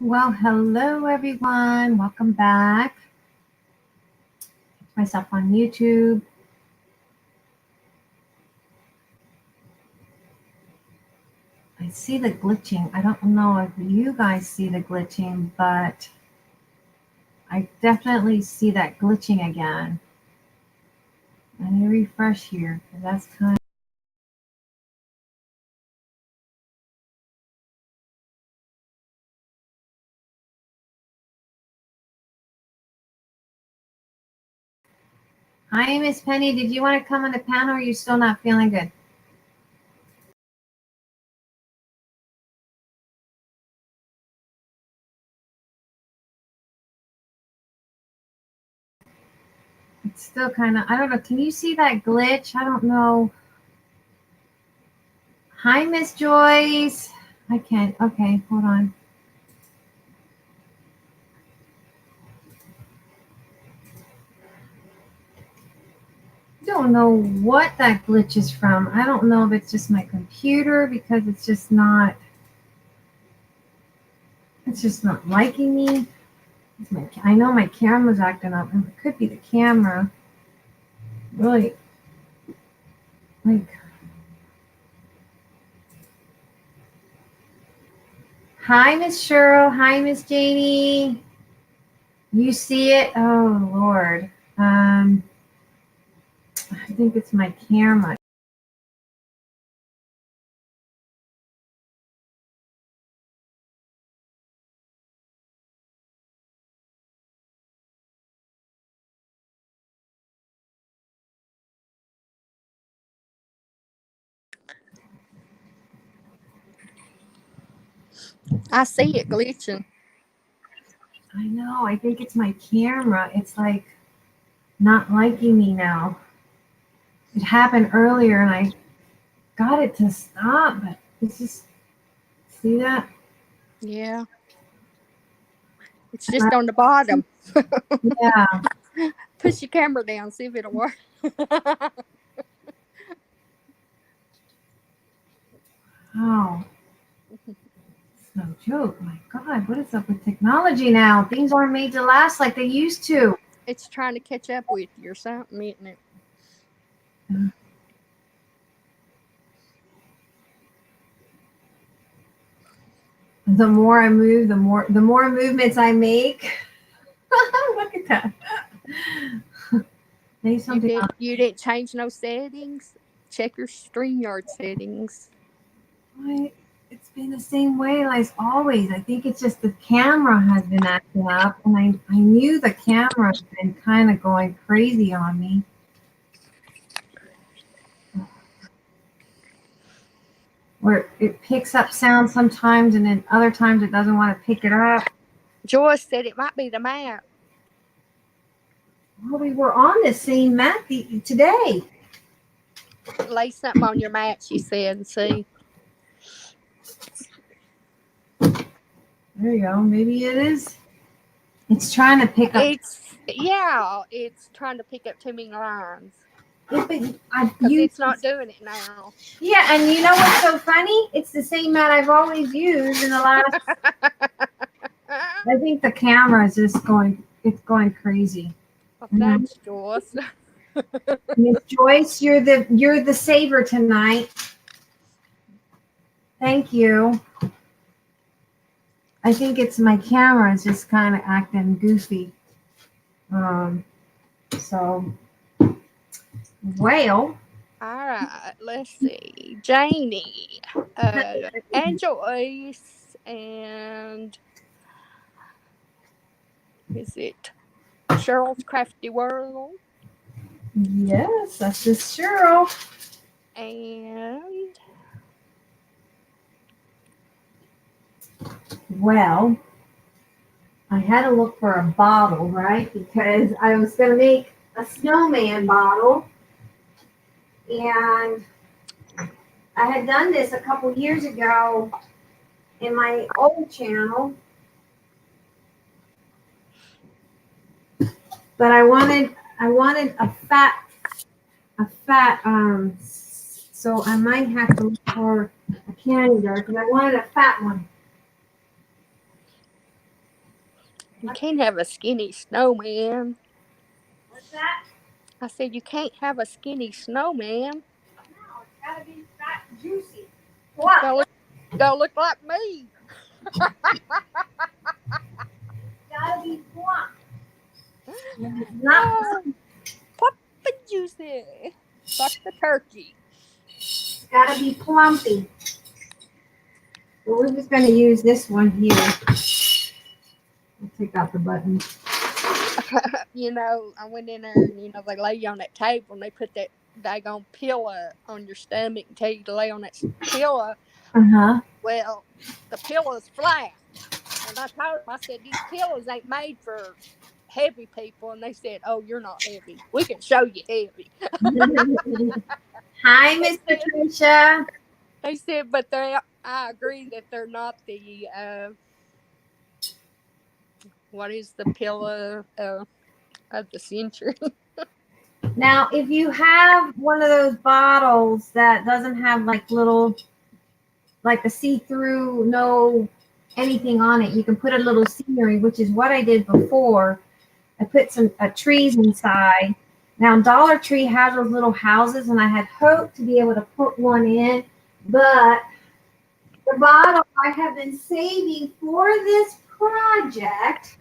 Well, hello everyone. Welcome back. Myself on YouTube. I see the glitching. I don't know if you guys see the glitching, but I definitely see that glitching again. Let me refresh here because that's kind of. Hi, Miss Penny. Did you want to come on the panel or are you still not feeling good? It's still kind of, I don't know. Can you see that glitch? I don't know. Hi, Miss Joyce. I can't. Okay, hold on. Don't know what that glitch is from. I don't know if it's just my computer because it's just not liking me. I know my camera's acting up, and it could be the camera. Really, like, hi, Miss Cheryl. Hi, Miss Janie. You see it? Oh Lord. I think it's my camera. I see it glitching. I know. I think it's my camera. It's like not liking me now. It happened earlier, and I got it to stop, but it's just, see that? Yeah. It's just on the bottom. Yeah. Push your camera down, see if it'll work. Oh, it's no joke. My God, what is up with technology now? Things aren't made to last like they used to. It's trying to catch up with you or something, isn't it? The more I move, the more movements I make. Look at that. There's something else. You didn't change no settings. Check your StreamYard settings. It's been the same way as always. I think it's just the camera has been acting up, and I knew the camera's been kind of going crazy on me. Where it picks up sound sometimes, and then other times it doesn't want to pick it up. Joyce said it might be the map. Well, we were on the same map today. Lay something on your map, she said, and see. There you go. Maybe it is. It's trying to pick up. It's trying to pick up too many lines. Because It's not doing it now. Yeah, and you know what's so funny? It's the same mat I've always used in the last. I think the camera is just going. It's going crazy. Well, thanks, Joyce. Miss Joyce, you're the saver tonight. Thank you. I think it's my camera is just kind of acting goofy. So, well. All right, let's see. Janie, and Joyce, and is it Cheryl's Crafty World? Yes, that's just Cheryl. And well, I had to look for a bottle, right? Because I was going to make a snowman bottle. And I had done this a couple years ago in my old channel. But I wanted a fat, so I might have to look for a candy jar because I wanted a fat one. You can't have a skinny snowman. What's that? I said, you can't have a skinny snowman. No, it's gotta be fat and juicy. It's What? gotta look like me. Gotta be plump. Not Oh, plump and juicy. Like the turkey. gotta be plumpy. Well, we're just gonna use this one here. I'll take out the button. I went in there and, they lay you on that table and they put that daggone pillow on your stomach and tell you to lay on that pillow. Uh-huh. Well, the pillow's flat. And I told them, I said, these pillows ain't made for heavy people. And they said, oh, you're not heavy. We can show you heavy. Hi, Miss Patricia. They said, but I agree that they're not the, what is the pillow of the century? Now, if you have one of those bottles that doesn't have like little, like a see-through, no anything on it, you can put a little scenery, which is what I did before. I put some trees inside. Now, Dollar Tree has those little houses, and I had hoped to be able to put one in, but the bottle I have been saving for this project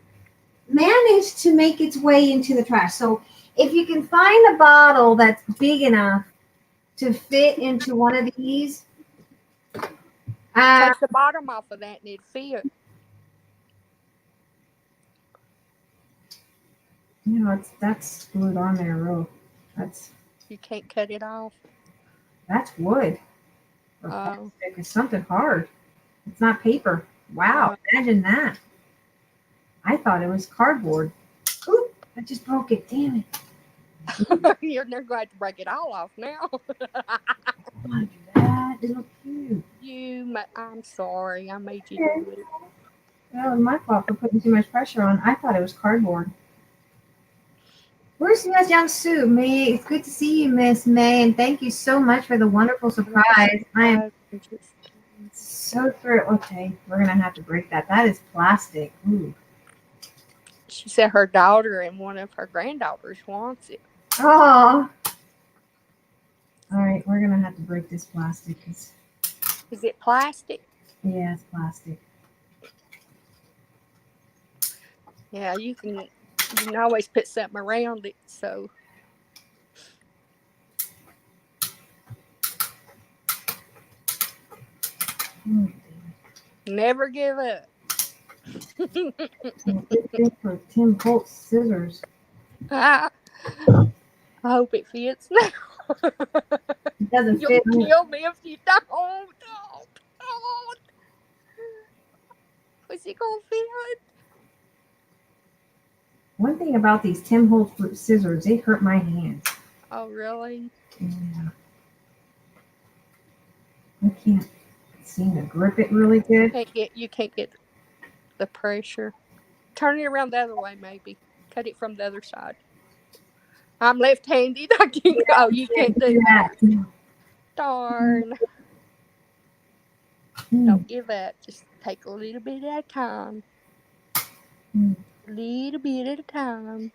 managed to make its way into the trash. So if you can find a bottle that's big enough to fit into one of these, take the bottom off of that and it'd fit. that's glued on there, real. You can't cut it off. That's wood. Or plastic. It's something hard. It's not paper. Wow, imagine that. I thought it was cardboard. Oop, I just broke it. Damn it. You're never going to have to break it all off now. I want to do that. It looks cute. I'm sorry. I made you do it. That was my fault for putting too much pressure on. I thought it was cardboard. Where's Miss Young Sue? May, it's good to see you, Miss May, and thank you so much for the wonderful surprise. I am so thrilled. Okay, we're gonna have to break that. That is plastic. Ooh. She said her daughter and one of her granddaughters wants it. Oh. All right, we're gonna have to break this plastic. Is it plastic? Yeah, it's plastic. Yeah, you can always put something around it. So. Never give up. For Tim Holtz scissors. I hope it fits now. It doesn't You'll fit. kill me if you don't. Is it gonna fit? One thing about these Tim Holtz scissors, they hurt my hands. Oh, really? Yeah. I can't seem to grip it really good. You can't get the pressure. Turn it around the other way, maybe. Cut it from the other side. I'm left-handed. I can't go. You can't do that. Darn. Don't give up. Just take a little bit at a time. Little bit at a time.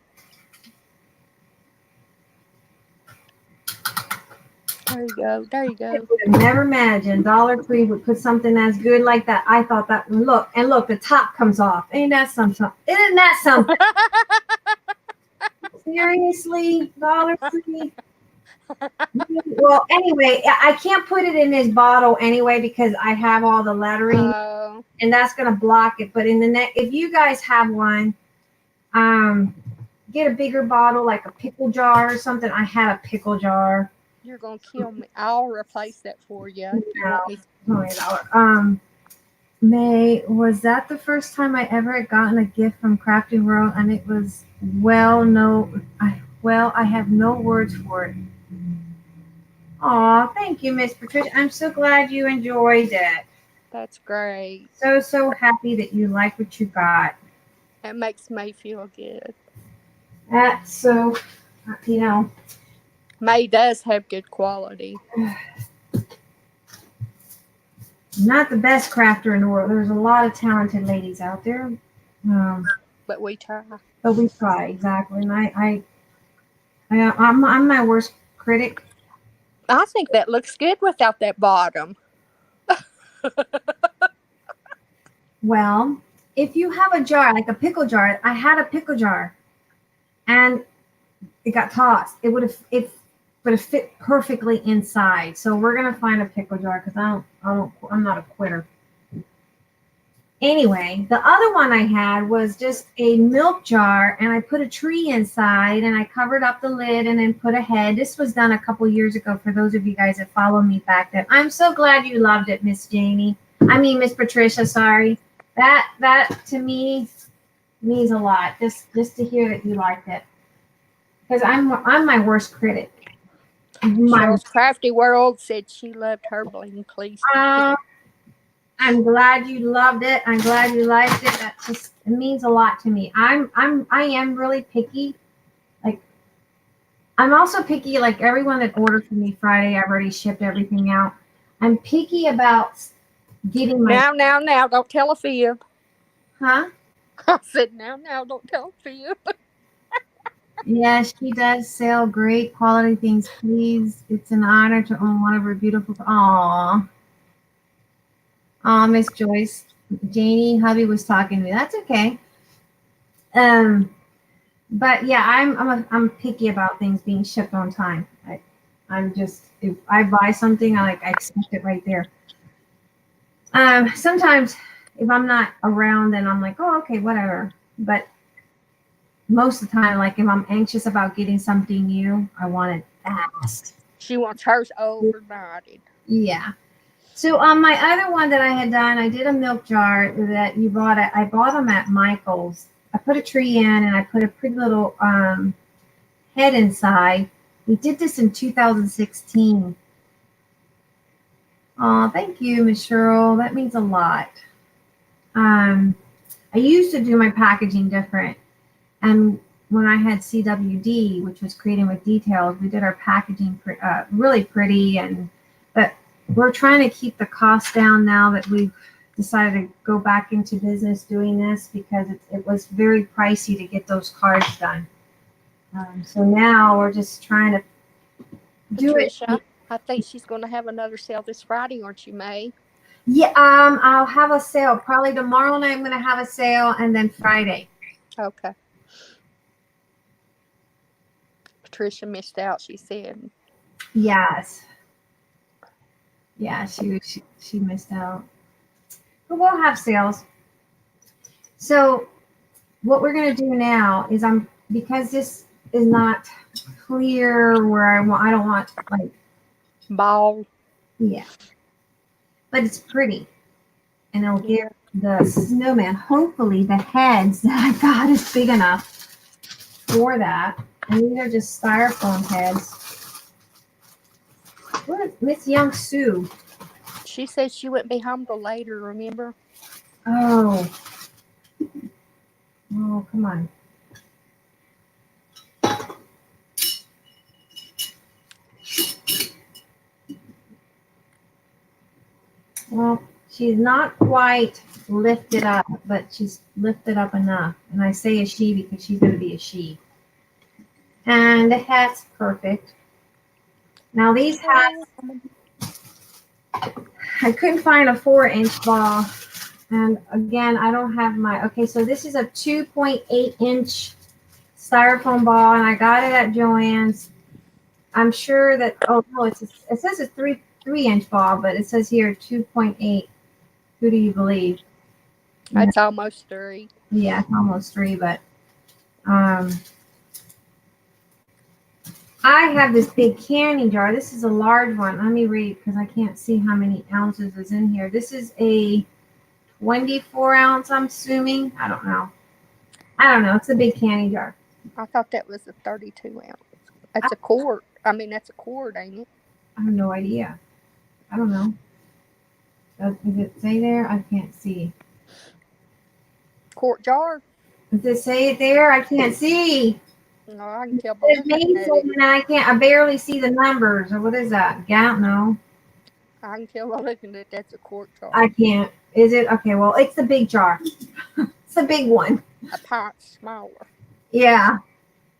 There you go. There you go. I would have never imagined Dollar Tree would put something as good like that. I thought that look, the top comes off. Ain't that something? Isn't that something? Seriously, Dollar Tree. Well, anyway, I can't put it in this bottle anyway because I have all the lettering, and that's gonna block it. But in the next, if you guys have one, get a bigger bottle, like a pickle jar or something. I had a pickle jar. You're gonna kill me. I'll replace that for you. May, was that the first time I ever had gotten a gift from Crafting World? And it was I have no words for it. Aw, thank you, Miss Patricia. I'm so glad you enjoyed it. That's great. So happy that you like what you got. It makes me feel good. That's so, May does have good quality. Not the best crafter in the world. There's a lot of talented ladies out there. But we try. But we try, exactly. And I'm my worst critic. I think that looks good without that bottom. Well, if you have a jar, like a pickle jar, I had a pickle jar and it got tossed. It would have fit perfectly inside. So we're gonna find a pickle jar because I'm not a quitter. Anyway, the other one I had was just a milk jar, and I put a tree inside, and I covered up the lid, and then put a head. This was done a couple years ago. For those of you guys that follow me back then, I'm so glad you loved it, Miss Janie. I mean, Miss Patricia. Sorry, that to me means a lot. Just to hear that you liked it, because I'm my worst critic. Cheryl's Crafty World said she loved her bling, please. I'm glad you loved it. I'm glad you liked it. That just it means a lot to me. I am really picky. Like I'm also picky. Like everyone that ordered from me Friday, I've already shipped everything out. I'm picky about getting my Now, don't tell a fib. Huh? I said now, don't tell a fib. Yes, she does sell great quality things. Please, it's an honor to own one of her beautiful. Aw, Miss Joyce, Janie, hubby was talking to me. That's okay. But yeah, I'm picky about things being shipped on time. I'm just if I buy something, I expect it right there. Sometimes if I'm not around, then I'm like, oh, okay, whatever. But most of the time, like if I'm anxious about getting something new, I want it fast. She wants hers overnighted. Yeah. So my other one that I had done, I did a milk jar that you bought. I bought them at Michael's. I put a tree in and I put a pretty little head inside. We did this in 2016. Oh, thank you, Miss Cheryl. That means a lot. I used to do my packaging different. And when I had CWD, which was Creating with Details, we did our packaging really pretty. But we're trying to keep the cost down now that we've decided to go back into business doing this because it was very pricey to get those cards done. So now we're just trying to do Patricia, it. I think she's going to have another sale this Friday, aren't you, May? Yeah, I'll have a sale. Probably tomorrow night I'm going to have a sale, and then Friday. Okay. Patricia missed out, she said. Yes. Yeah, she missed out. But we'll have sales. So what we're going to do now is because this is not clear where I don't want like ball. Yeah. But it's pretty. And it'll give the snowman, hopefully the heads that I got is big enough for that. And these are just styrofoam heads. Where's Miss Young Sue? She said she wouldn't be home till later, remember? Oh. Oh, come on. Well, she's not quite lifted up, but she's lifted up enough. And I say a she because she's going to be a she. And the hat's perfect. Now these hats, I couldn't find a 4-inch ball. And again, I don't have okay, so this is a 2.8-inch styrofoam ball, and I got it at Joann's. I'm sure that, oh no, it says a 3-inch ball, but it says here 2.8. Who do you believe? That's almost 3. Yeah, almost 3, but I have this big candy jar. This is a large one. Let me read because I can't see how many ounces is in here. This is a 24 ounce, I'm assuming. I don't know. It's a big candy jar. I thought that was a 32 ounce. That's a quart. I mean, that's a quart, ain't it? I have no idea. I don't know. Does it say there? I can't see. Quart jar. Does it say it there? I can't see. No, I can tell by looking at it. I barely see the numbers. Or what is that? I don't know. I can tell by looking at it, that's a quart jar. I can't. Is it? Okay, well, it's the big jar. It's the big one. a pint smaller. Yeah,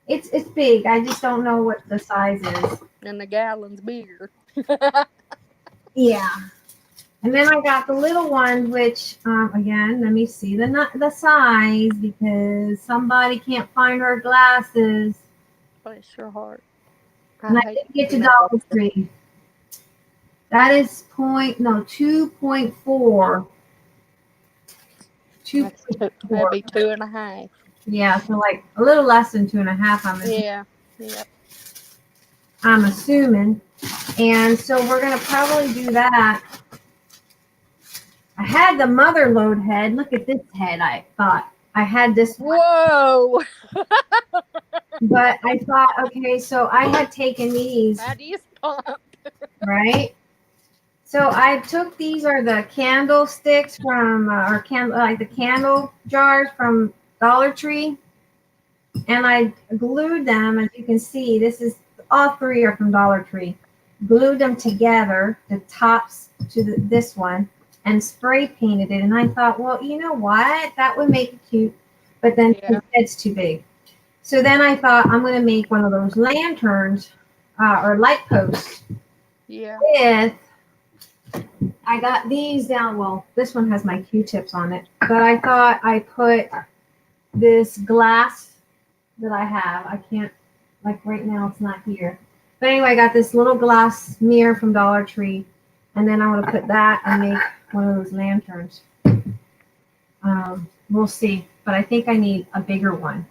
it's big. I just don't know what the size is. And the gallon's bigger. Yeah. And then I got the little one, which again, let me see the size because somebody can't find her glasses. Bless your heart. And I hate did get to using that Dollar water. Tree. That is 2.4. That'd 2.4. be 2.5. Yeah, so like a little less than 2.5. Yeah. Yep. I'm assuming. And so we're gonna probably do that. I had the mother load head. Look at this head. I thought I had this one, Whoa! but I thought, okay, so I had taken these, That is pumped. right? So I took these are the candlesticks from or like the candle jars from Dollar Tree, and I glued them. As you can see, this is all three are from Dollar Tree. Glued them together, the tops to this one, and spray painted it. And I thought, well, you know what? That would make it cute, but then Yeah. it's too big. So then I thought I'm going to make one of those lanterns or light posts Yeah. with. I got these down. Well, this one has my Q-tips on it, but I thought I put this glass that I have. I can't, like right now, it's not here. But anyway, I got this little glass mirror from Dollar Tree, and then I'm going to put that and make one of those lanterns. We'll see, but I think I need a bigger one.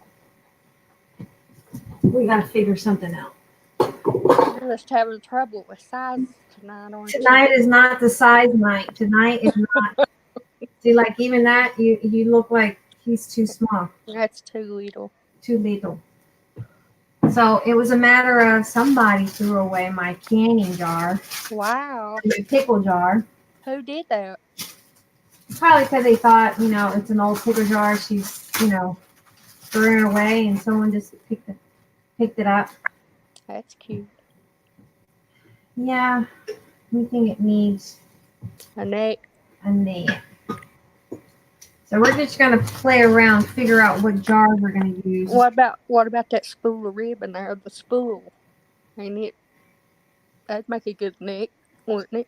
We got to figure something out. You're just having trouble with sizes tonight, aren't you? Tonight is not the size night. Tonight is not. See, like even that, you look like he's too small. That's too little. Too little. So it was a matter of somebody threw away my canning jar, Wow. my pickle jar. Who did that? Probably because they thought, it's an old pickle jar. She's, throwing it away, and someone just picked it up. That's cute. Yeah, we think it needs A neck. a net. So we're just gonna play around, figure out what jars we're gonna use. What about that spool of ribbon there? The spool. Ain't it? That'd make a good neck, wouldn't it?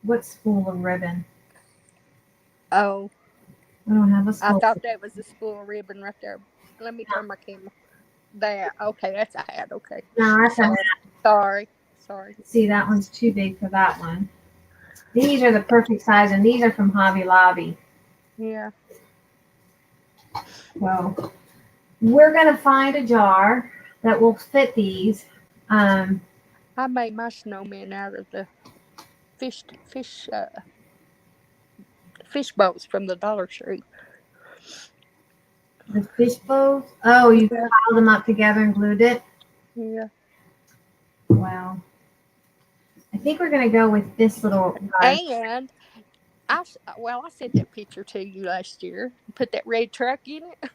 What spool of ribbon? Oh, I don't have a I spool. thought that was the spool of ribbon right there. Let me turn my camera. There. Okay, that's a hat. Okay. No, that's a Sorry. See, that one's too big for that one. These are the perfect size, and these are from Hobby Lobby. Yeah. So we're gonna find a jar that will fit these. I made my snowman out of the fish bowls from the Dollar Tree. The fish bowls. Oh, you Yeah. piled them up together and glued it. Yeah. Wow. I think we're gonna go with this little guy. And I sent that picture to you last year. Put that red truck in it.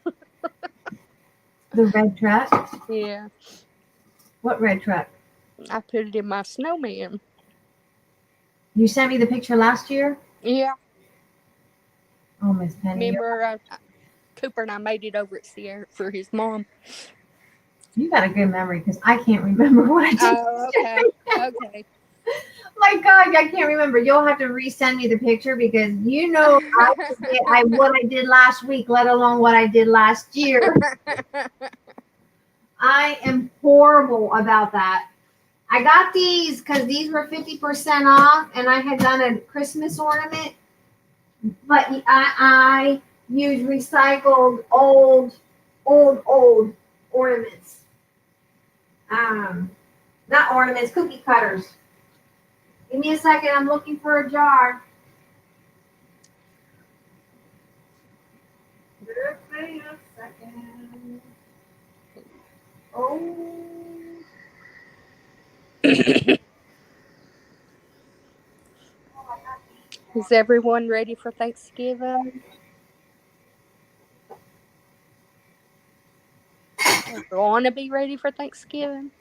The red truck. Yeah. What red truck? I put it in my snowman. You sent me the picture last year. Yeah. Oh, Miss Penny, Remember, Cooper and I made it over at Sierra for his mom. you got a good memory because I can't remember what I did. Oh, okay. Okay. My God, I can't remember. You'll have to resend me the picture because I forget what I did last week, let alone what I did last year. I am horrible about that. I got these because these were 50% off, and I had done a Christmas ornament, but I used recycled old ornaments. Not ornaments, cookie cutters. Give me a second. I'm looking for a jar. Give me a second. Oh. Is everyone ready for Thanksgiving? Want to be ready for Thanksgiving?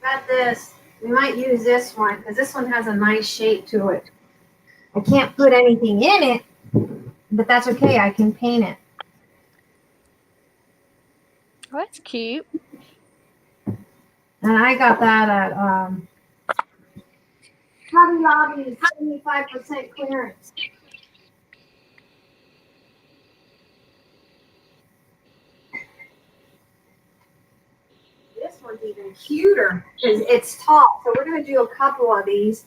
Got this We might use this one because this one has a nice shape to it. I can't put anything in it, but that's okay. I can paint it. Oh, that's cute. And I got that at Hobby Lobby, 75% clearance. This one's even cuter because it's tall. So we're going to do a couple of these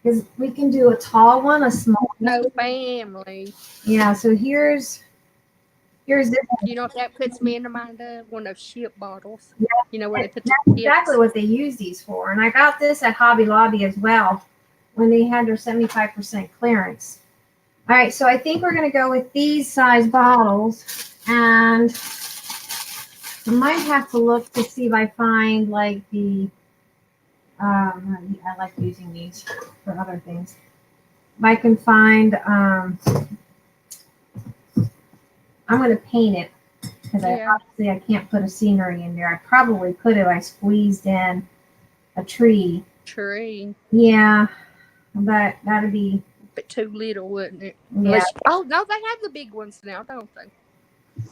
because we can do a tall one, a small one. No family. Yeah, so here's this one. You know what that puts me into mind of? One of those ship bottles. Yeah. You know where they put That's the exactly what they use these for. And I got this at Hobby Lobby as well when they had their 75% clearance. All right, so I think we're going to go with these size bottles. And I might have to look to see if I find like the, I like using these for other things. If I can find, I'm going to paint it because obviously I can't put a scenery in there. I probably could if I squeezed in a tree. Yeah, but that'd be a bit too little, wouldn't it? Yeah. Oh no, they have the big ones now, don't they?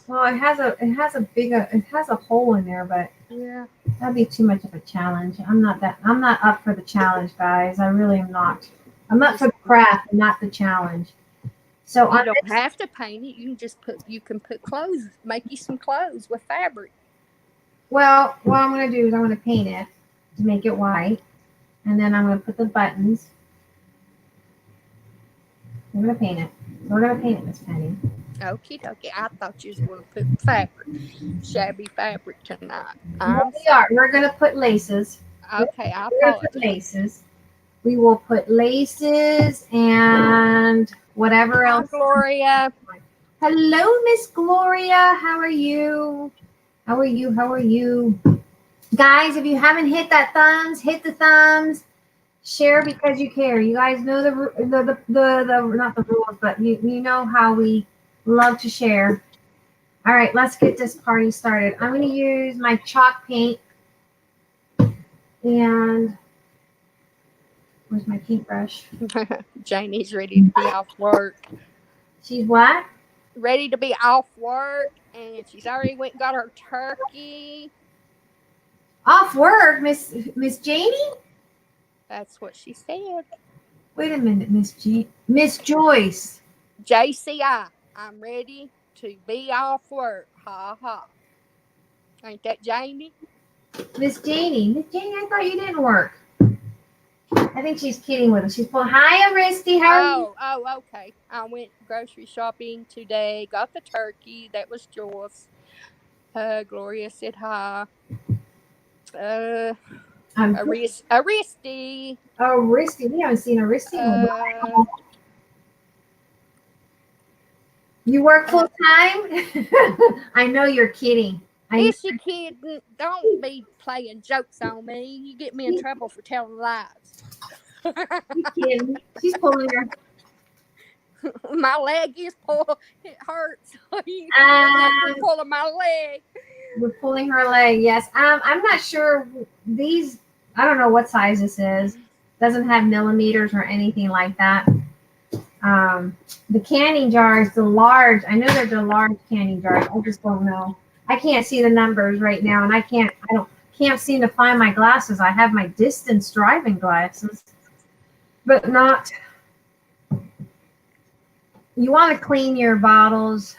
Well, it has a hole in there, but yeah, that'd be too much of a challenge. I'm not up for the challenge, guys. I really am not. I'm up for the craft and not the challenge. So you don't have to paint it. You can put clothes, make you some clothes with fabric. Well, what I'm going to do is I'm going to paint it to make it white, and then I'm going to put the buttons. I'm going to paint it. We're going to paint it, Miss Penny. Okie dokie. I thought you was going to put fabric, shabby fabric tonight. We are. We're going to put laces. Okay, I apologize. Laces. We will put laces and whatever else. Gloria. Hello, Miss Gloria. How are you? How are you? Guys, if you haven't hit that thumbs, hit the thumbs. Share because you care. You guys know the not the rules, but you know how we love to share. All right, let's get this party started. I'm going to use my chalk paint. And where's my paintbrush? Janie's ready to be off work. She's what? Ready to be off work, and she's already went and got her turkey. Off work, Miss Janie? That's what she said. Wait a minute, Miss Joyce. JCI, I'm ready to be off work. Ha ha. Ain't that Janie? Miss Janie, I thought you didn't work. I think she's kidding with us. She's pulling. Hi, Aristy. How are you? Oh, okay. I went grocery shopping today. Got the turkey. That was Joyce. Gloria said hi. Aristy. Oh, Aristy. We haven't seen Aristy in a while. You work full time? I know you're kidding. Is she kidding? Don't be playing jokes on me. You get me in trouble for telling lies. You kidding? She's pulling her. My leg is pulled. It hurts. We're pulling my leg. We're pulling her leg. Yes. I'm not sure these. I don't know what size this is. Doesn't have millimeters or anything like that. The canning jars, the large. I know they're the large canning jars. I just don't know. I can't see the numbers right now, and I can't seem to find my glasses. I have my distance driving glasses, but not. You want to clean your bottles?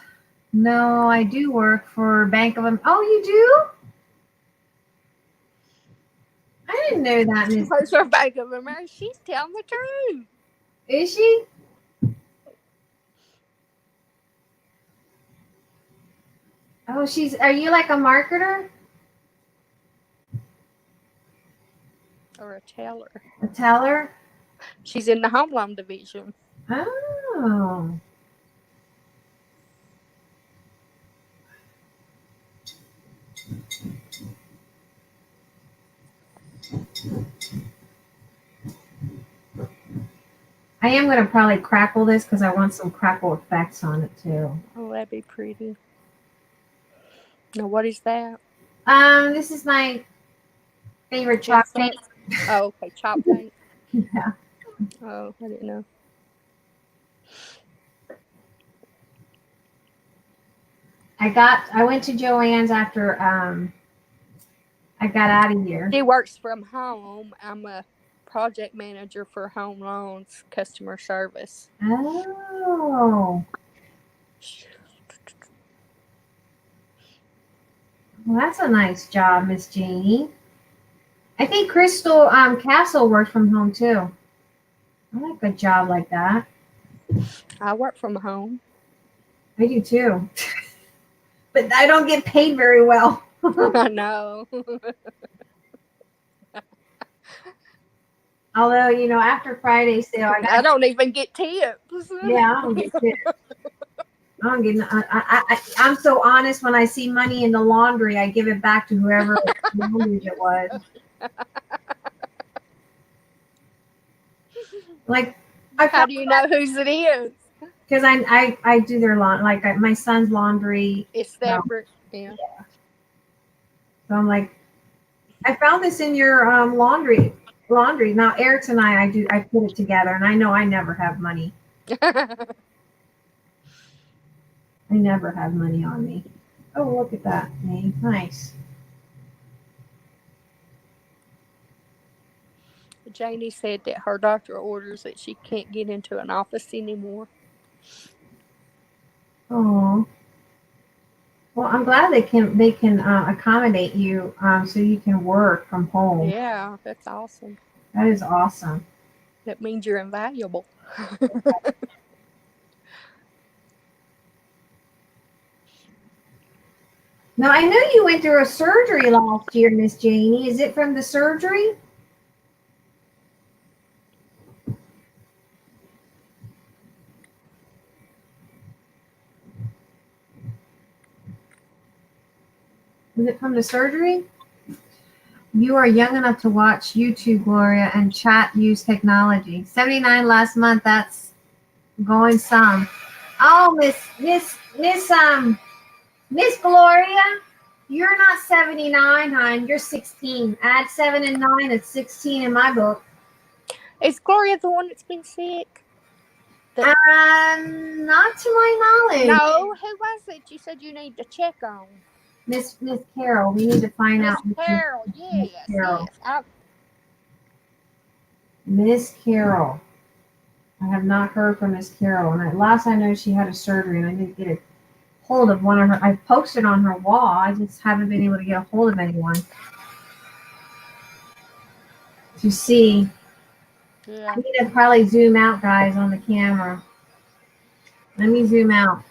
No, I do work for Bank of America. Oh, you do? I didn't know that. She works for Bank of America. She's telling the truth. Is she? Oh, are you like a marketer? Or a teller. A teller? She's in the home loan division. Oh. I am going to probably crackle this because I want some crackle effects on it too. Oh, that'd be pretty. Now, what is that? This is my favorite chocolate. Oh, okay. Chop paint. Yeah. Oh, I didn't know. I went to Joann's after I got out of here. She works from home. I'm a project manager for home loans customer service. Oh. Well, that's a nice job, Miss Janie. I think Crystal Castle worked from home too. I like a job like that. I work from home. I do too. But I don't get paid very well. I know. Although, after Friday sale, I don't even get tips. yeah, I don't get it. I don't get. I'm so honest. When I see money in the laundry, I give it back to whoever laundered it was. Like, How do you know whose it is? because I do their laundry, like my son's laundry. It's separate. Yeah. So I'm like, I found this in your laundry. Laundry. Now, Eric's and I put it together, and I know I never have money. I never have money on me. Oh, look at that. Hey, nice. Janie said that her doctor orders that she can't get into an office anymore. Oh. Well, I'm glad they can accommodate you so you can work from home. Yeah, that's awesome. That is awesome. That means you're invaluable. Now, I know you went through a surgery last year, Miss Janie. Is it from the surgery? Was it from the surgery? You are young enough to watch YouTube, Gloria, and chat use technology. 79 last month. That's going some. Oh, Miss Gloria, you're not 79, hon. You're 16. Add 7 and 9. It's 16 in my book. Is Gloria the one that's been sick? Not to my knowledge. No, who was it you said you need to check on? Miss Carol. We need to find Miss out. Carol, yes, Carol. yes. Miss Carol. I have not heard from Miss Carol. And last I know, she had a surgery, and I didn't get a hold of one of her. I posted on her wall. I just haven't been able to get a hold of anyone to see. Yeah. I need to probably zoom out, guys, on the camera. Let me zoom out.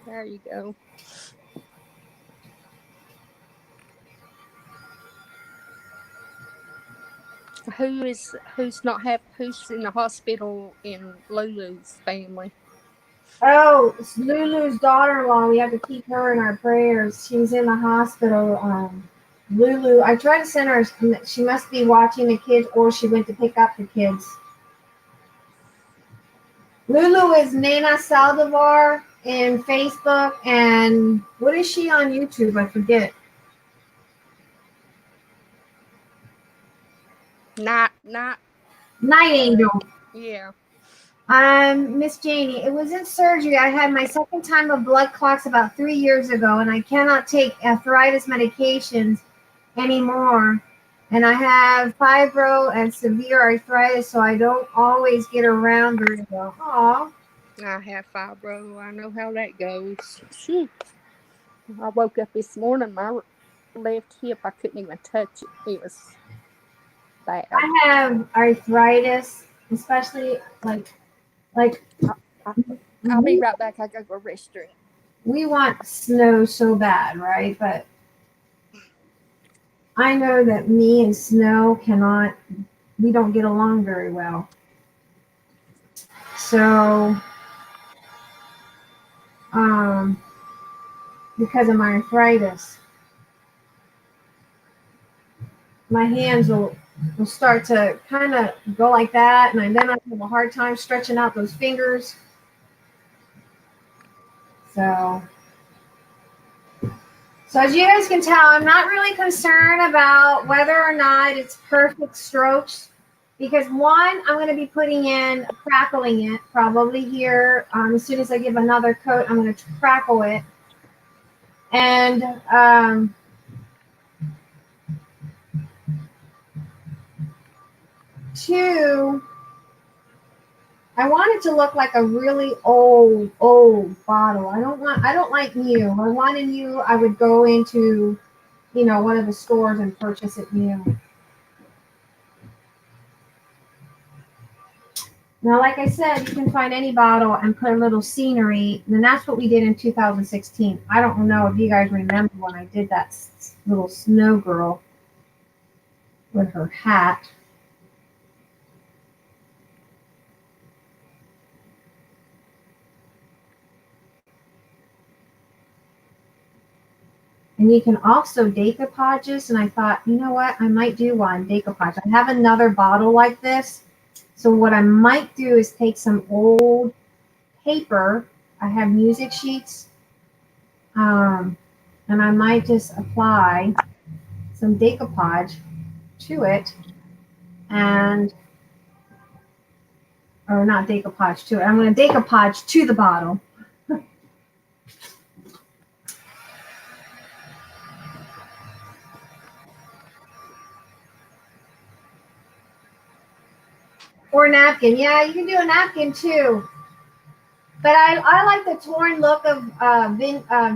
There you go. Who's in the hospital in Lulu's family? Oh, it's Lulu's daughter-in-law. We have to keep her in our prayers. She's in the hospital. Lulu, I tried to send her. She must be watching the kids, or she went to pick up the kids. Lulu is Nena Saldivar in Facebook, and what is she on YouTube? I forget. Night Angel. Yeah. Miss Janie, it was in surgery. I had my second time of blood clots about 3 years ago, and I cannot take arthritis medications anymore. And I have fibro and severe arthritis, so I don't always get around very well. Aw. I have fibro. I know how that goes. Shoot. I woke up this morning, my left hip, I couldn't even touch it. It was bad. I have arthritis, especially I'll be right back. I gotta go rest drink. We want snow so bad, right? But I know that me and snow we don't get along very well. So, because of my arthritis, my hands will start to kind of go like that, and then I have a hard time stretching out those fingers. So, So as you guys can tell, I'm not really concerned about whether or not it's perfect strokes because one, I'm going to be putting in, crackling it probably here. As soon as I give another coat, I'm going to crackle it. And two, I want it to look like a really old bottle. I don't like new. I want a new, I would go into, one of the stores and purchase it new. Now, like I said, you can find any bottle and put a little scenery, and that's what we did in 2016. I don't know if you guys remember when I did that little snow girl with her hat. And you can also decoupage this, and I thought, you know what, I might do one decoupage. I have another bottle like this, so what I might do is take some old paper. I have music sheets, and I might just apply some decoupage to it, and or not decoupage to it. I'm going to decoupage to the bottle. Or napkin. Yeah, you can do a napkin too. But I like the torn look of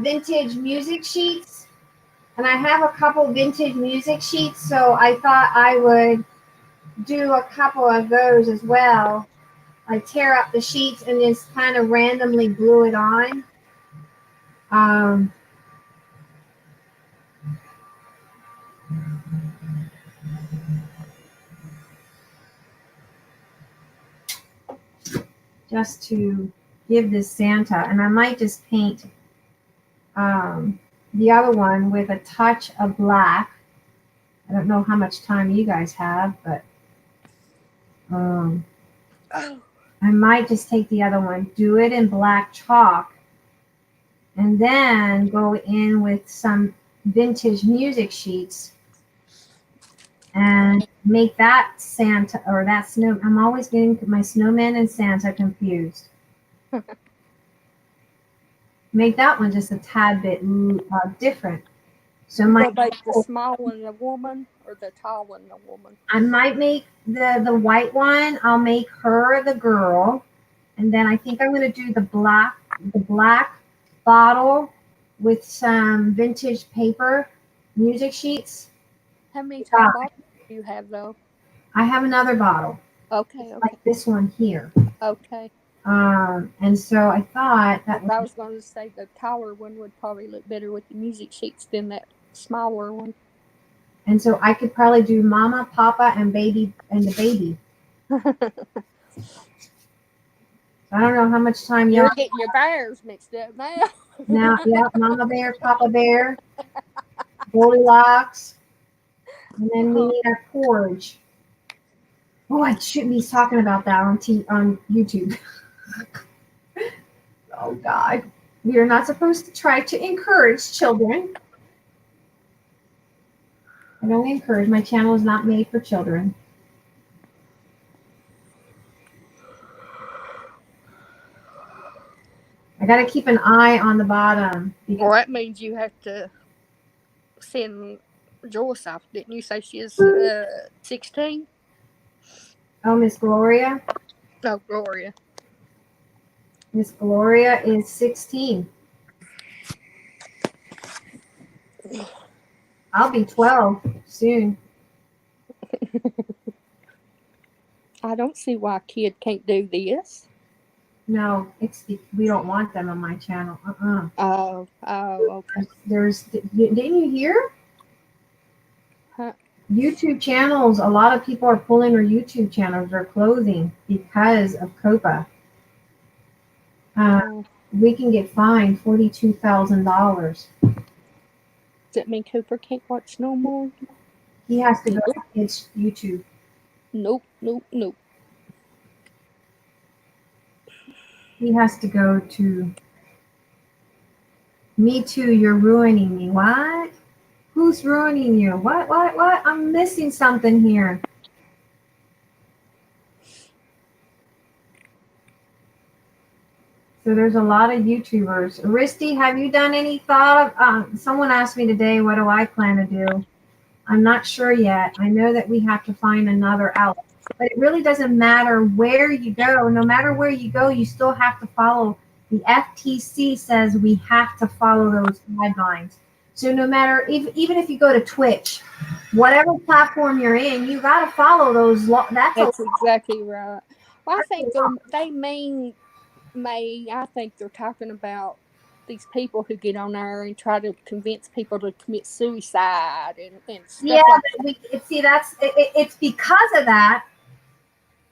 vintage music sheets. And I have a couple vintage music sheets, so I thought I would do a couple of those as well. I tear up the sheets and just kind of randomly glue it on. Just to give this Santa. And I might just paint the other one with a touch of black. I don't know how much time you guys have, but I might just take the other one, do it in black chalk, and then go in with some vintage music sheets and make that Santa or that snow. I'm always getting my snowman and Santa confused. Make that one just a tad bit different. So What about the small one, the woman, or the tall one, the woman? I might make the white one. I'll make her the girl, and then I think I'm going to do the black bottle with some vintage paper music sheets. How many tall bottles do you have, though? I have another bottle. Okay. Like this one here. Okay. And so I thought that I was going to say the taller one would probably look better with the music sheets than that smaller one. And so I could probably do Mama, Papa, and Baby, and the baby. I don't know how much time You're getting your bears mixed up now. Yeah, Mama Bear, Papa Bear, Goldilocks, and then we need our porridge. Oh, I shouldn't be talking about that on YouTube. Oh God, we are not supposed to try to encourage children. I don't encourage. My channel is not made for children. I got to keep an eye on the bottom. Well, that means you have to send Joyce off. Didn't you say she is 16? Oh, Miss Gloria. Oh, Gloria. Miss Gloria is 16. I'll be 12 soon. I don't see why a kid can't do this. No, we don't want them on my channel. Oh, okay. Didn't you hear? Huh. YouTube channels, a lot of people are pulling their YouTube channels. They're closing because of COPA. We can get fined $42,000. Does that mean Cooper can't watch no more? He has to go to his YouTube. Nope. He has to go to Me too. You're ruining me. What? Who's ruining you? What? I'm missing something here. So there's a lot of YouTubers. Risty, have you done any thought of? Someone asked me today, what do I plan to do? I'm not sure yet. I know that we have to find another outlet, but it really doesn't matter where you go. No matter where you go, you still have to follow. The FTC says we have to follow those guidelines. So no matter even if you go to Twitch, whatever platform you're in, you got to follow those. That's a That's exactly right. Well, I think they mean May. I think they're talking about these people who get on there and try to convince people to commit suicide and yeah. stuff like that. We see it's because of that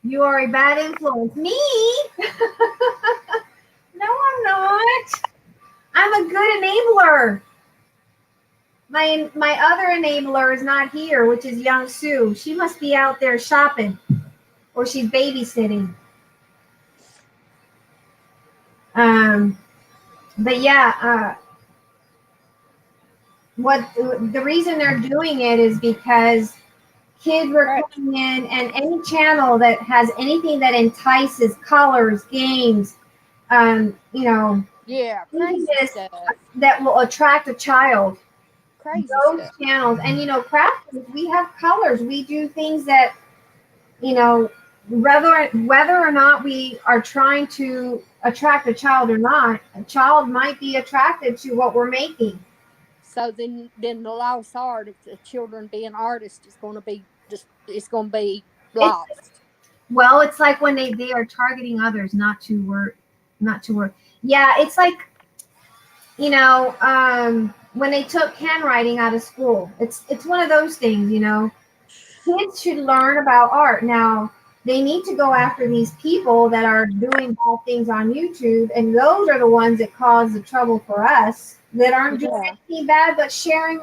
you are a bad influence. Me? No, I'm not. I'm a good enabler. My other enabler is not here, which is Young Sue. She must be out there shopping, or she's babysitting. Um, but yeah, what the reason they're doing it is because kids were Right. coming in, and any channel that has anything that entices colors, games, you know, Yeah, anything crazy stuff. that will attract a child. Crazy Those stuff. channels, and crafters, we have colors. We do things that you know, whether or not we are trying to attract a child or not, a child might be attracted to what we're making. So then the lost art of the children being artists is going to be just it's going to be It's lost. well, it's like when they are targeting others, not to work. Yeah, it's like when they took handwriting out of school. It's one of those things. Kids should learn about art. Now, they need to go after these people that are doing bad things on YouTube, and those are the ones that cause the trouble for us that aren't doing Yeah. anything bad but sharing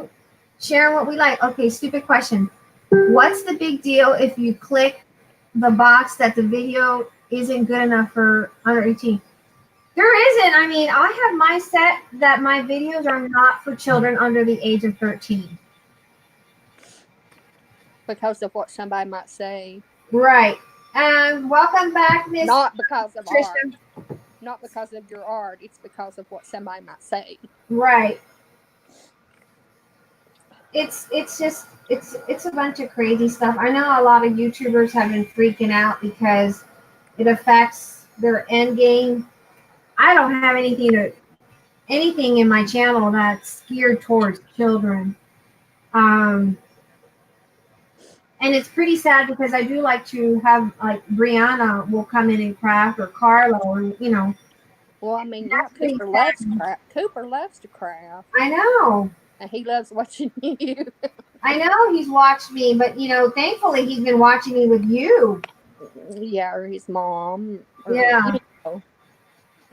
what we like. Okay, stupid question. What's the big deal if you click the box that the video isn't good enough for under 18? There isn't. I mean, I have my set that my videos are not for children under the age of 13. Because of what somebody might say. Right. And welcome back, Miss Not because of art. Patricia. Not because of your art. It's because of what somebody might say. Right. It's just it's a bunch of crazy stuff. I know a lot of YouTubers have been freaking out because it affects their end game. I don't have anything in my channel that's geared towards children. Um and it's pretty sad because I do like to have like Brianna will come in and craft, or Carlo, and Well, I mean, yeah, that's pretty Cooper loves sad. craft. Cooper loves to craft. I know. And he loves watching you. I know he's watched me, but thankfully he's been watching me with you. Yeah, or his mom. Or, Yeah.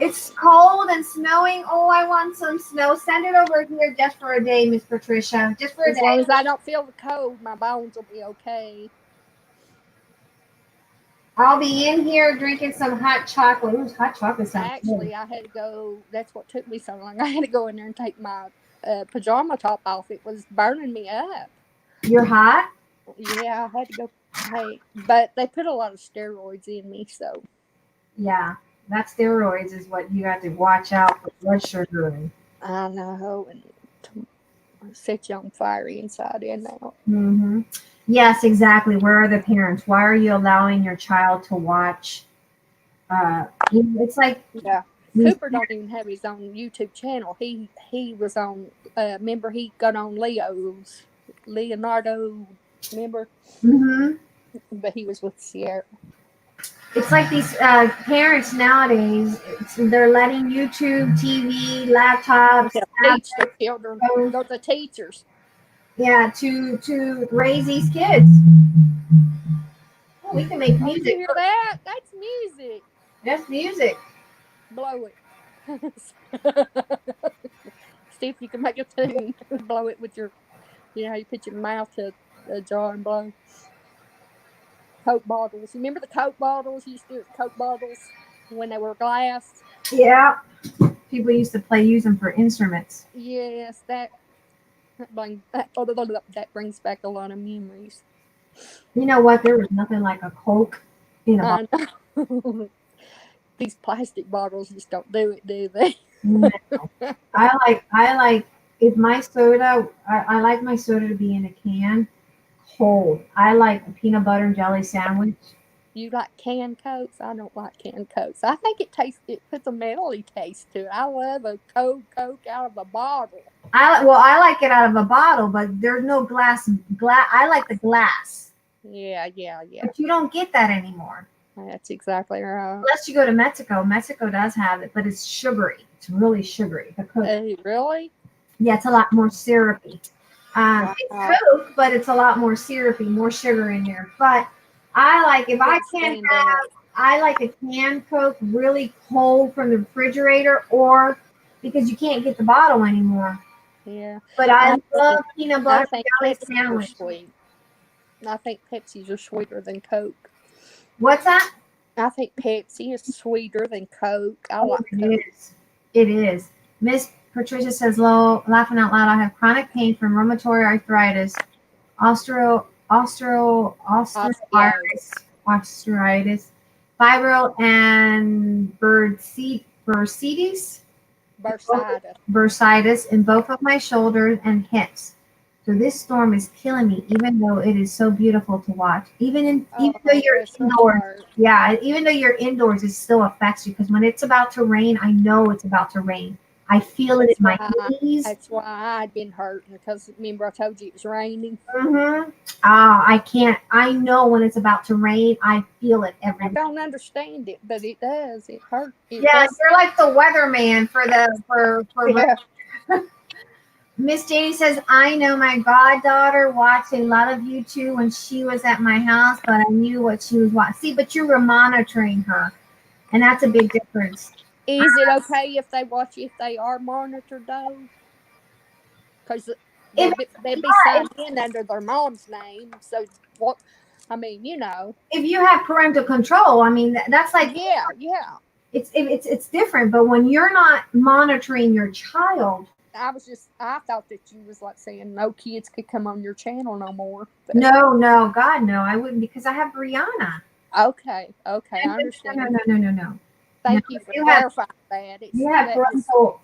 It's cold and snowing. Oh, I want some snow. Send it over here just for a day, Miss Patricia. Just for a as long day. as I don't feel the cold, my bones will be okay. I'll be in here drinking some hot chocolate. Ooh, hot chocolate sounds good. Actually, I had to go. That's what took me so long. I had to go in there and take my pajama top off. It was burning me up. You're hot? Yeah, I had to go. Hey, but they put a lot of steroids in me, so Yeah. That steroids is what you have to watch out for blood sugar. I know and set you on fire inside and out. Mm-hmm. Yes, exactly. Where are the parents? Why are you allowing your child to watch? It's like Yeah, these. Cooper don't even have his own YouTube channel. He was on. Remember, he got on Leonardo. Remember, Mhm. but he was with Sierra. It's like these parents nowadays. They're letting YouTube, TV, laptops, Yeah, teach their tablets, children. phones, They're the teachers. yeah, to raise these kids. Oh, we can make Oh, did you music. hear that? That's music. That's music. Blow it. See if you can make a tune. Blow it with your, how you put your mouth to a jar and blow. Coke bottles. You remember the Coke bottles? You used to do it with Coke bottles when they were glass. Yeah. people used to use them for instruments. Yes, that brings back a lot of memories. You know what? There was nothing like a Coke in a bottle. I know. These plastic bottles just don't do it, do they? No. I like if my soda. I like my soda to be in a can, cold. I like a peanut butter and jelly sandwich. You like canned Cokes? I don't like canned Cokes. I think it puts a melody taste to it. I love a Coke out of a bottle. I like it out of a bottle, but there's no glass. I like the glass, Yeah, yeah, yeah. but you don't get that anymore That's exactly right. unless you go to Mexico. Mexico does have it, but it's sugary. It's really sugary. The Coke. Really? Yeah, it's a lot more syrupy. Wow. It's Coke, but it's a lot more syrupy, more sugar in there. But I like if I can have, I like a canned Coke really cold from the refrigerator, or because you can't get the bottle anymore. Yeah. But I love peanut butter I think jelly Pepsis sandwich. are sweet. I think Pepsis are sweeter than Coke. What's that? I think Pepsi is sweeter than Coke. I like It Coke. is. It is. Miss Patricia says, "Low, laughing out loud. I have chronic pain from rheumatoid arthritis, osteoarthritis, fibro, and bursitis in both of my shoulders and hips. So this storm is killing me, even though it is so beautiful to watch. Even though you're indoors, yeah, even though you're indoors, it still affects you because when it's about to rain, I know it's about to rain. I feel it in my knees. That's why I'd been hurting because remember I told you it was raining. I can't. I know when it's about to rain. I feel it every. I don't understand it, but it does. It hurts. Yeah, you're like the weatherman for. Yeah. Miss Janie says, I know my goddaughter watched a lot of you too when she was at my house, but I knew what she was watching. See, but you were monitoring her, and that's a big difference. Is it okay if they watch if they are monitored though? Because they'd be signed in under their mom's name. So what? I mean, you know. If you have parental control, I mean that's like yeah. It's different. But when you're not monitoring your child. I thought that you was like saying no kids could come on your channel no more. But. No, God, no, I wouldn't because I have Brianna. Okay, I understand. No. Thank you for clarifying that. You have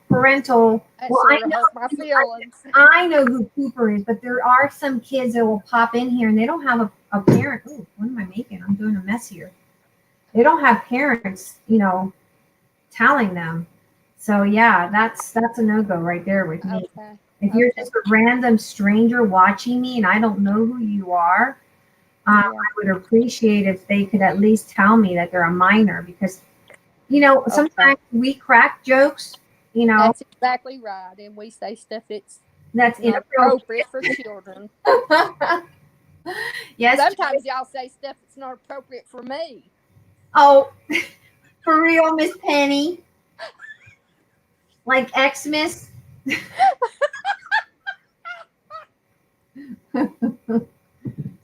parental. Well, I know my feelings. I know who Cooper is, but there are some kids that will pop in here and they don't have a parent. Oh, what am I making? I'm doing a mess here. They don't have parents, telling them. So yeah, that's a no-go right there with me. Okay. If you're just a random stranger watching me and I don't know who you are, I would appreciate if they could at least tell me that they're a minor because, sometimes we crack jokes, That's exactly right. And we say stuff that's inappropriate for children. Yes. Sometimes y'all say stuff that's not appropriate for me. Oh, for real, Miss Penny? Like Xmas?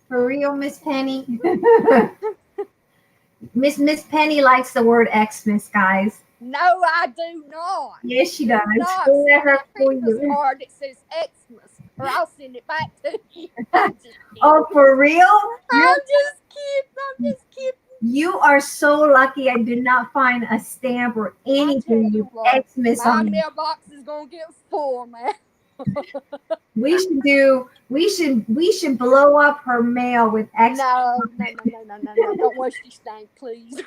For real, Miss Penny? Miss Penny likes the word Xmas, guys. No, I do not. Yes, she does. Let her for you. Card that says Xmas, or I'll send it back to you. Oh, for real? I'm just kidding. You are so lucky I did not find a stamp or anything with Xmas on it. My mailbox is gonna get full, man. We should blow up her mail with Xmas. No. Don't waste your stank, please.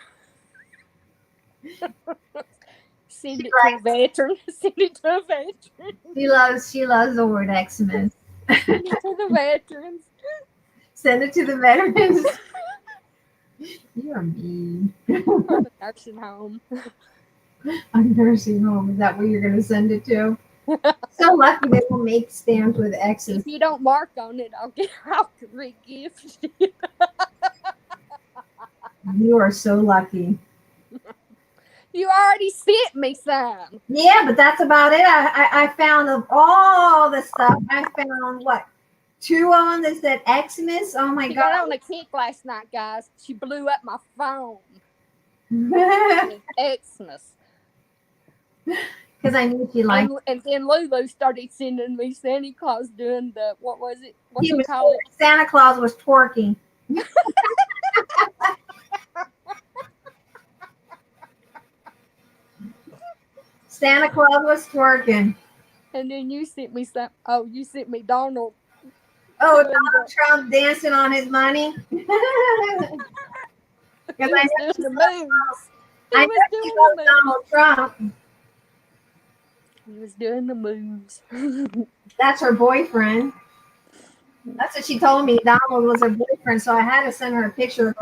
Send it to a veteran. Send it to a veteran. She loves the word Xmas. Send it to the veterans. Send it to the veterans. You're mean. A nursing home. A nursing home. Is that where you're going to send it to? So lucky they will make stamps with X's. If you don't mark on it, I'll re-gift it. You are so lucky. You already sent me some. Yeah, but that's about it. I found of all the stuff, I found what? 2 of them that said Xmas. Oh my God. Got on a kick last night, guys. She blew up my phone. Xmas. Because I knew she liked And then Lulu started sending me Santa Claus doing the, what was it? What he you was call it? Santa Claus was twerking. Santa Claus was twerking. And then you sent me some. Oh, you sent me Donald Oh, doing Donald the. Trump dancing on his money. Because He was doing the moves. I He know was she doing loves the moves. Donald Trump. He was doing the moves. That's her boyfriend. That's what she told me. Donald was her boyfriend, so I had to send her a picture.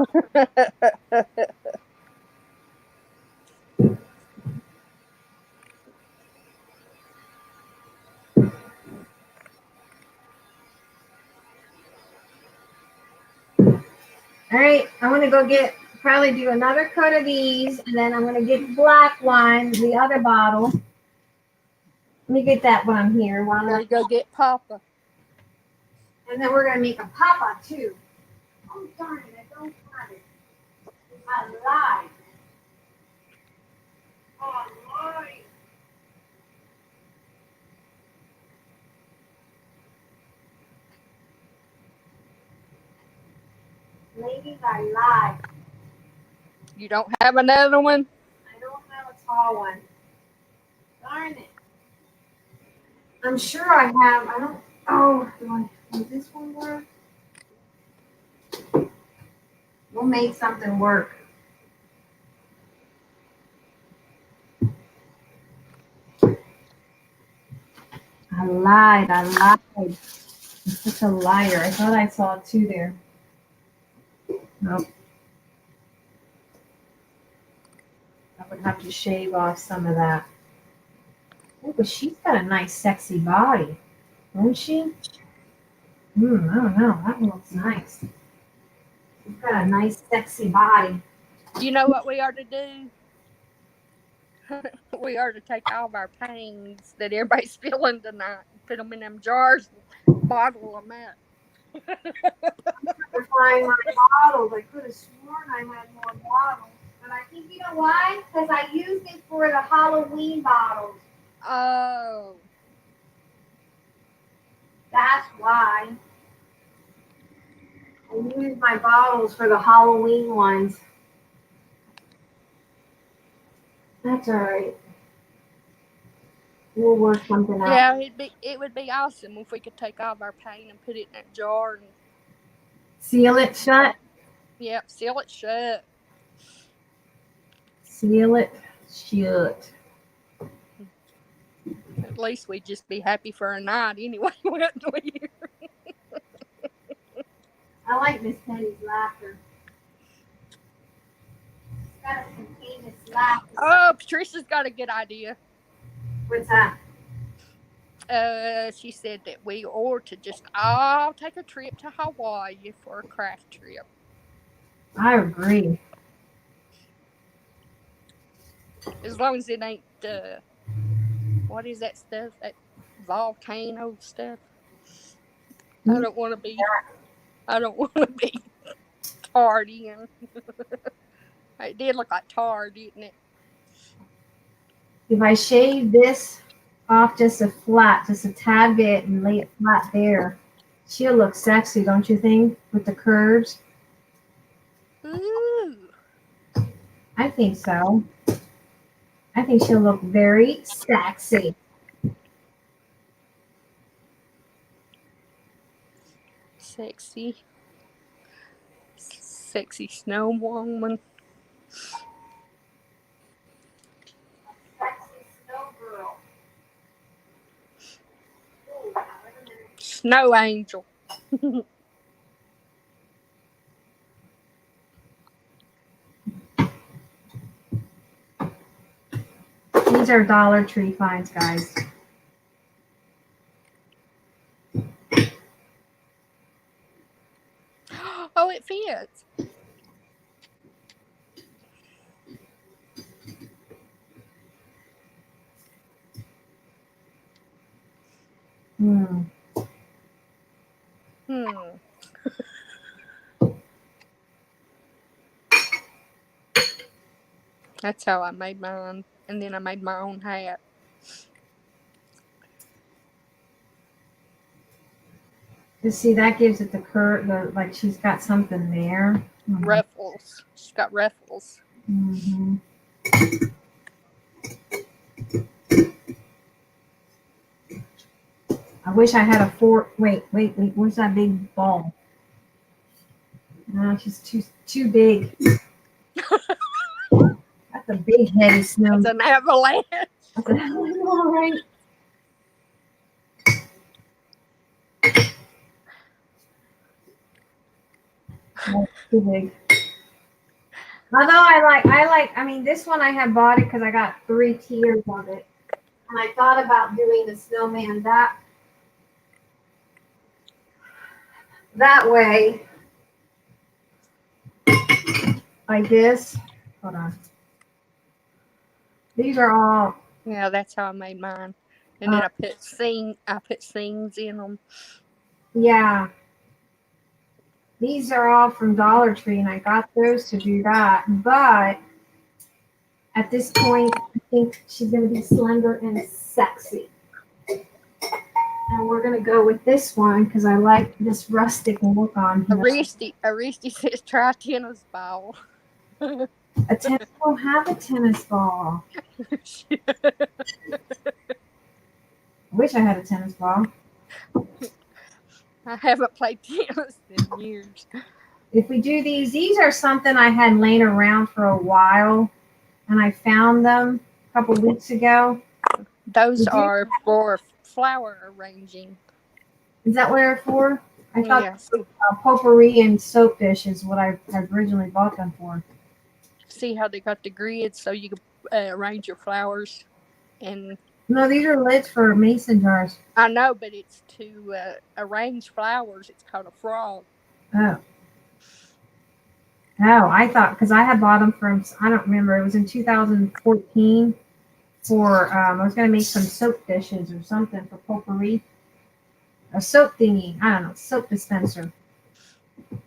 All right, I'm gonna go get probably do another coat of these, and then I'm gonna get black wine, the other bottle. Let me get that while I'm here. Gotta go get Papa. And then we're gonna make a papa too. Oh darn it! I don't have it. I lied. Oh, I lied. Ladies, I lied. You don't have another one? I don't have a tall one. Darn it. I'm sure I have. I don't. Oh, does this one work? We'll make something work. I lied. I lied. I'm such a liar. I thought I saw two there. Nope. I would have to shave off some of that. Oh, but she's got a nice, sexy body, don't she? I don't know. That one looks nice. She's got a nice, sexy body. You know what we are to do? We are to take all of our pains that everybody's feeling tonight and put them in them jars and bottle them up. To find my bottles. I could have sworn I had more bottles. But I think you know why? Because I used it for the Halloween bottles. Oh. That's why. I used my bottles for the Halloween ones. That's all right. We'll work something out. Yeah, it would be awesome if we could take all of our pain and put it in a jar and Seal it shut. seal it shut. Seal it shut. At least we'd just be happy for a night anyway, wouldn't we? I like Miss Penny's laughter. It's got a contagious laughter. Oh, Patricia's got a good idea. What's that? She said that we ought to just all take a trip to Hawaii for a craft trip. I agree. As long as it ain't what is that stuff? That volcano stuff. I don't want to be tardy and it did look like tar, didn't it? If I shave this off just a tad bit and lay it flat there, she'll look sexy, don't you think? With the curves. Ooh. I think so. I think she'll look very sexy. Sexy snow woman. Sexy snow girl. Snow angel. These are Dollar Tree finds, guys. Oh, it fits. Hmm. That's how I made mine. And then I made my own hat. You see, that gives it the curve, like she's got something there. Ruffles. She's got ruffles. Mm-hmm. I wish I had a fork. Wait. Where's that big ball? No, she's too big. That's a big headed It's snowman. an avalanche. I know, all right. That's too big. Although I mean, this one I had bought it because I got 3 tiers of it. And I thought about doing the snowman that way, like this. Hold on. These are all, Yeah, that's how I made mine. And then I put scenes in them. yeah. These are all from Dollar Tree, and I got those to do that. But at this point, I think she's going to be slender and sexy. And we're going to go with this one because I like this rustic look on here. Aristi says try tennis ball. A tennis don't have a tennis ball. I wish I had a tennis ball. I haven't played tennis in years. If we do these are something I had laying around for a while, and I found them a couple weeks ago. Those are for flower arranging. Is that what they're for? I thought Yes. potpourri and soap dish is what I originally bought them for. See how they got the grids so you can arrange your flowers. And No, these are lids for mason jars. I know, but it's to arrange flowers. It's called a frog. Oh. Oh, I thought, because I had bought them from, I don't remember, it was in 2014 for, I was going to make some soap dishes or something for potpourri. A soap thingy. I don't know, soap dispenser. All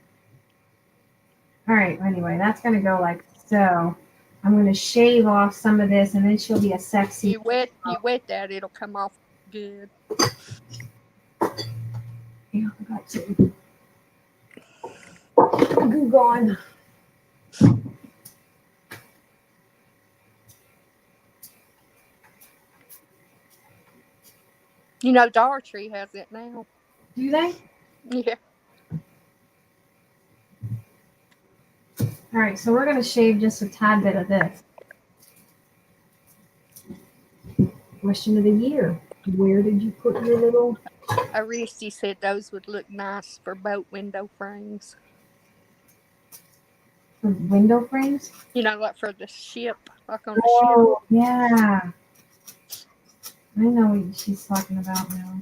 right, anyway, that's going to go like so. I'm going to shave off some of this, and then she'll be a sexy. You wet that, it'll come off good. Yeah, I got to. Goo gone. You know, Dollar Tree has it now. Do they? Yeah. All right, so we're going to shave just a tad bit of this. Question of the year. Where did you put your little... Aristi said those would look nice for boat window frames. window frames? You know, like for the ship, like on a Oh, yeah. I know what she's talking about now.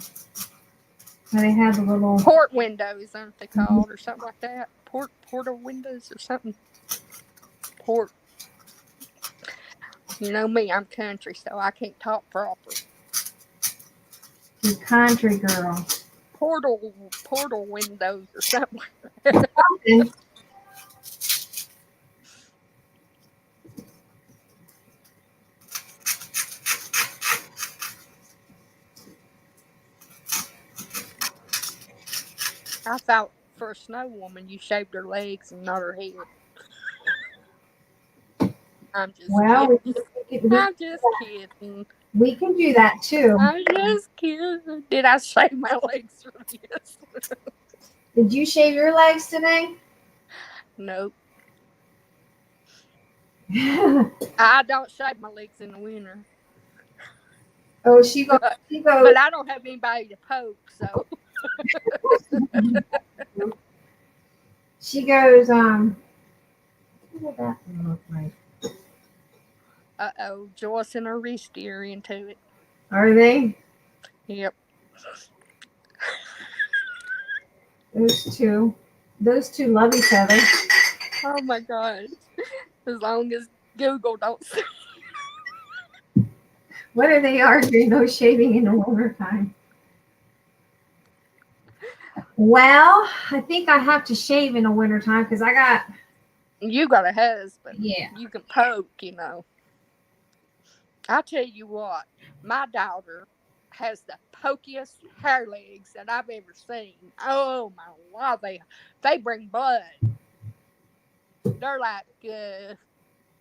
So they had the little... port windows, aren't they called, or something like that? Portal windows or something. Port. You know me, I'm country, so I can't talk proper. You country girl. Portal windows or something like that. Something. I thought for a snow woman, you shaved her legs and not her head. I'm just Well, kidding. I'm just kidding. We can do that too. I'm just kidding. Did I shave my legs for this? Did you shave your legs today? Nope. I don't shave my legs in the winter. Oh, she goes. But I don't have anybody to poke, so. She goes, what does that look like? Uh-oh, Joyce and her wrist are into it. Are they? Yep. Those two love each other. Oh my God. As long as Google don't see. What are they arguing? No shaving in the wintertime. Well, I think I have to shave in the wintertime because I got... You got a husband. Yeah. You can poke, you know. I'll tell you what. My daughter has the pokiest hair legs that I've ever seen. Oh my God, they bring blood. They're like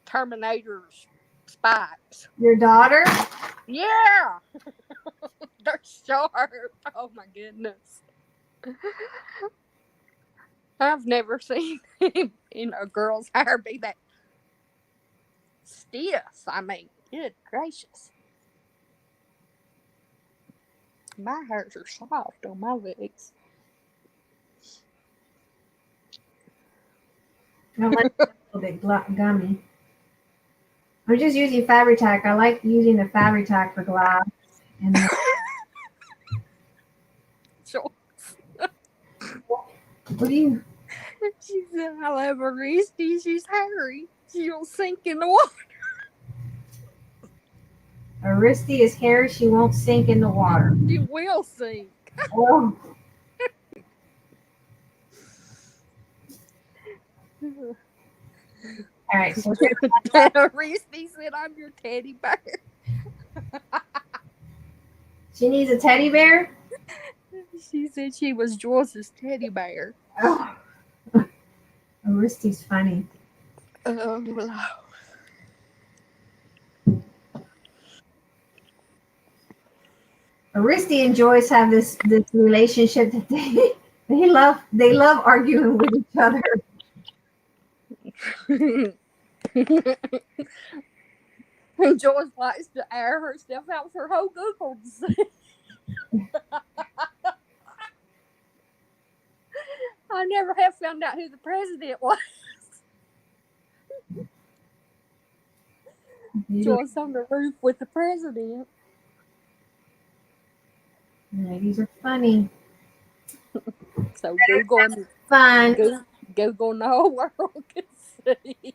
Terminator's spikes. Your daughter? Yeah, they're sharp. Oh my goodness. I've never seen a girl's hair be that stiff. I mean, good gracious. My hairs are soft on my legs. I don't like it a little bit gummy. I'm just using Fabri-Tac. I like using the Fabri-Tac for glass. And So, what do you? she said, I love her wristy. She's hairy. She'll sink in the water. Aristi is hairy. She won't sink in the water. She will sink. Oh. All right. So Risty said, I'm your teddy bear. she needs a teddy bear. She said she was Joyce's teddy bear. Oh. Aristi's funny. Oh, wow. Aristi and Joyce have this relationship that they love arguing with each other. And Joyce likes to air herself out for whole Google to see. I never have found out who the president was. Joyce on the roof with the president. Ladies are funny. So Google Fun. Google and the whole world can see.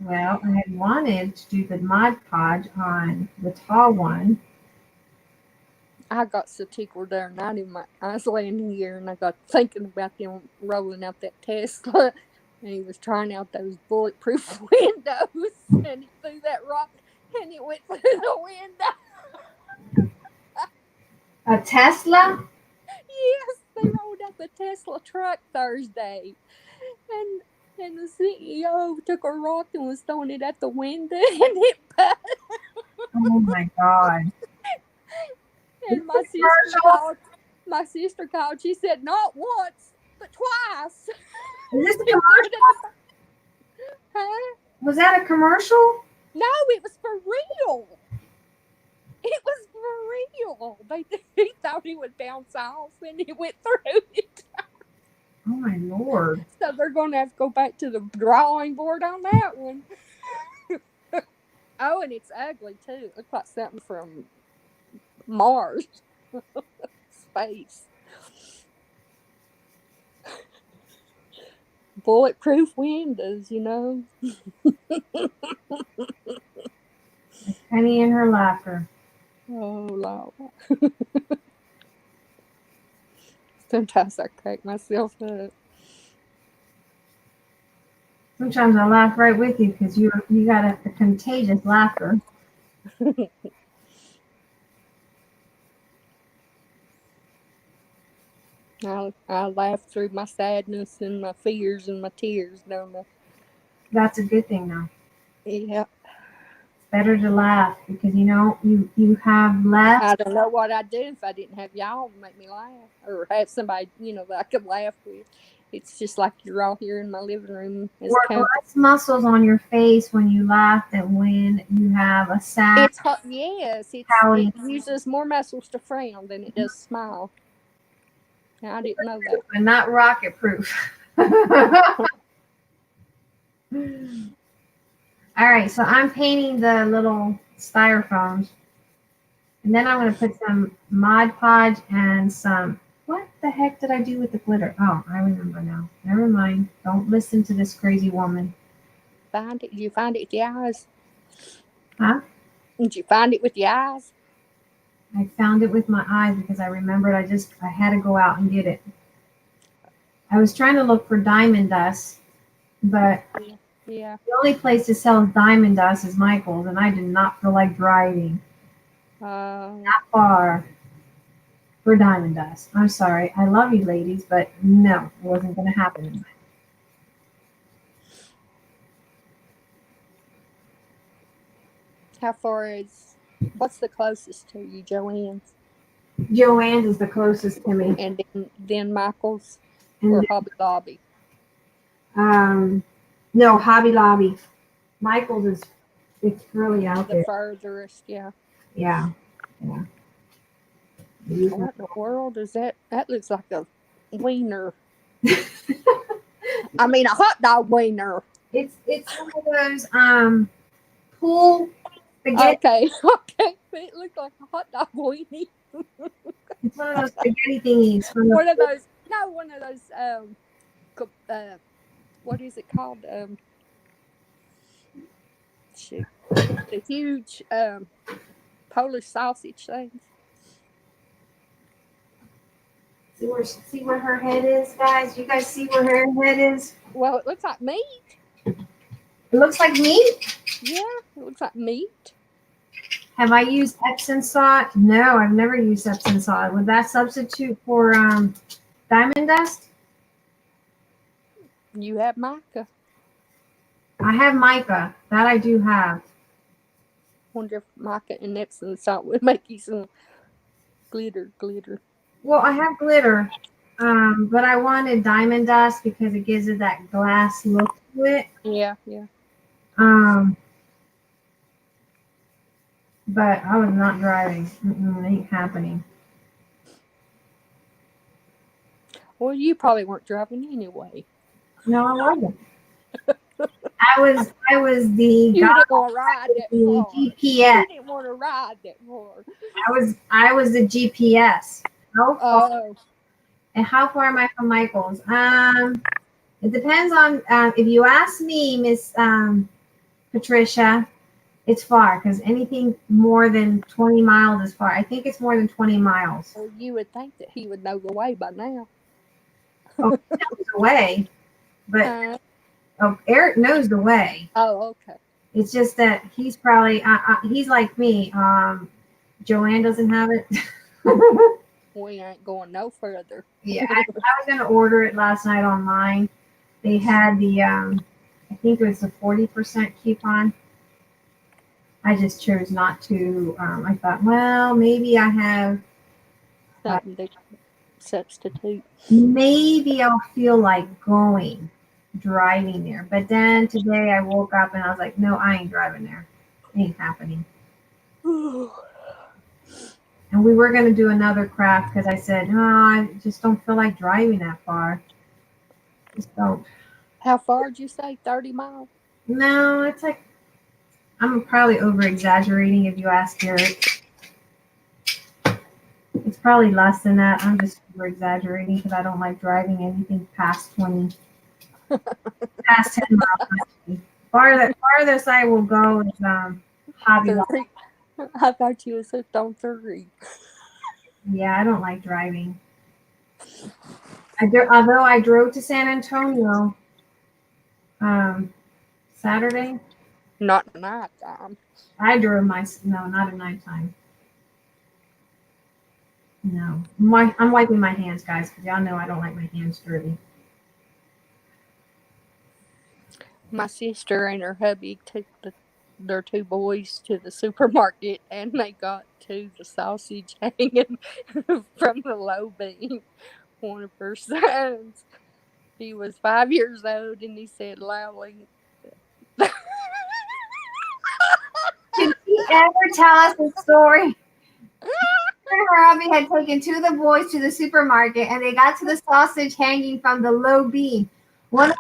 Well, I had wanted to do the Mod Podge on the tall one. I got so tickled there night I was laying here and I got thinking about them rolling out that Tesla. And he was trying out those bulletproof windows. And he threw that rock and it went through the window. A Tesla? Yes, they rolled out the Tesla truck Thursday. And the CEO took a rock and was throwing it at the window and it busted. Oh my God. And my sister called. She said, not once, but twice. Is this a commercial? Huh? Was that a commercial? No, it was for real. It was for real. He thought he would bounce off and he went through it. Oh my Lord. So they're going to have to go back to the drawing board on that one. Oh, and it's ugly too. It looks like something from Mars. Space. Bulletproof windows, you know. Penny and her laughter. Oh, Lord. Sometimes I crack myself up. Sometimes I laugh right with you because you got a contagious laughter. I laugh through my sadness and my fears and my tears, don't I? That's a good thing, though. Yeah. It's better to laugh because you have less. I don't know what I'd do if I didn't have y'all to make me laugh or have somebody that I could laugh with. It's just like you're all here in my living room. Less muscles on your face when you laugh than when you have a sad. It's hot. Yes, it uses more muscles to frown than it does smile. I didn't know that. But not rocket proof. All right, so I'm painting the little styrofoams. And then I'm going to put some Mod Podge and some... What the heck did I do with the glitter? Oh, I remember now. Never mind. Don't listen to this crazy woman. Did you find it with your eyes? Huh? Did you find it with your eyes? I found it with my eyes because I remembered I had to go out and get it. I was trying to look for diamond dust, but Yeah. The only place that sells Diamond Dust is Michael's, and I did not feel like driving Uh, that far for Diamond Dust. I'm sorry. I love you ladies, but no, it wasn't going to happen. how far is? What's the closest to you, Joanne's? Joanne's is the closest to me. And then Michael's And or Hobby Lobby? no, Hobby Lobby. Michael's is, it's really out The there. furthest, yeah. Yeah. Yeah. It is. What in the world is that? That looks like a wiener. I mean, a hot dog wiener. It's one of those pool spaghetti. Okay, okay. It looks like a hot dog weenie. It's one of those spaghetti thingies from the One of those. No, one of those. What is it called? Shoot, the huge Polish sausage things. see where her head is, guys. You guys see where her head is? Well, it looks like meat. It looks like meat. Yeah, it looks like meat. Have I used Epsom salt? No, I've never used Epsom salt. Would that substitute for Diamond Dust? You have mica. I have mica. That I do have. Wonder if mica and Epsom salt would make you some glitter. Well, I have glitter, but I wanted Diamond Dust because it gives it that glass look to it. Yeah. But I was not driving. It ain't happening. Well, you probably weren't driving anyway. No, I wasn't. I was the You guy didn't want to ride that with far. the GPS. You didn't want to ride that far. I was the GPS. How far, Oh, and how far am I from Michael's? It depends on if you ask me, Miss Patricia, it's far because anything more than 20 miles is far. I think it's more than 20 miles. well, you would think that he would know the way by now. Oh, he knows the way, but Eric knows the way. Oh, okay. It's just that he's probably he's like me. Joanne doesn't have it. We ain't going no further. Yeah, I was gonna order it last night online. They had the I think it was the 40% coupon. I just chose not to. I thought, well, maybe I have. Something to substitute. Maybe I'll feel like driving there. But then today I woke up and I was like, no, I ain't driving there. It ain't happening. And we were going to do another craft because I said, no, I just don't feel like driving that far. Just don't. How far did you say? 30 miles? No, it's like, I'm probably over exaggerating if you ask Eric. It's probably less than that. I'm just over exaggerating because I don't like driving anything past 20, past 10 miles. Farthest I will go is Hobby Lobby. I thought you was hooked on 3. Yeah, I don't like driving. Although I drove to San Antonio Saturday. Not at night time. I drove no, not at nighttime. No, I'm wiping my hands, guys, because y'all know I don't like my hands dirty. My sister and her hubby took their 2 boys to the supermarket, and they got to the sausage hanging from the low beam. One of her sons, he was 5 years old, and he said loudly, Did she ever tell us a story? Her hubby had taken 2 of the boys to the supermarket, and they got to the sausage hanging from the low beam. One of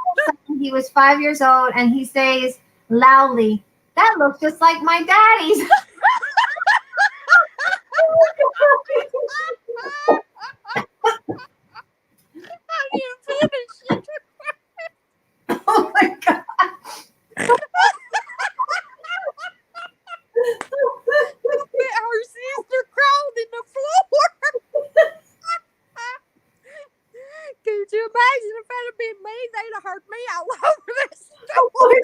them, he was 5 years old, and he says loudly, "That looks just like my daddy's." I didn't finish it. Oh my god! Her sister crawled in the floor. Could you imagine if it had been me? They'd have heard me all over that story.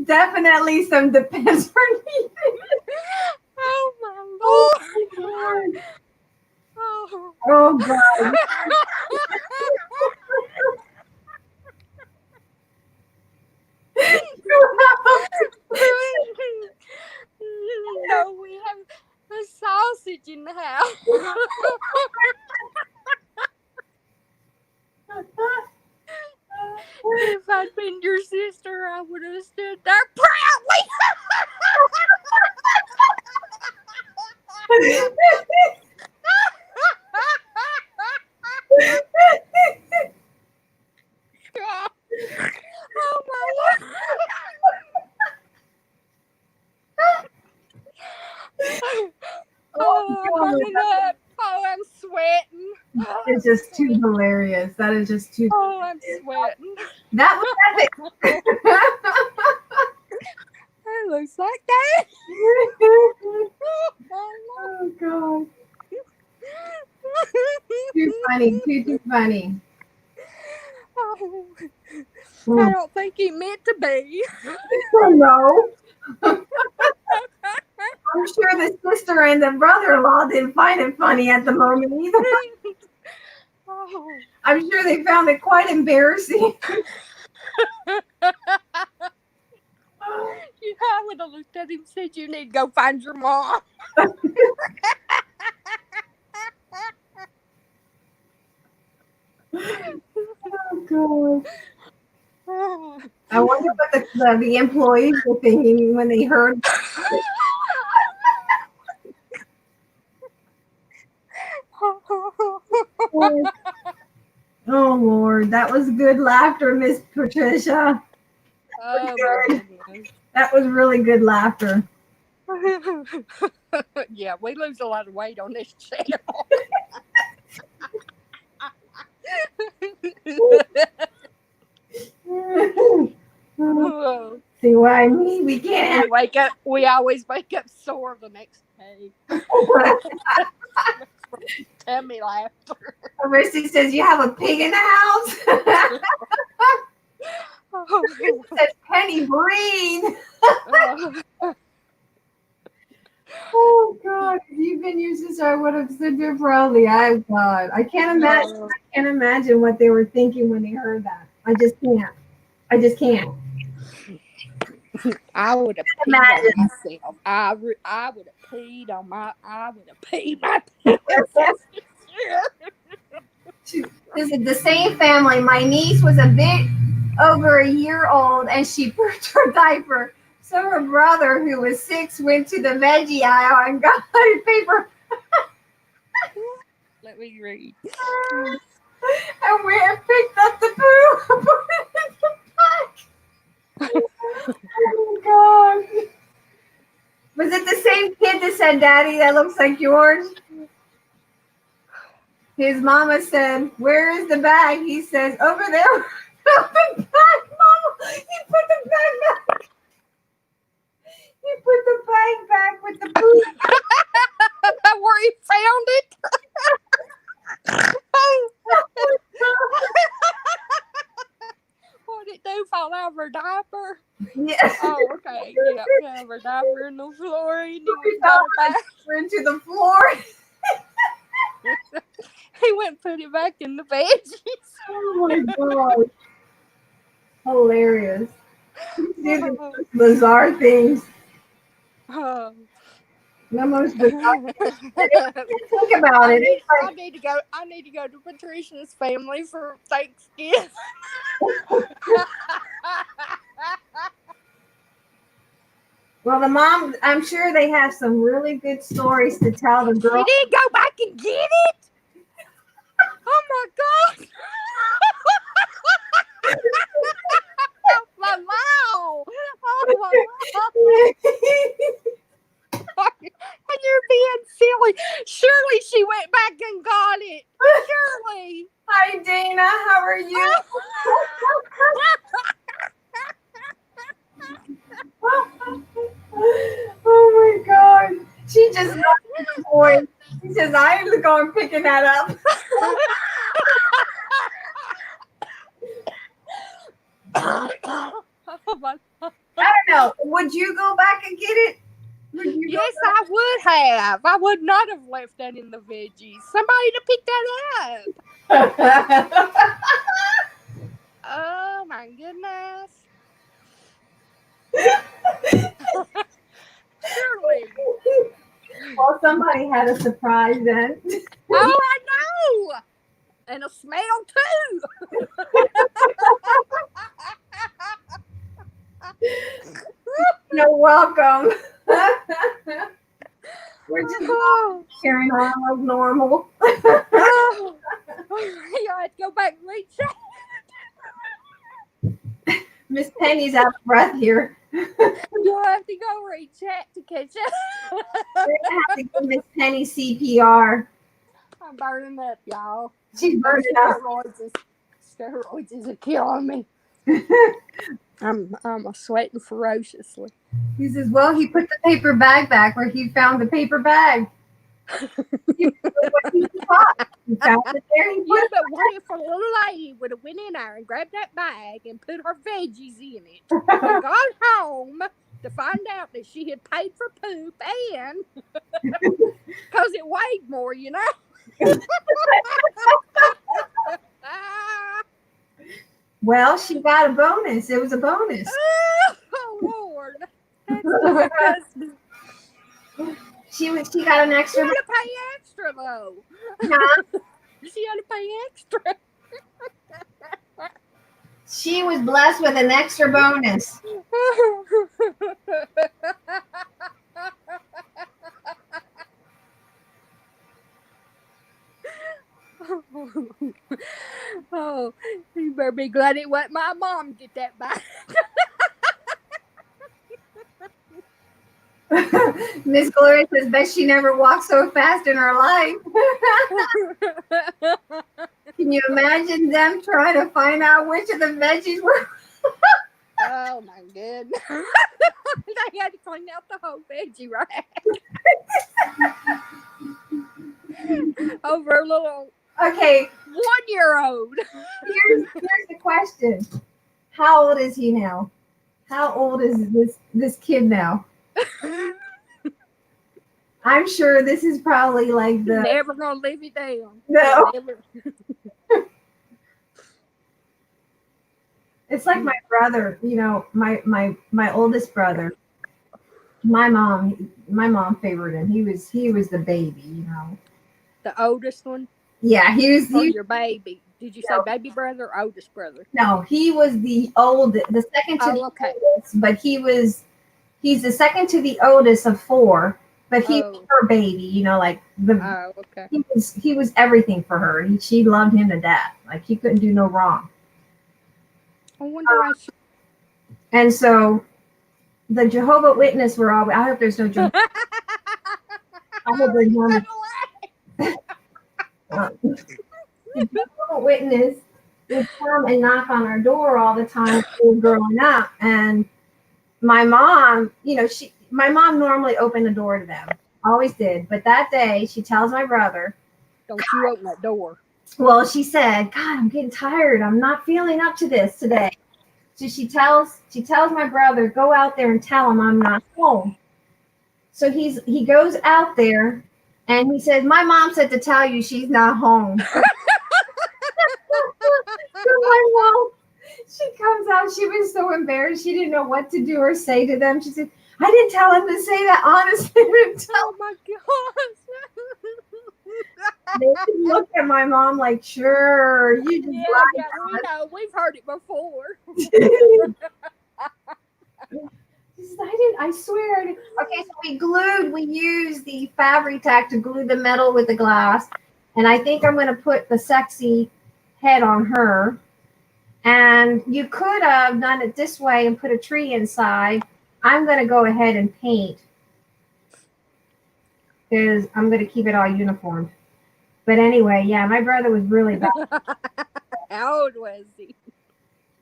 Definitely some depends for needed. Oh my Oh, Lord. Lord. Oh. Oh, God. No, we have a sausage in the house. If I'd been your sister, I would have stood there proudly. Oh my Lord. Oh, I'm burning up. Oh, I'm sweating. Oh, It's just too hilarious. That is just too. oh, I'm sweating. That was epic. It looks like that. Oh, God. Too funny. Too funny. Oh, I Oh, don't think he meant to be. no. I'm sure the sister and the brother-in-law didn't find it funny at the moment either. Oh. I'm sure they found it quite embarrassing. Yeah, I would have looked at him and said, "You need to go find your mom." Oh, God. Oh. I wonder what the employees were thinking when they heard. Oh, Lord. That was good laughter, Miss Patricia. Oh my goodness. That was really good laughter. Yeah, we lose a lot of weight on this channel. Oh. See what I mean? We can't. We always wake up sore the next day. Tummy laughter. Rusty says, you have a pig in the house? Oh. Says, Penny, breathe. Oh. Oh, God. If you've been your sister, I would have stood there proudly. God. I can't imagine what they were thinking when they heard that. I just can't. I would have peed on myself. I would have peed on my. I would have peed my pants. This is the same family. My niece was a bit over a year old and she pooped her diaper. So her brother, who was 6, went to the veggie aisle and got a paper. Let me read. And we had picked up the poo and put it in the bag. Oh, God. Was it the same kid that said, Daddy, that looks like yours? His mama said, where is the bag? He says, over there. The bag, Mama. He put the bag back. He put the bag back with the poo. Where he found it? What did it do? Fall out of her diaper? Yes. Oh, okay. Yeah, her diaper in the floor. And he went and got it back. Into the floor. He went and put it back in the veggies. Oh, my God. Hilarious. These bizarre things. Oh. The most bizarre things. Think about it. I need to go to Patricia's family for Thanksgiving. Well, the mom, I'm sure they have some really good stories to tell the girl. You didn't go back and get it? Oh my God. Oh my wow. Oh my God. And you're being silly. Surely she went back and got it. Surely. Hi, Dana. How are you? Oh my God. She just loves the voice. She says, I am going picking that up. Oh my God. I don't know. Would you go back and get it? Would you go Yes, I would have. I would not have left that in the veggies. Somebody to pick that up. back? Oh my goodness. Surely. Well, somebody had a surprise then. Oh, I know. And a smell too. You're welcome. We're just carrying on like normal. Oh, I had to go back and reach that. Miss Penny's out of breath here. You'll have to go reach that to catch up. We're gonna have to give Miss Penny CPR. I'm burning up, y'all. She's burning up. Steroids is killing me. I'm sweating ferociously. He says, well, he put the paper bag back where he found the paper bag. He found it there. He put Yeah, it but what if a little lady would have went in there and grabbed that bag and put her veggies in it and got home to find out that she had paid for poop and because it weighed more, you know? Well, she got a bonus. It was a bonus. Oh, Lord. That's disgusting. She got an She extra. had to pay extra, though. Huh? She had to pay extra. She was blessed with an extra bonus. Oh, you better be glad it wasn't my mom to get that back. Miss Gloria says, bet she never walked so fast in her life. Can you imagine them trying to find out which of the veggies were? Oh my goodness. They had to clean out the whole veggie rack. Over a little Okay, 1-year-old. here's the question. How old is he now? How old is this kid now? I'm sure this is probably like the Never gonna leave you down. no. Never. It's like my brother, you know, my oldest brother. My mom favored him. He was the baby, you know. The oldest one? Yeah, he was Or your baby? Did you say baby brother or oldest brother? no, he was the second to the oldest, but he's the second to the oldest of 4, but he was her baby, you know, like okay. he was everything for her. She loved him to death. Like he couldn't do no wrong. I wonder why she... And so the Jehovah Witness were all. I hope there's no Jehovah. I hope there's no. The Jehovah Witness would come and knock on our door all the time when we were growing up, and my mom, you know, my mom normally opened the door to them, always did. But that day, she tells my brother, "Don't you open that door." Well, she said, God, I'm getting tired. I'm not feeling up to this today. So she tells my brother, go out there and tell him I'm not home. So he goes out there and he says, my mom said to tell you she's not home. So my mom, she comes out. She was so embarrassed. She didn't know what to do or say to them. She said, I didn't tell him to say that honestly. Oh my gosh. They look at my mom like, sure, you just lied. We know. We've heard it before. I swear. Okay, so we used the Fabri-Tac to glue the metal with the glass. And I think I'm going to put the sexy head on her. And you could have done it this way and put a tree inside. I'm going to go ahead and paint because I'm going to keep it all uniform. But anyway, yeah, my brother was really bad. How old was he?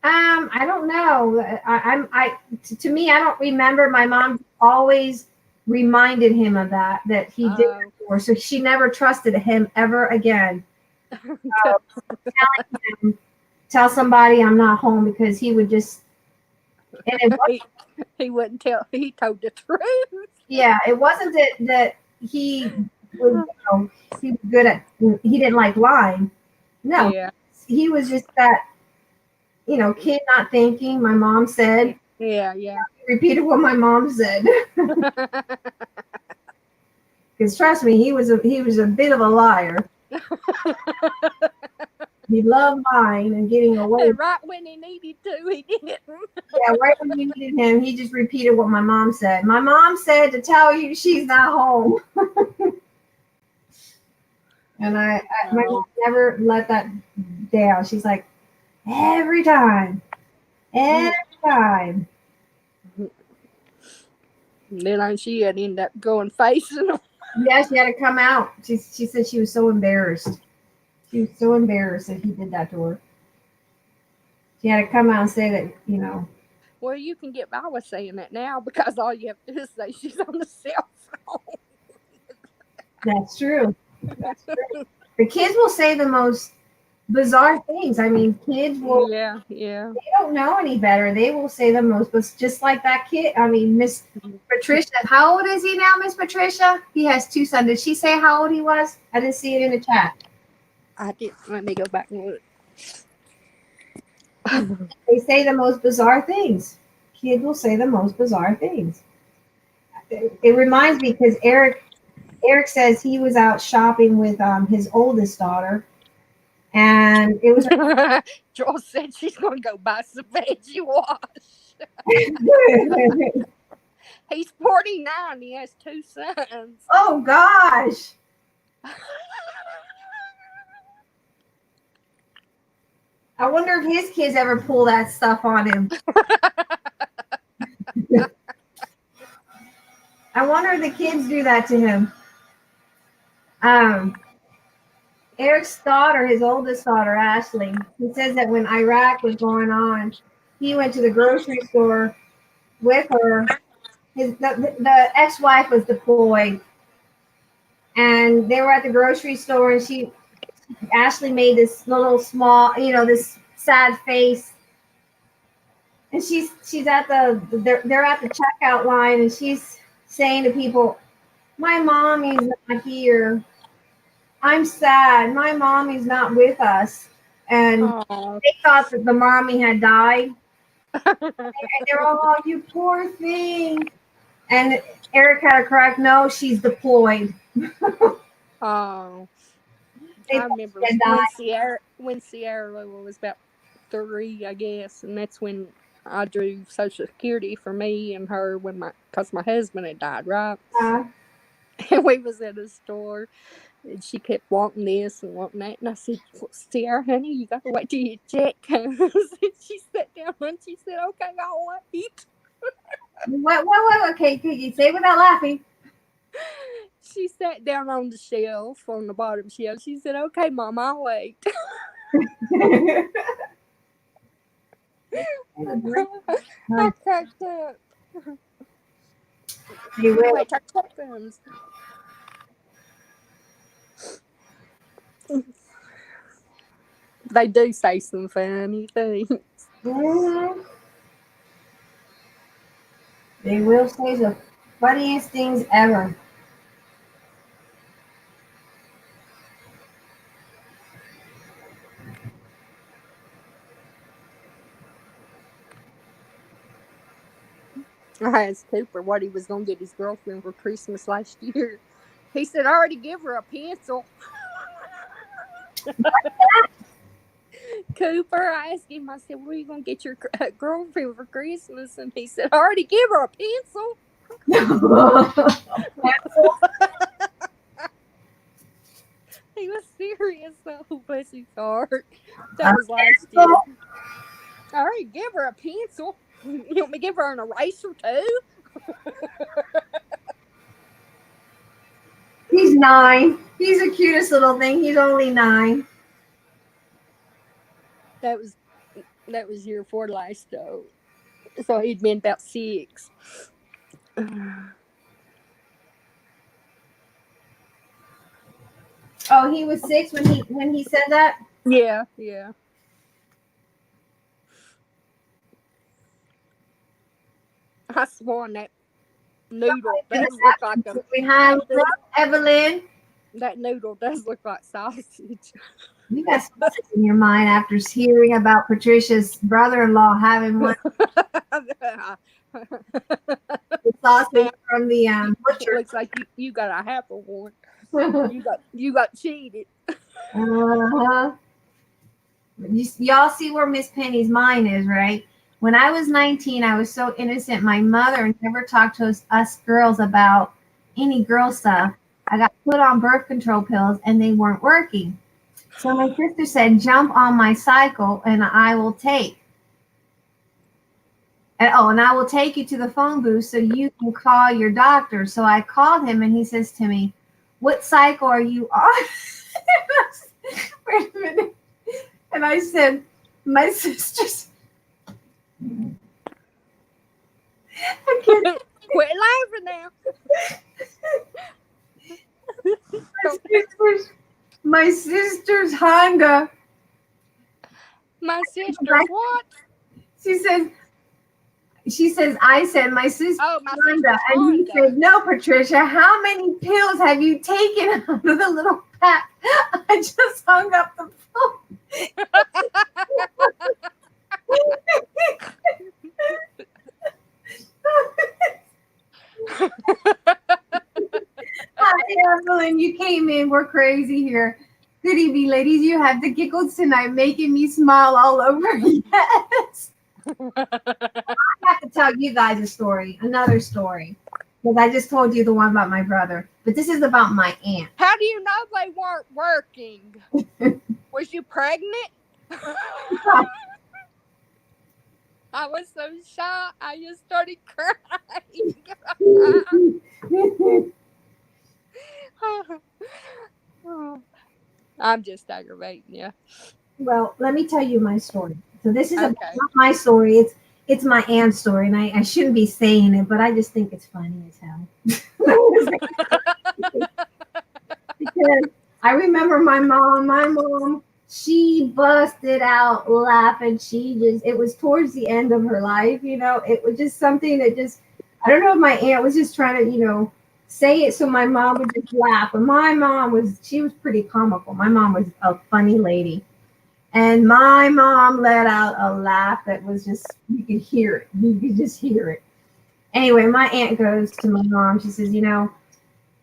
I don't know. To me, I don't remember. My mom always reminded him of that he did it before. So she never trusted him ever again. Telling him, tell somebody I'm not home, because he would just And it was, He wouldn't tell. He told the truth. yeah, it wasn't that he was, he was good at, he didn't like lying. No, Yeah. he was just that, kid not thinking. My mom said, Yeah. Yeah. he repeated what my mom said. Because trust me, he was a bit of a liar. He loved lying and getting away. And right when he needed to, he didn't. Yeah, right when you needed him, he just repeated what my mom said. My mom said to tell you she's not home. And my mom never let that down. She's like, every time. Every time. Then she had ended up going facing him. Yeah, she had to come out. She said she was so embarrassed. She was so embarrassed that he did that to her. She had to come out and say that. Well, you can get by with saying that now because all you have to do is say she's on the cell phone. That's true. That's true. The kids will say the most bizarre things. I mean, kids will. Yeah. They don't know any better. They will say the most, but just like that kid. I mean, Miss Patricia. How old is he now, Miss Patricia? He has 2 sons. Did she say how old he was? I didn't see it in the chat. I did. Let me go back and look. They say the most bizarre things. Kids will say the most bizarre things. It reminds me because Eric says he was out shopping with his oldest daughter, and it was. Joel said she's going to go buy some veggie wash. He's 49. He has 2 sons. Oh gosh. I wonder if his kids ever pull that stuff on him. I wonder if the kids do that to him. Eric's daughter, his oldest daughter, Ashley, he says that when Iraq was going on, he went to the grocery store with her. The ex-wife was deployed, and they were at the grocery store, and Ashley made this little small, this sad face, and she's at they're at the checkout line, and she's saying to people, "My mommy's not here. I'm sad. My mommy's not with us." And they thought that the mommy had died. And they're all, "Oh, you poor thing." And Eric had to correct, "No, she's deployed." Oh. They I remember when Sierra was about 3, I guess, and that's when I drew Social Security for me and her because my husband had died, right? And we was at a store, and she kept wanting this and wanting that, and I said, "Sierra, honey, you got to wait till your check comes." And she sat down and she said, "Okay, I'll wait." What? Okay, could you say without laughing? She sat down on the shelf, on the bottom shelf. She said, "Okay, Mom, I'll wait." I cracked up. You will. Wait, our check comes. They do say some funny things. Mm-hmm. They will say the funniest things ever. I asked Cooper what he was going to get his girlfriend for Christmas last year. He said, "I already give her a pencil." Cooper, I asked him, I said, "What are you going to get your girlfriend for Christmas?" And he said, "I already give her a pencil." He was serious, though, bless his heart. That was last year. "I already give her a pencil. You want me to give her an eraser, too?" He's 9. He's the cutest little thing. He's only 9. That was year 4 last, though. So he'd been about 6. Oh, he was 6 when he said that? Yeah. I sworn that noodle does look like a We have Evelyn. that noodle does look like sausage. You got sausage in your mind after hearing about Patricia's brother-in-law having one the sausage from the butcher. Looks like you got a half of one. You got cheated. Uh-huh. Y'all see where Miss Penny's mind is, right? When I was 19, I was so innocent. My mother never talked to us girls about any girl stuff. I got put on birth control pills and they weren't working. So my sister said, jump on my cycle and I will take. And I will take you to the phone booth so you can call your doctor. So I called him and he says to me, what cycle are you on? Wait a minute. And I said, my sister's. I can't. Quit laughing now. My sister's Honda. My sister's what? She says, I said, my sister's my Honda. sister's And he Honda. said, no, Patricia, how many pills have you taken out of the little pack? I just hung up the phone. Hi, Evelyn. You came in. We're crazy here. Good evening, ladies. You have the giggles tonight, making me smile all over. Yes. I have to tell you guys a story, another story. Because I just told you the one about my brother. But this is about my aunt. How do you know they weren't working? Was you pregnant? I was so shocked. I just started crying. I'm just aggravating you. Well, let me tell you my story. So this is Okay. not my story. It's my aunt's story, and I shouldn't be saying it, but I just think it's funny as hell. Because I remember my mom, she busted out laughing. It was towards the end of her life, it was just something that I don't know if my aunt was just trying to, say it so my mom would just laugh. But my mom she was pretty comical. My mom was a funny lady. And my mom let out a laugh that was just, you could hear it. You could just hear it. Anyway, my aunt goes to my mom. She says,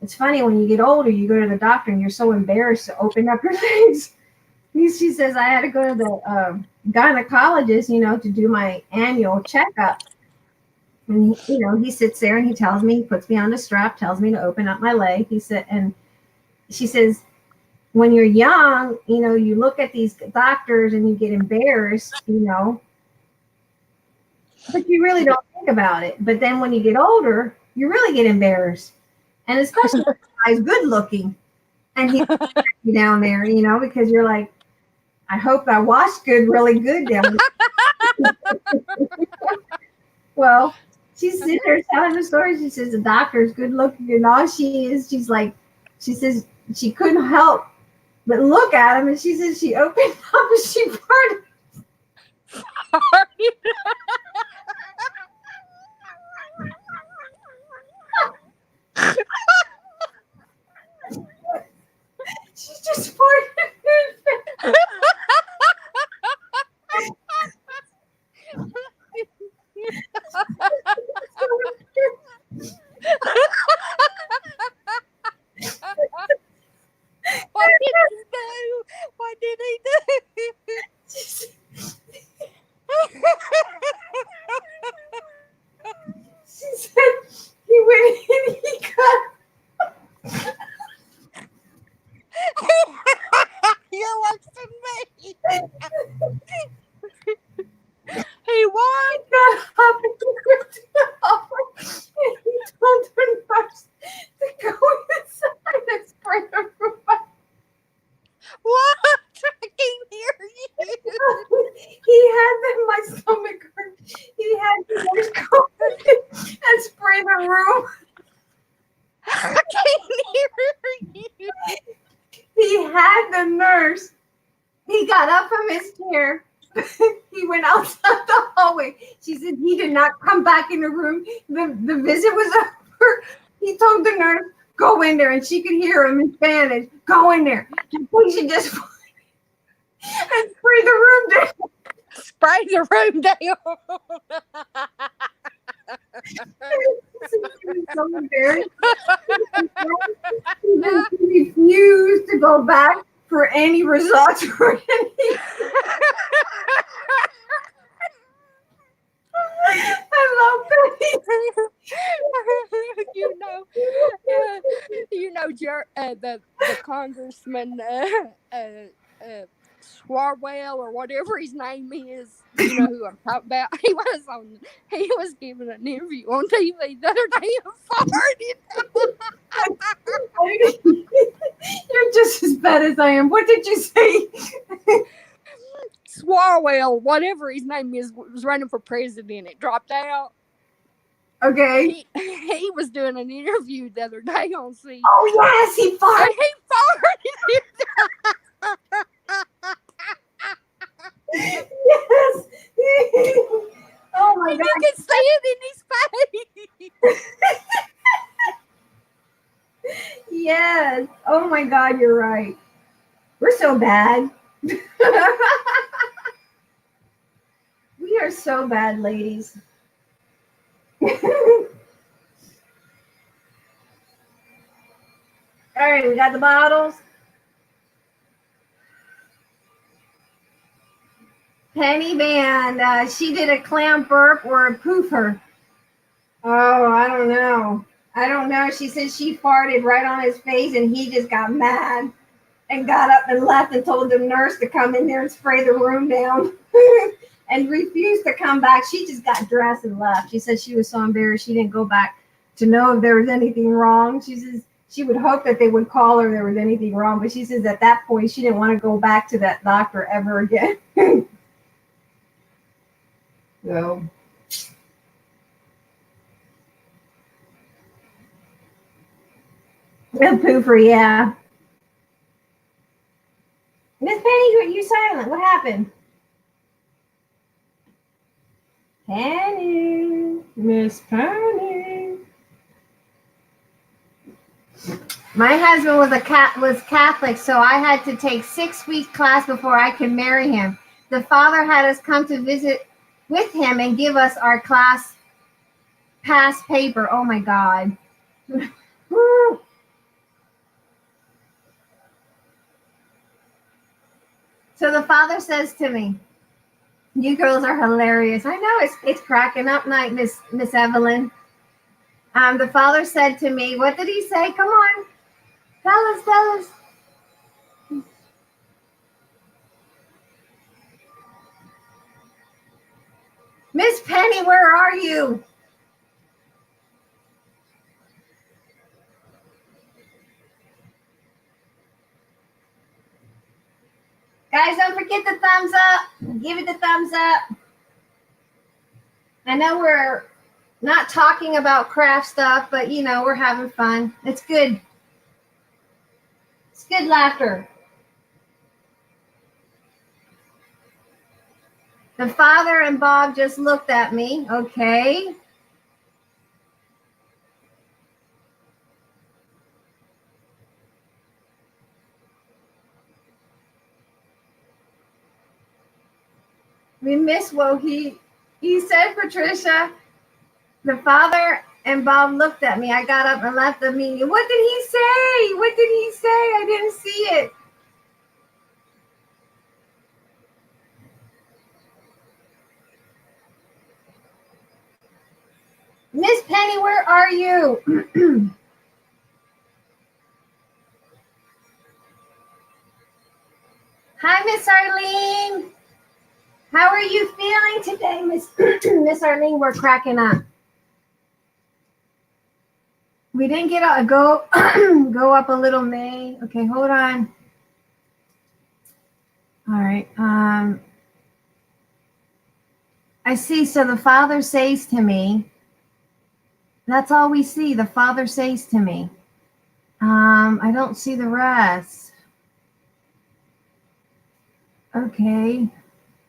it's funny when you get older, you go to the doctor and you're so embarrassed to open up your legs. She says, I had to go to the gynecologist, to do my annual checkup. And, he sits there and he tells me, he puts me on the strap, tells me to open up my leg. He said, and she says, when you're young, you look at these doctors and you get embarrassed, but you really don't think about it. But then when you get older, you really get embarrassed. And especially if the guy's good looking and he's down there, because you're like, I hope I washed really good down there. Well, she's sitting there telling the story. She says the doctor's good looking and all she says she couldn't help but look at him, and she says she opened up and she farted. She just farted. What did he do? What did he do? She said he went in and he cut. You're worse than me. He what? He got up and he went to the office and he told the nurse to go inside and spray the room. What? I can't hear you. He had my stomach hurt. He had the nurse go and spray the room. I can't hear you. He had the nurse. He got up from his chair He went outside the hallway. She said he did not come back in the room. The visit was over. He told the nurse, go in there, and she could hear him in Spanish. Go in there. The patient just and spray the room down. Spray the room down. He was so embarrassed. He refused to go back for any results or anything. I love Penny. The congressman Swarwell or whatever his name is. You know who I'm talking about. He was giving an interview on TV the other day and farted. You're just as bad as I am. What did you say? Swarwell, whatever his name is, was running for president. It dropped out. Okay. He was doing an interview the other day on C. Oh yes, he farted. He farted. Yes. Oh my God. You can see it in his face. Yes. Oh my God, you're right. We're so bad. We are so bad, ladies. All right, we got the bottles. Penny Band, she did a clam burp or a poofer. Oh, I don't know. She said she farted right on his face and he just got mad and got up and left and told the nurse to come in there and spray the room down and refused to come back. She just got dressed and left. She said she was so embarrassed she didn't go back to know if there was anything wrong. She says she would hope that they would call her if there was anything wrong, but she says at that point she didn't want to go back to that doctor ever again. So a pooper, yeah. Miss Penny, you silent. What happened? Penny. Miss Penny. My husband was Catholic, so I had to take 6-week class before I could marry him. The father had us come to visit with him and give us our class pass paper. Oh my God. So the father says to me, "You girls are hilarious." I know it's cracking up night, Miss Evelyn. The father said to me, what did he say? Come on, tell us. Miss Penny, where are you? Guys, don't forget the thumbs up. Give it the thumbs up. I know we're not talking about craft stuff, but you know, we're having fun. It's good. It's good laughter. The father and Bob just looked at me. Okay. We miss what he said, Patricia. The father and Bob looked at me. I got up and left the meeting. What did he say? I didn't see it. Miss Penny, where are you? Hi, Miss Arlene. How are you feeling today, Miss Arlene? We're cracking up. We didn't get a go up a little, May. Okay, hold on. All right. I see. So the father says to me, that's all we see. The father says to me. I don't see the rest. Okay.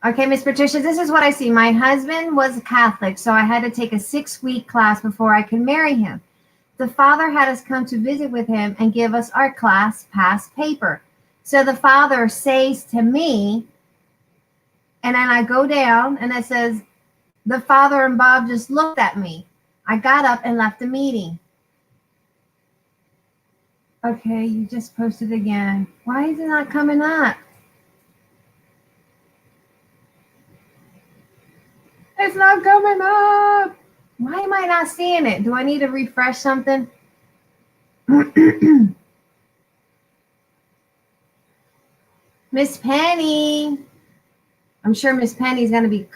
Okay, Miss Patricia, this is what I see. My husband was a Catholic, so I had to take a 6-week class before I could marry him. The father had us come to visit with him and give us our class pass paper. So the father says to me, and then I go down and it says, the father and Bob just looked at me. I got up and left the meeting. Okay, you just posted again. Why is it not coming up? It's not coming up. Why am I not seeing it? Do I need to refresh something? Miss Penny. I'm sure Miss Penny's going to be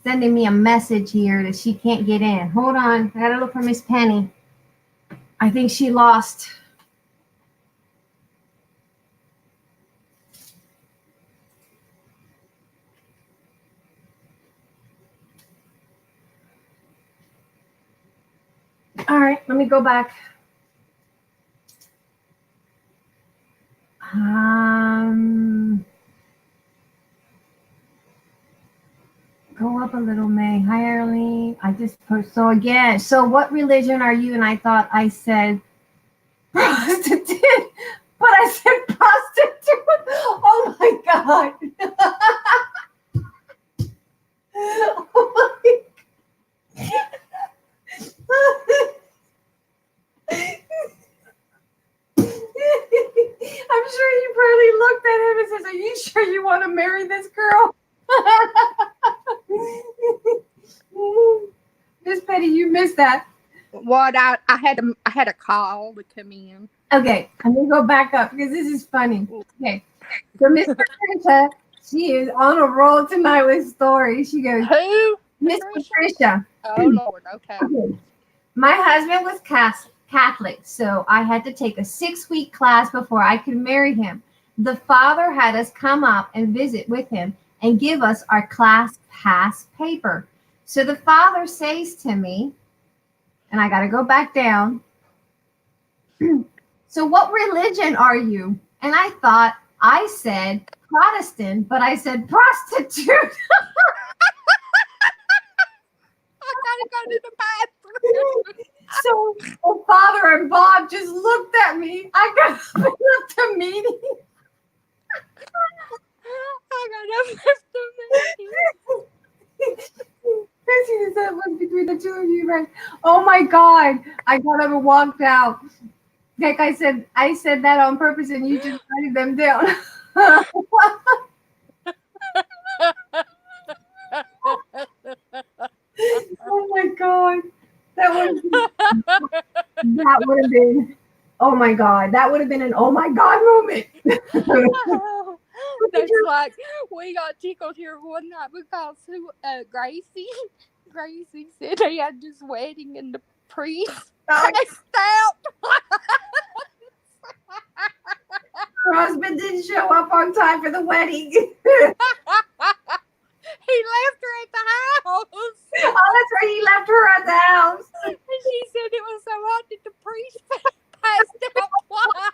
sending me a message here that she can't get in. Hold on. I got to look for Miss Penny. I think she lost. All right, let me go back. Go up a little, May. Hi, Arlene. I just post. So again, so what religion are you? And I thought I said prostitute, but I said prostitute. Oh my God. Oh my I'm sure you probably looked at him and says, "Are you sure you want to marry this girl?" Miss Petty, you missed that. What I had a call to come in. Okay, I'm gonna go back up because this is funny. Okay, so Miss Patricia, she is on a roll tonight with stories. She goes, Who? Miss Patricia. Oh Lord, okay. My husband was Catholic, so I had to take a 6-week class before I could marry him. The father had us come up and visit with him and give us our class pass paper. So the father says to me, and I got to go back down. So what religion are you? And I thought I said Protestant, but I said prostitute. I gotta go to the bathroom. So the father and Bob just looked at me. I got up and left the meeting. I gotta lift the meeting. That was between the two of you, right? Oh my God. I got up and walked out. Like I said that on purpose and you just writed them down. Oh my God. That would have been, oh my God. That would have been an oh my God moment. That's like we got tickled here one night because Gracie said they had this wedding and the priest passed out. Her husband didn't show up on time for the wedding. He left her at the house. Oh, that's right. He left her at the house. And she said it was so hot that the priest passed out twice.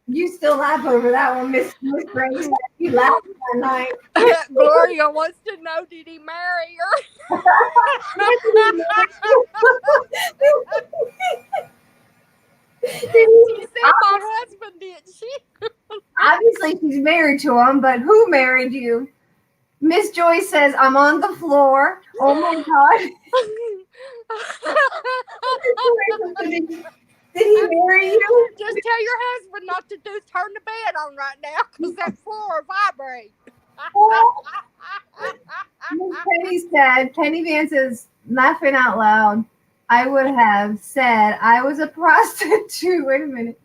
You still laugh over that one, Miss Grace. You laughed that night. Gloria wants to know, did he marry her? She said my husband did. She obviously she's married to him, but who married you? Miss Joyce says, I'm on the floor. Oh my God. Did he marry you? Just tell your husband not to turn the bed on right now because that floor vibrates. Miss Penny said, Penny Van says, laughing out loud, I would have said I was a prostitute. Wait a minute.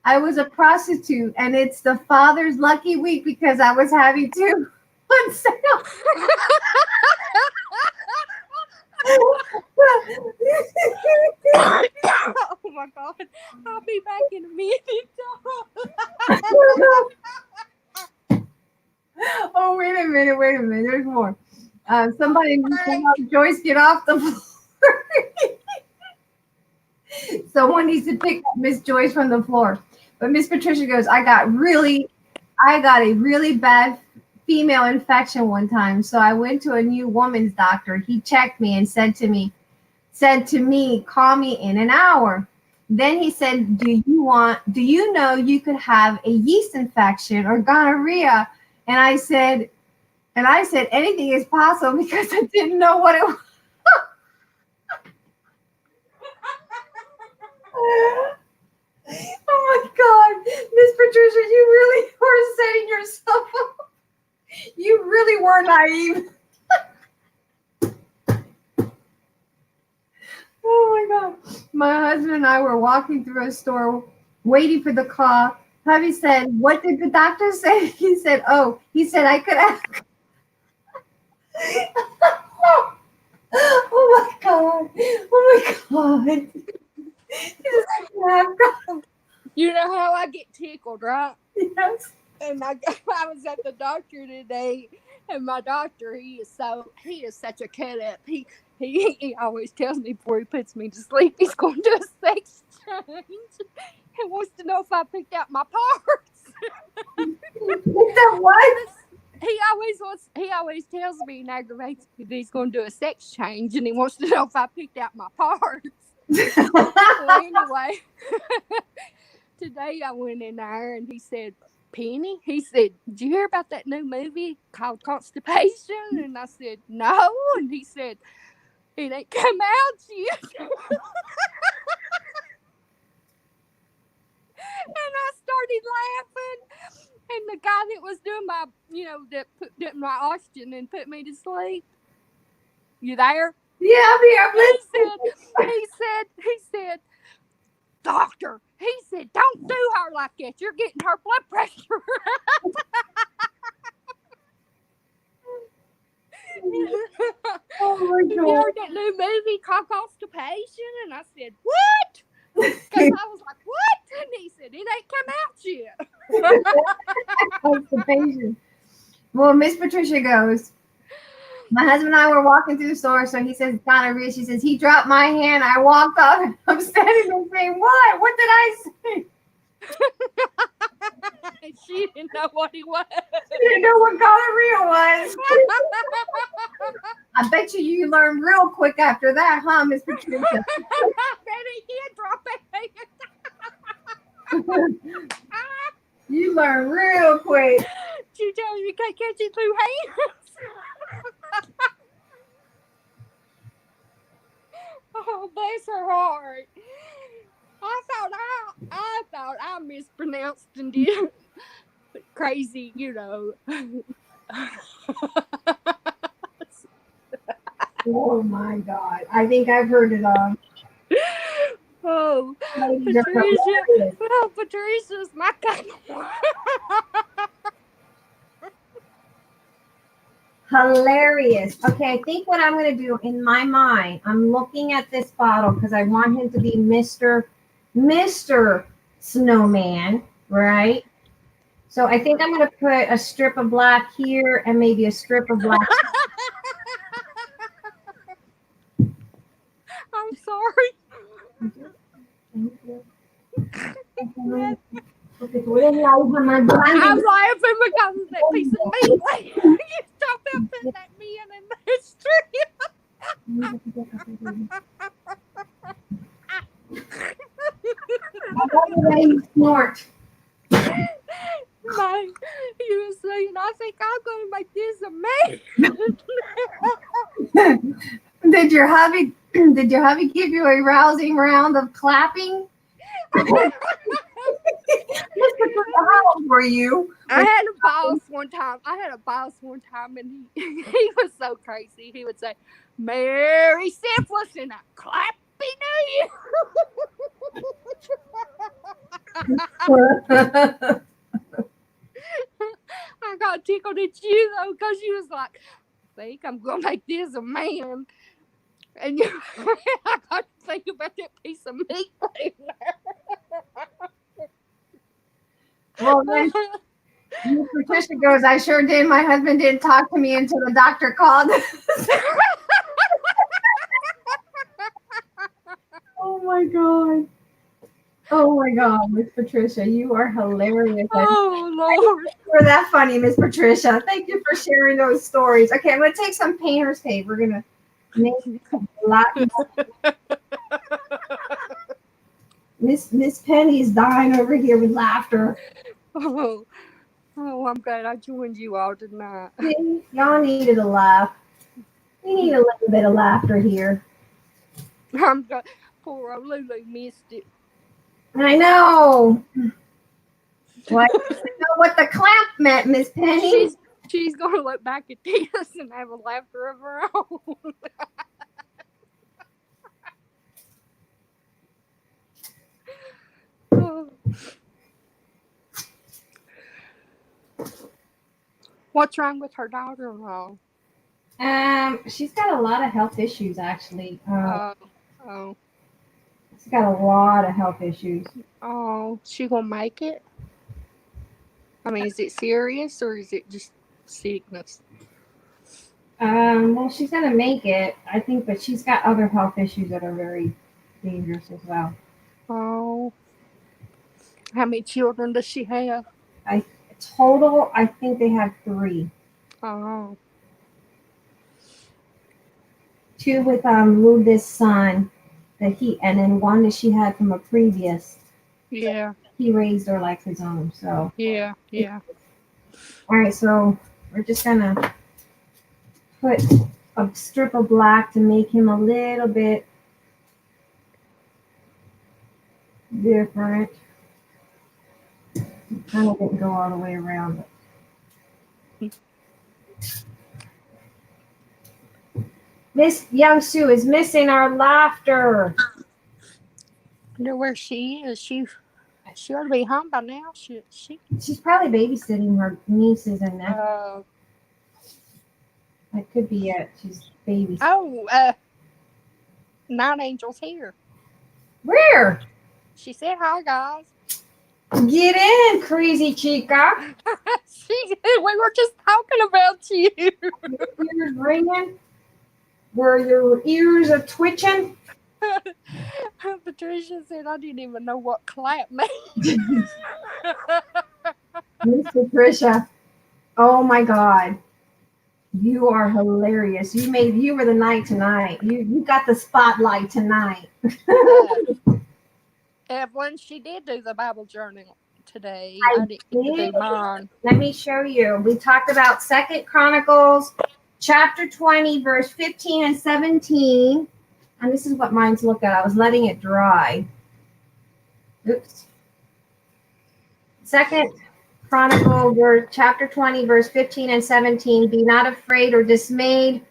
I was a prostitute, and it's the father's lucky week because I was having 2 on sale. Oh my God. I'll be back in a minute. Oh, wait a minute. There's more. Somebody, Joyce, get off the floor. Someone needs to pick up Miss Joyce from the floor. But Miss Patricia goes, I got a really bad female infection one time. So I went to a new woman's doctor. He checked me and said to me, call me in an hour. Then he said, do you know you could have a yeast infection or gonorrhea? And I said, anything is possible because I didn't know what it was. Oh my God, Miss Patricia, you really were setting yourself up. You really were naive. Oh my God. My husband and I were walking through a store waiting for the call. Hubby said, what did the doctor say? He said, I could ask. Oh my God. Oh my God. You know how I get tickled, right? Yes. And I was at the doctor today, and my doctor, he is such a cut up. He always tells me before he puts me to sleep he's going to do a sex change. He wants to know if I picked out my parts. What? He always tells me and aggravates me that he's going to do a sex change, and he wants to know if I picked out my parts. Well, anyway, today I went in there and he said, Penny, he said, did you hear about that new movie called Constipation? And I said, no. And he said, it ain't come out yet. And I started laughing. And the guy that was doing my, that put my oxygen and put me to sleep. You there? Yeah, I'm here. He said, doctor, he said, don't do her like that. You're getting her blood pressure. Oh my God. You heard that new movie called Constipation? And I said, what? Because I was like, what? And he said, it ain't come out yet. Constipation. Well, Miss Patricia goes, my husband and I were walking through the store, so he says, gonorrhea. She says, he dropped my hand. I walked up, and I'm standing there saying, what? What did I say? She didn't know what he was. She didn't know what gonorrhea was. I bet you learned real quick after that, huh, Miss Patricia? I bet he did drop a hand. You learned real quick. She tells you can't catch it through hands. Oh, bless her heart. I thought I mispronounced and did crazy, Oh my God. I think I've heard it all. Oh, Patricia's my kind of hilarious. Okay, I think what I'm going to do in my mind, I'm looking at this bottle because I want him to be Mr. Snowman, right? So I think I'm going to put a strip of black here and maybe a strip of black. I'm sorry. Thank you. I'm laughing because of that piece of meat. You talk about putting that man in the street. Snort. You were saying, I think I'm going to make this a man. Did your hubby give you a rousing round of clapping? How old were you? I had a boss one time, and he was so crazy. He would say, Merry Syphilis and a clappy New Year. I got tickled at you, though, because you was like, I think I'm going to make this a man. And I got to think about that piece of meat right there. Well, then Patricia goes, I sure did. My husband didn't talk to me until the doctor called. Oh my my God. Oh my God, Miss Patricia, you are hilarious. Oh, Lord. You're that funny, Miss Patricia. Thank you for sharing those stories. Okay, I'm gonna take some painter's tape. We're gonna make a lot. Miss Penny's dying over here with laughter. Oh, I'm glad I joined you all tonight. See, y'all needed a laugh. We need a little bit of laughter here. I'm glad poor old Lulu missed it. I know. What? You know what the clap meant, Miss Penny? She's gonna look back at this and have a laughter of her own. Oh. What's wrong with her daughter-in-law? She's got a lot of health issues, actually. Oh, She's got a lot of health issues. she gonna make it? I mean, is it serious or is it just sickness? Well, she's gonna make it, I think, but she's got other health issues that are very dangerous as well. Oh, how many children does she have? Total, I think they have 3. Oh, 2 with Luda's son, and then 1 that she had from a previous. yeah, He raised her like his own. So yeah. all right, so we're just gonna put a strip of black to make him a little bit different. Kind of didn't go all the way around. Miss Young Sue is missing our laughter. I wonder where she is. She ought to be home by now. She's probably babysitting her nieces and nephews. That could be it. She's babysitting. Oh, Night Angel's here. Where? She said hi, guys. Get in, crazy chica. We were just talking about you. Your ears ringing? Were your ears are twitching? Patricia said I didn't even know what clap meant. Miss Patricia, oh my God. You are hilarious. You were the night tonight. You got the spotlight tonight. Evelyn, she did do the Bible journal today. I didn't get to do mine. Let me show you. We talked about 2 Chronicles chapter 20, verse 15 and 17. And this is what mine's looked at. I was letting it dry. Oops. 2 Chronicles chapter 20, verse 15 and 17. Be not afraid or dismayed,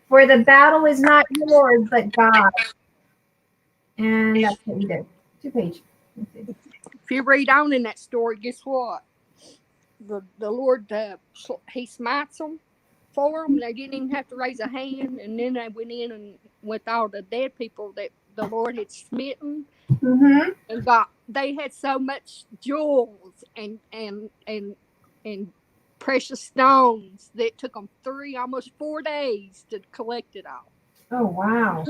for the battle is not yours, but God. And that's what we did. 2 pages. If you read on in that story, guess what? The Lord, he smites them for them. They didn't even have to raise a hand. And then they went in and with all the dead people that the Lord had smitten. Mm-hmm. And they had so much jewels and precious stones that it took them almost 4 days to collect it all. Oh, wow.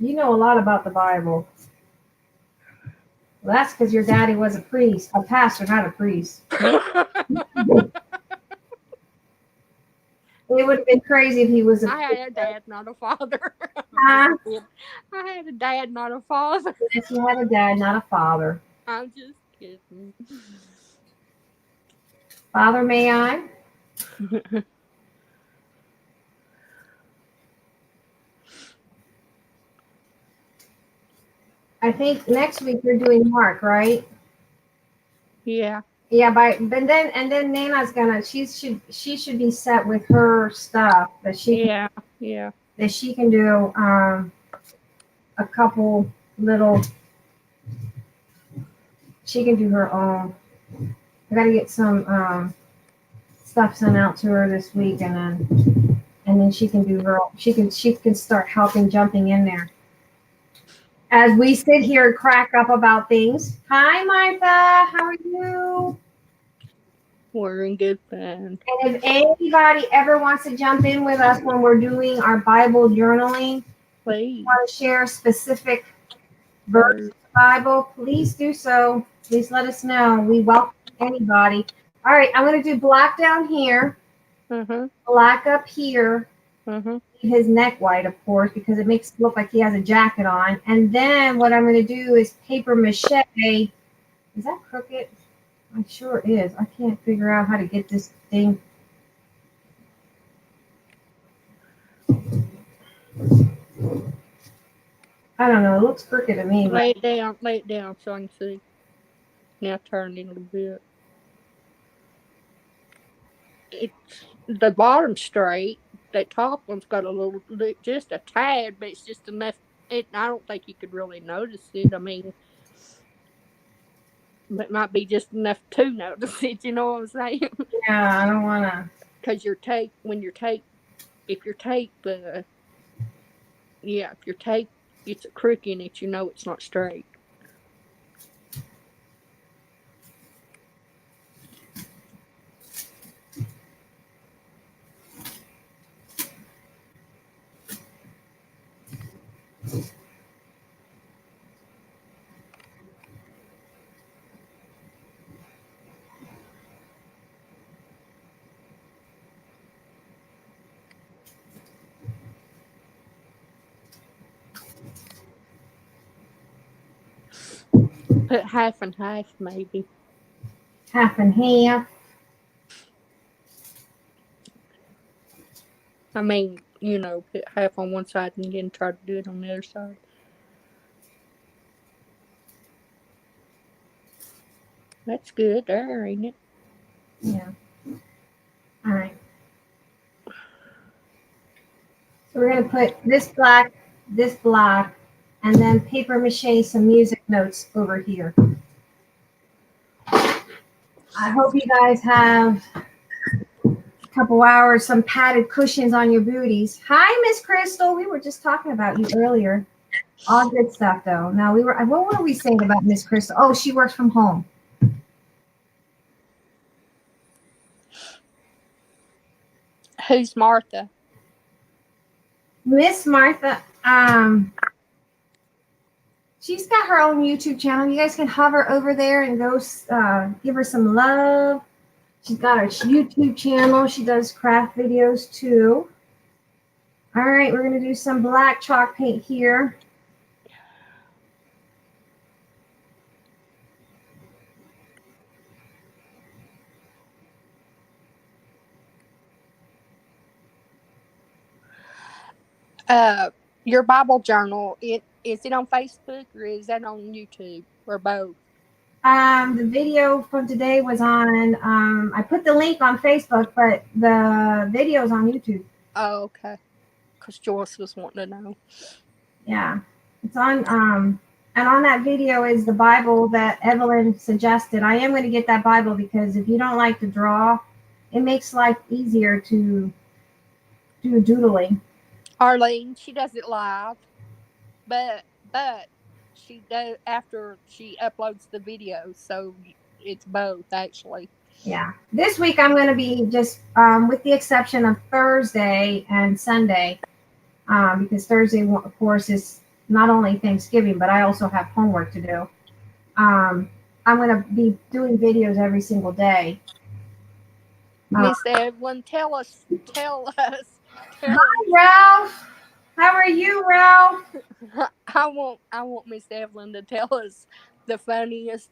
You know a lot about the Bible. Well, that's because your daddy was a priest, a pastor, not a priest. It would have been crazy if he was I had a dad, not a father. Huh? I had a dad, not a father. Yes, you had a dad, not a father. I'm just kidding. Father, may I? I think next week you're doing Mark, right? Yeah. Yeah, but then Nana's gonna she should be set with her stuff that she that she can do a couple little she can do her own. I gotta get some stuff sent out to her this week and then she can do her she can start jumping in there. As we sit here and crack up about things. Hi Martha, how are you? We're in good fun. And if anybody ever wants to jump in with us when we're doing our Bible journaling, Please. Want to share specific verse of the Bible, please do so. Please let us know. We welcome anybody. All right, I'm going to do black down here, black up here. His neck white, of course, because it makes it look like he has a jacket on. And then what I'm going to do is paper mache. Is that crooked? I'm sure it is. I can't figure out how to get this thing. I don't know. It looks crooked to me. Lay it down so I can see. Now turn it a little bit. It's the bottom straight. That top one's got a little, just a tad, but it's just enough. I don't think you could really notice it. I mean, it might be just enough to notice it. You know what I'm saying? Yeah, I don't want to. Because if your tape, it's a crook in it, you know it's not straight. Put half and half, maybe. Half and half. I mean, put half on one side and then try to do it on the other side. That's good there, ain't it? Yeah. All right. So we're going to put this black, and then paper mache some music notes over here. I hope you guys have a couple hours, some padded cushions on your booties. Hi, Miss Crystal. We were just talking about you earlier. All good stuff, though. Now, what were we saying about Miss Crystal? Oh, she works from home. Who's Martha? Miss Martha, she's got her own YouTube channel. You guys can hover over there and go give her some love. She's got her YouTube channel. She does craft videos too. All right, we're going to do some black chalk paint here. Your Bible journal, is it on Facebook or is that on YouTube or both? The video from today was on, I put the link on Facebook, but the video's on YouTube. Oh, okay. Because Joyce was wanting to know. Yeah, it's on, and on that video is the Bible that Evelyn suggested. I am going to get that Bible because if you don't like to draw, it makes life easier to do doodling. Arlene, she does it live, but she does after she uploads the video, so it's both actually. Yeah. This week I'm going to be just, with the exception of Thursday and Sunday, because Thursday, of course, is not only Thanksgiving, but I also have homework to do. I'm going to be doing videos every single day. Miss Evelyn, tell us. Hi, Ralph. How are you, Ralph? I want Miss Evelyn to tell us the funniest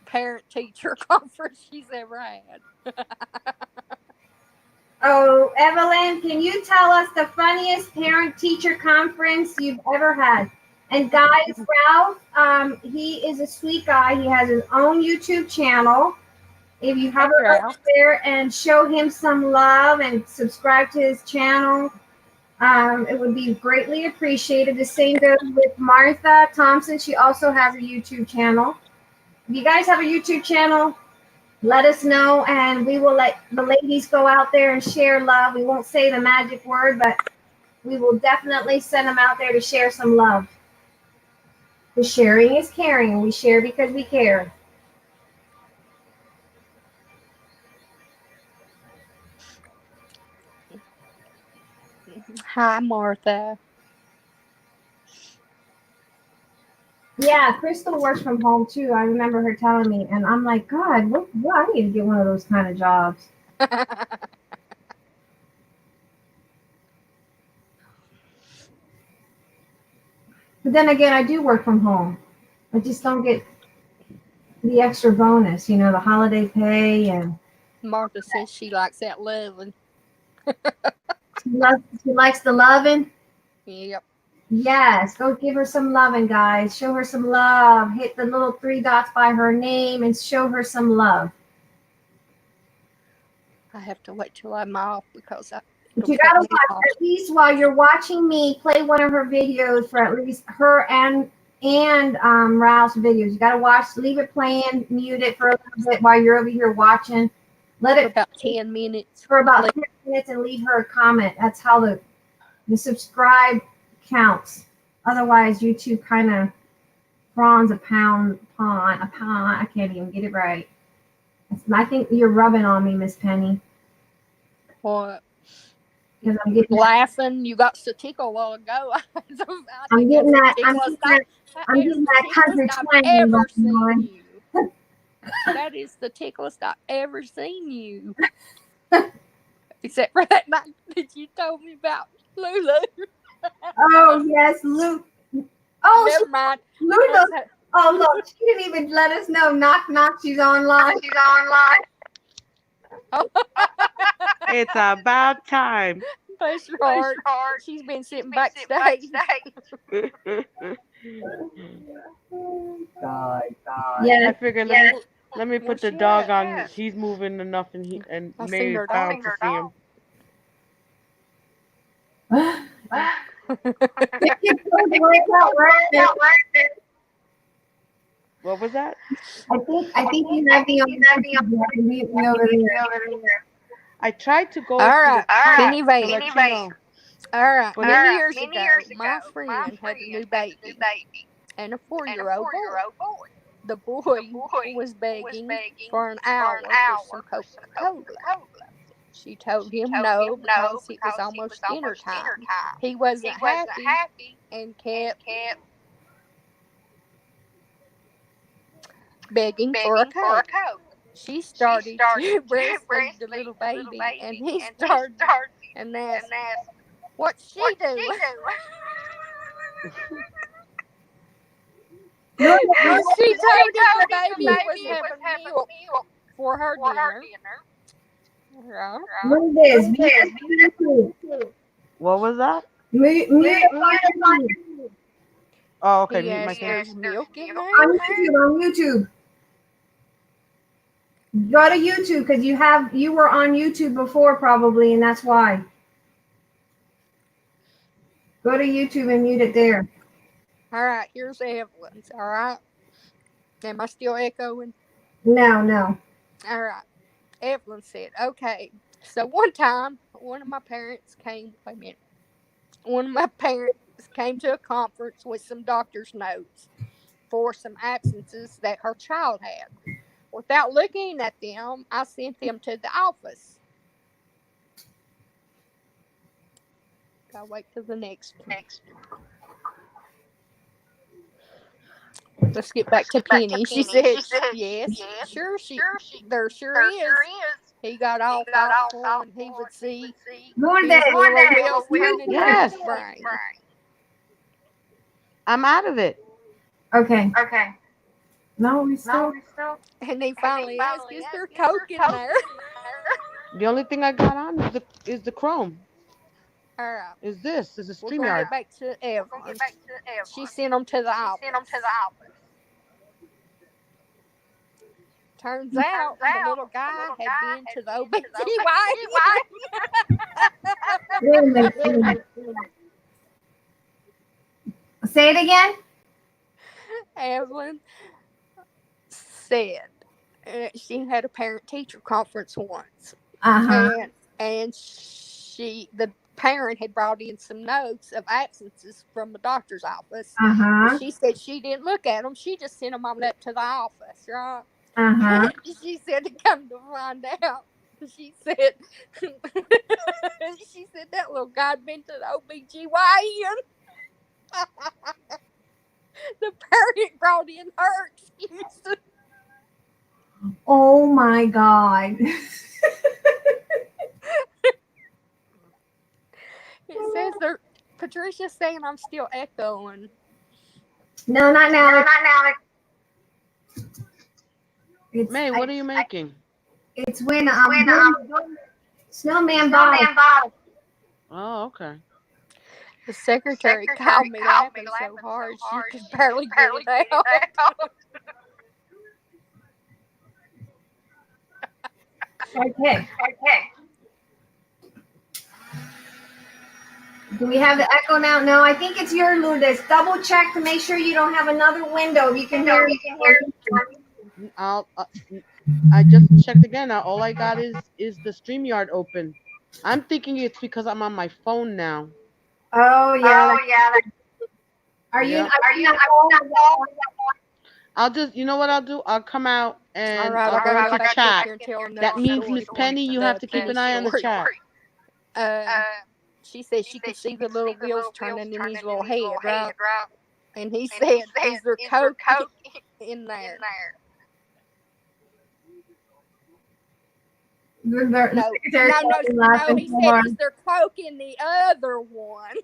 parent-teacher conference she's ever had. Oh, Evelyn, can you tell us the funniest parent-teacher conference you've ever had? And guys, Ralph, he is a sweet guy. He has his own YouTube channel. If you hover up there and show him some love and subscribe to his channel, it would be greatly appreciated. The same goes with Martha Thompson. She also has a YouTube channel. If you guys have a YouTube channel, let us know, and we will let the ladies go out there and share love. We won't say the magic word, but we will definitely send them out there to share some love. The sharing is caring, and we share because we care. Hi, Martha. Yeah, Crystal works from home too. I remember her telling me, and I'm like, God, what I need to get one of those kind of jobs. But then again, I do work from home. I just don't get the extra bonus, the holiday pay, and Martha says she likes that loving. she likes the loving. Yep. Yes, go give her some loving, guys. Show her some love. Hit the little 3 dots by her name and show her some love. I have to wait till I'm off because But you gotta watch, at least while you're watching me play one of her videos, for at least her and Ralph's videos. You gotta watch, leave it playing, mute it for a little bit while you're over here watching. Let it about 10 minutes. For about 10 minutes and leave her a comment. That's how the subscribe counts. Otherwise, YouTube kind of prawns a pound. I can't even get it right. I think you're rubbing on me, Miss Penny. What? Because I'm getting laughing. You got to tickle a while ago. I'm getting that country twang ever seen you. That is the ticklest I've ever seen you. Except for that night that you told me about Lulu. Oh yes, Lulu. Oh, never mind. Lulu. Oh look, she didn't even let us know. Knock knock. She's online. It's about time. Bless your heart. She's been sitting backstage. God. Yeah. I figured let me put the dog on. He's moving enough, and maybe found to see him. What was that? I think you have me over there. I tried to go. All right. Penny Vane. All right. Many years ago, my friend had a new baby and a 4-year-old boy. The boy was begging for an hour for some Coca-Cola. She told him no because it was almost dinner time. He wasn't happy and kept begging for a Coke. She started to breastfeed the little baby, and he started and asked, "What's she doing?" She told him the baby was having milk for her dinner. What was that? Oh, okay. Yes, there's milk in there. On YouTube. Go to YouTube because you were on YouTube before probably, and that's why. Go to YouTube and mute it there. All right, here's Evelyn's. All right. Am I still echoing? No. All right. Evelyn said, "Okay, so one time, one of my parents came to a conference with some doctor's notes for some absences that her child had. Without looking at them, I sent them to the office." Gotta wait till the next. Let's get back to Penny. She said, yes, sure there sure is. He got all thoughtful and he would see his little wheels turning in his brain. I'm out of it. Okay. No, we still. And he finally asked, "Is there Coke in there?" The only thing I got on is the Chrome. All right. Is a StreamYard. We'll get back to Evelyn. She sent them to the office. Turns out the little guy had been to the OBGYN. Say it again. Evelyn said she had a parent-teacher conference once. Uh-huh. And the parent had brought in some notes of absences from the doctor's office. Uh-huh. She said she didn't look at them. She just sent them on up to the office, right? Uh-huh. She said to come to find out. She said that little guy had been to the OBGYN. The parent brought in her excuses. Oh my God. It says they're Patricia's saying I'm still echoing. No, not now. May, what are you making? It's when Snowman bottle. Oh, okay. The secretary called me laughing so hard she could barely get it out. Okay. Do we have the echo now? No, I think it's your Lourdes. Double check to make sure you don't have another window. You can hear. I just checked again. Now all I got is the StreamYard open. I'm thinking it's because I'm on my phone now. Oh yeah. Are you? Yep. I'll just, you know what I'll do? I'll come out and All right, I'll go into chat. That means story Miss for Penny, you the have to keep an eye on the story. chat. She said she could see the little wheels turning in his little head, right? And he said, "Is there coke in there?" No. He said, "Is there coke in the other one?"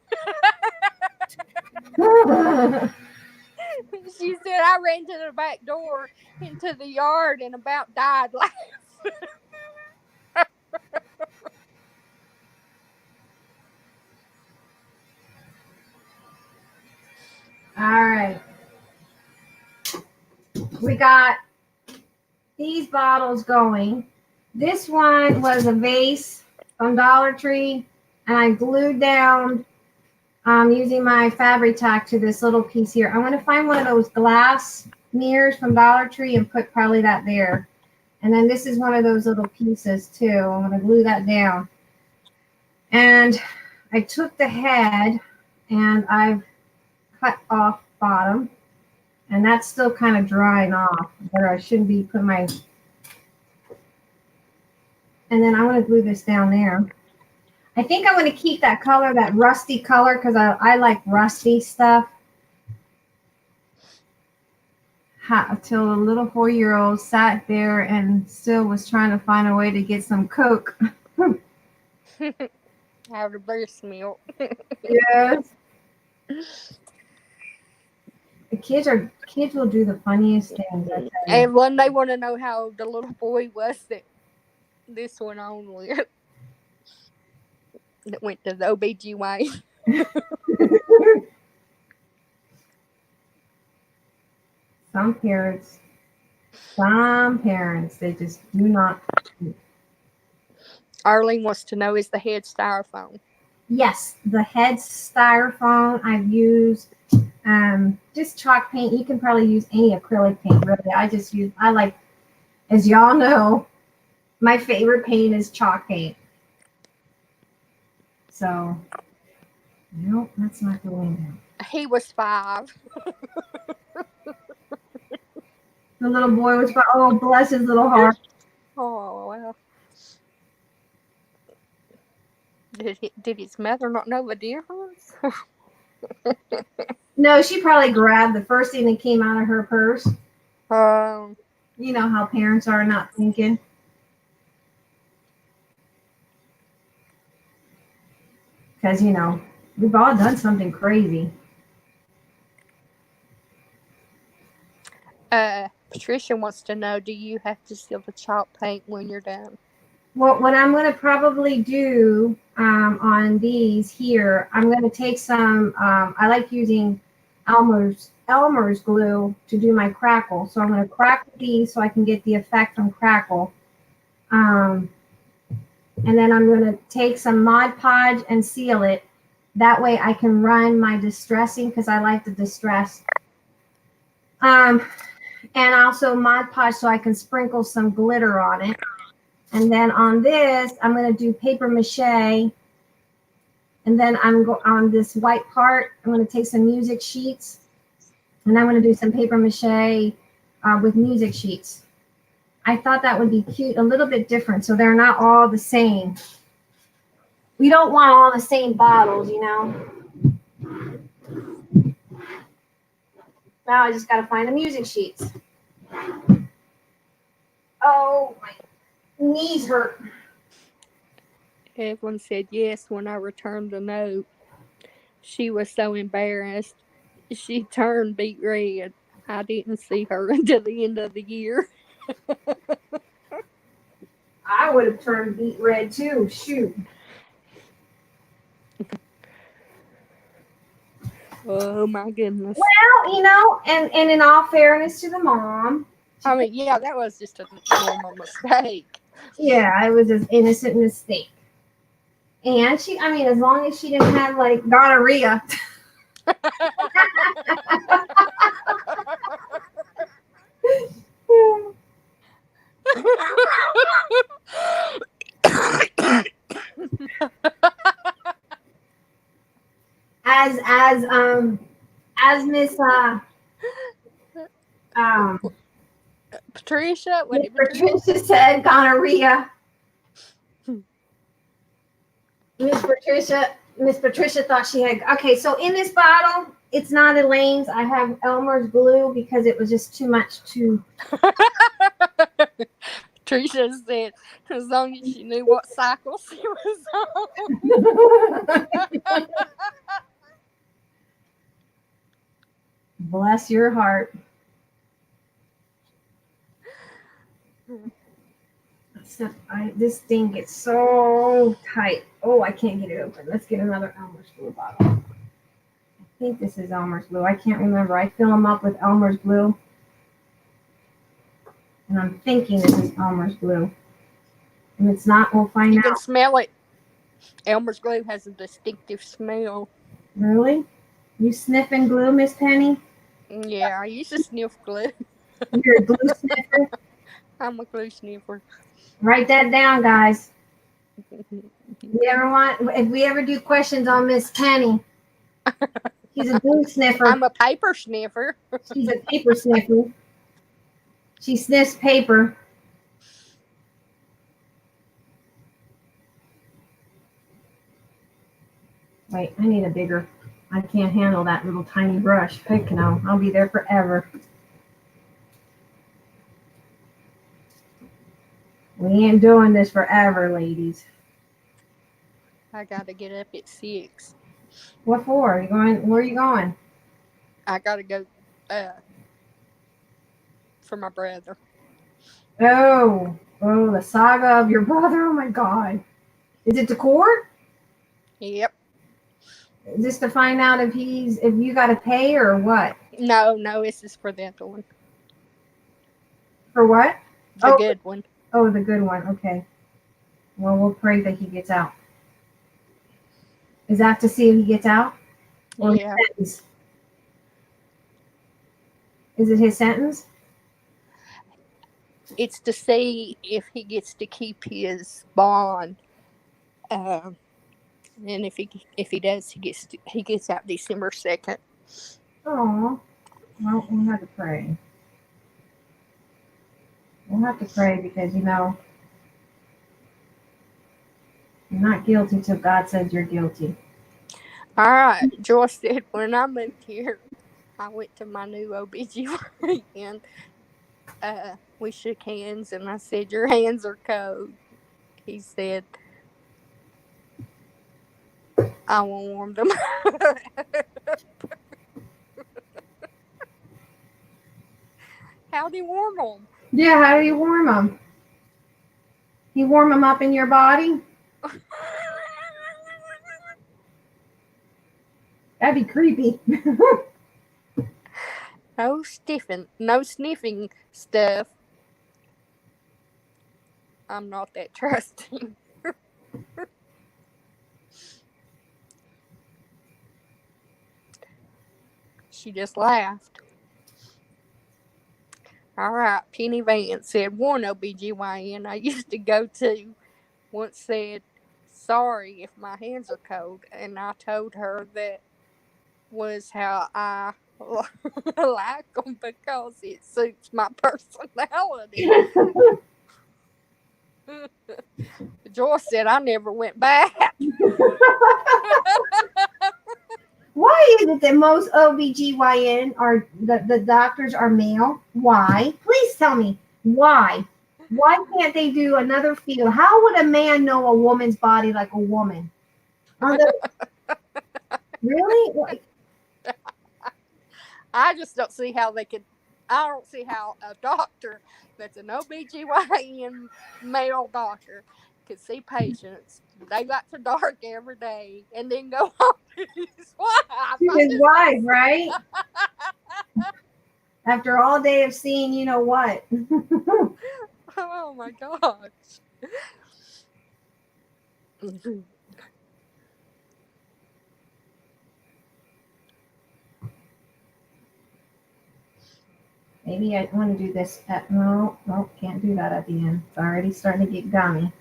She said, "I ran to the back door into the yard and about died laughing." All right. We got these bottles going. This one was a vase from Dollar Tree, and I glued down using my fabric tack to this little piece here. I'm going to find one of those glass mirrors from Dollar Tree and put probably that there. And then this is one of those little pieces too. I'm going to glue that down. And I took the head and I've cut off bottom. And that's still kind of drying off, but I shouldn't be putting my... And then I'm going to glue this down there. I think I'm going to keep that color, that rusty color, because I like rusty stuff. Until the little 4-year-old sat there and still was trying to find a way to get some Coke. Out of breast milk. Yes. The kids will do the funniest things. And when they want to know how old the little boy was that this went on with, that went to the OBGYN. Some parents, they just do not. Arlene wants to know, is the head styrofoam? Yes, the head styrofoam. I've used just chalk paint. You can probably use any acrylic paint, really. I like, as y'all know, my favorite paint is chalk paint. So, nope, that's not the window. He was 5. The little boy was 5. Oh, bless his little heart. Oh, well. Did his mother not know the difference? No, she probably grabbed the first thing that came out of her purse. You know how parents are, not thinking. Because, we've all done something crazy. Patricia wants to know, do you have to seal the chalk paint when you're done? Well, what I'm going to probably do on these here, I'm going to take some, I like using Elmer's glue to do my crackle. So I'm going to crackle these so I can get the effect from crackle. And then I'm going to take some Mod Podge and seal it. That way I can run my distressing, because I like to distress. And also Mod Podge so I can sprinkle some glitter on it. And then on this, I'm going to do paper mache. And then on this white part, I'm going to take some music sheets. And I'm going to do some paper mache with music sheets. I thought that would be cute, a little bit different, so they're not all the same. We don't want all the same bottles, Now I just got to find the music sheets. Oh, my knees hurt. Evelyn said yes when I returned the note. She was so embarrassed. She turned beet red. I didn't see her until the end of the year. I would have turned beet red too. Shoot. Oh my goodness. Well, and in all fairness to the mom. I mean, yeah, that was just a normal mistake. Yeah, it was an innocent mistake. And as long as she didn't have like gonorrhea. as Miss Patricia, what Miss did Patricia? Patricia said, gonorrhea. Miss Patricia thought she had. Okay, so in this bottle, it's not Elaine's. I have Elmer's Blue because it was just too much to. Patricia said, as long as she knew what cycle she was on. Bless your heart. This thing gets so tight. Oh, I can't get it open. Let's get another Elmer's Blue bottle. I think this is Elmer's Blue. I can't remember. I fill them up with Elmer's Blue. And I'm thinking this is Elmer's Blue. And it's not, we'll find out. You can smell it. Elmer's Glue has a distinctive smell. Really? You sniffing glue, Miss Penny? Yeah, I used to sniff glue. You're a glue sniffer? I'm a glue sniffer. Write that down, guys. If we ever do questions on Miss Penny, she's a glue sniffer. I'm a paper sniffer. She's a paper sniffer. She sniffs paper. Wait, I need a bigger. I can't handle that little tiny brush. Heck no, I'll be there forever. We ain't doing this forever, ladies. I gotta get up at 6. What for? Are you going? Where are you going? I gotta go for my brother. Oh, the saga of your brother. Oh my God. Is it to court? Yep. Is this to find out if you got to pay or what? No, this is for the other one. For what? The good one. Oh, the good one. Okay. Well, we'll pray that he gets out. Is that to see if he gets out? Or Yeah. Is it his sentence? It's to see if he gets to keep his bond. And if he does, he gets out December 2nd. Oh, well, we'll have to pray. We'll have to pray because you're not guilty till God says you're guilty. All right, Joyce said when I moved here, I went to my new OBGYN. We shook hands and I said, "Your hands are cold." He said, "I won't warm them." How'd he warm them? Yeah, how do you warm them? You warm them up in your body? That'd be creepy. No sniffing stuff. I'm not that trusting. She just laughed. All right, Penny Vance said one OBGYN I used to go to once said, "Sorry if my hands are cold," and I told her that was how I like them because it suits my personality. Joyce said I never went back. What Why is it that most OBGYN are the doctors are male? Why? Please tell me why. Why can't they do another field? How would a man know a woman's body like a woman? Really? Like, I just don't see how they could. I don't see how a doctor that's an OBGYN male doctor could see patients daylight to dark every day and then go home to his wife. his wife, right? After all day of seeing, you know what? Oh my gosh. Maybe I want to do this at no, can't do that at the end. It's already starting to get gummy.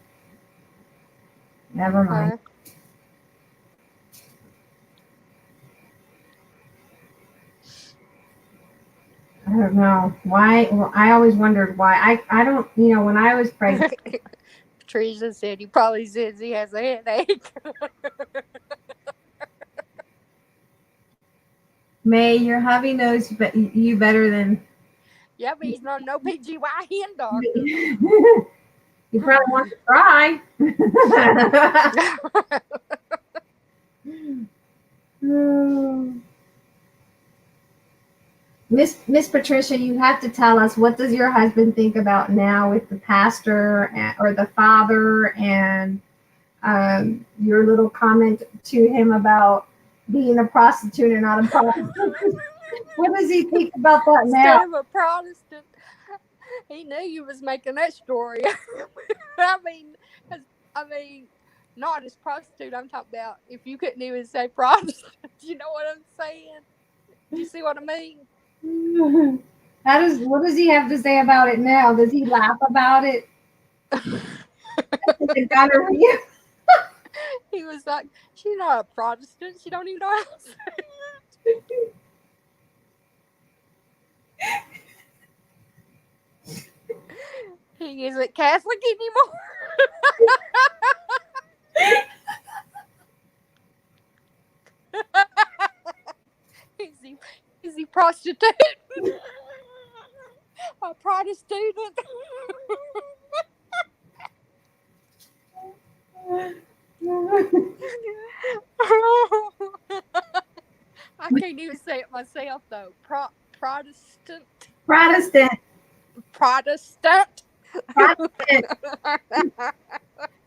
Never mind. I don't know why. Well, I always wondered why. I don't. When I was pregnant. Teresa said he probably says he has a headache. May, your hubby knows you better than. Yeah, but he's not no OBGYN doctor. You probably want to try. Miss Patricia, you have to tell us, what does your husband think about now with the pastor or the father, and your little comment to him about being a prostitute or not a Protestant? What does he think about that now? Instead of a Protestant, he knew you was making that story. I mean, not as prostitute. I'm talking about if you couldn't even say Protestant. You know what I'm saying? Do you see what I mean? What does he have to say about it now? Does he laugh about it? He was like, she's not a Protestant. She don't even know how to say it. He isn't Catholic anymore. Is he prostitute? A Protestant? I can't even say it myself though. Protestant.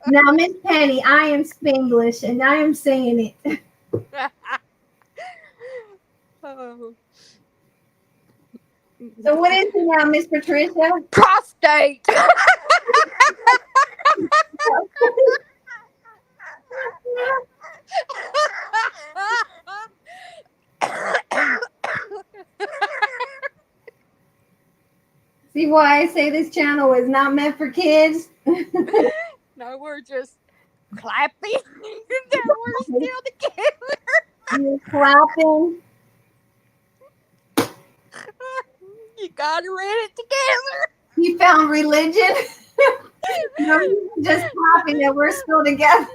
Now, Miss Penny, I am Spanglish and I am saying it. Oh. So what is it now, Miss Patricia? Prostate. See why I say this channel is not meant for kids? No, we're just clapping. We're still together. You're clapping. You gotta read it together. You found religion? No, just clapping that we're still together.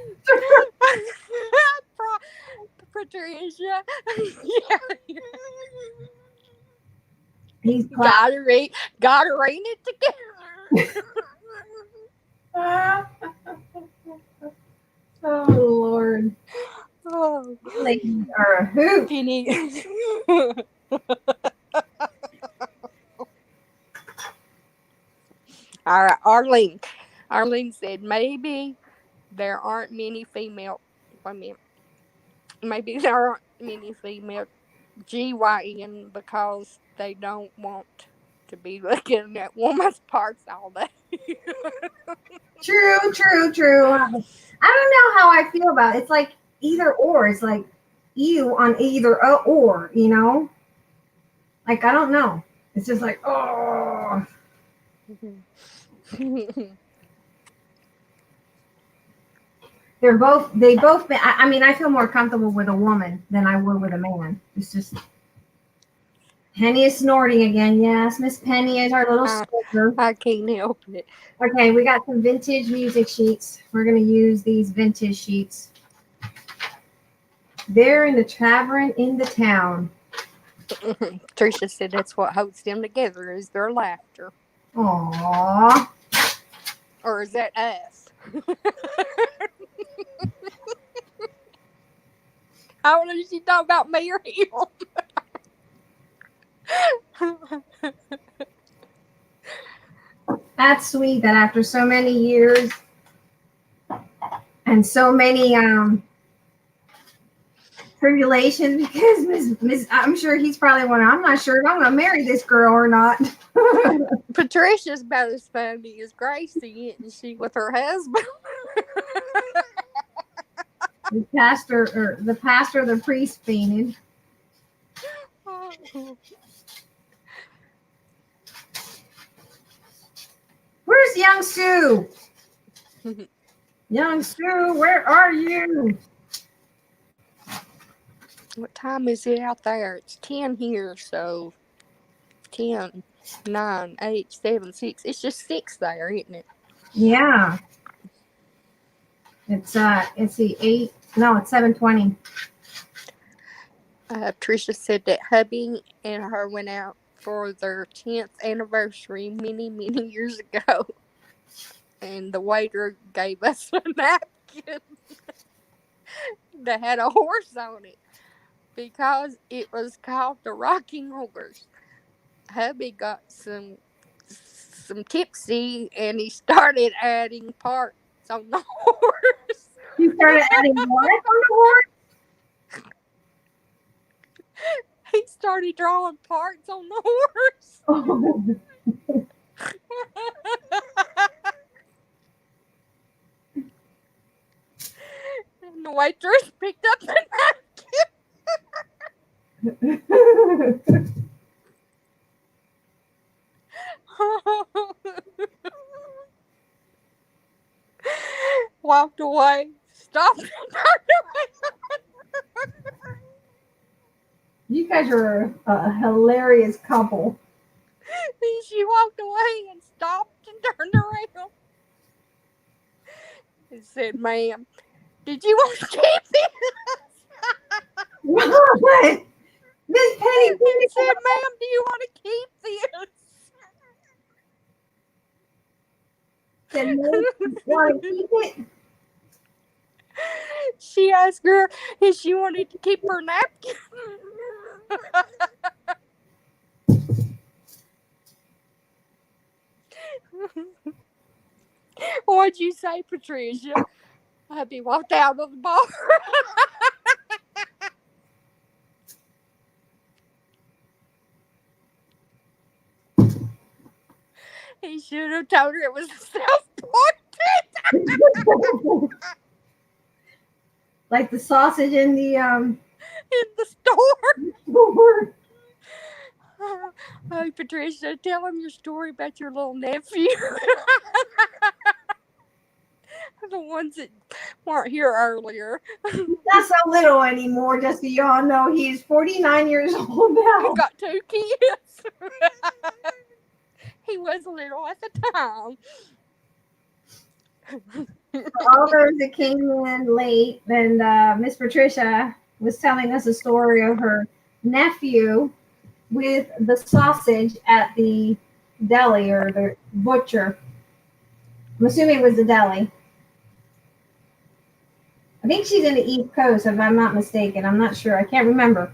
Patricia. Yeah. He's gotta read it together. Oh Lord. Oh, Ladies are a hoot. All right, Arlene. Arlene said maybe there aren't many female. Maybe there aren't many female GYN because they don't want to be looking at woman's parts all day. True. I don't know how I feel about it. It's like either or. It's like you on either or, Like, I don't know. It's just like, oh. They both, I mean, I feel more comfortable with a woman than I would with a man. It's just, Penny is snorting again. Yes, Miss Penny is our little snorter. I can't help it. Okay, we got some vintage music sheets. We're going to use these vintage sheets. They're in the tavern in the town. Tricia said that's what holds them together is their laughter. Aww. Or is that us? I don't know if she talking about me or him. That's sweet that after so many years and so many tribulations, because Miss I'm sure he's probably wondering, I'm not sure if I'm gonna marry this girl or not. Patricia's about as funny as Gracie, isn't she, with her husband? The pastor, the priest fainted. Where's young Sue? Young Sue, where are you? What time is it out there? It's 10 here, so 10, 9, 8, 7, 6. It's just 6 there, isn't it? Yeah. It's the 8. No, it's 7:20. Tricia said that hubby and her went out for their 10th anniversary many, many years ago. And the waiter gave us a napkin that had a horse on it because it was called the Rocking Horse. Hubby got some tipsy and he started adding parts on the horse. You started adding what on the horse? He started drawing parts on the horse. Oh. And the waitress picked up the napkin. Walked away, stopped, and turned away. You guys are a hilarious couple. She walked away and stopped and turned around and said, "Ma'am, did you want to keep this?" What? Miss Penny He said, "Ma'am, do you want to keep this?" Said, "No, you want to keep it?" She asked her if she wanted to keep her napkin. What'd you say, Patricia? Hubby walked out of the bar. He should have told her it was self-portrait. Like the sausage in the In the store. Hey, Patricia, tell him your story about your little nephew. The ones that weren't here earlier. Not so little anymore, just so y'all know. He's 49 years old now. He got 2 kids. He was little at the time. For all those that came in late, and Miss Patricia was telling us a story of her nephew with the sausage at the deli or the butcher. I'm assuming it was the deli. I think she's in the East Coast, if I'm not mistaken. I'm not sure. I can't remember.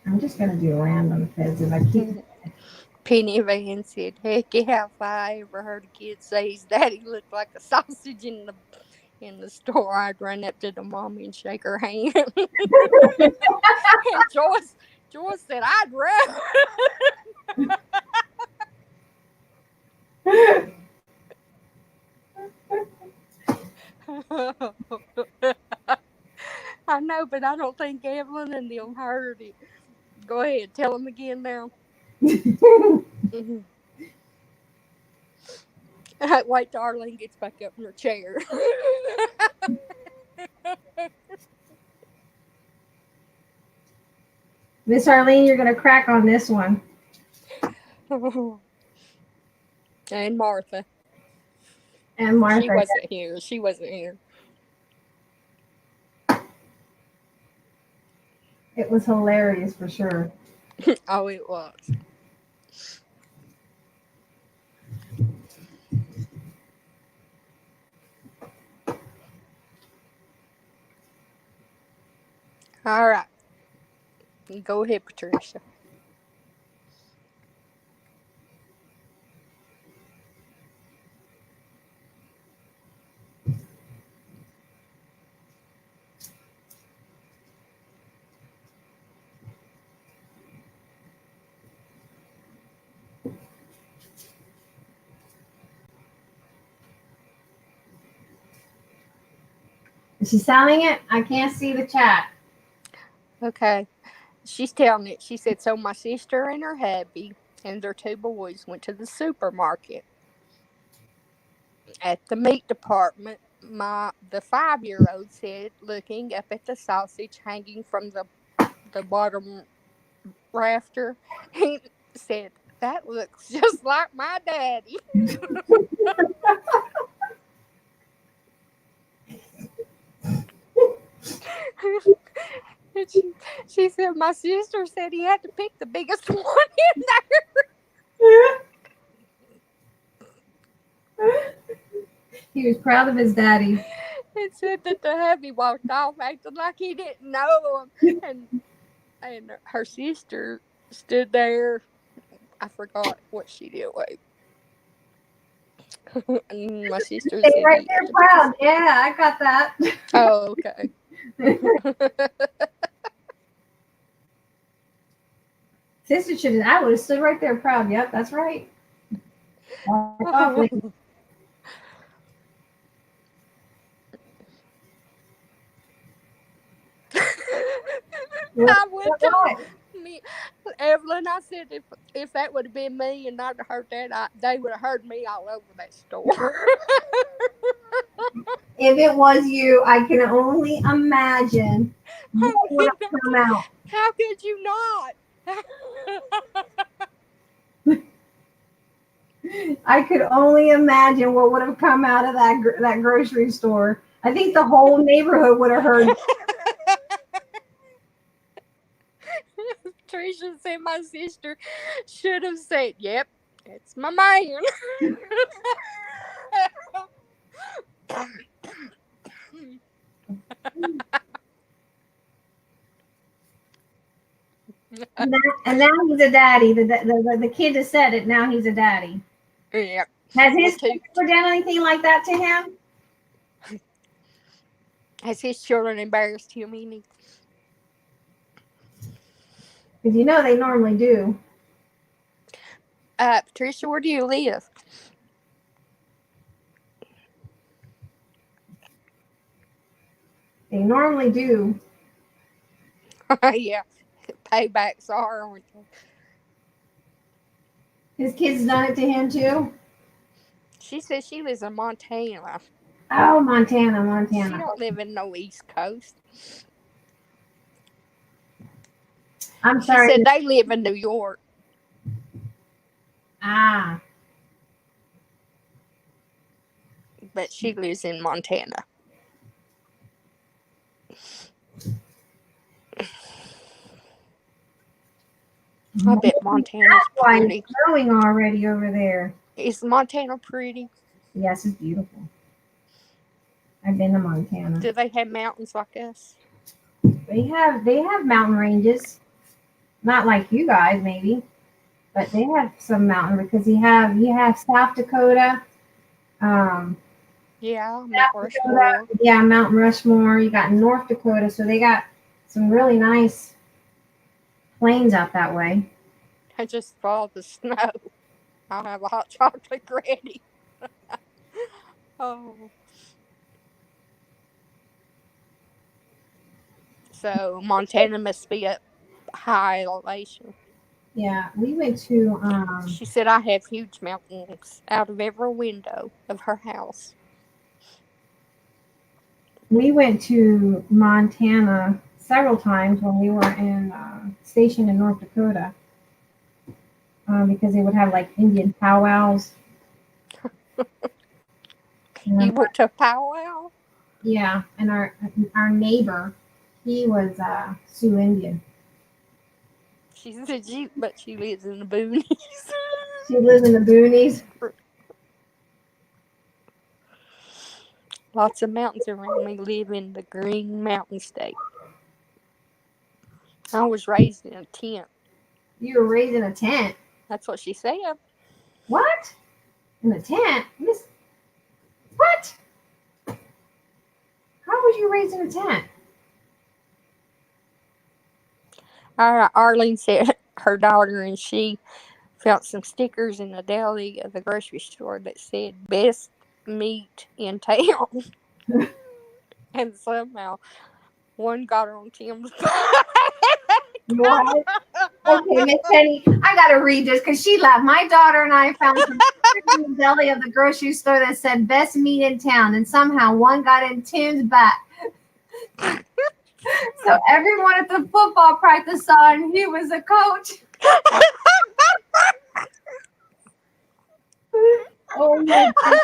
I'm just going to do a random because if I keep... Penny Van said, "Heck yeah, if I ever heard a kid say his daddy looked like a sausage in the store, I'd run up to the mommy and shake her hand." And Joyce said, "I'd run." I know, but I don't think Evelyn and them heard it. Go ahead, tell them again now. Wait till Arlene gets back up in her chair. Miss Arlene, you're going to crack on this one. And Martha. And Martha. She wasn't here. She wasn't here. It was hilarious for sure. Oh, it was. All right. Go ahead, Patricia. Is she selling it? I can't see the chat. Okay. She's telling it. She said, so my sister and her hubby and their 2 boys went to the supermarket. At the meat department, the 5-year-old said, looking up at the sausage hanging from the bottom rafter, he said, that looks just like my daddy. She said, my sister said he had to pick the biggest one in there. He was proud of his daddy. It said that the hubby walked off acting like he didn't know him. And her sister stood there. I forgot what she did. Wait. And my sister Stay said right there proud. Yeah, I got that. Oh, okay. Sister should have. I would have stood right there proud. Yep, that's right. I would too. Me, Evelyn, I said if that would have been me and I'd have heard that, they would have heard me all over that store. If it was you, I can only imagine what would have come out. How could you not? I could only imagine what would have come out of that grocery store. I think the whole neighborhood would have heard. Tricia said my sister should have said, yep, it's my man. And now he's a daddy. The kid has said it. Now he's a daddy. Yeah. Has his sister done anything like that to him? Has his children embarrassed him any? Because you know they normally do. Patricia, where do you live? They normally do. Yeah. Paybacks are, aren't they? His kids done it to him too? She says she lives in Montana. Oh, Montana. She don't live in no East Coast. I'm sorry. She said they live in New York. Ah. But she lives in Montana. I bet Montana's pretty. It's snowing already over there. Is Montana pretty? Yes, it's beautiful. I've been to Montana. Do they have mountains like us? They have mountain ranges. Not like you guys, maybe, but they have some mountain because you have South Dakota. Yeah, Mount Rushmore. Yeah, Mount Rushmore. You got North Dakota, so they got some really nice plains out that way. I just saw the snow. I'll have a hot chocolate ready. Oh. So Montana must be at high elevation. Yeah, we went to. She said I have huge mountains out of every window of her house. We went to Montana several times when we were stationed in North Dakota. because they would have like Indian powwows. You went to a powwow? Yeah, and our neighbor, he was Sioux Indian. But she lives in the boonies. She lived in the boonies. Lots of mountains around me. Live in the Green Mountain State. I was raised in a tent. You were raised in a tent. That's what she said. What? In a tent? Miss? What? How was you raised in a tent? Arlene said her daughter and she found some stickers in the deli of the grocery store that said "best meat in town," and somehow one got on Tim's back. What? Okay, Miss Penny, I gotta read this because she laughed. My daughter and I found some stickers in the deli of the grocery store that said "best meat in town," and somehow one got in Tim's back. So everyone at the football practice saw, and he was a coach. Oh my God.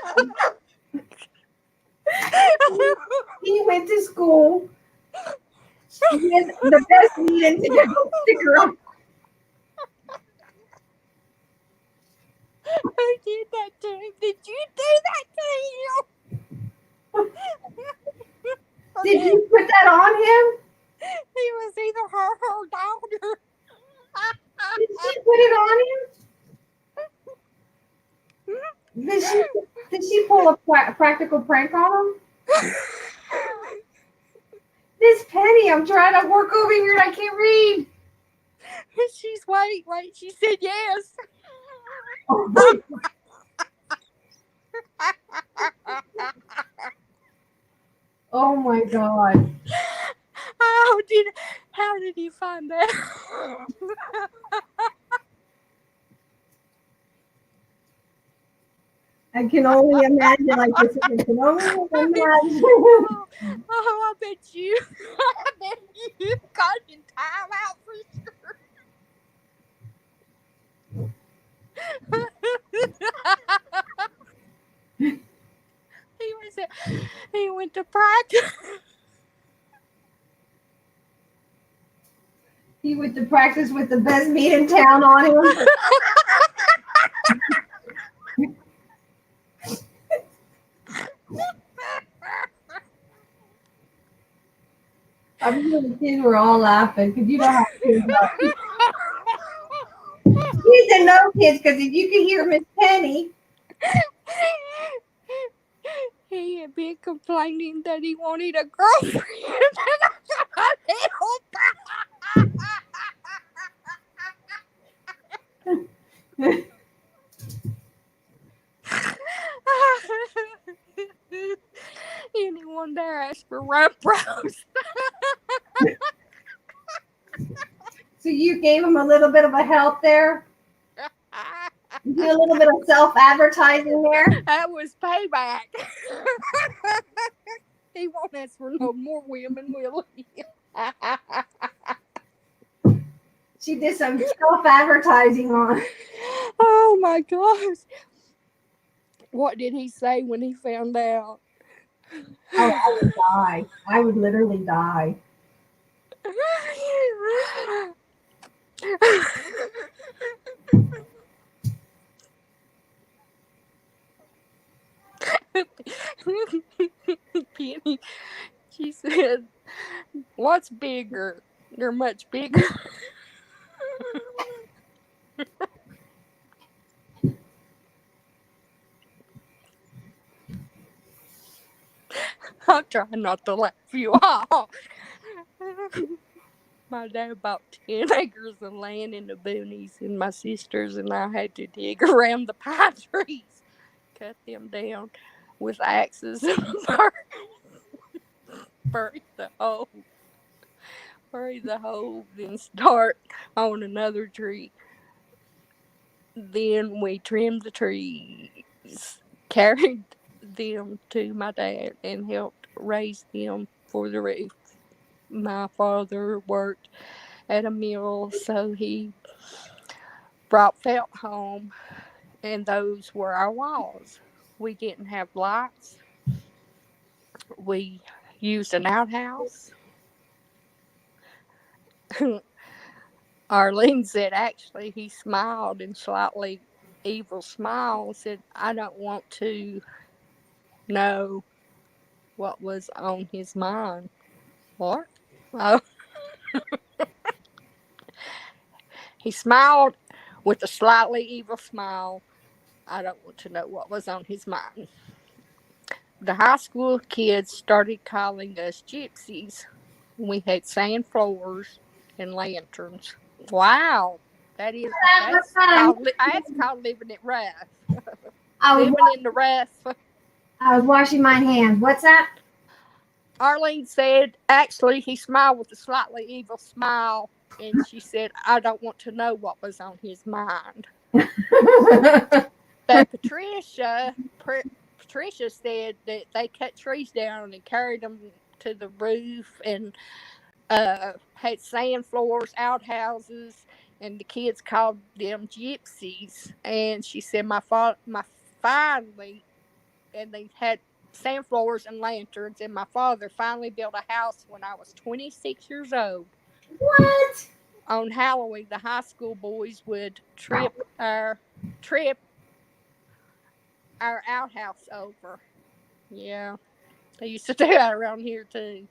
He went to school with the best meat in town sticker on. Who did that to him? Did you do that to him? Did you put that on him? He was either her or her daughter. Did she put it on him? Did she pull a practical prank on him? Miss Penny, I'm trying to work over here and I can't read. She's wait. She said yes. Oh my God. How did he find that? I can only imagine like this. I can only imagine. I bet you got in time out for sure. He went to practice. He went to practice with the best meat in town on him. I'm sure the kids were all laughing because you know how kids are. He said no kids because if you could hear Miss Penny. He had been complaining that he wanted a girlfriend. Anyone dare ask for rump roast? So you gave him a little bit of a help there? You did a little bit of self-advertising there? That was payback. He won't ask for no more women, will he? She did some self-advertising on. Oh my gosh. What did he say when he found out? Oh, I would die. I would literally die. Penny, she said, "What's bigger? They're much bigger." I'm trying not to laugh you off. My dad bought 10 acres of land in the boonies, and my sisters and I had to dig around the pine trees, cut them down with axes, and bury the hole, then start on another tree. Then we trimmed the trees, carried them to my dad, and helped raise them for the roof. My father worked at a mill, so he brought felt home, and those were our walls. We didn't have lights. We used an outhouse. Arlene said actually he smiled and slightly evil smile and said, I don't want to know what was on his mind. What? Oh, he smiled with a slightly evil smile. I don't want to know what was on his mind. The high school kids started calling us gypsies. We had sand floors and lanterns. Wow. What's that? That's called living it rough. I was, Living in the rough. I was washing my hands. What's that? Arlene said, actually, he smiled with a slightly evil smile. And she said, I don't want to know what was on his mind. But Patricia said that they cut trees down and carried them to the roof and had sand floors, outhouses, and the kids called them gypsies. And she said, my finally, and they had sand floors and lanterns. And my father finally built a house when I was 26 years old. What? On Halloween, the high school boys would trip our outhouse over. Yeah, they used to do that around here too.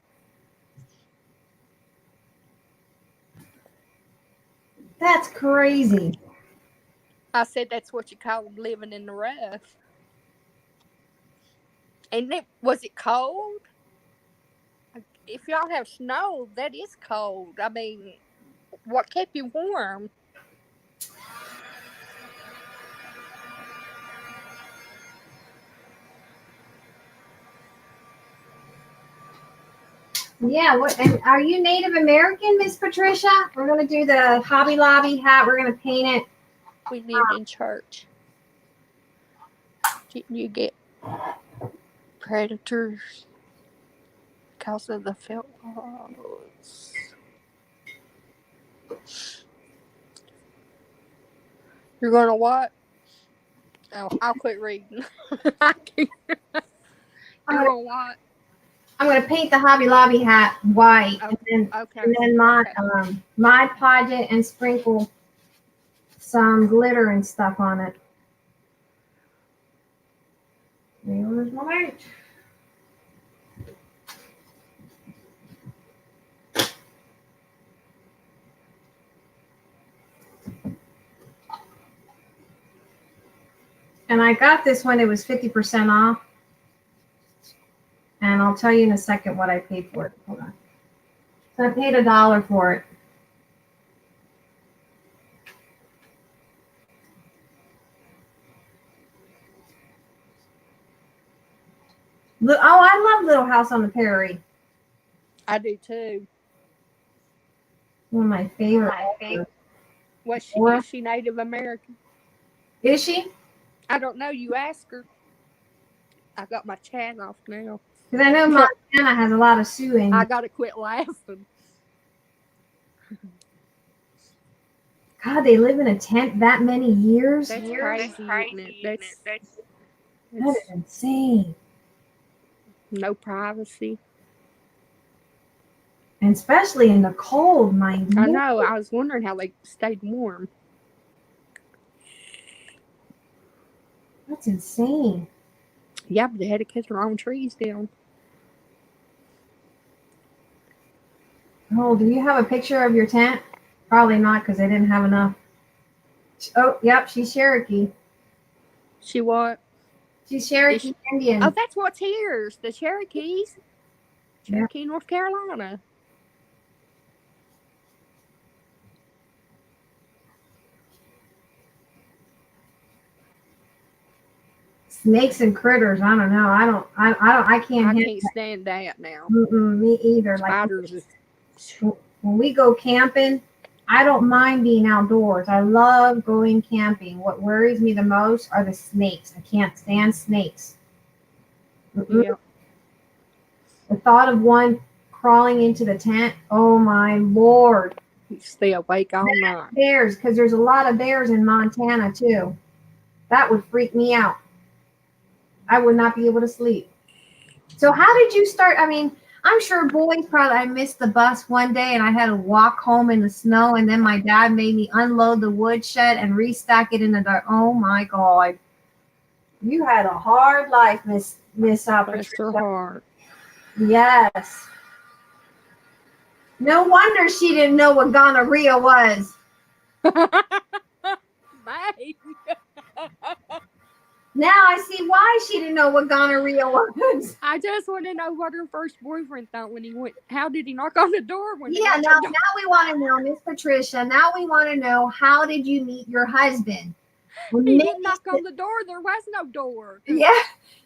That's crazy. I said that's what you call them living in the rough. And was it cold? If y'all have snow, that is cold. I mean, what kept you warm? Yeah, what and are you Native American, Miss Patricia? We're gonna do the Hobby Lobby hat. We're gonna paint it. We lived in church. Didn't you get predators because of the felt walls? You're gonna what? Oh, I'll quit reading. You're gonna what? I'm gonna paint the Hobby Lobby hat white, Okay. and then Mod Podge it and sprinkle some glitter and stuff on it. There's my light. And I got this one, it was 50% off. And I'll tell you in a second what I paid for it. Hold on. So I paid $1 for it. Oh, I love Little House on the Prairie. I do too. One of my favorite. Is she Native American? Is she? I don't know. You ask her. I got my chat off now. Because I know Montana has a lot of Sioux in. I gotta quit laughing. God, they live in a tent that many years? That's crazy, isn't it? That is insane. No privacy. And especially in the cold, my I know. I was wondering how they stayed warm. That's insane. Yeah, but they had to cut their own trees down. Oh, do you have a picture of your tent? Probably not, because they didn't have enough. Oh, yep, she's Cherokee. She what? She's Cherokee Indian. Oh, that's what's here. The Cherokees. Cherokee, North Carolina. Snakes and critters. I don't know. I can't stand that now. Me either. Spiders. Like when we go camping, I don't mind being outdoors. I love going camping. What worries me the most are the snakes. I can't stand snakes. Yeah. The thought of one crawling into the tent, oh my Lord. You stay awake all night. Bears, because there's a lot of bears in Montana too. That would freak me out. I would not be able to sleep. So how did you start? I mean, I'm sure boys probably, I missed the bus one day and I had to walk home in the snow, and then my dad made me unload the woodshed and restock it in the dark. Oh my God. You had a hard life, Miss Bless her Patricia. heart. Yes. No wonder she didn't know what gonorrhea was. Bye. Now I see why she didn't know what gonorrhea was. I just want to know what her first boyfriend thought when he went. How did he knock on the door when? Yeah, now we want to know, Miss Patricia. Now we want to know, how did you meet your husband? When He Mindy didn't knock on the door. There was no door. Yeah.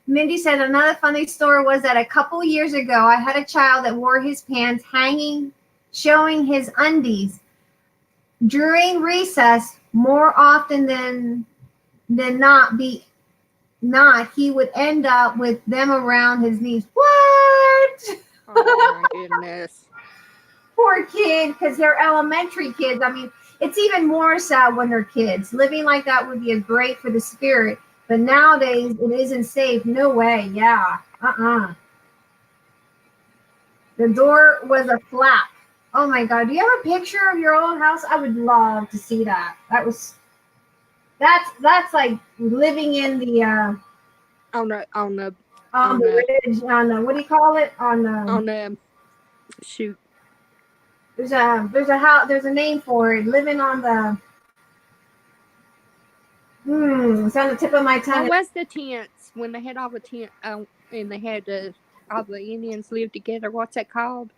Mindy said another funny story was that a couple years ago, I had a child that wore his pants hanging, showing his undies. During recess, more often than not, he would end up with them around his knees. What? Oh my goodness. Poor kid, because they're elementary kids. I mean, it's even more sad when they're kids. Living like that would be great for the spirit, but nowadays it isn't safe. No way. Yeah. The door was a flap. Oh my God. Do you have a picture of your old house? I would love to see that. That's like living in the On the ridge, on the, what do you call it? shoot. There's a house, there's a name for it. Living on the it's on the tip of my tongue. What was the tents when they had all the tent and they had all the Indians live together? What's that called?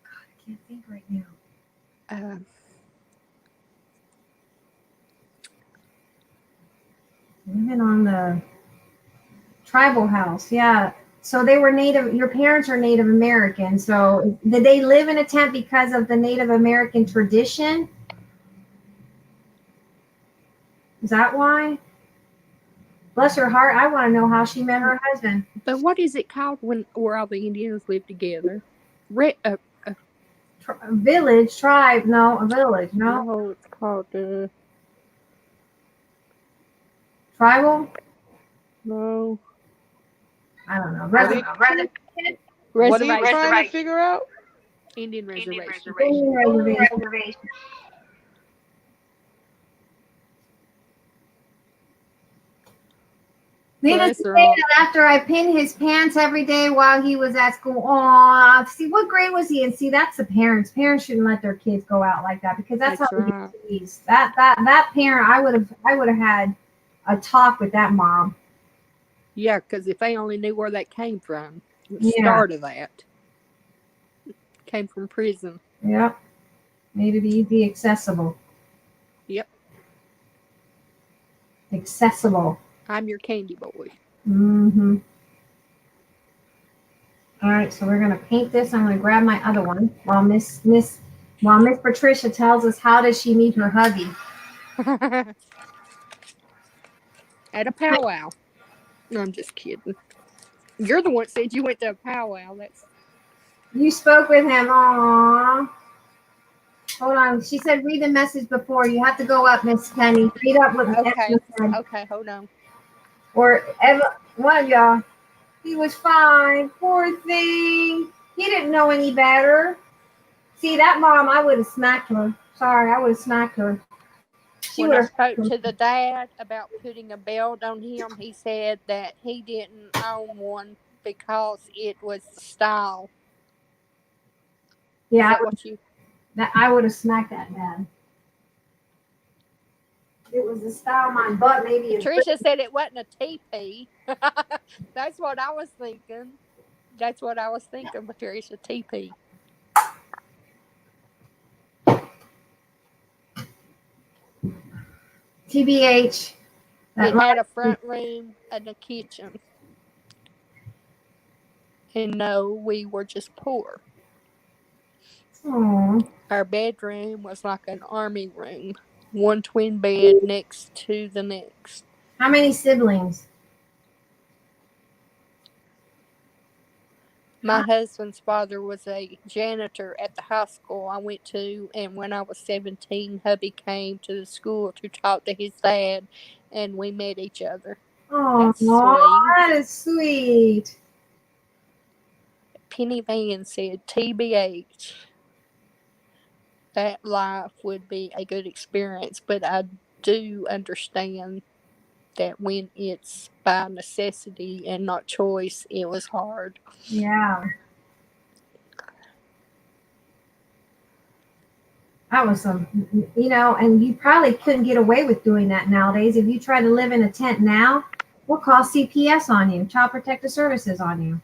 I can't think right now. Living on the tribal house, yeah. So they were Native. Your parents are Native American. So did they live in a tent because of the Native American tradition? Is that why? Bless her heart. I want to know how she met her husband. But what is it called where all the Indians live together? Village, tribe. No, a village. No. No, it's called Tribal. no. I don't know. Reservation. What are you trying to figure out? Indian reservation. Reservation. Needless to say that after I pinned his pants every day while he was at school, see, what grade was he in? See, that's the parents. Parents shouldn't let their kids go out like that, because that's how they get teased. That parent, I would have had a talk with that mom. Yeah, because if they only knew where that came from, the start of that came from prison. Yep. Made it easy, accessible. Yep. Accessible. I'm your candy boy. Mm-hmm. All right, so we're gonna paint this. I'm gonna grab my other one while Miss Patricia tells us how does she meet her hubby. At a powwow. No, I'm just kidding. You're the one that said you went to a powwow. You spoke with him. Aww. Hold on. She said read the message before. You have to go up, Miss Penny. Read up what okay. Eva said. Okay, hold on. Or Eva, one of y'all. He was fine. Poor thing. He didn't know any better. See, that mom, I would have smacked her. Sorry, I would have smacked her. When I spoke to the dad about putting a belt on him, he said that he didn't own one because it was the style. Yeah, I would have smacked that man. It was the style my butt, maybe. Tricia said it wasn't a teepee. That's what I was thinking. Patricia, teepee. TBH. It had a front room and a kitchen. And no, we were just poor. Aww. Our bedroom was like an army room. One twin bed next to the next. How many siblings? My husband's father was a janitor at the high school I went to, and when I was 17, hubby came to the school to talk to his dad, and we met each other. Oh, That's sweet. that is sweet. Penny Van said, TBH, that life would be a good experience, but I do understand that when it's by necessity and not choice, it was hard. Yeah. That was and you probably couldn't get away with doing that nowadays. If you try to live in a tent now, we'll call CPS on you, Child Protective Services on you.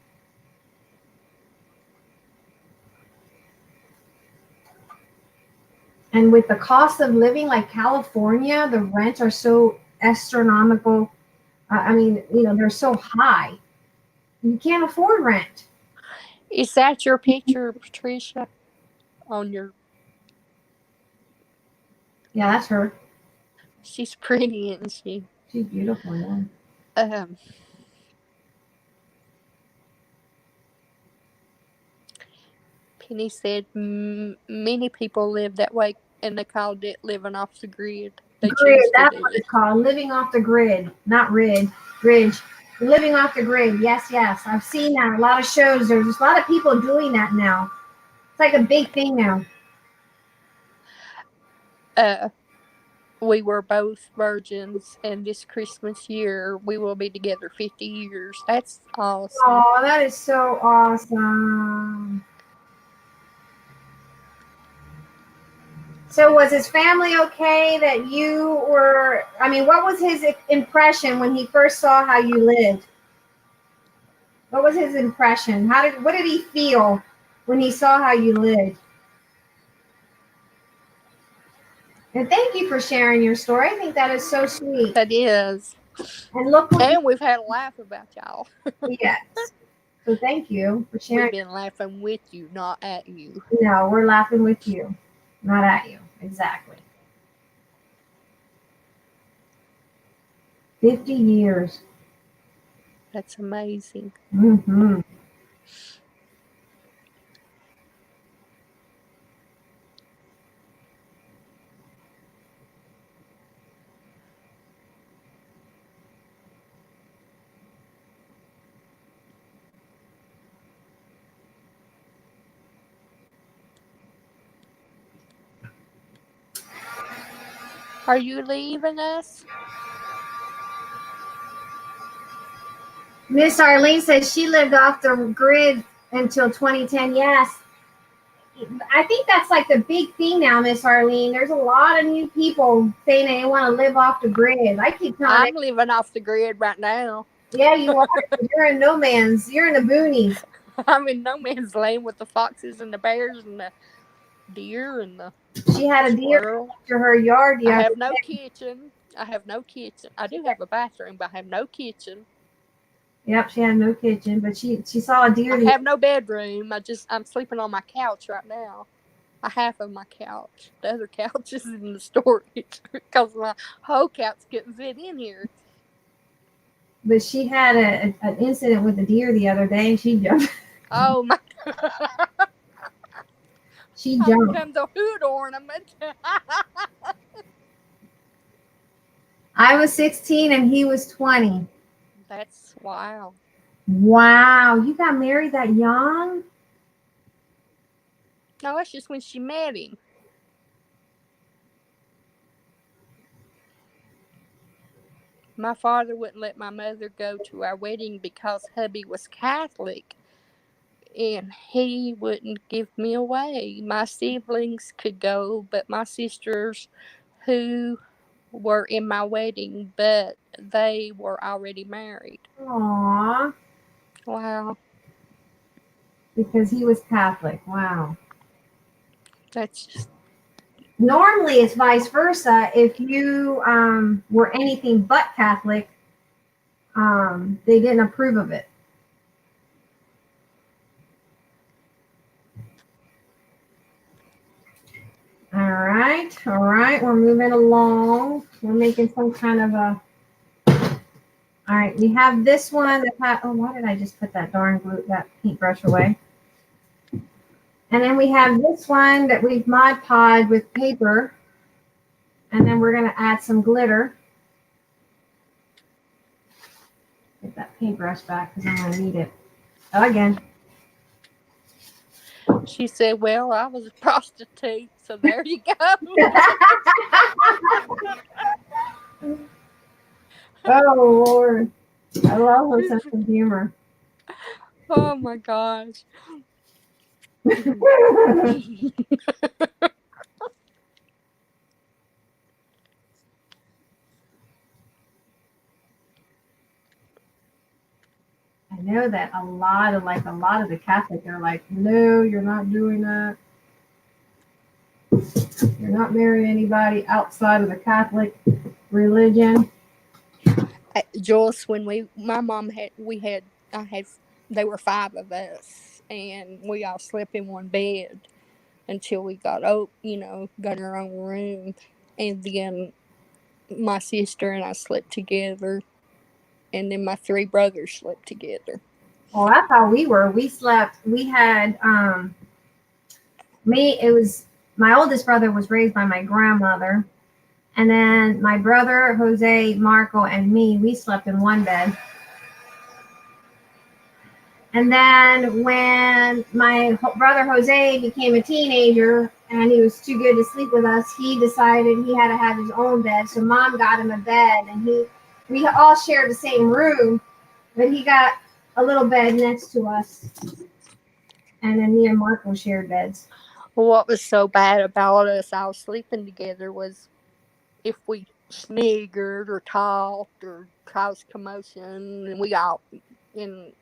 And with the cost of living, like California, the rents are so astronomical. They're so high. You can't afford rent. Is that your picture, Patricia? On your. Yeah, that's her. She's pretty, isn't she? She's beautiful, yeah. Penny said many people live that way, and they called it living off the grid. They Grid, choose to that's do what it. it's called. Living off the grid, not ridge. Living off the grid. Yes. I've seen that. A lot of shows. There's just a lot of people doing that now. It's like a big thing now. We were both virgins, and this Christmas year we will be together 50 years. That's awesome. Oh, that is so awesome. So was his family okay that you were, what was his impression when he first saw how you lived? What was his impression? What did he feel when he saw how you lived? And thank you for sharing your story. I think that is so sweet. That is. And we've had a laugh about y'all. Yes. So thank you for sharing. We've been laughing with you, not at you. No, we're laughing with you, not at you. Exactly. 50 years. That's amazing. Mm-hmm. Are you leaving us? Miss Arlene says she lived off the grid until 2010. Yes. I think that's like the big thing now, Miss Arlene. There's a lot of new people saying they want to live off the grid. I keep telling I'm living off the grid right now. Yeah, you are. You're in no man's. You're in the boonies. I'm in no man's land with the foxes and the bears and the deer and the She had a deer squirrel. to her yard. I have no kitchen. I do have a bathroom, but I have no kitchen. Yep, she had no kitchen, but she saw a deer. I have no bedroom. I'm sleeping on my couch right now. Half of my couch. The other couch is in the storage because my whole couch couldn't fit in here. But she had an incident with a deer the other day, and she jumped. Oh my! She jumped. I become the hood ornament. I was 16 and he was 20. That's wow. Wow, you got married that young? No, that's just when she met him. My father wouldn't let my mother go to our wedding because hubby was Catholic, and he wouldn't give me away. My siblings could go, but my sisters, who were in my wedding, but they were already married. Aww. Wow. Because he was Catholic. Wow. That's just... Normally it's vice versa. If you were anything but Catholic, they didn't approve of it. All right, we're moving along. We're making some kind of a All right, we have this one oh, why did I just put that darn that paintbrush away? And then we have this one that we've Mod Podged with paper. And then we're going to add some glitter. Get that paintbrush back because I'm going to need it again. She said, well, I was a prostitute, so there you go. Oh, Lord. I love her sense of humor. Oh, my gosh. I know that a lot of the Catholics are like, no, you're not doing that. You're not marrying anybody outside of the Catholic religion. Joyce, when my mom they were 5 of us, and we all slept in one bed until we got our own room, and then my sister and I slept together, and then my 3 brothers slept together. Well, that's how we were. We slept. We had It was my oldest brother was raised by my grandmother, and then my brother Jose, Marco, and me. We slept in one bed. And then when my brother Jose became a teenager and he was too good to sleep with us, he decided he had to have his own bed. So Mom got him a bed, and we all shared the same room, but he got a little bed next to us. And then me and Marco shared beds. Well, what was so bad about us all sleeping together was if we sniggered or talked or caused commotion, and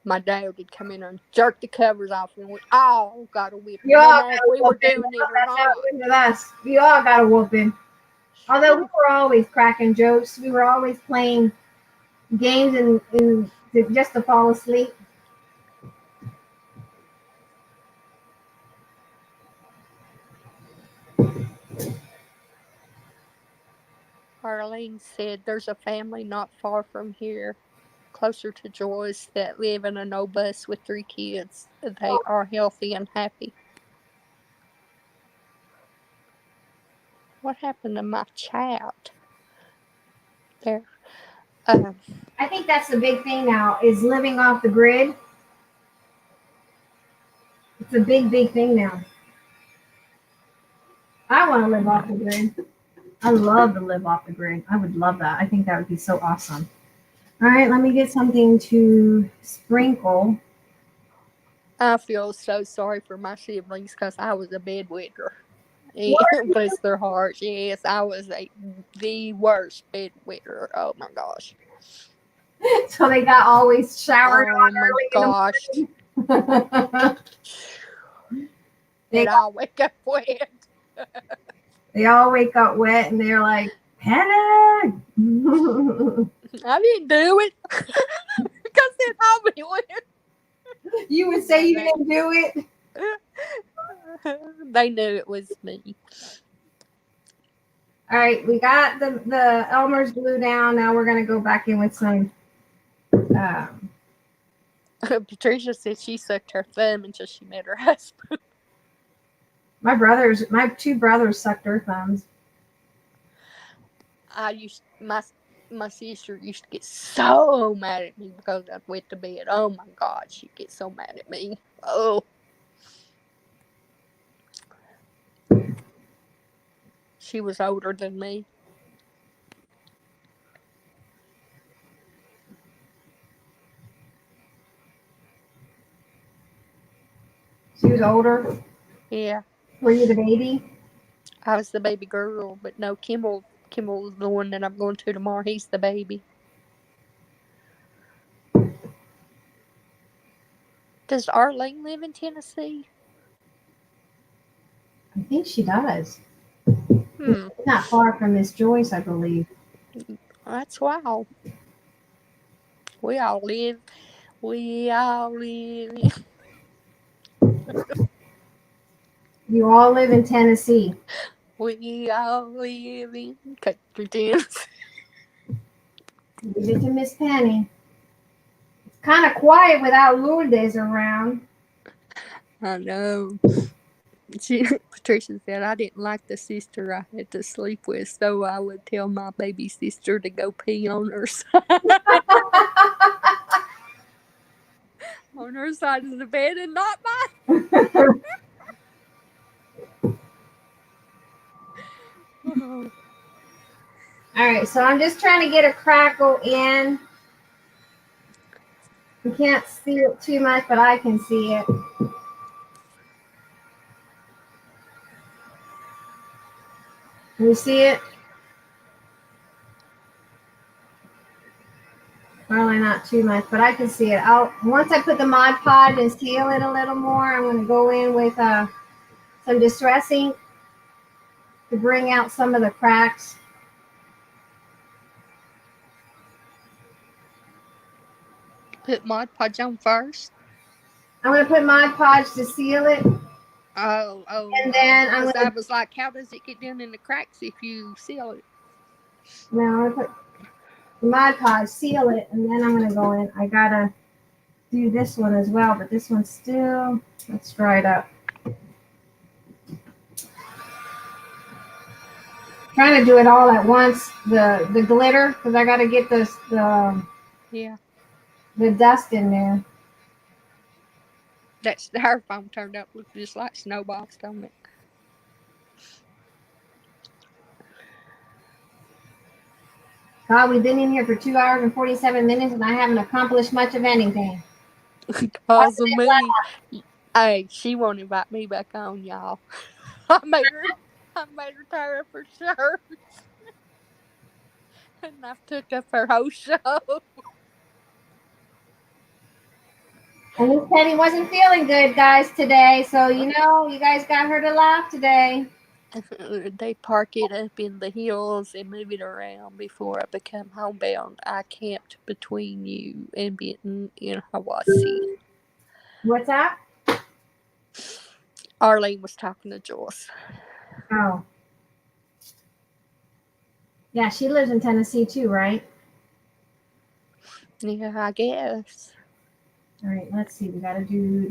my dad would come in and jerk the covers off, and we all got a whipping, no matter if we were doing it or not. With us, we all got a whooping. Although we were always cracking jokes, we were always playing games and just to fall asleep. Arlene said there's a family not far from here, closer to Joyce, that live in an old bus with 3 kids. They are healthy and happy. What happened to my chat? There. I think that's the big thing now is living off the grid. It's a big, big thing now. I want to live off the grid. I love to live off the grid. I would love that. I think that would be so awesome. All right, let me get something to sprinkle. I feel so sorry for my siblings because I was a bedwetter. Bless their hearts. Yes, I was the worst bedwetter. Oh my gosh. So they got always showered Oh on my early gosh. in the They all wake up wet. They all wake up wet and they're like, panic. I didn't do it. Because they always went. You would say you didn't do it? They knew it was me. All right, we got the Elmer's glue down. Now we're going to go back in with some. Patricia said she sucked her thumb until she met her husband. My 2 brothers sucked their thumbs. My sister used to get so mad at me because I'd wet the bed. Oh my God, she'd get so mad at me. Oh. She was older than me. She was older? Yeah. Were you the baby? I was the baby girl, but no, Kimball's the one that I'm going to tomorrow. He's the baby. Does Arlene live in Tennessee? I think she does. Not far from Miss Joyce, I believe. That's wild. We all live. You all live in Tennessee. We all live in country Tennessee. Give it to Miss Penny. It's kind of quiet without Lourdes around. I know. Patricia said I didn't like the sister I had to sleep with, so I would tell my baby sister to go pee on her side, on her side of the bed, and not mine. Oh. All right, so I'm just trying to get a crackle in. You can't see it too much, but I can see it. Can you see it? Probably not too much, but I can see it. Once I put the Mod Podge and seal it a little more, I'm going to go in with some Distress ink to bring out some of the cracks. Put Mod Podge on first. I'm going to put Mod Podge to seal it. Oh. And then I'm Because going I to... was like, how does it get down in the cracks if you seal it? No, I'm going to put the Mod Podge, seal it, and then I'm going to go in. I got to do this one as well, but this one's still... Let's dry it up. Trying to do it all at once, the glitter, because I got to get the dust in there. That styrofoam turned out look just like snowballs, don't it? God, we've been in here for 2 hours and 47 minutes, and I haven't accomplished much of anything. Because of me. Hey, she won't invite me back on, y'all. I made her tear up her shirt. And I've took up her whole show. And Miss Penny wasn't feeling good, guys, today. So, you guys got her to laugh today. They park it up in the hills and move it around before I become homebound. I camped between you and Benton in Hawaii. What's that? Arlene was talking to Joyce. Oh. Yeah, she lives in Tennessee too, right? Yeah, I guess. All right, let's see. We got to do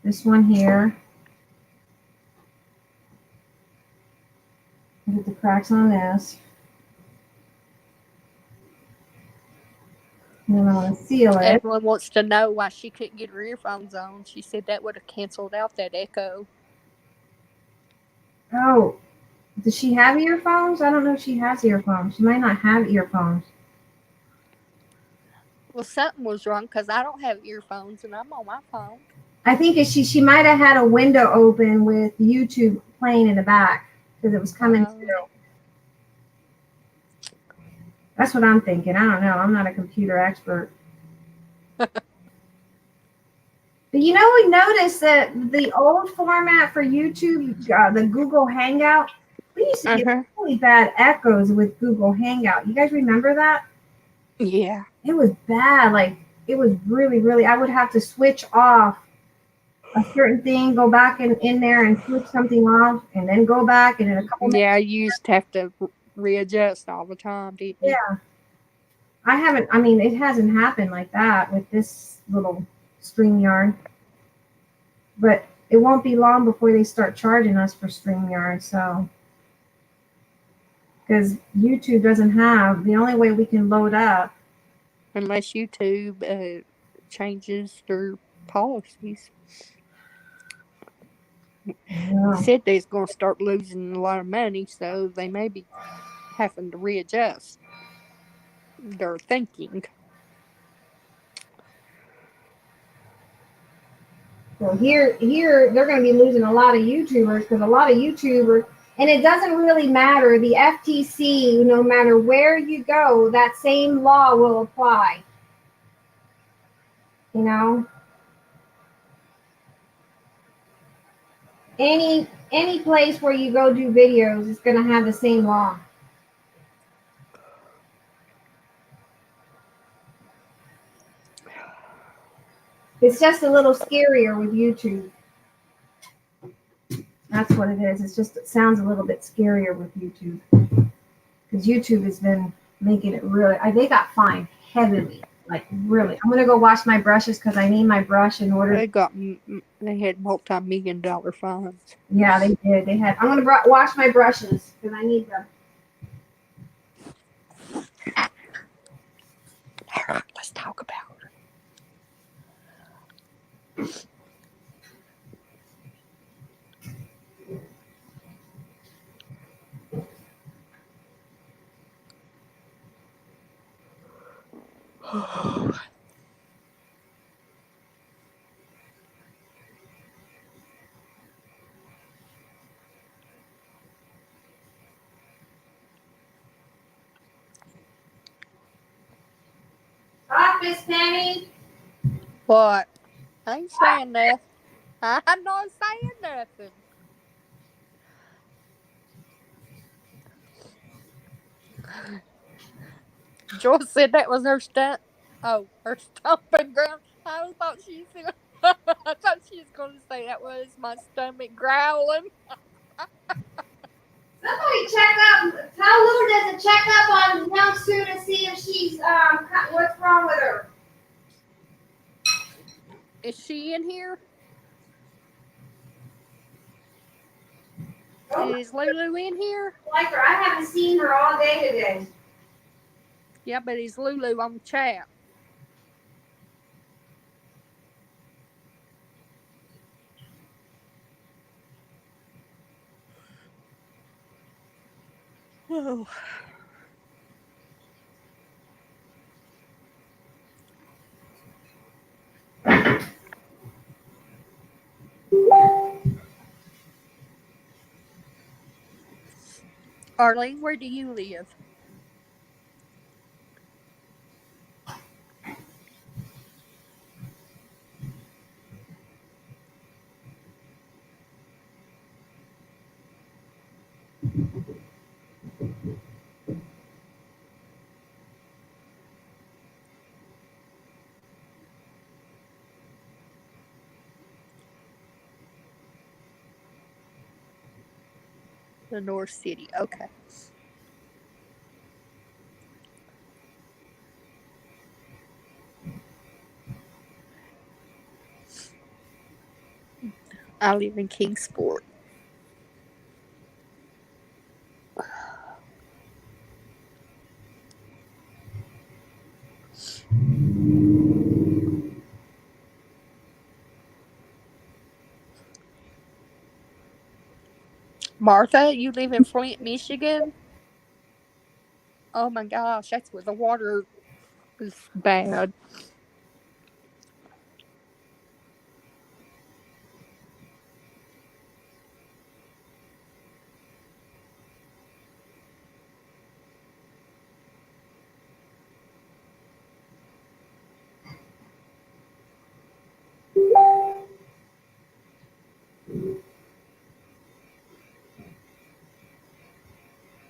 this one here. Get the cracks on this. And then I want to seal it. Everyone wants to know why she couldn't get her earphones on. She said that would have canceled out that echo. Oh, does she have earphones? I don't know if she has earphones. She might not have earphones. Well, something was wrong because I don't have earphones and I'm on my phone. I think she might have had a window open with YouTube playing in the back because it was coming through. That's what I'm thinking. I don't know. I'm not a computer expert. But we noticed that the old format for YouTube, the Google Hangout, we used to get really bad echoes with Google Hangout. You guys remember that? Yeah. It was bad. Like, it was really, really, I would have to switch off a certain thing, go back in there and switch something off, and then go back, and in a couple minutes. Yeah, you used to have to readjust all the time, didn't you? Yeah. It hasn't happened like that with this little StreamYard. But it won't be long before they start charging us for StreamYard, so. Because YouTube doesn't have, the only way we can load up. Unless YouTube changes their policies. Yeah. Said they're going to start losing a lot of money, so they may be having to readjust their thinking. So here they're going to be losing a lot of YouTubers because a lot of YouTubers, and it doesn't really matter. The FTC, no matter where you go, that same law will apply. Any place where you go do videos is going to have the same law. It's just a little scarier with YouTube. That's what it is. It sounds a little bit scarier with YouTube. Because YouTube has been making it really. They got fined heavily, like really. I'm gonna go wash my brushes because I need my brush in order. They had multi-million-dollar fines. Yeah, they did. They had. I'm gonna wash my brushes because I need them. All right, let's talk about her. Talk, Miss Penny. What? I ain't saying nothing. I'm not saying nothing. Joyce said that was her stunt. Oh, her stomping ground. I thought she said. I thought she was going to say that was my stomach growling. Somebody check up. Tell Lou does a check up on Young Sue to see if she's what's wrong with her. Is she in here? Oh, Is Lulu in here? like her. I haven't seen her all day today. Yeah, but is Lulu on the chat? Oh. Arlene, where do you live? The North City. Okay. I live in Kingsport. Martha, you live in Flint, Michigan? Oh my gosh, that's where the water is bad.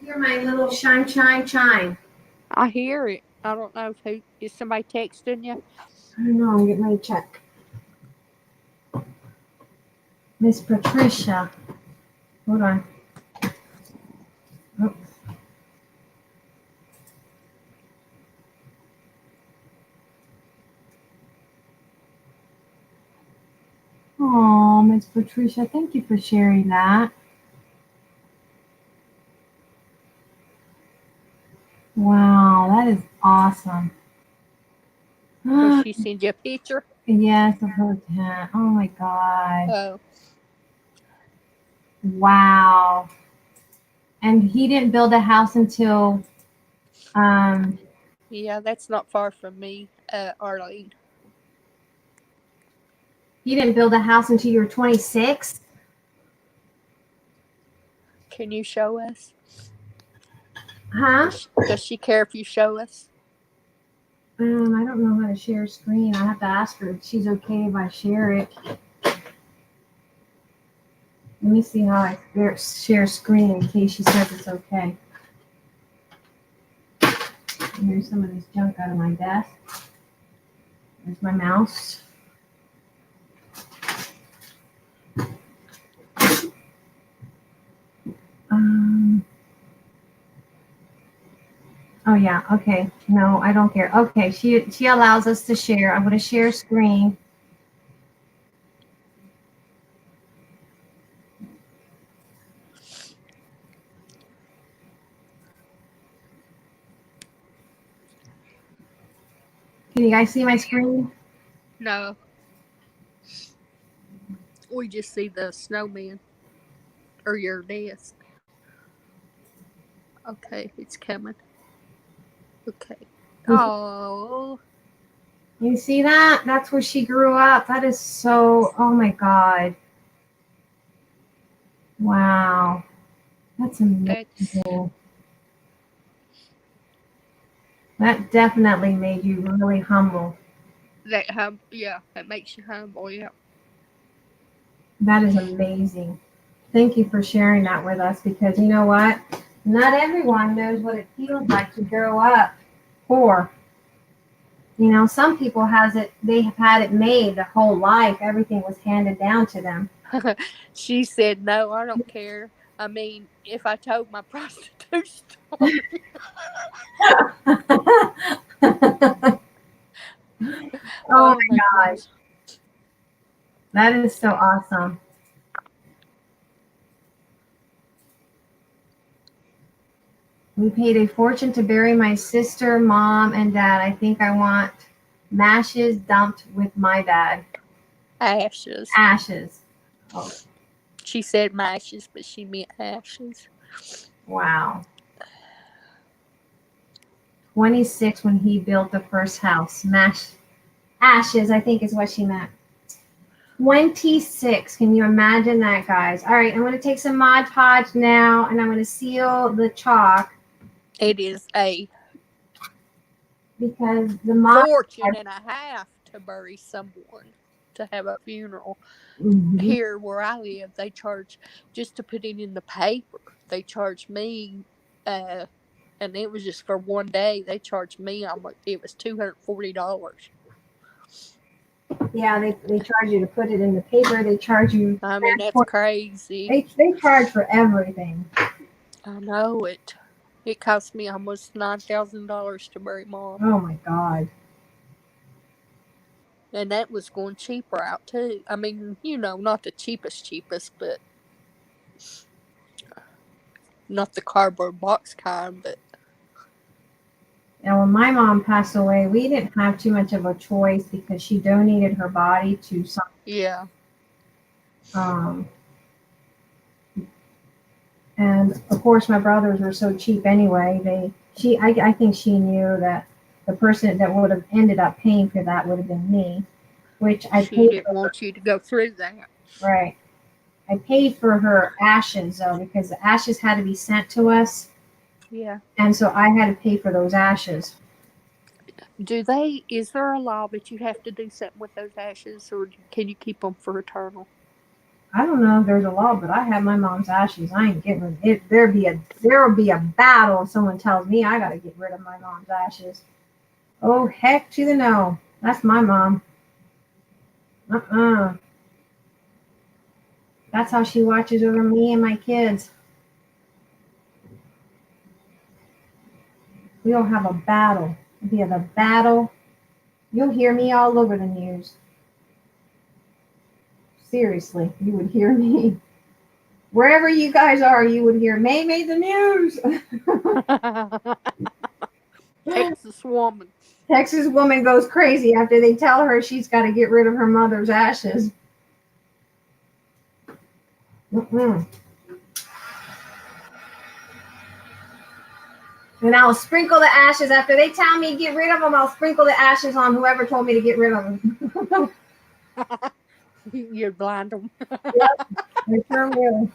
You're my little chime, chime, chime. I hear it. I don't know if is somebody texting you. I don't know. I'm getting ready to check. Miss Patricia. Hold on. Oh. Oh, Miss Patricia, thank you for sharing that. Wow, that is awesome. Does she send you a picture? Yes, of her cat. Oh my God. Oh. Wow. And he didn't build a house until Yeah, that's not far from me, Arlene. you didn't build a house until you were 26? Can you show us? Huh? Does she care if you show us? I don't know how to share a screen. I have to ask her if she's okay if I share it. Let me see how I share screen in case she says it's okay. Here's some of this junk out of my desk. There's my mouse. Um, Oh yeah. Okay. No, I don't care. Okay. She allows us to share. I'm going to share screen. Can you guys see my screen? No, we just see the snowman or your desk. Okay, it's coming. Okay. Oh, You see that? That's where she grew up. That is so. Oh my God. Wow. That's that's amazing. That definitely made you really humble. that yeah, that makes you humble, yeah. That is amazing. Thank you for sharing that with us because you know what? Not everyone knows what it feels like to grow up poor. You know, some people has it they have had it made their whole life. Everything was handed down to them. She said, "No, I don't care. I mean, if I told my prostitute story, Oh oh my my gosh. goodness, That is so awesome. We paid a fortune to bury my sister, mom, and dad. I think I want mashes dumped with my dad. ashes." Ashes. Oh, She said mashes, but she meant ashes. wow. 26 when he built the first house. Ashes, I think is what she meant. 26. Can you imagine that, guys? All right, I'm going to take some Mod Podge now, and I'm going to seal the chalk It is a because the Mod fortune Podge. and a half to bury someone, to have a funeral. Mhm. Here where I live, they charge just to put it in the paper. They charge me, and it was just for one day. They charged me almost. It was $240. Yeah, they charge you to put it in the paper. They charge you I mean, that's transport. crazy. They charge for everything. I know it. It cost me almost $9,000 to bury mom, Oh my God. and that was going cheaper out too. I mean, not the cheapest, but not the cardboard box kind, but And when my mom passed away, we didn't have too much of a choice because she donated her body to some. yeah. Um, and of course, my brothers were so cheap anyway. I think she knew that the person that would have ended up paying for that would have been me, which I She paid didn't for. want you to go through that. Right. I paid for her ashes though because the ashes had to be sent to us, Yeah. and so I had to pay for those ashes. Is there a law that you have to do something with those ashes, or can you keep them for eternal? I don't know if there's a law, but I have my mom's ashes. I ain't getting it. There'll be a battle if someone tells me I gotta get rid of my mom's ashes. Oh heck to the no. That's my mom. Uh-uh. That's how she watches over me and my kids. We'll have a battle. It'll be a battle. You'll hear me all over the news. Seriously, you would hear me. Wherever you guys are, you would hear May made the news. Texas woman. Texas woman goes crazy after they tell her she's got to get rid of her mother's ashes. Mm-mm. And I'll sprinkle the ashes after they tell me to get rid of them. I'll sprinkle the ashes on whoever told me to get rid of them. You blind them. Yep, I sure will.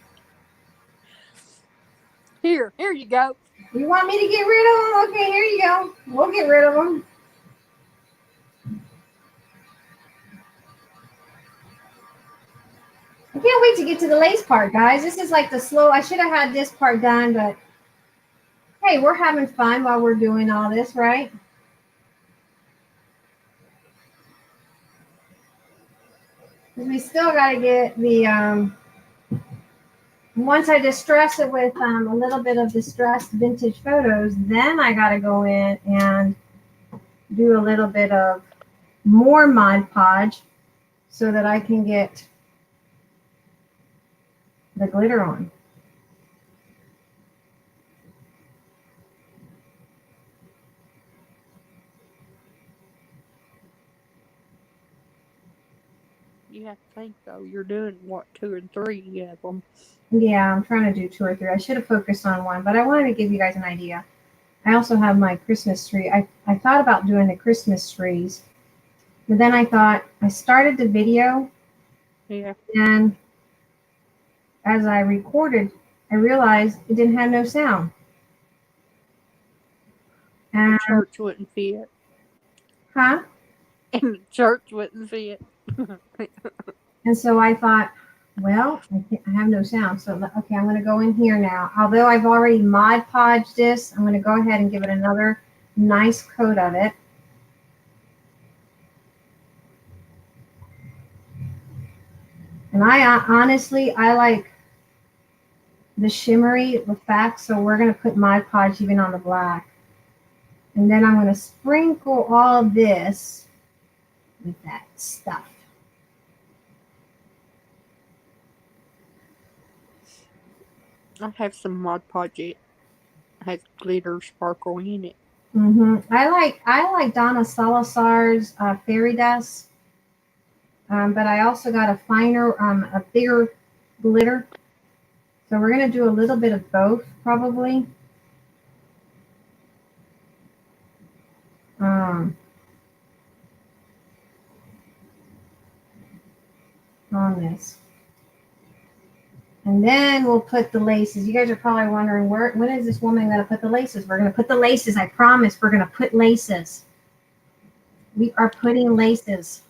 Here you go. You want me to get rid of them? Okay, here you go. We'll get rid of them. I can't wait to get to the lace part, guys. This is like the slow. I should have had this part done, but hey, we're having fun while we're doing all this, right? We still got to get the once I distress it with a little bit of distressed vintage photos, then I got to go in and do a little bit of more Mod Podge so that I can get the glitter on. You have to think though, you're doing what, 2 and 3 of them. Yeah, I'm trying to do 2 or 3. I should have focused on one, but I wanted to give you guys an idea. I also have my Christmas tree. I thought about doing the Christmas trees, but then I thought I started the video, Yeah. and as I recorded, I realized it didn't have no sound. And And, church wouldn't fit. huh? And church wouldn't fit. And so I thought, well, I have no sound. So, okay, I'm going to go in here now. Although I've already Mod Podged this, I'm going to go ahead and give it another nice coat of it. And honestly, I like the shimmery effect, so we're going to put Mod Podge even on the black. And then I'm going to sprinkle all this with that stuff. I have some Mod Podge. It has glitter sparkle in it. I like Donna Salazar's fairy dust, but I also got a finer, a bigger glitter. So we're going to do a little bit of both, probably. On this. And then we'll put the laces. You guys are probably wondering, when is this woman going to put the laces? We're going to put the laces. I promise we're going to put laces. We are putting laces.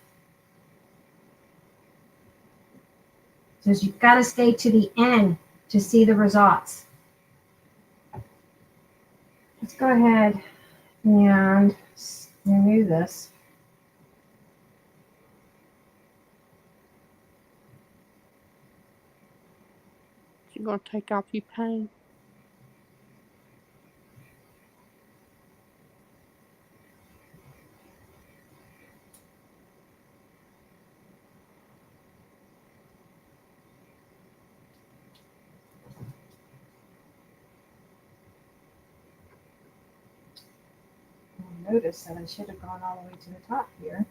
So you've got to stay to the end to see the results. Let's go ahead and remove this. You're going to take off your paint. Notice that I should have gone all the way to the top here.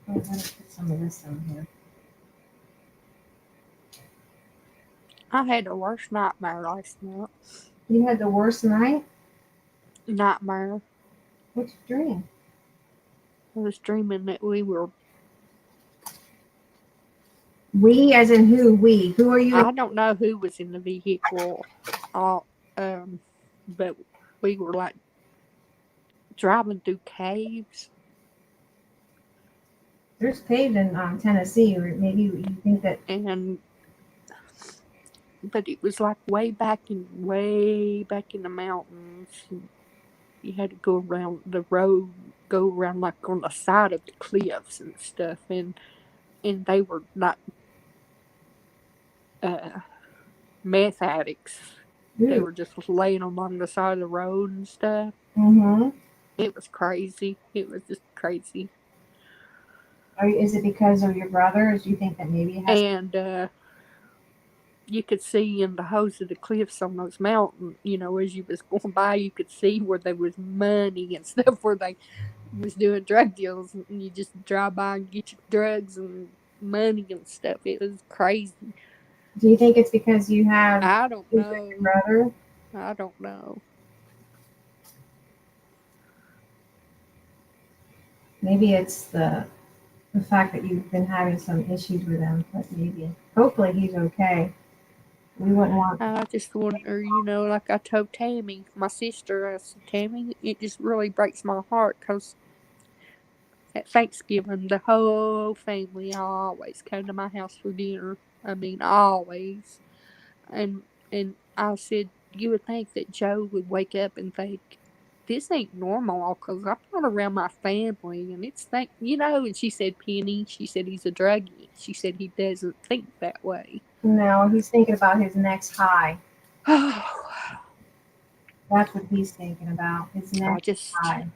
I'm going to put some of this on here. I had the worst nightmare last night. You had the worst night? Nightmare. What's your dream? I was dreaming that we were... We as in who? We. Who are you? I don't know who was in the vehicle. But we were like driving through caves. There's caves in Tennessee, or maybe you think that. But it was like way back in the mountains. You had to go around the road, go around like on the side of the cliffs and stuff, and they were like meth addicts. Ooh. They were just laying along the side of the road and stuff. It was crazy. It was just crazy. Is it because of your brothers? Do you think that maybe it has? And you could see in the hose of the cliffs on those mountains, as you was going by, you could see where there was money and stuff, where they was doing drug deals, and you just drive by and get your drugs and money and stuff. It was crazy. Do you think it's because you have? I don't know. Your brother? I don't know. Maybe it's the fact that you've been having some issues with him, but hopefully he's okay. We wouldn't want. I just wonder, like I told Tammy, my sister, I said, Tammy, it just really breaks my heart because at Thanksgiving, the whole family always came to my house for dinner. I mean, always. And I said, you would think that Joe would wake up and think, this ain't normal because I'm not around my family. And it's and she said, Penny, she said he's a druggie. She said he doesn't think that way. No, he's thinking about his next high. Oh, That's what he's thinking about, his I next just high.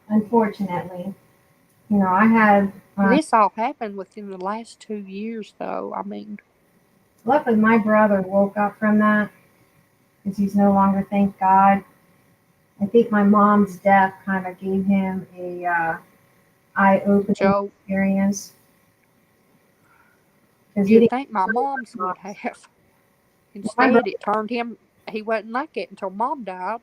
Unfortunately, I had, this all happened within the last 2 years, though. I mean, luckily my brother woke up from that because he's no longer, thank God. I think my mom's death kind of gave him a eye-opening Joe, experience. Because he you'd didn't. think my mom's would have. My Instead, it turned him. He wasn't like it until Mom died.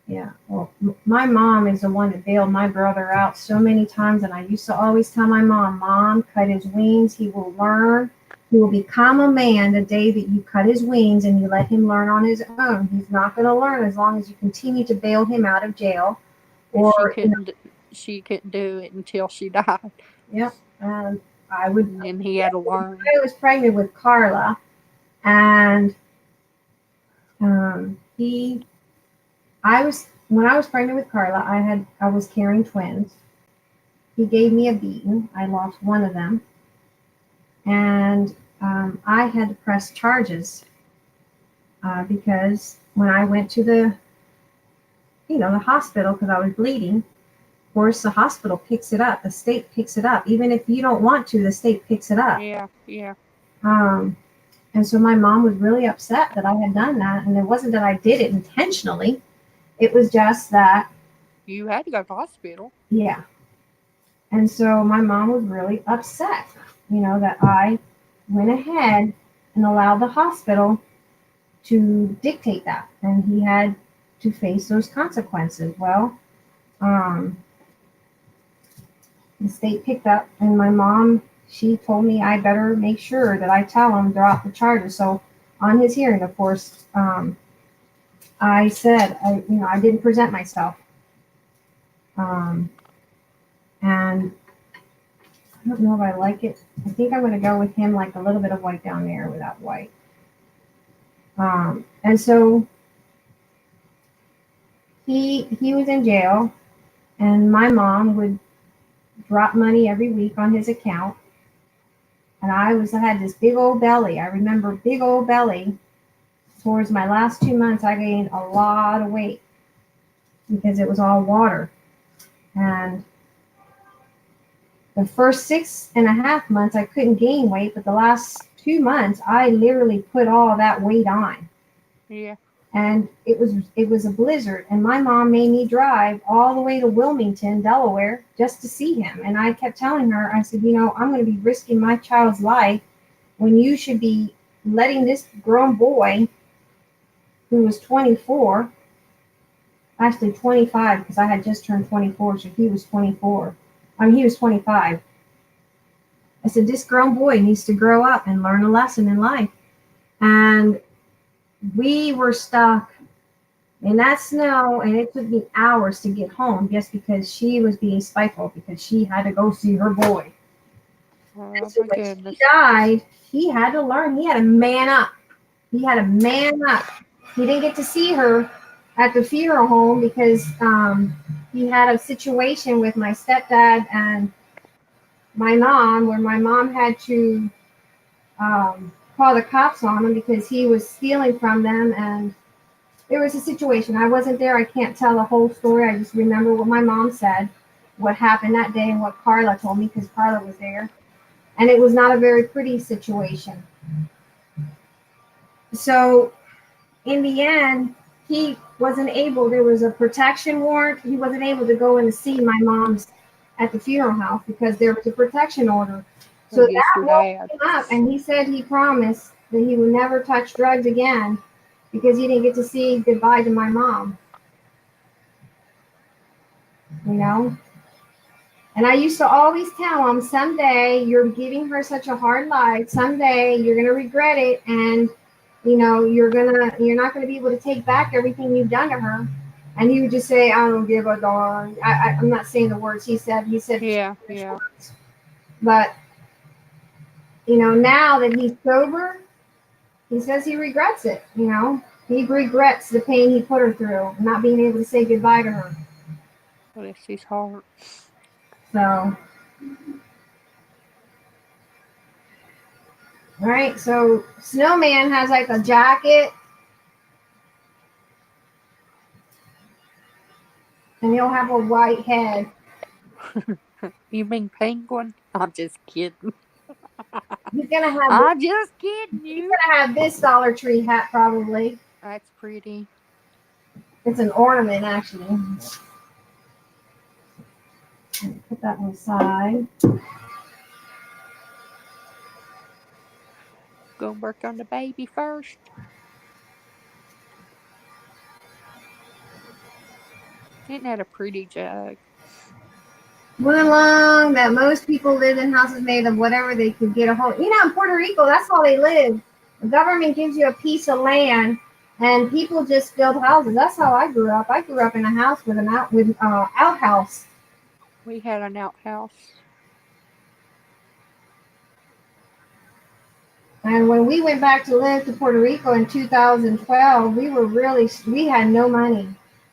Yeah, well, my mom is the one that bailed my brother out so many times, and I used to always tell my mom, "Mom, cut his wings. He will learn. He will become a man the day that you cut his wings and you let him learn on his own. He's not going to learn as long as you continue to bail him out of jail." And Or, she couldn't do it until she died. yep. And I would. And then he had to learn. I was pregnant with Carla, and when I was pregnant with Carla, I was carrying twins. He gave me a beating. I lost one of them, and I had to press charges because when I went to the hospital because I was bleeding. Of course, the hospital picks it up. The state picks it up. Even if you don't want to, the state picks it up. Yeah, yeah. And so my mom was really upset that I had done that, and it wasn't that I did it intentionally. It was just that, You had to go to the hospital. yeah. And so my mom was really upset, that I went ahead and allowed the hospital to dictate that. And he had to face those consequences. Well, the state picked up, and my mom, she told me I better make sure that I tell him drop the charges. So on his hearing, of course, I said, I didn't present myself. And I don't know if I like it. I think I'm going to go with him like a little bit of white down there without white. And so he was in jail, and my mom would drop money every week on his account. And I had this big old belly. I remember big old belly. Towards my last 2 months, I gained a lot of weight because it was all water. And the first 6.5 months, I couldn't gain weight, but the last 2 months, I literally put all that weight on. Yeah. And it was a blizzard, and my mom made me drive all the way to Wilmington, Delaware, just to see him. And I kept telling her, I said, I'm going to be risking my child's life when you should be letting this grown boy who was 24, actually 25, because I had just turned 24, so he was 24. He was 25. I said, this grown boy needs to grow up and learn a lesson in life. And we were stuck in that snow, and it took me hours to get home just because she was being spiteful because she had to go see her boy. Oh, So my when goodness. he died, he had to learn. He had to man up. He had to man up. He didn't get to see her at the funeral home because he had a situation with my stepdad and my mom where my mom had to call the cops on him because he was stealing from them, and there was a situation. I wasn't there. I can't tell the whole story. I just remember what my mom said, what happened that day, and what Carla told me because Carla was there. And it was not a very pretty situation. So in the end, he wasn't able, there was a protection warrant. He wasn't able to go in to see my mom's at the funeral house because there was a protection order. So Against that your woke dad. him up, and he said he promised that he would never touch drugs again because he didn't get to say goodbye to my mom. And I used to always tell him, someday you're giving her such a hard life. Someday you're going to regret it. And, you're not going to be able to take back everything you've done to her. And he would just say, I don't give a darn. I'm not saying the words he said. He said, Yeah. words. But, now that he's sober, he says he regrets it. He regrets the pain he put her through, not being able to say goodbye to her. Bless his heart. So All right, so Snowman has like a jacket, and he'll have a white head. You mean penguin? I'm just kidding. He's gonna have I'm just kidding he's you. gonna have this Dollar Tree hat probably. That's pretty. It's an ornament actually. Put that on the side. Gonna work on the baby first. Isn't that a pretty jug? Went along that most people lived in houses made of whatever they could get a hold. You know, in Puerto Rico, that's how they live. The government gives you a piece of land, and people just build houses. That's how I grew up. I grew up in a house with an outhouse. We had an outhouse. And when we went back to live to Puerto Rico in 2012, we had no money.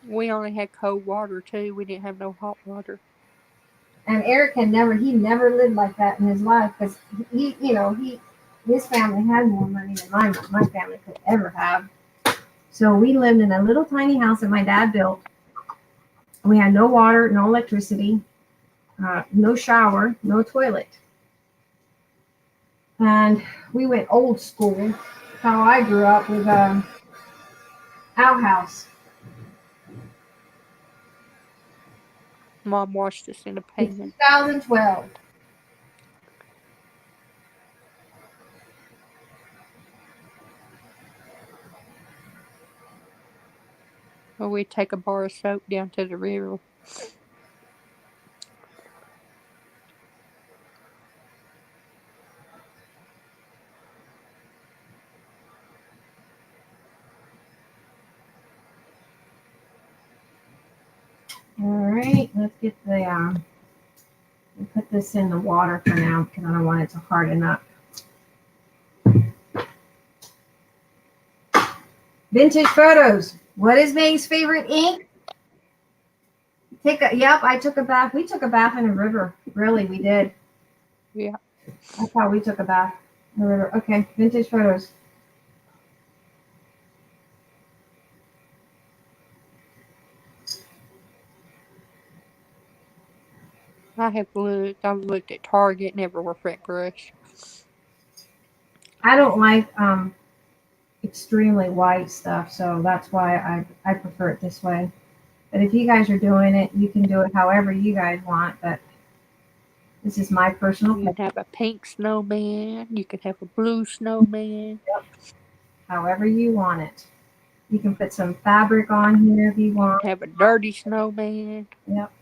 We only had cold water too. We didn't have no hot water. And Eric he never lived like that in his life because his family had more money than my family could ever have. So we lived in a little tiny house that my dad built. We had no water, no electricity, no shower, no toilet. And we went old school, how I grew up with outhouse. Mom washed us in a In pan. 2012. Or we'd take a bar of soap down to the river. All right, let's get we'll put this in the water for now because I don't want it to harden up. Vintage photos. What is May's favorite ink? I took a bath. We took a bath in a river. Really, we did. Yeah. That's how we took a bath in the river. Okay, vintage photos. I've looked at Target and everywhere for that brush. I don't like extremely white stuff, so that's why I prefer it this way. But if you guys are doing it, you can do it however you guys want. But this is my personal You can have a pink snowman. You can have a blue snowman. however you want it. You can put some fabric on here if you You want. can have a dirty snowman. Yep.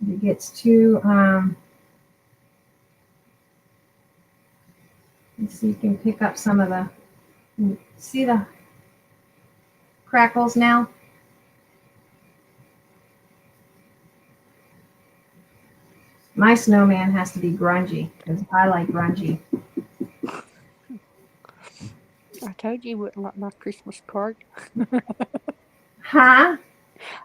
If it gets too let's see, you can pick up some of see the crackles now. My snowman has to be grungy because I like grungy. I told you wouldn't like my Christmas card. Huh?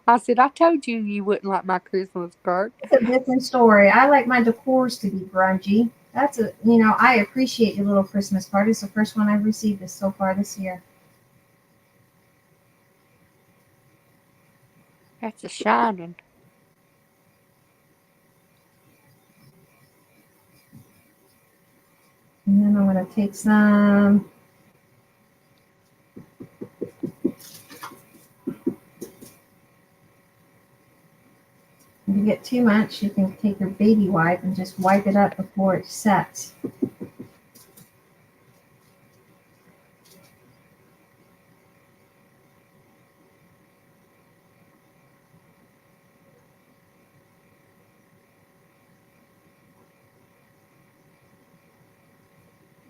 I said, I told you you wouldn't like my Christmas card. It's a different story. I like my decors to be grungy. I appreciate your little Christmas card. It's the first one I've received this so far this year. That's a shining. And then I'm going to take some. If you get too much, you can take your baby wipe and just wipe it up before it sets.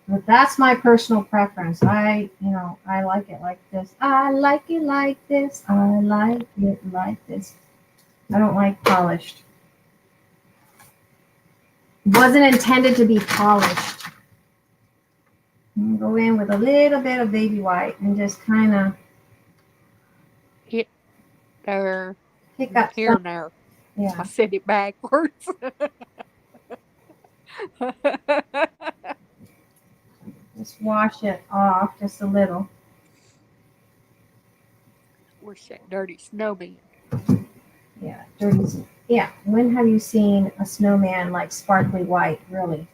But that's my personal preference. I like it like this. I like it like this. I like it like this. I don't like polished. It wasn't intended to be polished. Go in with a little bit of baby white and just kind of Hit there, pick up here and there. Yeah. I said it backwards. Just wash it off just a little. Where's that dirty snowman? Yeah, dirty. Yeah. When have you seen a snowman like sparkly white? Really?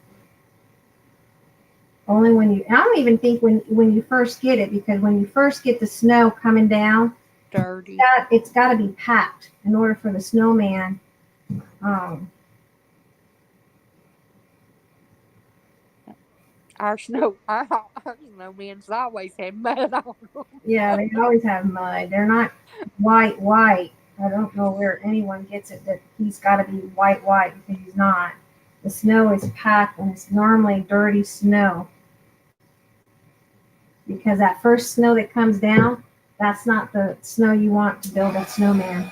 Only when you. I don't even think when you first get it, because when you first get the snow coming down, Dirty. it's got to be packed in order for the snowman. Um, Our snowman's always had mud on them. yeah, they always have mud. They're not white. I don't know where anyone gets it that he's got to be white because he's not. The snow is packed and it's normally dirty snow. Because that first snow that comes down, that's not the snow you want to build a snowman.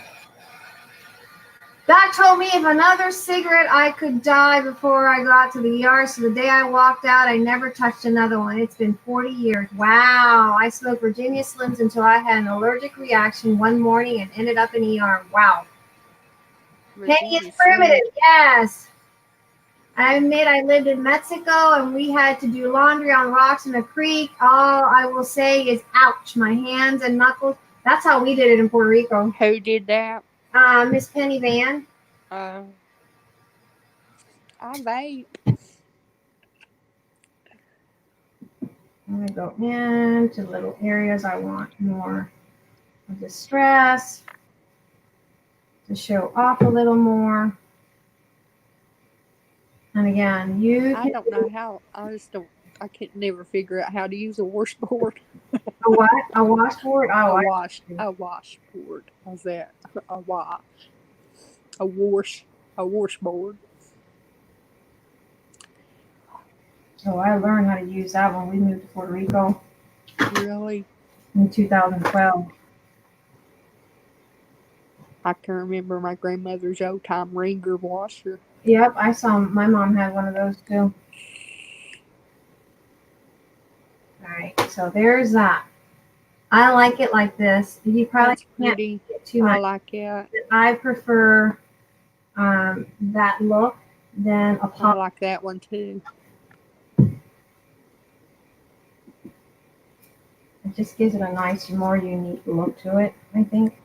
Doc told me if another cigarette, I could die before I got to the yard. So the day I walked out, I never touched another one. It's been 40 years. Wow. I smoked Virginia Slims until I had an allergic reaction one morning and ended up in ER. Wow. Penny is primitive. Yes. I admit I lived in Mexico and we had to do laundry on rocks in a creek. All I will say is, ouch, my hands and knuckles. That's how we did it in Puerto Rico. Who did that? Miss Penny Van. I vape. I'm going to go into little areas I want more of the stress to show off a little more. And again, I don't know how. I can't never figure out how to use a washboard. A what? A washboard? Oh, A washboard. How's that? A wash. A washboard. Oh, I learned how to use that when we moved to Puerto Rico. Really? In 2012. I can remember my grandmother's old time ringer washer. Yep, I saw my mom had one of those too. All right, so there's that. I like it like this. You probably can't get too much. I like it. I prefer that look than a pop. I like that one too. It just gives it a nice, more unique look to it, I think.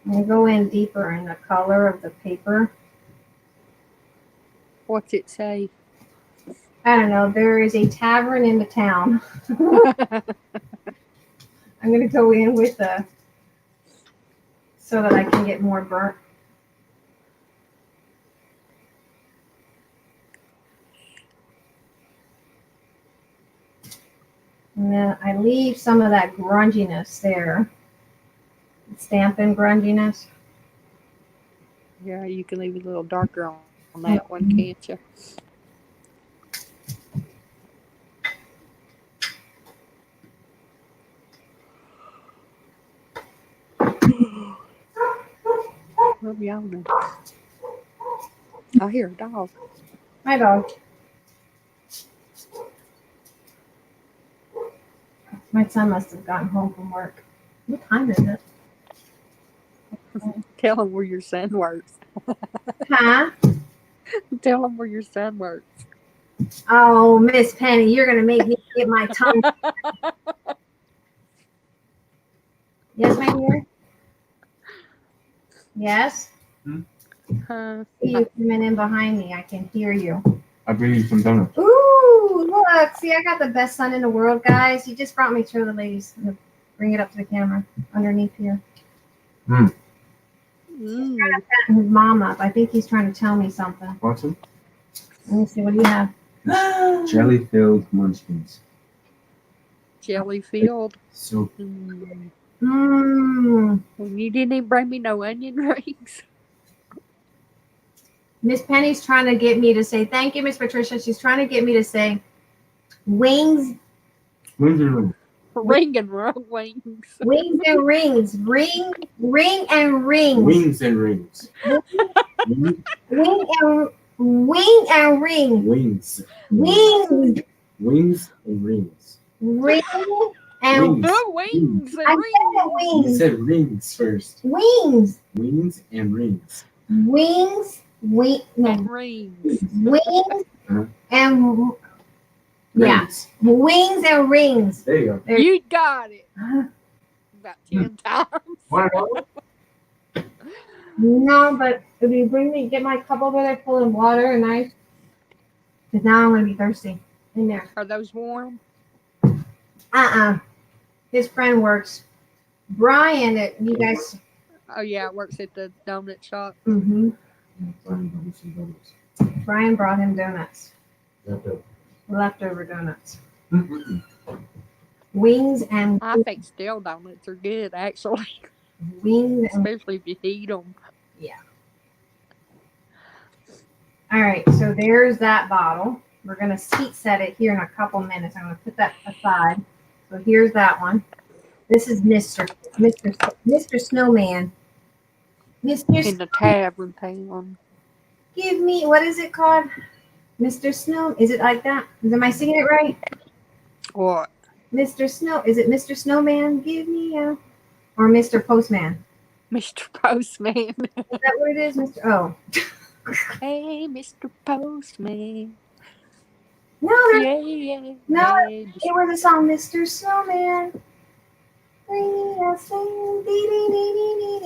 And go in deeper in the color of the paper. What's it say? I don't know. There is a tavern in the town. I'm going to go in with so that I can get more burnt. And then I leave some of that grunginess there. Stamping grunginess. Yeah, you can leave it a little darker on that one, can't you? I'm yawning. I hear a dog. Hi, dog. My son must have gotten home from work. What time is it? Tell him where your son works. Huh? Tell him where your son works. Oh, Miss Penny, you're going to make me get my tongue. Yes, my dear? Yes? See you coming in behind me. I can hear you. I bring you some donuts. Ooh, look. See, I got the best son in the world, guys. He just brought me two of the ladies. I'm gonna bring it up to the camera underneath here. He's trying to fatten his mom up. I think he's trying to tell me something. Want some? Let me see. What do you have? Jelly-filled munchkins. Jelly-filled? So Mmm. You didn't even bring me no onion rings. Miss Penny's trying to get me to say, thank you, Miss Patricia. She's trying to get me to say wings. Wings and rings. Ring and wings. Wings and rings. Ring and rings. Wings and rings. Wing and ring. Wings. Wings. Wings and rings. Ring And Wings. Oh, wings and I rings. said You wings. said rings first. Wings. Wings and rings. Wings. No, And rings. wings Huh? and yeah, Rings. wings and rings. There you go. There- You got it. Huh? About 10 times. Want to know? No, but if you get my cup over there full of water and ice, because now I'm gonna be thirsty in there. Are those warm? His friend works. Brian, you guys. Oh, yeah, it works at the donut shop. Mm-hmm. Fine, some donuts. Brian brought him donuts, Left over. leftover donuts, Mhm. wings and I think stale donuts are good, actually, wings and especially if you heat them. all right. So there's that bottle. We're gonna heat set it here in a couple minutes. I'm gonna put that aside. So here's that one. This is Mr. Snowman. In the tavern town. Give me what is it called? Mr. Snow? Is it like that? Am I singing it right? What? Mr. Snow? Is it Mr. Snowman? Give me a or Mr. Postman? Mr. Postman. Is that what it is, Mr. Oh Hey, Mr. Postman. no, Yeah, yeah. No, Hey, it was a song, Mr. Snowman.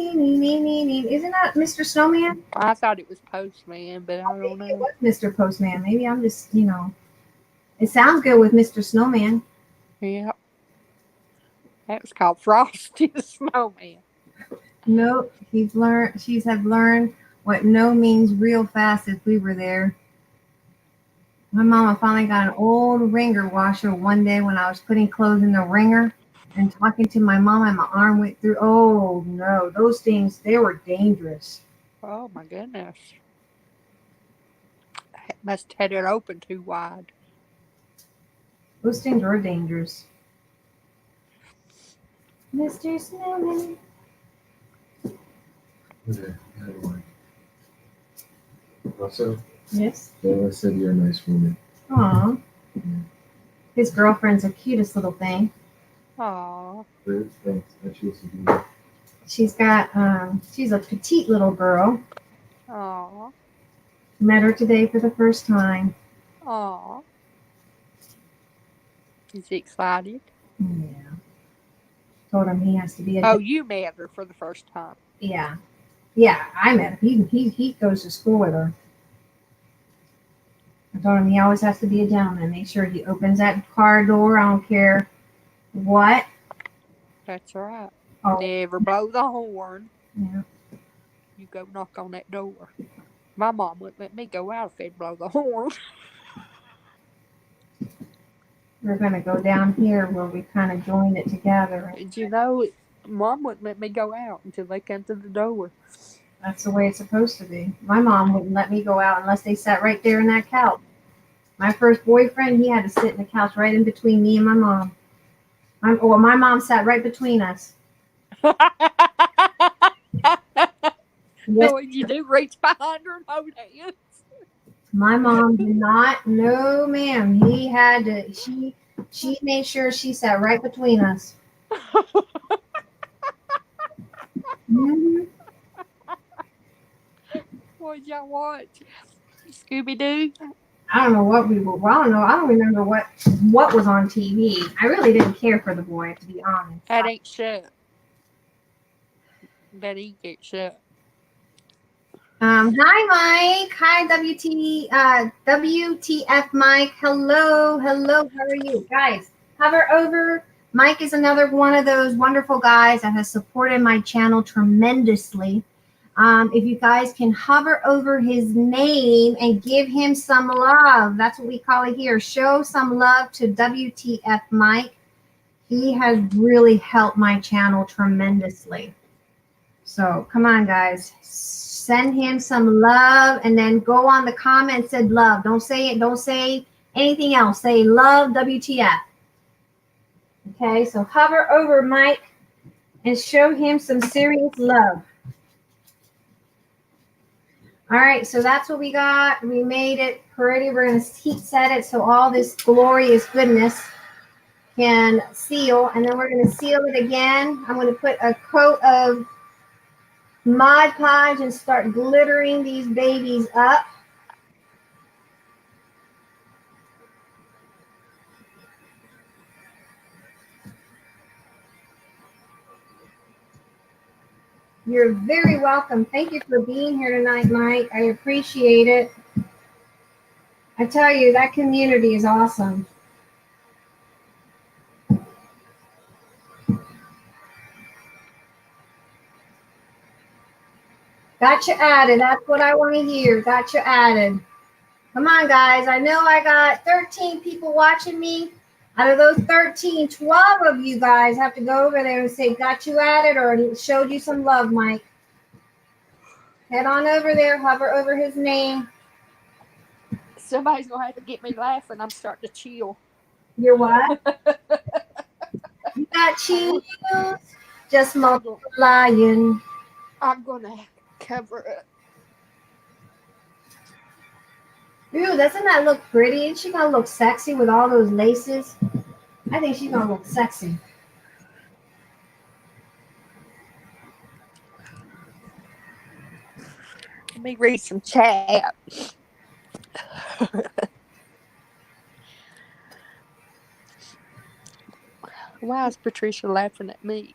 Isn't that Mr. Snowman? I thought it was Postman, but I don't Maybe it know. was Mr. Postman. Maybe I'm just, it sounds good with Mr. Snowman. Yeah. That was called Frosty the Snowman. Nope, she's have learned what no means real fast if we were there. My mama finally got an old wringer washer one day when I was putting clothes in the wringer and talking to my mom and my arm went through. Oh no, those things, they were dangerous. Oh, my goodness. Must have had it open too wide. Those things were dangerous. Mr. Snowman. Okay, another one. Also, Yes. Bella said you're a nice woman. Aw. His girlfriend's the cutest little thing. Aw. Good, thanks. I choose to do that. She's a petite little girl. Aw. Met her today for the first time. Aw. Is he excited? Yeah. Told him he has to be a Oh, you met her for the first time. Yeah. Yeah, I met him. He goes to school with her. I told him he always has to be a gentleman. Make sure he opens that car door. I don't care what. That's right. Oh, Never blow the horn. yeah. You go knock on that door. My mom wouldn't let me go out if they'd blow the horn. We're going to go down here where we kind of joined it together. Did you know Mom wouldn't let me go out until they come to the door. That's the way it's supposed to be. My mom wouldn't let me go out unless they sat right there in that couch. My first boyfriend, he had to sit in the couch right in between me and my mom. My mom sat right between us. Yes, What did you do? Reach behind her and hold hands? my mom did not. No, ma'am. He had to. She made sure she sat right between us. Mhm. What did y'all watch? Scooby Doo? I don't know what we were. Well, I don't know. I don't remember what was on TV. I really didn't care for the boy, to be honest. That ain't shut. That ain't get shut. Hi, Mike. Hi, WTF, Mike. Hello. How are you, guys? Hover over. Mike is another one of those wonderful guys that has supported my channel tremendously. If you guys can hover over his name and give him some love, that's what we call it here. Show some love to WTF Mike. He has really helped my channel tremendously. So come on, guys. Send him some love and then go on the comments, said love. Don't say it. Don't say anything else. Say love WTF. Okay, so hover over Mike and show him some serious love. All right, so that's what we got. We made it pretty. We're going to heat set it so all this glorious goodness can seal, and then we're going to seal it again. I'm going to put a coat of Mod Podge and start glittering these babies up. You're very welcome. Thank you for being here tonight, Mike. I appreciate it. I tell you, that community is awesome. Got you added. That's what I want to hear. Got you added. Come on, guys. I know I got 13 people watching me. Out of those 13, 12 of you guys have to go over there and say, got you added or showed you some love, Mike. Head on over there, hover over his name. Somebody's going to have to get me laughing. I'm starting to chill. You're what? You got chills? Just multiplying. I'm going to cover it. Ooh, doesn't that look pretty? Isn't she going to look sexy with all those laces? I think she's going to look sexy. Let me read some chat. Why is Patricia laughing at me?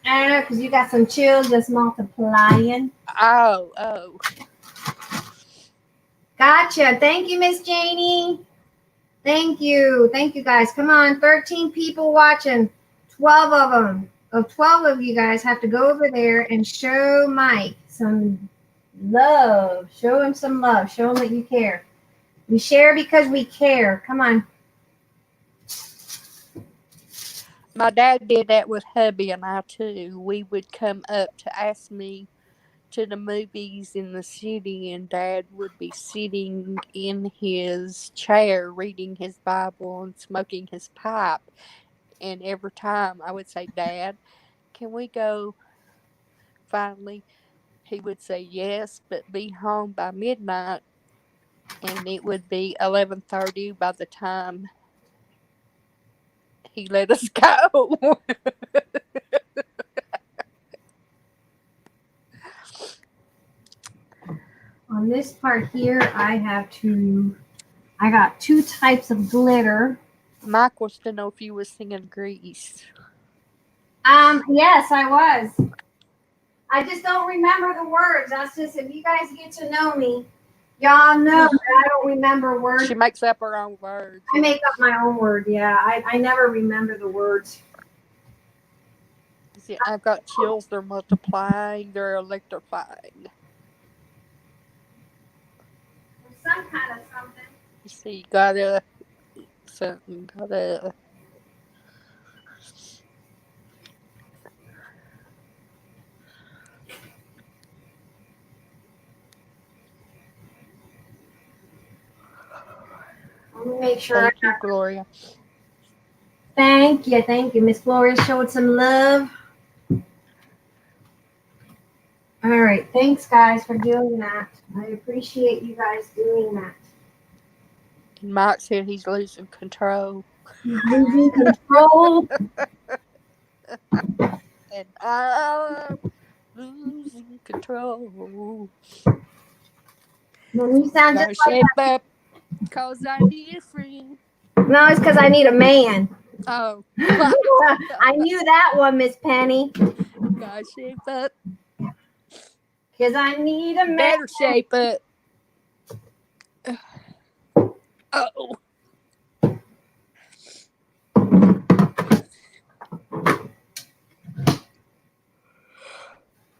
I don't know, because you got some chills just multiplying. Oh. Gotcha. Thank you, Miss Janie. Thank you. Thank you, guys. Come on. 13 people watching. 12 of them. 12 of you guys have to go over there and show Mike some love. Show him some love. Show him that you care. We share because we care. Come on. My dad did that with hubby and I too. We would come up to ask me to the movies in the city, and Dad would be sitting in his chair reading his Bible and smoking his pipe. And every time I would say, Dad, can we go? Finally, he would say yes, but be home by midnight. And it would be 11:30 by the time he let us go. On this part here, I got 2 types of glitter. Mike wants to know if you were singing Grease. Yes, I was. I just don't remember the words. That's just, if you guys get to know me, y'all know that I don't remember words. She makes up her own words. I make up my own word, yeah. I never remember the words. See, I've got chills. They're multiplying. They're electrifying. Some kind of something. You see, gotta. Let me make sure. Thank you, Gloria. Thank you. Miss Gloria showed some love. All right, thanks guys for doing that. I appreciate you guys doing that. And Mike said he's losing control. He's losing control. And I'm losing control. Well, you sound Gotta just like shape that. up, cause I need a friend. No, it's because I need a man. Oh. I knew that one, Miss Penny. Gotta shape up. Because I need a man. Better shape up. Oh.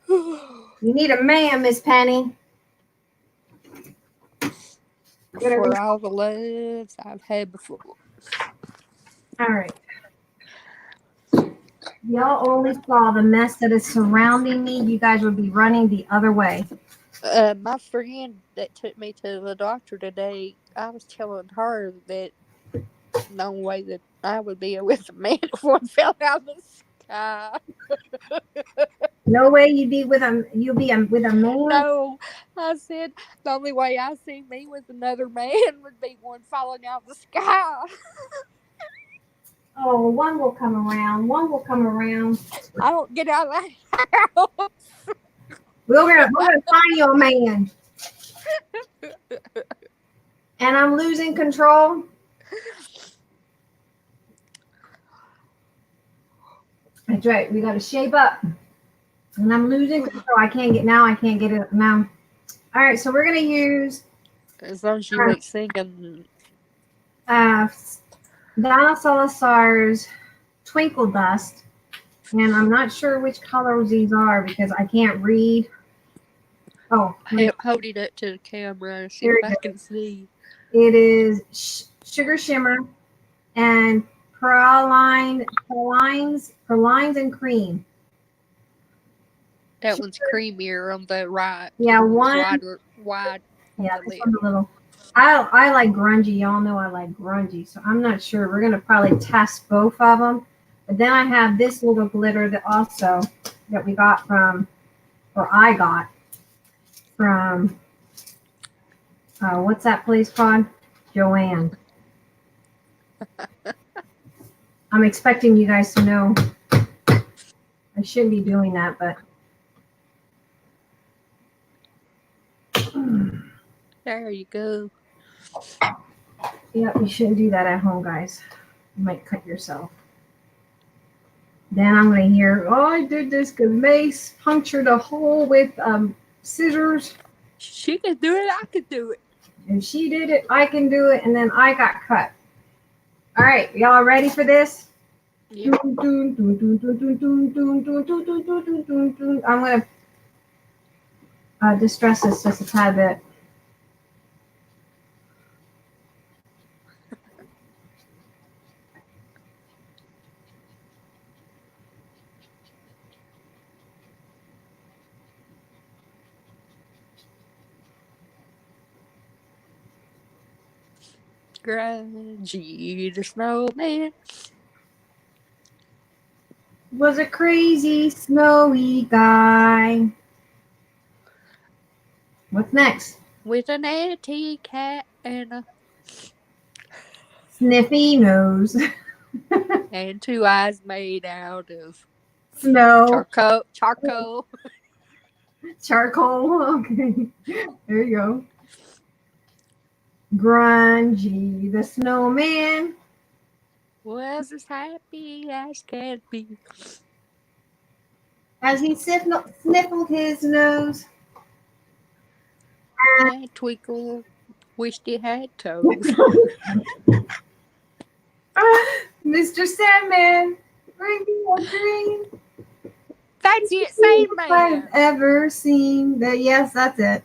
You need a man, Miss Penny. For all the loves I've had before. All right. Y'all only saw the mess that is surrounding me. You guys would be running the other way. My friend that took me to the doctor today, I was telling her that the only way that I would be with a man if one fell out of the sky. No way you'd be with a with a man. No, I said the only way I see me with another man would be one falling out of the sky. Oh, one will come around. One will come around. I don't get out of the house. We're gonna find you a man. And I'm losing control. That's right. We got to shape up. And I'm losing control. I can't get it now. All right. So we're going to use As long as you ain't singing. Donna Salazar's Twinkle Dust. And I'm not sure which colors these are because I can't read. Oh, Hold it up to the camera and see Here if we I go. can see. it is Sugar Shimmer and Pralines and Cream. That one's creamier on the right. Yeah, one. Wide. Yeah, on the this left. one's a little. I like grungy. Y'all know I like grungy, so I'm not sure. We're gonna probably test both of them. But then I have this little glitter that we got from, or I got from. What's that place called? Joanne. I'm expecting you guys to know. I shouldn't be doing that, but. There you go. Yep, you shouldn't do that at home, guys. You might cut yourself. Then I'm going to hear, oh, I did this because Mace punctured a hole with scissors. She can do it. I can do it. And she did it, I can do it, and then I got cut. All right, y'all ready for this? Yeah. I'm going to distress this just a tad bit. Grungy the snowman. Was a crazy, snowy guy. What's next? With an antique hat and a Sniffy nose. and two eyes made out of Snow. charcoal. Charcoal. Okay. There you go. Grungy the snowman. Was as happy as can be. As he sniffled his nose. And Twinkle wished he had toes. Mr. Sandman, bring me a dream. That's it, same I've man. ever seen that. Yes, that's it.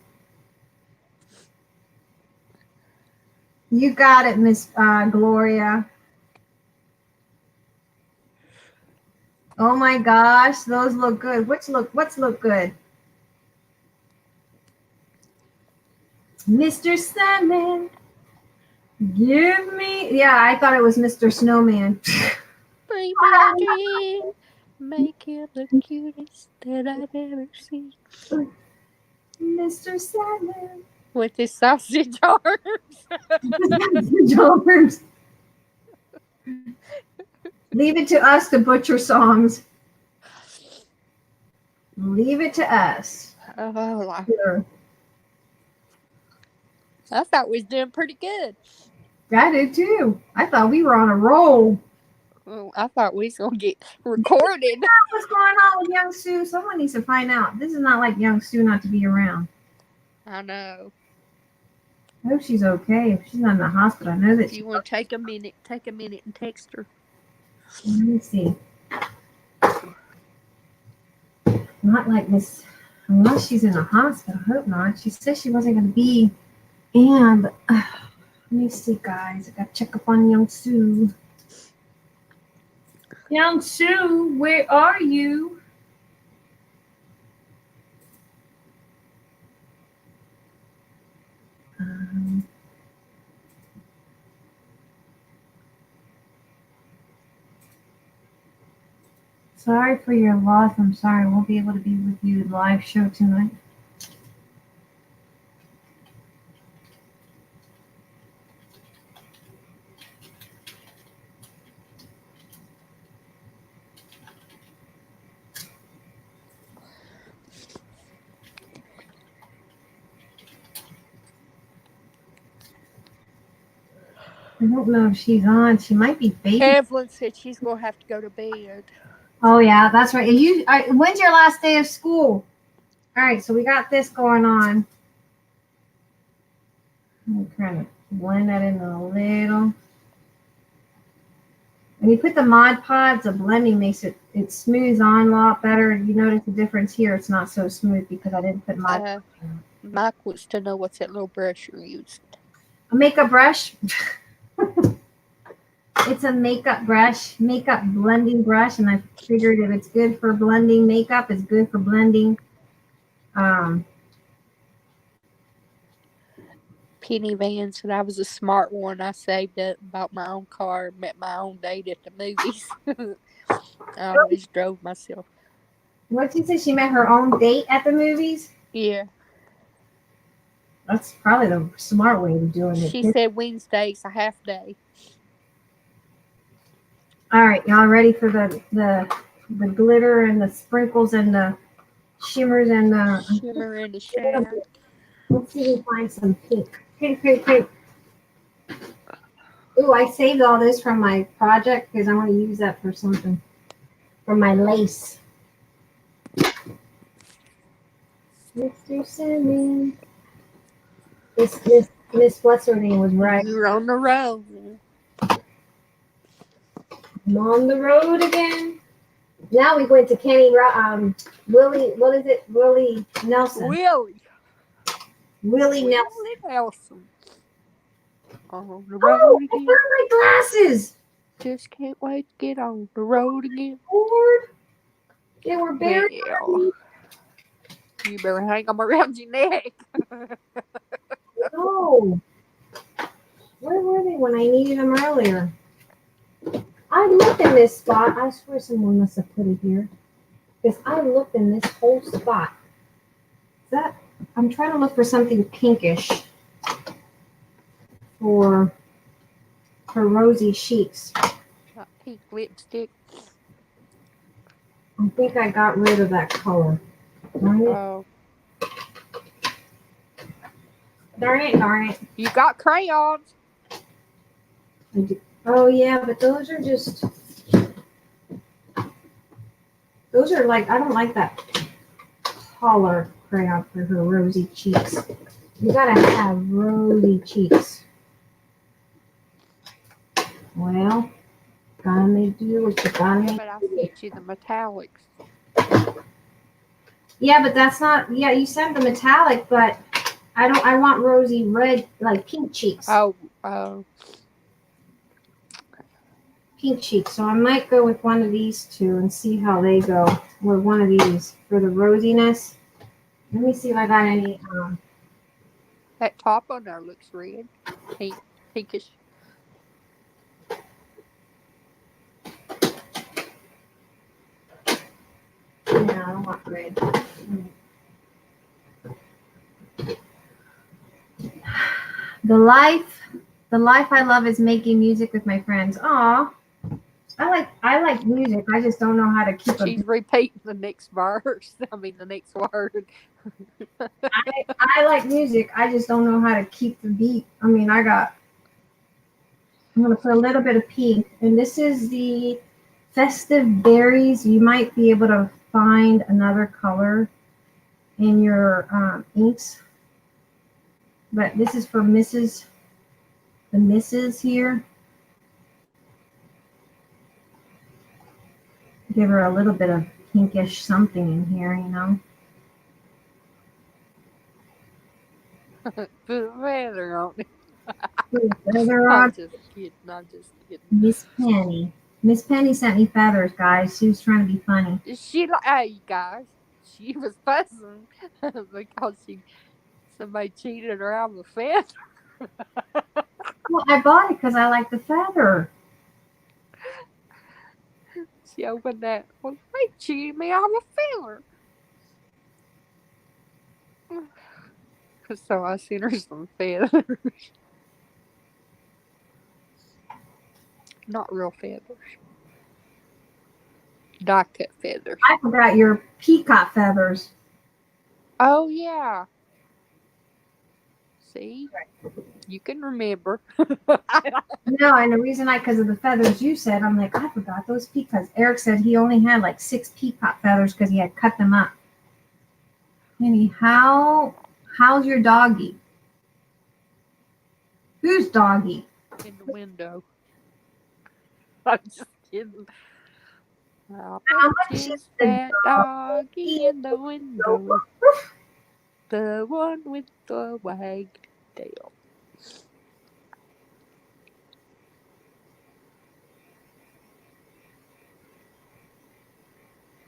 You got it, Miss Gloria. Oh my gosh, those look good. What's look good? Mr. Sandman, give me. Yeah, I thought it was Mr. Snowman. Bring me a dream. Make him the cutest that I've ever seen. Mr. Sandman. With his sausage arms. Jones. Leave it to us to butcher songs. Leave it to us. Oh, Sure. I thought we was doing pretty good. I did too. I thought we were on a roll. Well, I thought we was gonna get recorded. What's going on with young Sue? Someone needs to find out. This is not like young Sue not to be around. I know. I hope she's okay. If she's not in the hospital, I know that. If you want to take a minute and text her. Let me see. Not like this, unless she's in the hospital. I hope not. She said she wasn't going to be. And let me see, guys. I got to check up on young Sue. Young Sue, where are you? Sorry for your loss. I'm sorry I won't be able to be with you live show tonight. I don't know if she's on. She might be baby. Evelyn said she's gonna have to go to bed. Oh yeah, that's right. When's your last day of school? All right, so we got this going on. I'm trying to blend that in a little. When you put the Mod Podge, the blending makes it smooths on a lot better. You notice the difference here. It's not so smooth because I didn't put Mod Podge in. Mike wants to know what's that little brush you're using. A makeup brush. It's a makeup blending brush, and I figured if it's good for blending makeup, it's good for blending. Penny Van said I was a smart one. I saved up, bought my own car, met my own date at the movies. I always drove myself. What did you say? She met her own date at the movies? Yeah. That's probably the smart way of doing it. She said Wednesday's a half day. All right, y'all ready for the glitter and the sprinkles and the shimmers and the shimmer and the shine? Let's see if we find some pink. Pink. Ooh, I saved all this from my project because I want to use that for something. For my lace. Mr. Simmons. Miss what's her name was right. You're on the road. I'm on the road again. Now we went to Willie. What is it? Willie Nelson. Willie Nelson. On the road again. I found my glasses. Just can't wait to get on the road again. Lord, they were buried. Well, you better hang them around your neck. No. Where were they when I needed them earlier? I looked in this spot. I swear someone must have put it here. Because I looked in this whole spot. I'm trying to look for something pinkish for rosy cheeks. Got pink lipstick. I think I got rid of that color. Oh. Darn it. You got crayons. Oh yeah, but those are like, I don't like that taller crayon for her rosy cheeks. You gotta have rosy cheeks. Well, gotta make do what you gotta make. But I'll get you the metallics. Yeah, but that's not, yeah, you said the metallic, but I want rosy red, like pink cheeks. Oh. Pink cheeks. So I might go with one of these two and see how they go with one of these for the rosiness. Let me see if I got any. That top on there looks red. Pinkish. No, I don't want red. The life I love is making music with my friends. Aw. I like music. I just don't know how to keep She's repeating the next verse. The next word. I like music. I just don't know how to keep the beat. I'm gonna put a little bit of pink, and this is the Festive Berries. You might be able to find another color in your inks, but this is for the misses here. Give her a little bit of pinkish something in here, you know. Put a feather on it. Feather on. I'm just kidding. Miss Penny sent me feathers, guys. She was trying to be funny. Hey guys, she was fussing because somebody cheated her out of a feather. Well, I bought it because I like the feather. She opened that. Well, they cheated me out of a feather. So I sent her some feathers. Not real feathers. Die cut feathers. I forgot your peacock feathers. Oh yeah. See? You can remember. No, and the reason because of the feathers you said, I'm like, I forgot those because Eric said he only had like 6 peacock feathers because he had cut them up. Penny, how's your doggy? Whose doggy? In the window. I'm just kidding. How How much much is is the that doggy in the window? The one with the wag tail.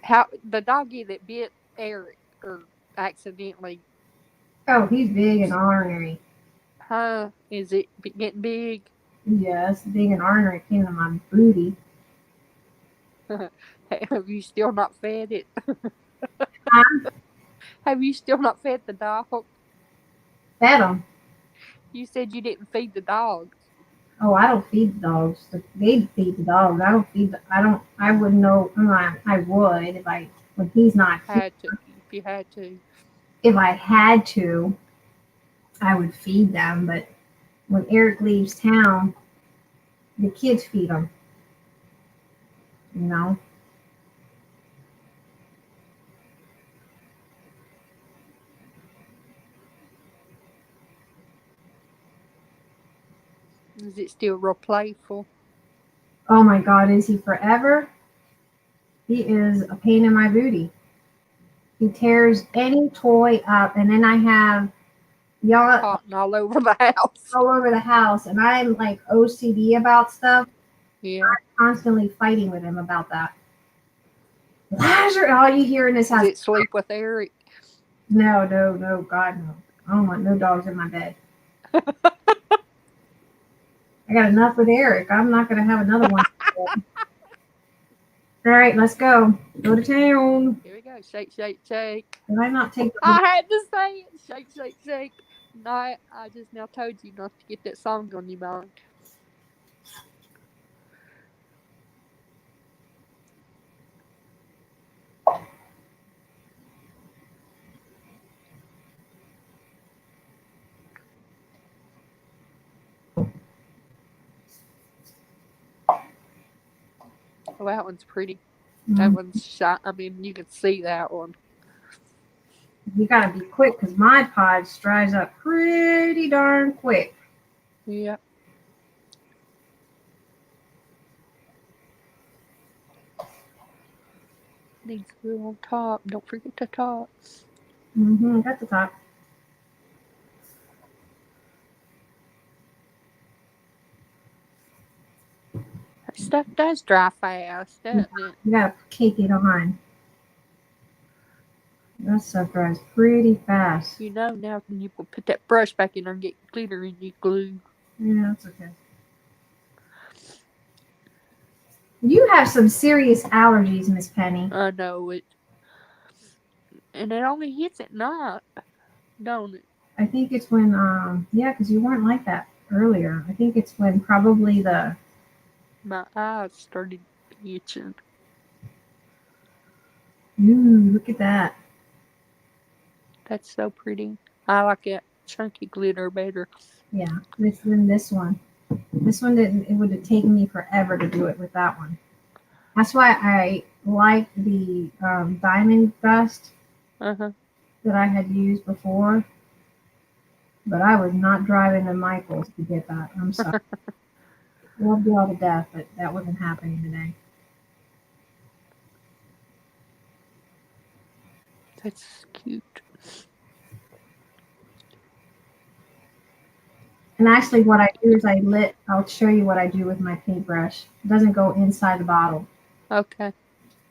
How the doggy that bit Eric or accidentally? Oh, he's big and ornery. Huh? Is it getting big? Yes, big and ornery came to my booty. Have you still not fed it? I Have you still not fed the dog? fed him. You said you didn't feed the dogs. Oh, I don't feed the dogs. They feed the dogs. I don't feed. I wouldn't know. I would if when he's not here. Had to, if you had to. If I had to, I would feed them. But when Eric leaves town, the kids feed him. You know. Is it still real playful? Oh my God, is he forever? He is a pain in my booty. He tears any toy up, and then I have y'all Cotton all over the house. all over the house, and I'm like OCD about stuff. Yeah. Constantly fighting with him about that. Lazarus, all you hear in this Does house. it sleep with Eric? No, God, no. I don't want no dogs in my bed. I got enough with Eric. I'm not going to have another one. All right, let's go. Go to town. Here we go. Shake, shake, shake. Did I not take the I had to say it. Shake, shake, shake. No, I just now told you not to get that song on your mind. Oh, that one's pretty. That one's shot. I mean, you can see that one. You got to be quick because my pod dries up pretty darn quick. Yeah. Needs to go on top. Don't forget the top. Got the top. That stuff does dry fast, doesn't it? You got to cake it on. That stuff dries pretty fast. You know, now when you put that brush back in there and get glitter in your glue. Yeah, that's okay. You have some serious allergies, Miss Penny. I know it. And it only hits at night, don't it? I think it's when, because you weren't like that earlier. I think it's when probably My eyes started itching. ooh, look at that. That's so pretty. I like that chunky glitter better. Yeah, this one. This one didn't, it would have taken me forever to do it with that one. That's why I like the diamond dust Uh-huh. that I had used before. But I was not driving to Michael's to get that. I'm sorry. Loved you all to death, but that wasn't happening today. That's cute. And actually what I do is I'll show you what I do with my paintbrush. It doesn't go inside the bottle. Okay.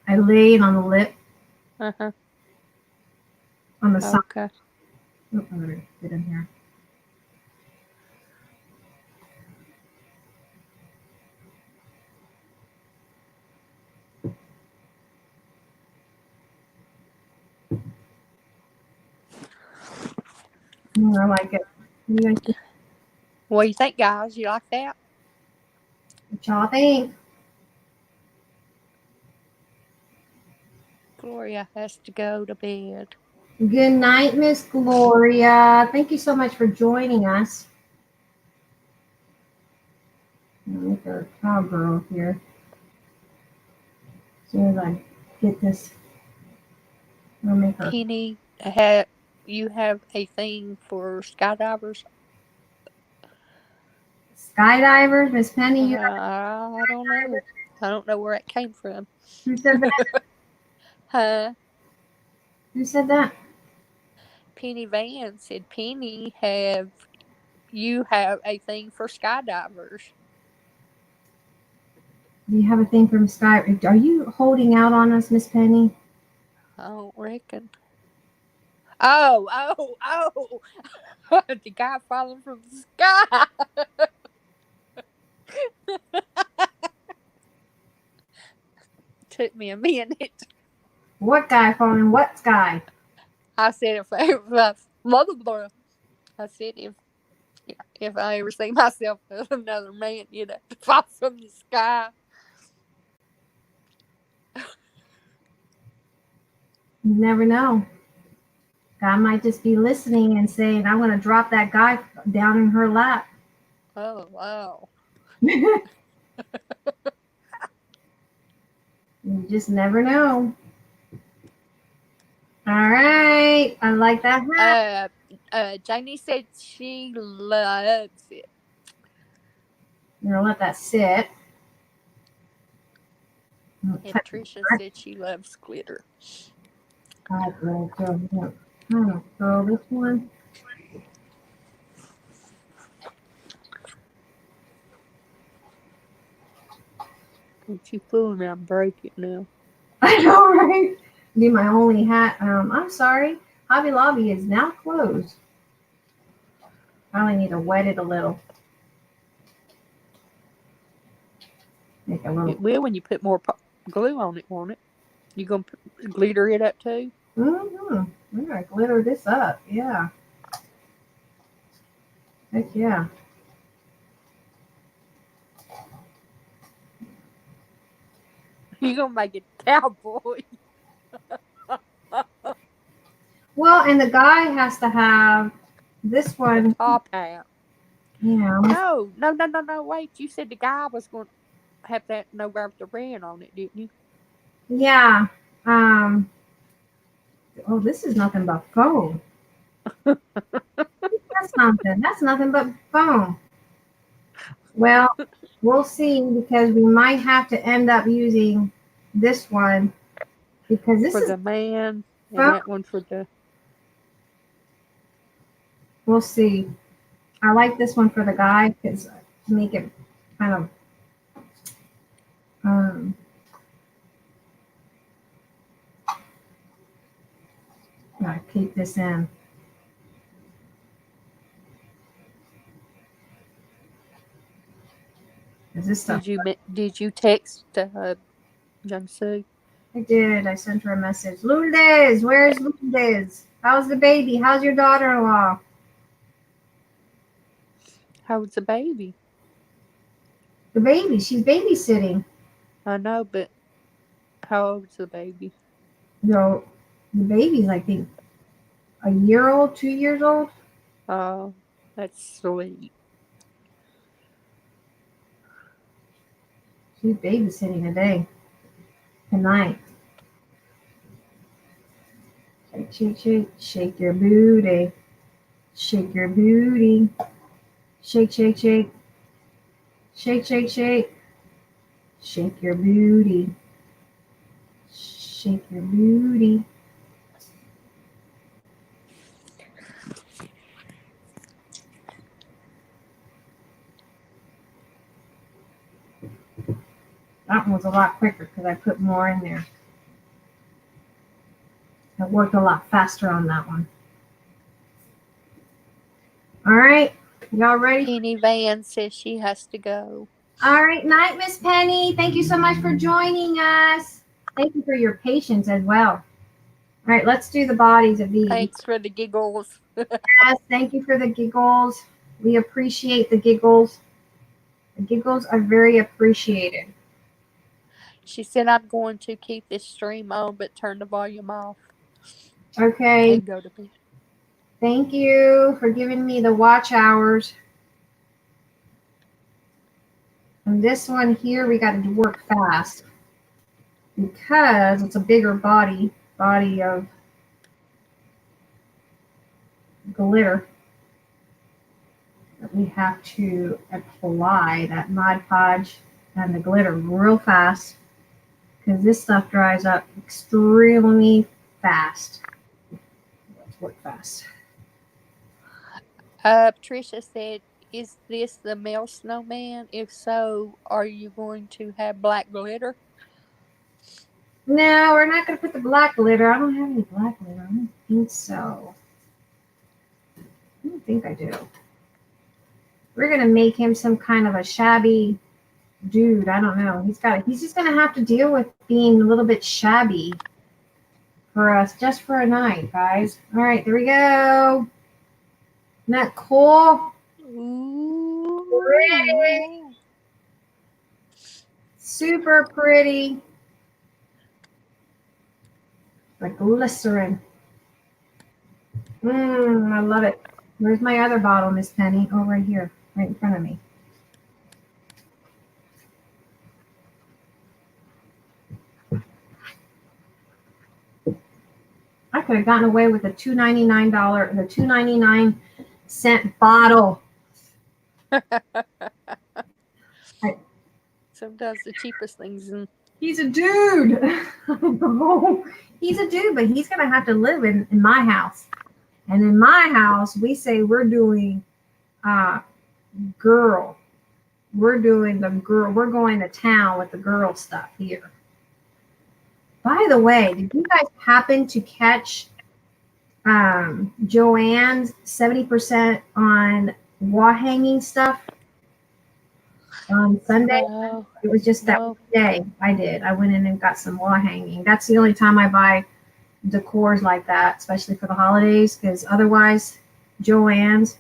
I lay it on the lip, Uh-huh. on the side. Okay. Oh, I'm gonna get in here. I like it. What do you guys think? What do you think, guys? You like that? What y'all think? Gloria has to go to bed. Good night, Miss Gloria. Thank you so much for joining us. I'll make her a cowgirl here. As soon as I get this, I'll make her. Penny, you have a thing for skydivers? Skydivers, Miss Penny, you I don't know. I don't know where it came from. who said that? Huh? Who said that? Penny Van said, Penny, you have a thing for skydivers? Do you have a thing from Sky? Are you holding out on us, Miss Penny? I don't reckon. Oh. The guy falling from the sky. Took me a minute. What guy falling? What sky? I said I said if I ever see myself as another man, you'd have to fall from the sky. You never know. God might just be listening and saying, "I'm going to drop that guy down in her lap." Oh wow. You just never know. All right, I like that hat. Janie said she loves it. I'm gonna let that sit. And Tricia said she loves glitter. I'm gonna throw this one. Don't you fool me, I'm breaking now. I know, right? Be my only hat. I'm sorry. Hobby Lobby is now closed. I only need to wet it a little. Make a little. It will when you put more glue on it, won't it? You gonna glitter it up too? Mm-hmm. We're gonna glitter this up. Yeah. Heck yeah. You gonna make it cowboy? Well, and the guy has to have this one. Top hat. Yeah. No. Wait, you said the guy was going to have that no wrap the red on it, didn't you? Yeah. Oh, this is nothing but foam. That's nothing but foam. Well, we'll see because we might have to end up using this one because this for is the man and foam. that one for the. We'll see. I like this one for the guy because to make it kind of gotta keep this in. Is this stuff? Did you text Young Sue? I did. I sent her a message. Lourdes, where's Lourdes? How's the baby? How's your daughter-in-law? How's the baby? The baby. She's babysitting. I know, but how old's the baby? The baby's, I think, a year old, 2 years old. Oh, that's sweet. She's babysitting today. Tonight. Shake, shake your booty. Shake your booty. Shake, shake, shake. Shake, shake, shake. Shake your booty. Shake your booty. That one was a lot quicker because I put more in there. I worked a lot faster on that one. All right. Y'all ready? Penny Van says she has to go. All right. Night, Miss Penny. Thank you so much for joining us. Thank you for your patience as well. All right. Let's do the bodies of these. Thanks for the giggles. Yes. Thank you for the giggles. We appreciate the giggles. The giggles are very appreciated. She said, I'm going to keep this stream on, but turn the volume off. Okay. and go to bed. Thank you for giving me the watch hours. And this one here, we got to work fast because it's a bigger body of glitter that we have to apply that Mod Podge and the glitter real fast because this stuff dries up extremely fast. Let's work fast. Patricia said, "Is this the male snowman? If so, are you going to have black glitter?" No, we're not going to put the black glitter. I don't have any black glitter. I don't think so. I don't think I do. We're going to make him some kind of a shabby dude. I don't know. He's just going to have to deal with being a little bit shabby for us just for a night, guys. All right, there we go. Isn't that cool? Ooh. Pretty. Super pretty. Like glycerin. I love it. Where's my other bottle, Miss Penny? Oh, right here, right in front of me. I could have gotten away with the $2.99 bottle. Sometimes the cheapest things. He's a dude. He's a dude, but he's gonna have to live in my house. And in my house, we say we're doing girl. We're doing the girl. We're going to town with the girl stuff here. By the way, did you guys happen to catch Joanne's 70% on wall hanging stuff on Sunday? No. It was just that No. day I did. I went in and got some wall hanging. That's the only time I buy decors like that, especially for the holidays, because otherwise Joann's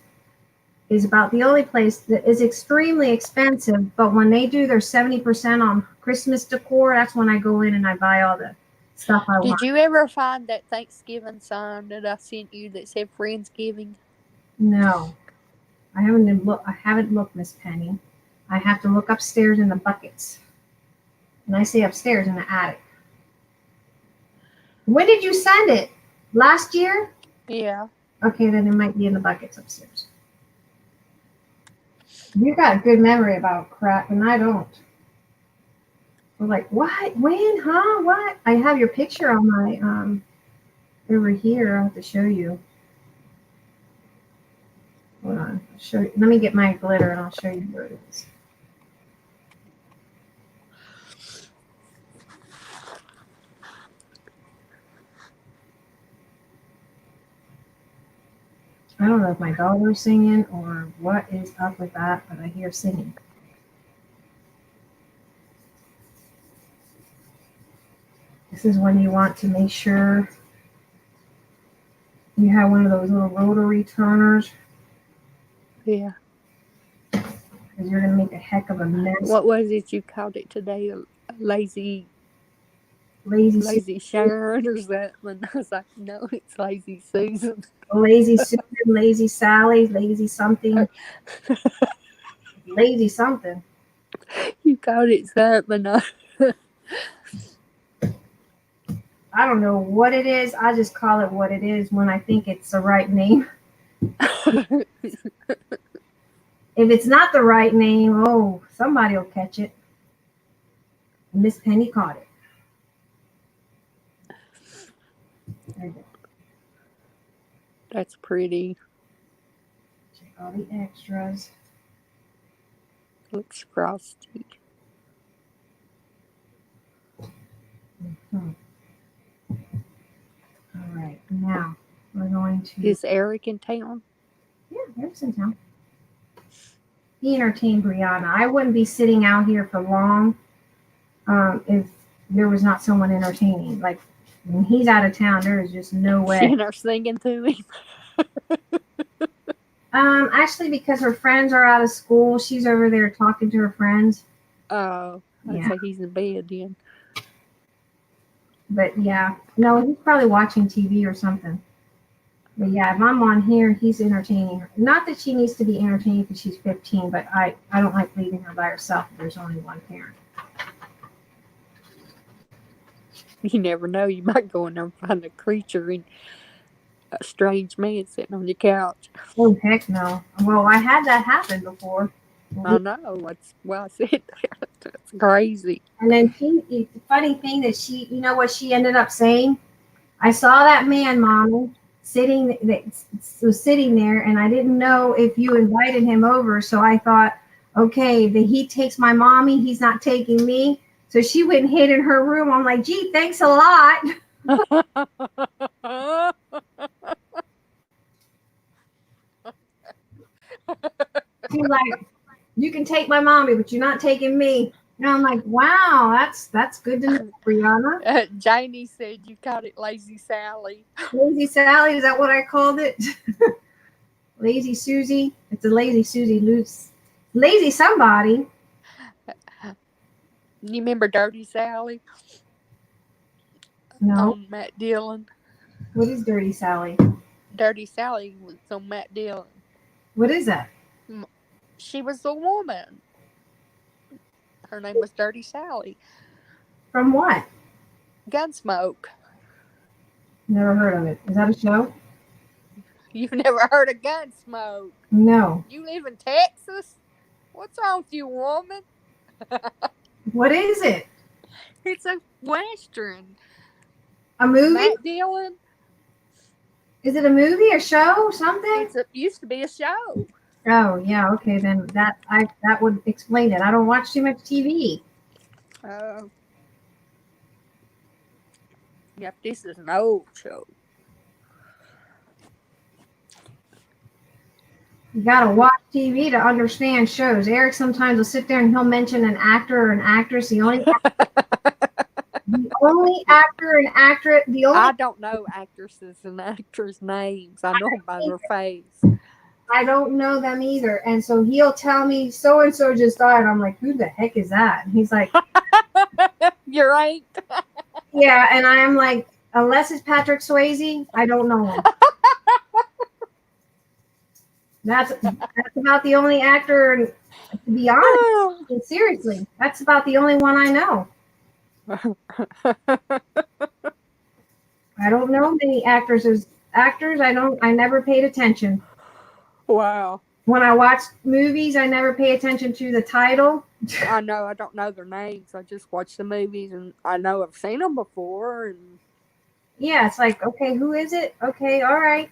is about the only place that is extremely expensive. But when they do their 70% on Christmas decor, that's when I go in and I buy all the stuff I want. Did you ever find that Thanksgiving sign that I sent you that said Friendsgiving? No, I haven't looked, Miss Penny. I have to look upstairs in the buckets. And I say upstairs in the attic. When did you send it? Last year? Yeah. Okay, then it might be in the buckets upstairs. You got a good memory about crap, and I don't. I'm like, what? When? Huh? What? I have your picture on my over here. I'll have to show you. Hold on. I'll show you. Let me get my glitter and I'll show you where it is. I don't know if my daughter's singing or what is up with that, but I hear singing. This is when you want to make sure you have one of those little rotary turners. Yeah. Because you're going to make a heck of a mess. What was it you called it today? A lazy Sharon or something? I was like, no, it's Lazy Susan. Lazy Susan, Lazy Sally, Lazy something. Lazy something. You called it something. I don't know what it is. I just call it what it is when I think it's the right name. If it's not the right name, oh, somebody will catch it. Miss Penny caught it. There you go. That's pretty. Check all the extras. Looks frosty. Mm-hmm. All right, now we're going to. Is Eric in town? Yeah, Eric's in town. He entertained Brianna. I wouldn't be sitting out here for long if there was not someone entertaining. Like when he's out of town, there is just no way. And are singing to him. Actually, because her friends are out of school, she's over there talking to her friends. Oh, I'd say he's in bed then. But yeah, no, he's probably watching TV or something. But yeah, if I'm on here, he's entertaining her. Not that she needs to be entertained because she's 15, but I don't like leaving her by herself if there's only one parent. You never know. You might go in there and find a creature and a strange man sitting on your couch. Oh, heck no. Well, I had that happen before. I know. That's why I said that. That's crazy. And then the funny thing that you know what she ended up saying? I saw that man, Mommy, was sitting there, and I didn't know if you invited him over. So I thought, okay, he takes my mommy, he's not taking me. So she went and hid in her room. I'm like, gee, thanks a lot. She's like, you can take my mommy, but you're not taking me. And I'm like, wow, that's good to know, Brianna. Janie said you called it Lazy Sally. Lazy Sally, is that what I called it? Lazy Susie. It's a Lazy Susie loose. Lazy somebody. You remember Dirty Sally? No. On Matt Dillon. What is Dirty Sally? Dirty Sally was on Matt Dillon. What is that? She was a woman. Her name was Dirty Sally. From what? Gunsmoke. Never heard of it. Is that a show? You've never heard of Gunsmoke? No. You live in Texas? What's wrong with you, woman? What is it? It's a Western. A movie? Matt Dillon. Is it a movie, a show, something? It used to be a show. Oh yeah, okay, then that would explain it. I don't watch too much TV. Yep, this is an old show. You gotta watch TV to understand shows. Eric sometimes will sit there and he'll mention an actor or an actress. The only actor and actress. I don't know actresses and actors' names. I know them by their face. I don't know them either. And so he'll tell me so and so just died. I'm like, who the heck is that? And he's like, You're right. yeah. And I am like, unless it's Patrick Swayze, I don't know him. That's about the only actor. And to be honest, seriously, that's about the only one I know. I don't know many actors. As actors, I never paid attention. Wow. When I watch movies, I never pay attention to the title. I know. I don't know their names. I just watch the movies, and I know I've seen them before. And yeah, it's like, okay, who is it? Okay, all right.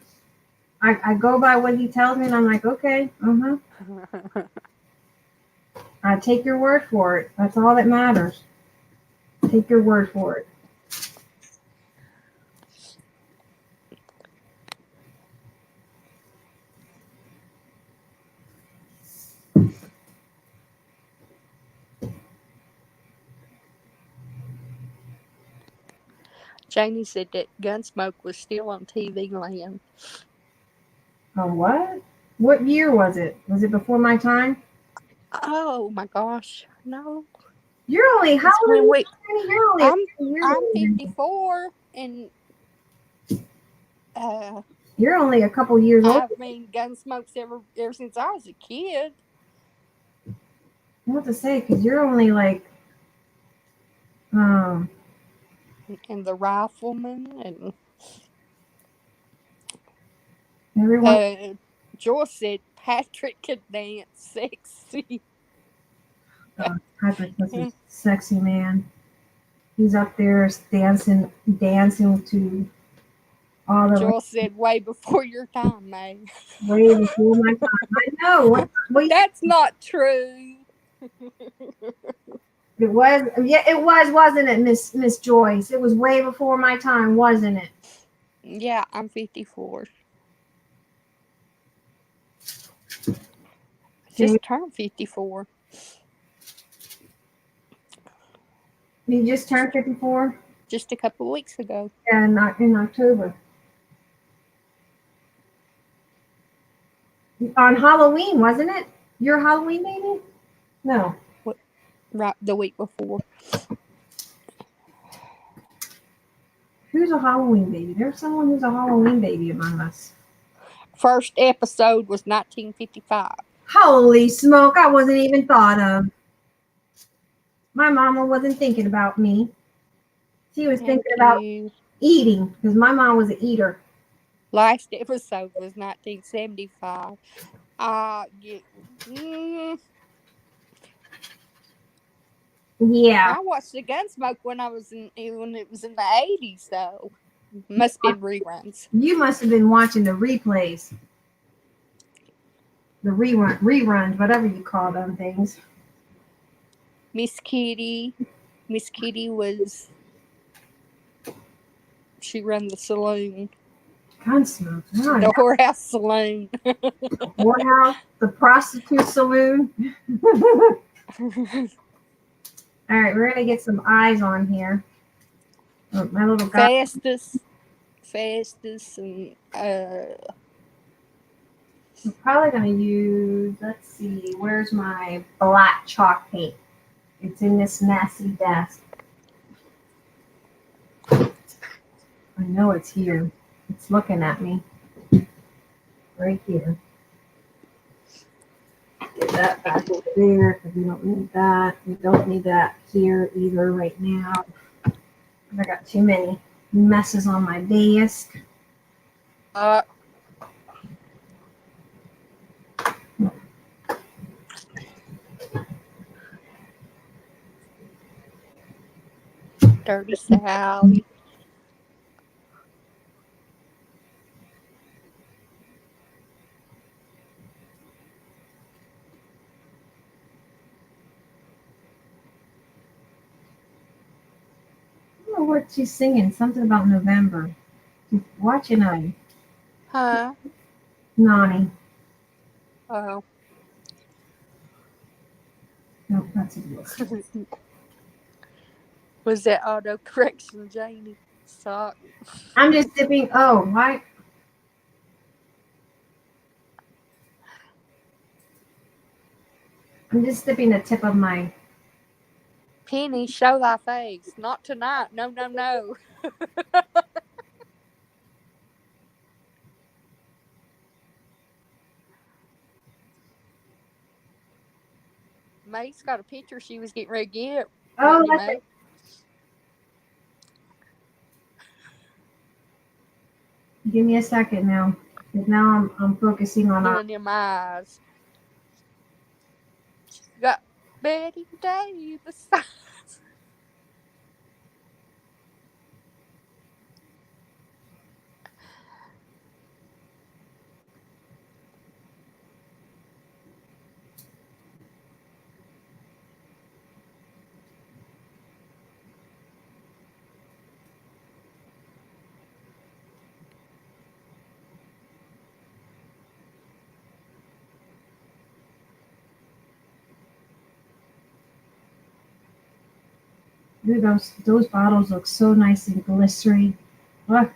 I go by what he tells me, and I'm like, okay, I take your word for it. That's all that matters. Take your word for it. Janie said that Gunsmoke was still on TV land. Oh, what? What year was it? Was it before my time? Oh my gosh, no. You're only how old are you? I'm 54, and you're only a couple years old. I've been Gunsmoke's ever since I was a kid. What to say? Because you're only like, and the Rifleman, and everyone. Joyce said Patrick could dance sexy. Patrick was a sexy man. He's up there dancing to all the. Joyce said way before your time, May. Way before my time. I know. That's not true. It was. Yeah, it was, wasn't it, Miss Joyce? It was way before my time, wasn't it? Yeah, I'm 54. Just turned 54. You just turned 54? Just a couple of weeks ago. Yeah, in October. On Halloween, wasn't it? Your Halloween baby? No. Right, the week before. Who's a Halloween baby? There's someone who's a Halloween baby among us. First episode was 1955. Holy smoke, I wasn't even thought of. My mama wasn't thinking about me. She was Thank thinking about you. eating because my mom was an eater. Last episode was 1975. Yeah. Mm, Yeah, I watched the Gunsmoke when it was in the 80s, though. Must have been reruns. you must have been watching the replays, the reruns, whatever you call them things. Miss Kitty was, she ran the saloon, Gunsmoke. Oh, the whorehouse saloon. whorehouse, the prostitute saloon. All right, we're gonna get some eyes on here. Oh, my little guy. Festus, and I'm probably gonna use. Let's see. Where's my black chalk paint? It's in this messy desk. I know it's here. It's looking at me. Right here. Get that back over there because we don't need that. We don't need that here either right now. I got too many messes on my desk. Dirty Sally. I don't know what she's singing. Something about November. She's watching Huh? Nani. Oh. No, that's a book. Was that auto correction, Janie? Sock. I'm just dipping. Oh, why? I'm just dipping the tip of my. Penny, show thy face. Not tonight. No, no, no. May's got a picture she was getting ready to get. Oh, You, that's May? it. Give me a second now. Because now I'm focusing on Doing them eyes. She's got Betty Davis. Ooh, those bottles look so nice and glistery. Look,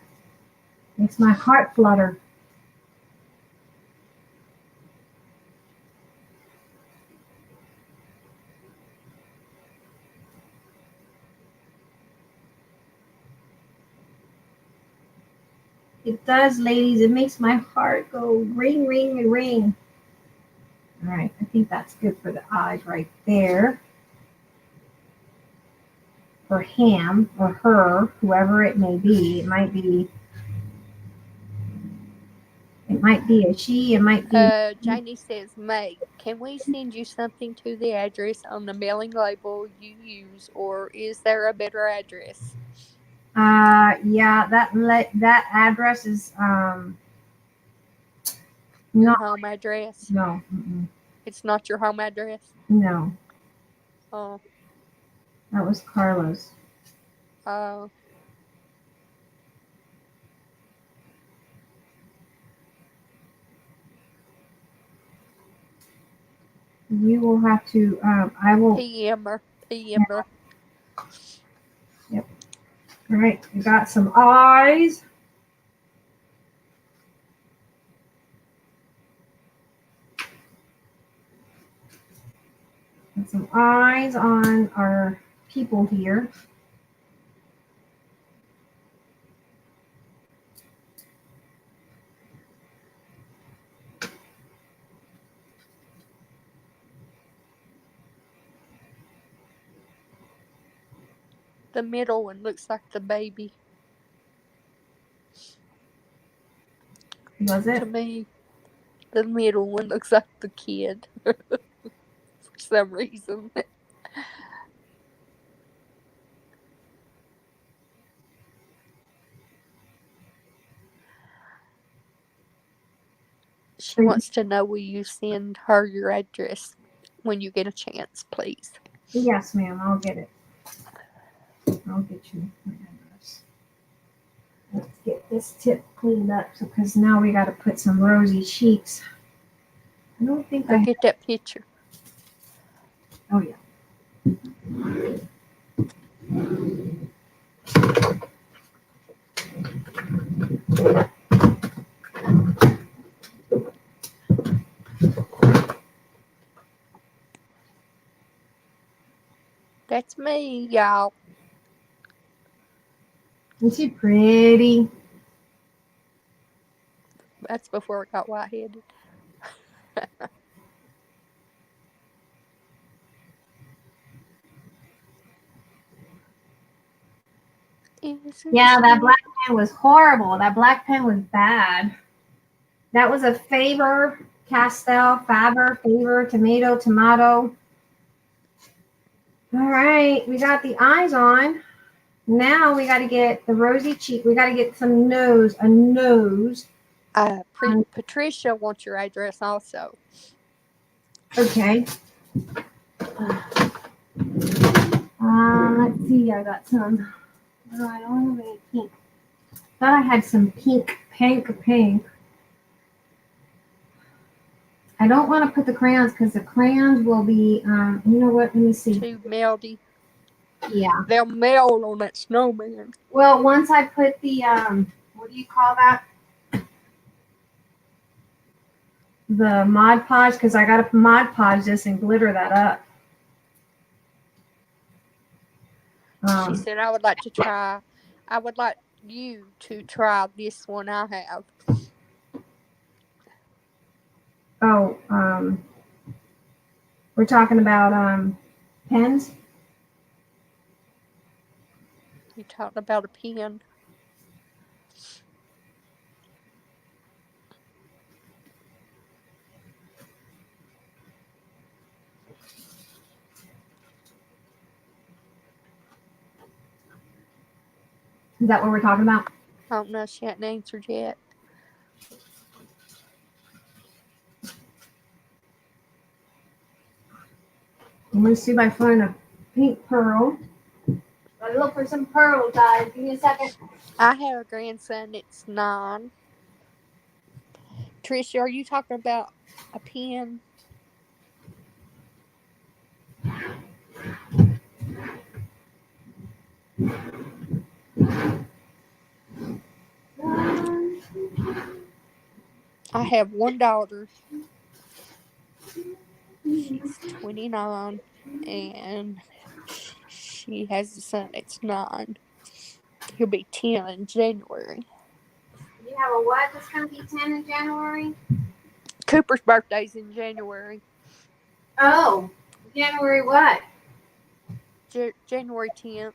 makes my heart flutter. It does, ladies. It makes my heart go ring, ring, and ring. All right, I think that's good for the eyes right there. For him or her, whoever it may be. It might be a she. It might be. Janie says, May, can we send you something to the address on the mailing label you use, or is there a better address? Yeah, that address is Your not. home address? No. It's not your home address? No, Oh. that was Carlos. Oh. You will have to. I will. PM her. Yep. All right, I got some eyes. Got some eyes on our people here. The middle one looks like the baby Was to it? me. The middle one looks like the kid for some reason. She wants to know, will you send her your address when you get a chance, please? Yes, ma'am. I'll get it. I'll get you my address. Let's get this tip cleaned up because now we got to put some rosy cheeks. I don't think Go get that picture. Oh, yeah. That's me, y'all. Isn't she pretty? That's before I got white-headed. Yeah, that black pen was horrible. That black pen was bad. That was a Faber Castell, Faber, tomato. All right, we got the eyes on. Now we got to get the rosy cheek. We got to get some nose, a nose. Patricia wants your address also. Okay. Let's see. I got some. Oh, I don't have any pink. Thought I had some pink. I don't want to put the crayons because the crayons will be, you know what? Let me see. Too melty. Yeah. They'll melt on that snowman. Well, once I put the, what do you call that? The Mod Podge, because I got to Mod Podge this and glitter that up. She said, I would like you to try this one I have. Oh, we're talking about pens. You talking about a pen? Is that what we're talking about? I don't know. She hadn't answered yet. I'm going to see if I find a pink pearl. I look for some pearls, guys. Give me a second. I have a grandson that's 9. Tricia, are you talking about a pen? I have one daughter. She's 29, and she has a son that's 9. He'll be 10 in January. You have a what that's going to be 10 in January? Cooper's birthday's in January. Oh, January what? January 10th.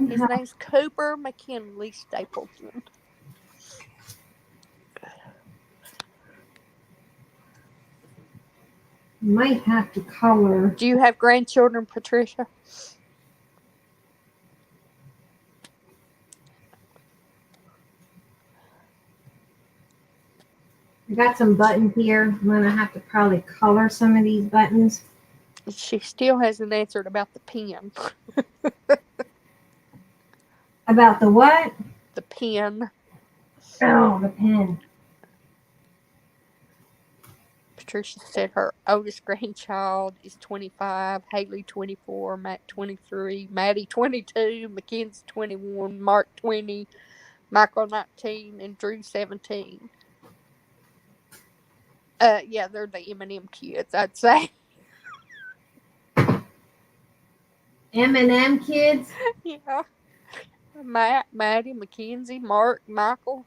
His name's Cooper McKinley Stapleton. Might have to color. Do you have grandchildren, Patricia? I got some buttons here. I'm going to have to probably color some of these buttons. She still hasn't answered about the pen. About the what? The pen. Oh, the pen. Patricia said her oldest grandchild is 25, Haley 24, Matt 23, Maddie 22, Mackenzie 21, Mark 20, Michael 19, and Drew 17. Yeah, they're the M&M kids, I'd say. M&M kids? Yeah. Matt, Maddie, Mackenzie, Mark, Michael.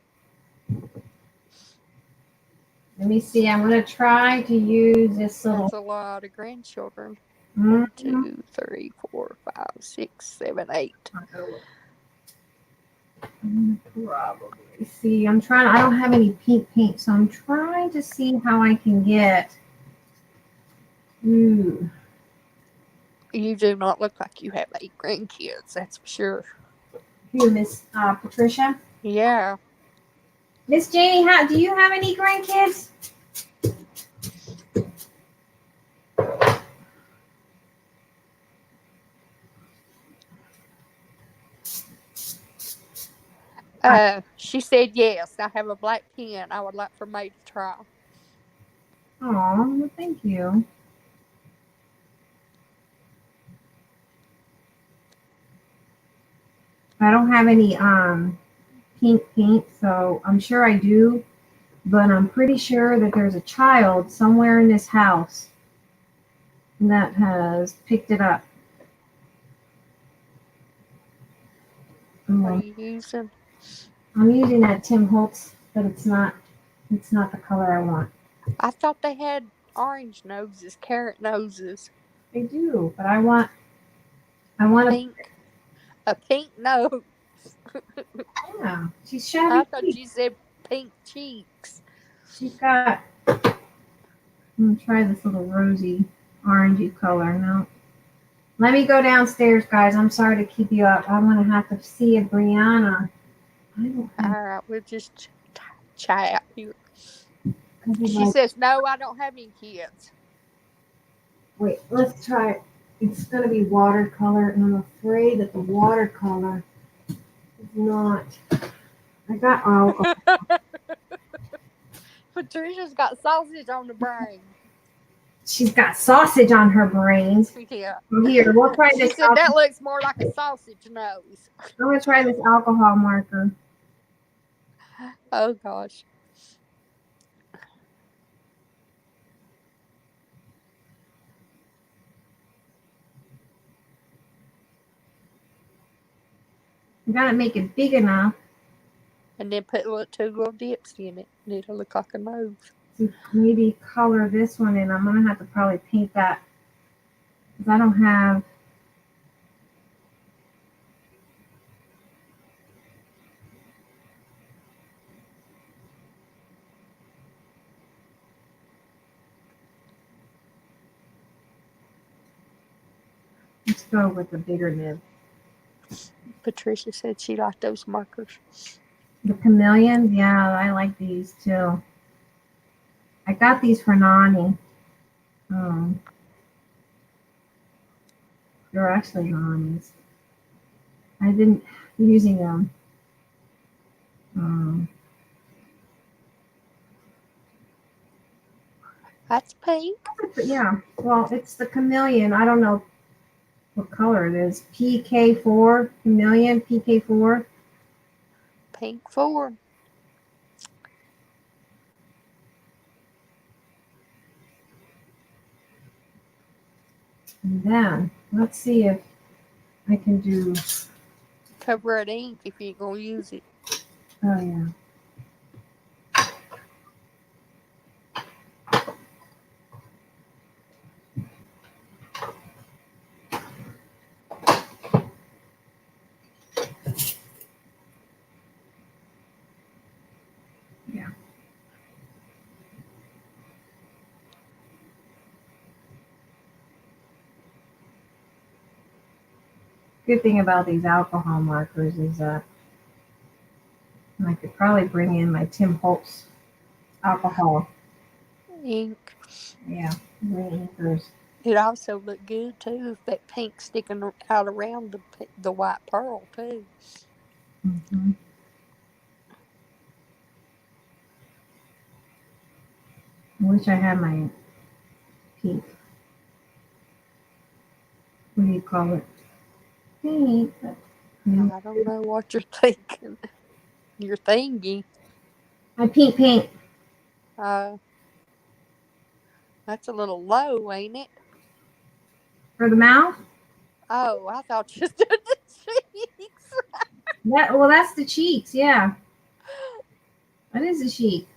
Let me see. I'm going to try to use this little. That's a lot of grandchildren. 1, 2, 3, 4, 5, 6, 7, 8. Probably see. I'm trying. I don't have any pink paint, so I'm trying to see how I can get. Ooh. You do not look like you have 8 grandkids, that's for sure. Here, Miss Patricia. Yeah. Miss Janie, do you have any grandkids? She said yes. I have a black pen. I would like for May to try. Oh, well, thank you. I don't have any pink paint, so I'm sure I do, but I'm pretty sure that there's a child somewhere in this house that has picked it up. What are you using? I'm using that Tim Holtz, but it's not the color I want. I thought they had orange noses, carrot noses. They do, but I want Pink. A pink nose. yeah, she's I shabby thought chic. you said pink cheeks. She's got, I'm gonna try this little rosy orangey color now. Let me go downstairs, guys. I'm sorry to keep you up. I'm gonna have to see if Brianna. I don't have, Alright, we'll just chat here. She like, says, no, I don't have any kids. wait, let's try it. It's gonna be watercolor, and I'm afraid that the watercolor is not. I got alcohol. Patricia's got sausage on the brain. She's got sausage on her brains. Yeah. Here, we'll try She this. said that looks more like a sausage nose. I'm gonna try this alcohol marker. Oh gosh. You gotta make it big enough. And then put 2 little dips in it. And it'll look like a nose. Maybe color this one in. I'm gonna have to probably paint that because I don't have. Let's go with the bigger nib. Patricia said she liked those markers. The chameleons, yeah, I like these too. I got these for Nani. They're actually Nani's. I've been using them. That's pink. Yeah, well, it's the chameleon. I don't know what color it is. PK4, chameleon, PK4. Pink 4. And then, let's see if I can do. Cover it ink if you're going to use it. Oh, yeah. Yeah. Good thing about these alcohol markers is that I could probably bring in my Tim Holtz alcohol. Ink. Yeah, green inkers. It also looked good too if that pink sticking out around the white pearl too. Mm-hmm. I wish I had my pink. What do you call it? Pink. I don't know what you're thinking. You're thingy. My pink paint. That's a little low, ain't it? For the mouth? Oh, I thought you did the cheeks. That's the cheeks, yeah. That is the cheek.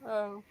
Oh.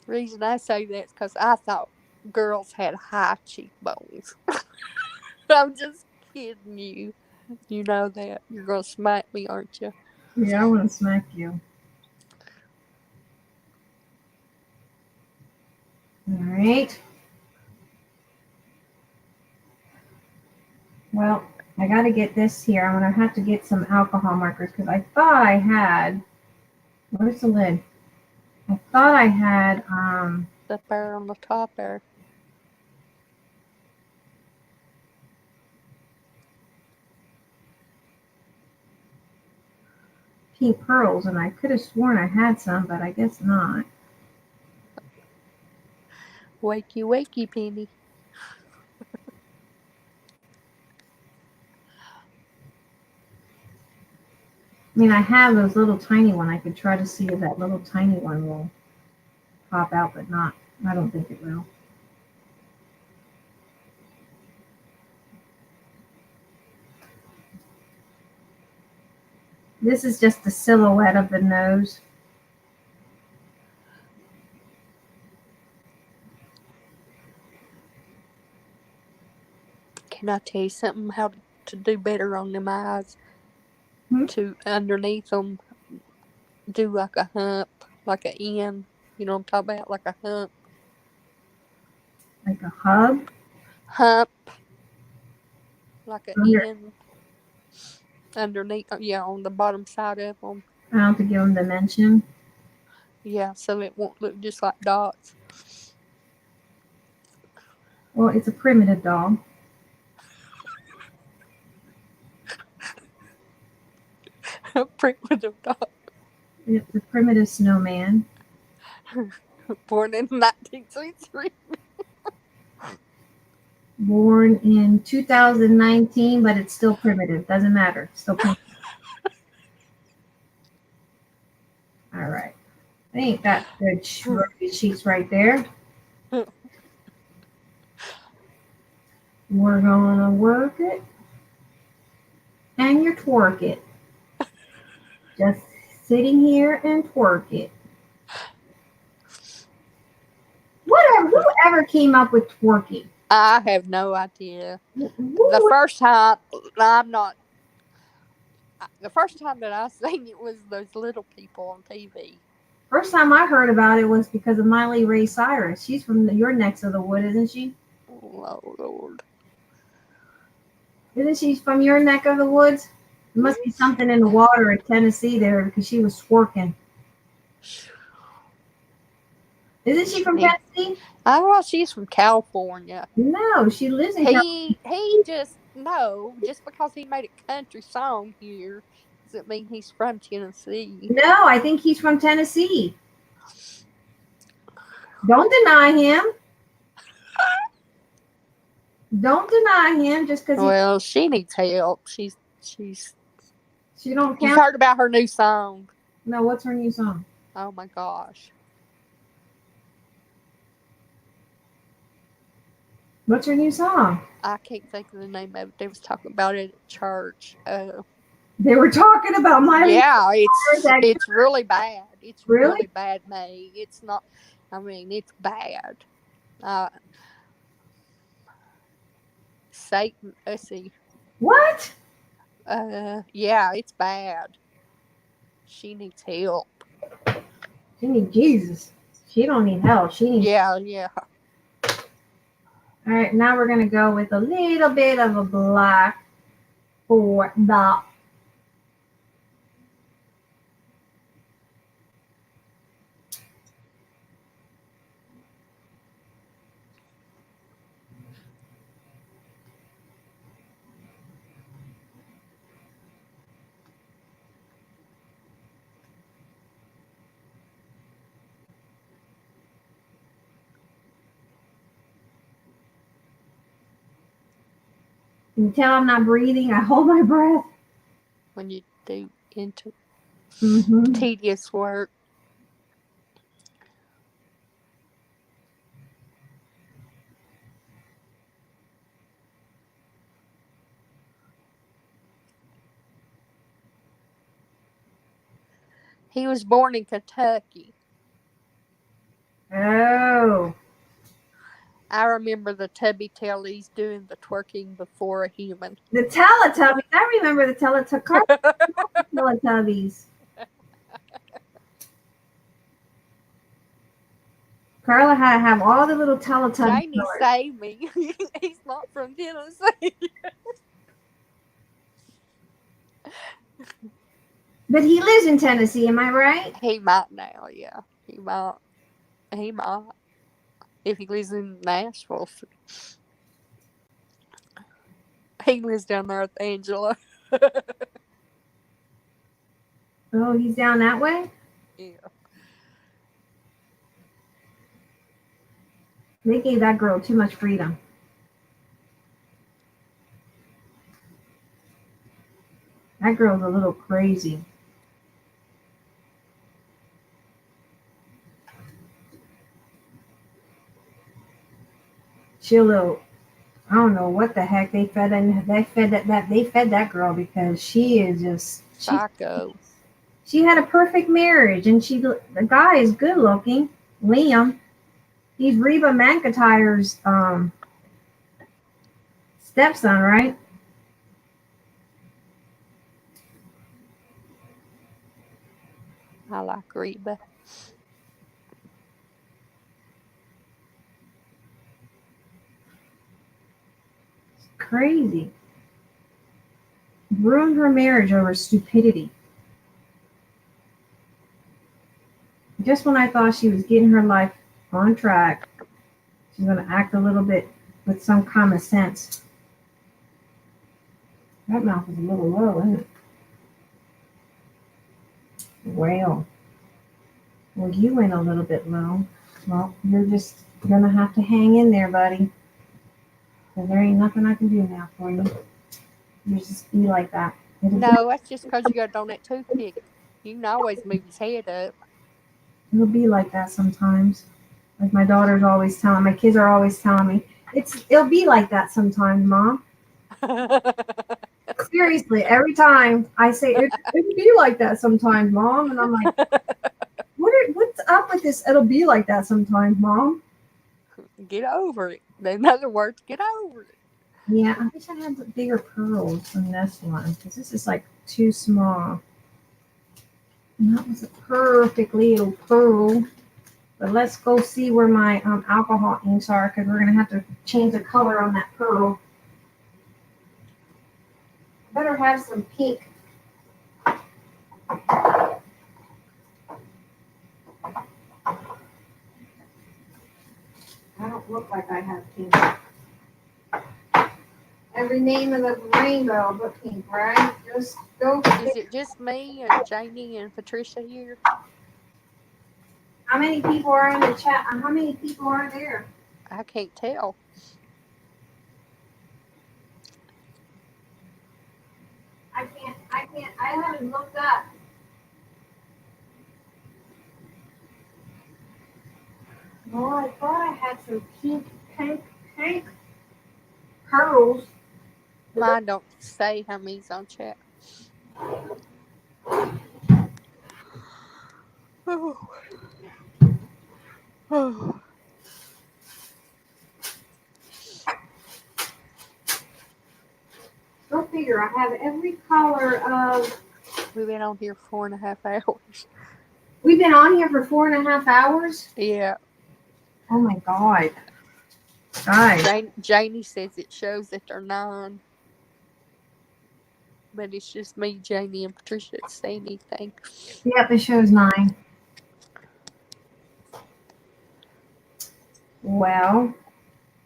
The reason I say that is because I thought girls had high cheekbones. I'm just kidding you. You know that. You're going to smack me, aren't you? Yeah, I want to smack you. All right. Well, I got to get this here. I'm going to have to get some alcohol markers because I thought I had. Where's the lid? I thought I had. The bear on the top there. Pink pearls, and I could have sworn I had some, but I guess not. Wakey, wakey, Penny. I mean, I have those little tiny one. I could try to see if that little tiny one will pop out, but not. I don't think it will. This is just the silhouette of the nose. Can I tell you something? How to do better on them eyes? To underneath them, do like a hump, like an N. You know what I'm talking about? Like a hump. Like a hub. Hump. Like an Under, N. Underneath, yeah, on the bottom side of them. I don't have to give them dimension. Yeah, so it won't look just like dots. Well, it's a primitive doll. Primitive dot. It's a primitive snowman. Born in 1963. Born in 2019, but it's still primitive. Doesn't matter. It's still primitive. All right. I think that's good sheets right there. We're gonna work it. And you twerk it. Just sitting here and twerk it. Whoever came up with twerking? I have no idea. Who The first time, I'm not. The first time that I seen it was those little people on TV. First time I heard about it was because of Miley Ray Cyrus. She's from your neck of the wood, isn't she? Oh, Lord. Isn't she from your neck of the woods? There must be something in the water in Tennessee there because she was twerking. Isn't she from Tennessee? I thought she's from California. No, she lives in California. He just, no, just because he made a country song here doesn't mean he's from Tennessee. No, I think he's from Tennessee. Don't deny him. Don't deny him just because. Well, she needs help. She don't count. You've heard about her new song? No, what's her new song? Oh my gosh. What's her new song? I can't think of the name of it. They was talking about it at church. They were talking about Miley. Yeah, it's really bad. It's Really? really bad made. It's not. I mean, it's bad. Satan. Let's see. What? Yeah, it's bad. She needs help. She needs Jesus. She don't need help. She needs. Yeah. All right, now we're gonna go with a little bit of a black for the. You can tell I'm not breathing. I hold my breath. when you do into Mm-hmm. tedious work. He was born in Kentucky. Oh. I remember the Tubby Tellies doing the twerking before a human. The Teletubbies. I remember the Teletubbies. Carla had to have all the little Teletubbies. Jamie saved me. He's not from Tennessee. But he lives in Tennessee, am I right? He might now, yeah. He might. He might. If he lives in Nashville. He lives down there with Angela. Oh, he's down that way? Yeah. They gave that girl too much freedom. That girl's a little crazy. She a little, I don't know what the heck they fed that girl because she is just Psycho. she had a perfect marriage and the guy is good looking, Liam. He's Reba McEntire's stepson, right? I like Reba. Crazy. Ruined her marriage over stupidity. Just when I thought she was getting her life on track, she's going to act a little bit with some common sense. That mouth is a little low, isn't it? Well, you went a little bit low. Well, you're just going to have to hang in there, buddy. Because there ain't nothing I can do now for you. You just be like that. No, that's just because you got on that toothpick. You can always move his head up. It'll be like that sometimes. Like my daughter's always telling, my kids are always telling me, it'll be like that sometimes, Mom. Seriously, every time I say it'll be like that sometimes, Mom, and I'm like, what's up with this? It'll be like that sometimes, Mom. Get over it. In other words, get over it. Yeah, I wish I had bigger pearls than this one because this is like too small. And that was a perfect little pearl. But let's go see where my alcohol inks are because we're gonna have to change the color on that pearl. Better have some pink. I don't look like I have pink. Every name of the rainbow but pink, right? Just go. Is it just me and Janie and Patricia here? How many people are in the chat? How many people are there? I can't tell. I haven't looked up. Well, I thought I had some pink pearls. Mine don't say how many's on chat. Oh. Oh. Go figure. I have every color of. We've been on here 4.5 hours. We've been on here for 4.5 hours. Yeah. Oh my God. Guys. Janie says it shows that they're 9. But it's just me, Janie, and Patricia that say anything. Yep, it shows 9. Well,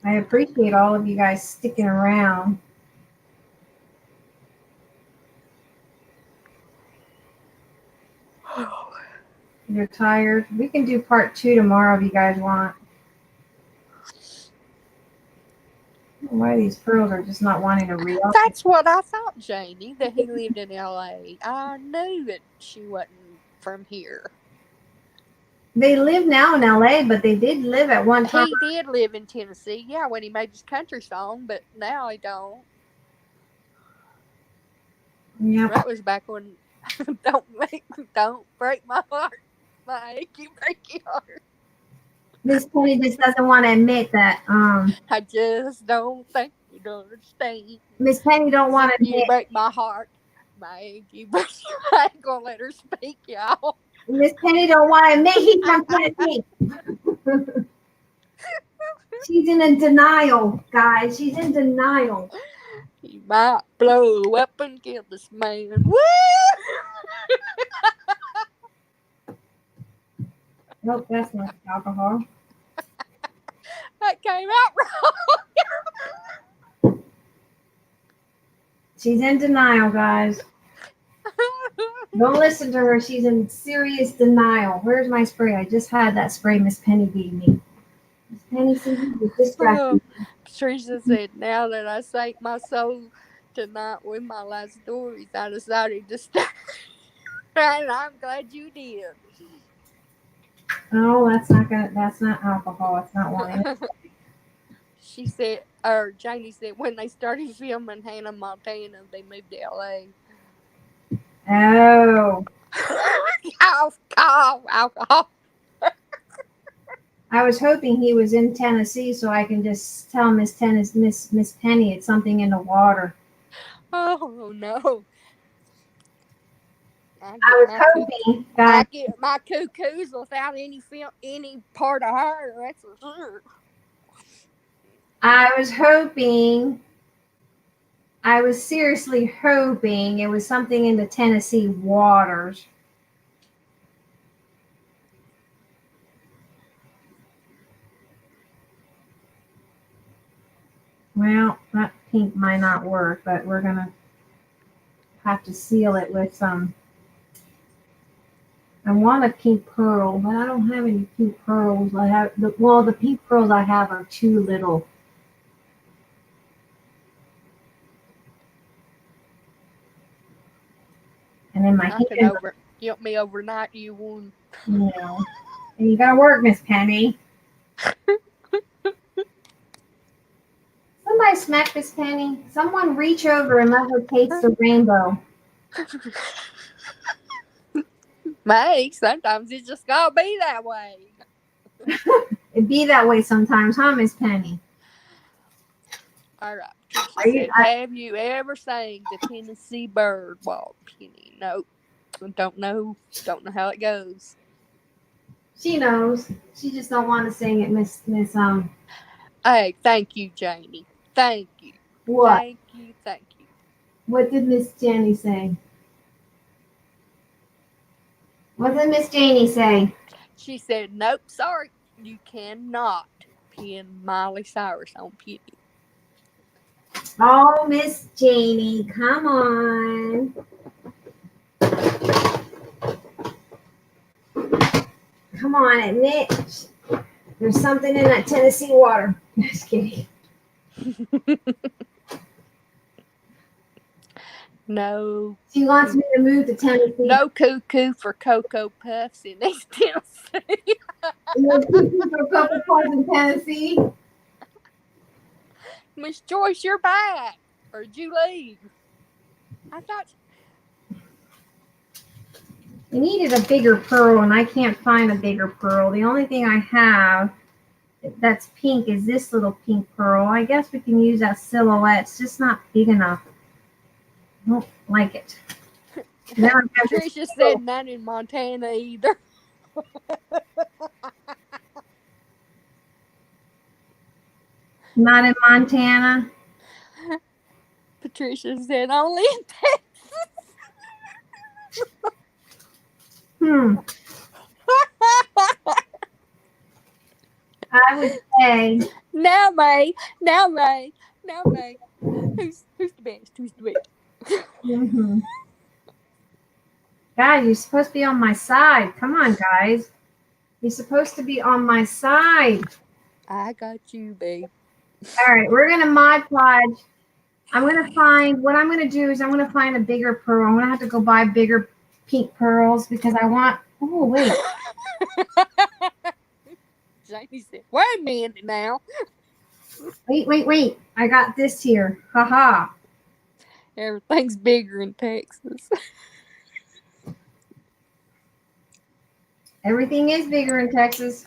I appreciate all of you guys sticking around. You're tired. We can do part 2 tomorrow if you guys want. Why these pearls are just not wanting to reopen. That's what I thought, Janie, that he lived in L.A. I knew that she wasn't from here. They live now in LA, but they did live at one time. He did live in Tennessee, yeah, when he made his country song, but now he don't. Yep. That was back when don't break my heart. My achy breaky heart. Miss Penny just doesn't want to admit that. I just don't think you'd understand. Miss Penny don't want to If you admit. break my heart, my achy breaky I ain't gonna let her speak, y'all. Miss Penny don't want to admit he's from Tennessee. She's in denial, guys. She's in denial. He might blow up and kill this man. Woo! Nope, that's not alcohol. That came out wrong. She's in denial, guys. Don't listen to her. She's in serious denial. Where's my spray? I just had that spray Miss Penny gave me. Miss Penny said you was distracted. Patricia said, now that I sank my soul tonight with my last stories, I decided to stop. And I'm glad you did. No, that's not alcohol. It's not wine. She said, or Janie said, when they started filming Hannah Montana, they moved to LA. Oh. Alcohol. I was hoping he was in Tennessee so I can just tell Miss Penny it's something in the water. Oh no. I was hoping, I guys. get my cuckoos without any part of her, that's for sure. I was seriously hoping it was something in the Tennessee waters. Well, that pink might not work, but we're going to have to seal it with some. I want a pink pearl, but I don't have any pink pearls. The pink pearls I have are too little. And then my You want me overnight, you one. And you gotta work, Miss Penny. Somebody smack Miss Penny. Someone reach over and let her taste the rainbow. May, sometimes it's just gotta be that way. It be that way sometimes, huh, Miss Penny? All right. Have you ever sang the Tennessee Bird Walk, Penny? Nope. Don't know how it goes. She knows. She just don't want to sing it, Miss. Hey, thank you, Janie. Thank you. What? Thank you. What did Miss Janie say? What did Miss Janie say? She said, nope, sorry. You cannot pin Miley Cyrus on Penny. Oh, Miss Janie, come on. Come on, admit there's something in that Tennessee water. Just kidding. No. She wants me to move to Tennessee. No cuckoo for Cocoa Puffs in East Tennessee. No cuckoo for Cocoa Puffs in Tennessee. Miss Joyce, you're back. Or did you leave? I thought. I needed a bigger pearl, and I can't find a bigger pearl. The only thing I have that's pink is this little pink pearl. I guess we can use that silhouette. It's just not big enough. I don't like it. Patricia said not in Montana either. Not in Montana? Patricia said only in Texas. I would say. Now, May. Who's the best? Mm-hmm. Guys, you're supposed to be on my side. Come on, guys. You're supposed to be on my side. I got you, babe. All right, we're gonna Mod Podge. I'm gonna find what I'm gonna do is I'm gonna find a bigger pearl. I'm gonna have to go buy bigger pink pearls because I want. Oh wait, Jamie said, "Wait a minute now." wait. I got this here. Haha. Everything's bigger in Texas. Everything is bigger in Texas.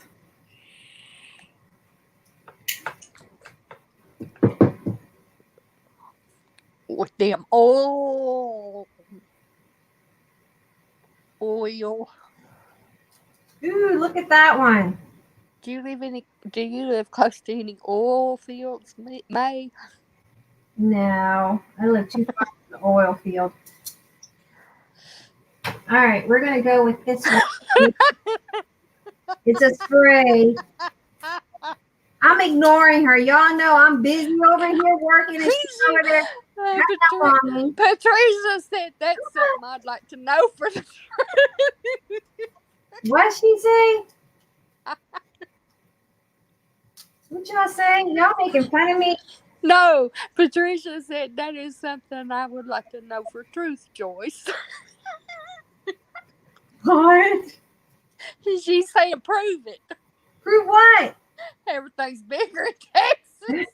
With them oil. Ooh, look at that one. Do you live close to any oil fields, May? No, I live too far from the oil field. All right, we're gonna go with this one. It's a spray. I'm ignoring her. Y'all know I'm busy over here working and she's over there. On me. Patricia said that's something I'd like to know for the What did she say? What y'all saying? Y'all making fun of me? No, Patricia said that is something I would like to know for truth, Joyce. What? She's saying prove it. Prove what? Everything's bigger in Texas.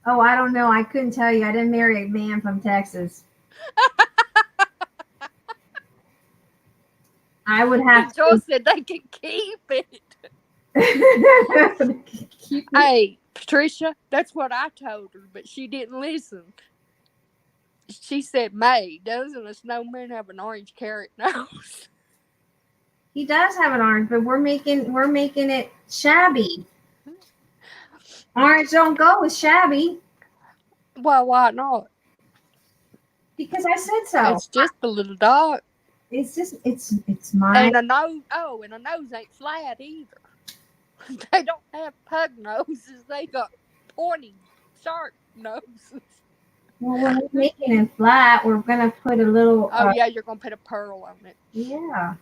Oh, I don't know. I couldn't tell you. I didn't marry a man from Texas. I would have Joyce said they can keep it. to. Hey, Patricia, that's what I told her, but she didn't listen. She said, May, doesn't a snowman have an orange carrot nose? He does have an orange, but we're making it shabby. Orange don't go with shabby. Well, why not? Because I said so. It's just a little dot. It's mine. And a nose, and a nose ain't flat either. They don't have pug noses. They got pointy, sharp noses. Well, when we're making it flat, we're gonna put a little. Oh yeah, you're gonna put a pearl on it. Yeah.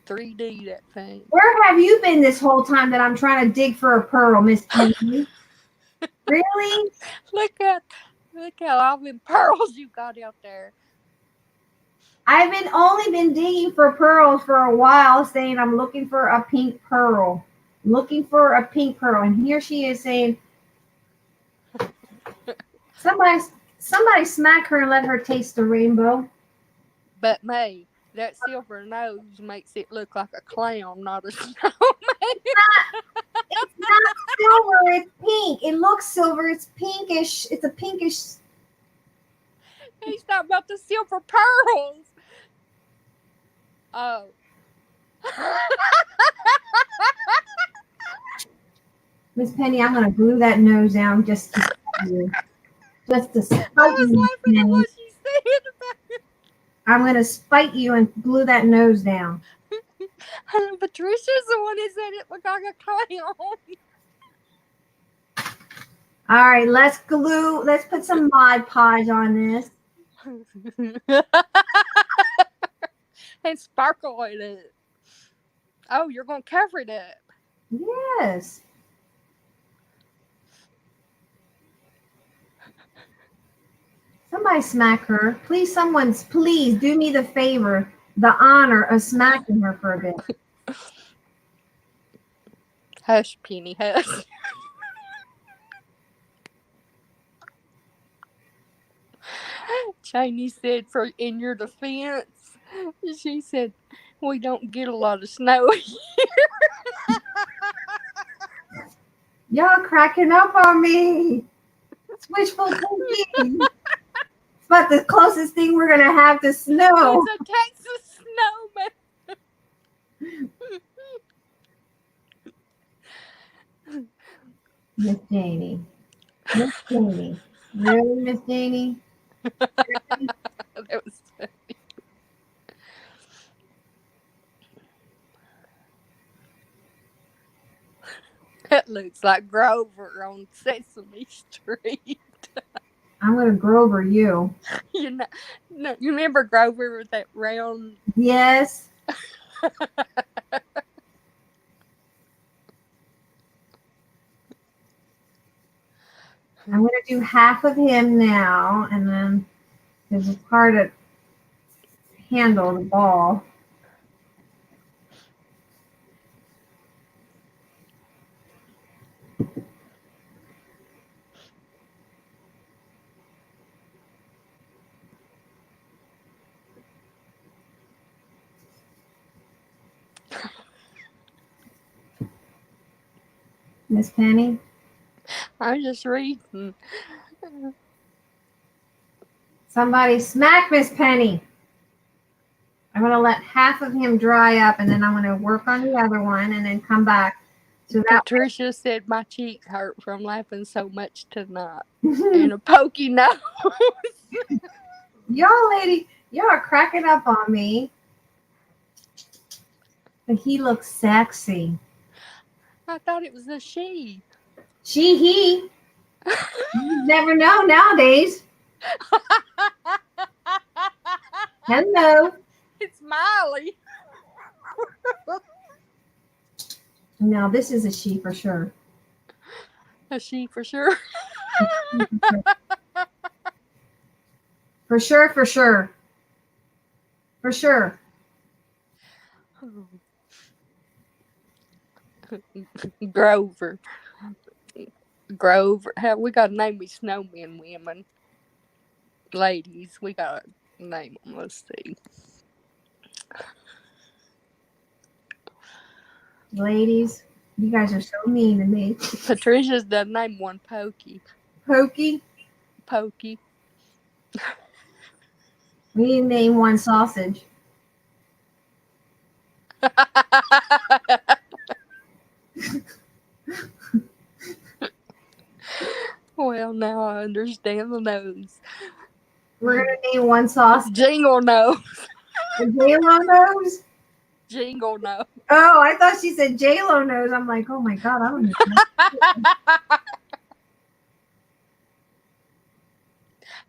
3D that thing. Where have you been this whole time that I'm trying to dig for a pearl, Miss Penny? Really? Look how all them pearls you got out there. I've only been digging for pearls for a while, saying I'm looking for a pink pearl. Looking for a pink pearl. And here she is saying, somebody smack her and let her taste the rainbow. But May, that silver nose makes it look like a clown, not a snowman. It's not silver, it's pink. It looks silver, it's pinkish. It's a pinkish. He's talking about the silver pearls. Oh. Miss Penny, I'm gonna glue that nose down just to spite you. Just to spite I was you, laughing at Penny. what she said about it. I'm gonna spite you and glue that nose down. Patricia's the one who said it looked like a clown. All right, let's put some Mod Podge on this. And sparkle it. Oh, you're going to cover it up. Yes. Somebody smack her. Please do me the favor, the honor of smacking her for a bit. Hush, Penny, hush. Chinese said, for in your defense, she said, we don't get a lot of snow here. Y'all cracking up on me. It's wishful thinking. It's about the closest thing we're gonna have to snow. It's a Texas snowman. Miss Janie. Really, Miss Janie? That was funny. That looks like Grover on Sesame Street. I'm gonna Grover you. You remember Grover with that round? Yes. I'm going to do half of him now, and then there's a part to handle the ball. Miss Penny? I'm just reading. Somebody smack Miss Penny. I'm going to let half of him dry up, and then I'm going to work on the other one and then come back. So that Patricia said my cheeks hurt from laughing so much tonight. And a pokey nose. y'all are cracking up on me. But he looks sexy. I thought it was a she. He. You never know nowadays. Hello. It's Miley. No, this is a she for sure. A she for sure. For sure. For sure. Grover. We got to name these snowmen women. Ladies, we got to name them. Let's see. Ladies, you guys are so mean to me. Patricia's done name one Pokey. Pokey. We need to name one sausage. Well, now I understand the nose. We're going to name one sausage. Jingle nose. J-Lo nose? Jingle nose. Oh, I thought she said J-Lo nose. I'm like, oh my God, I don't know.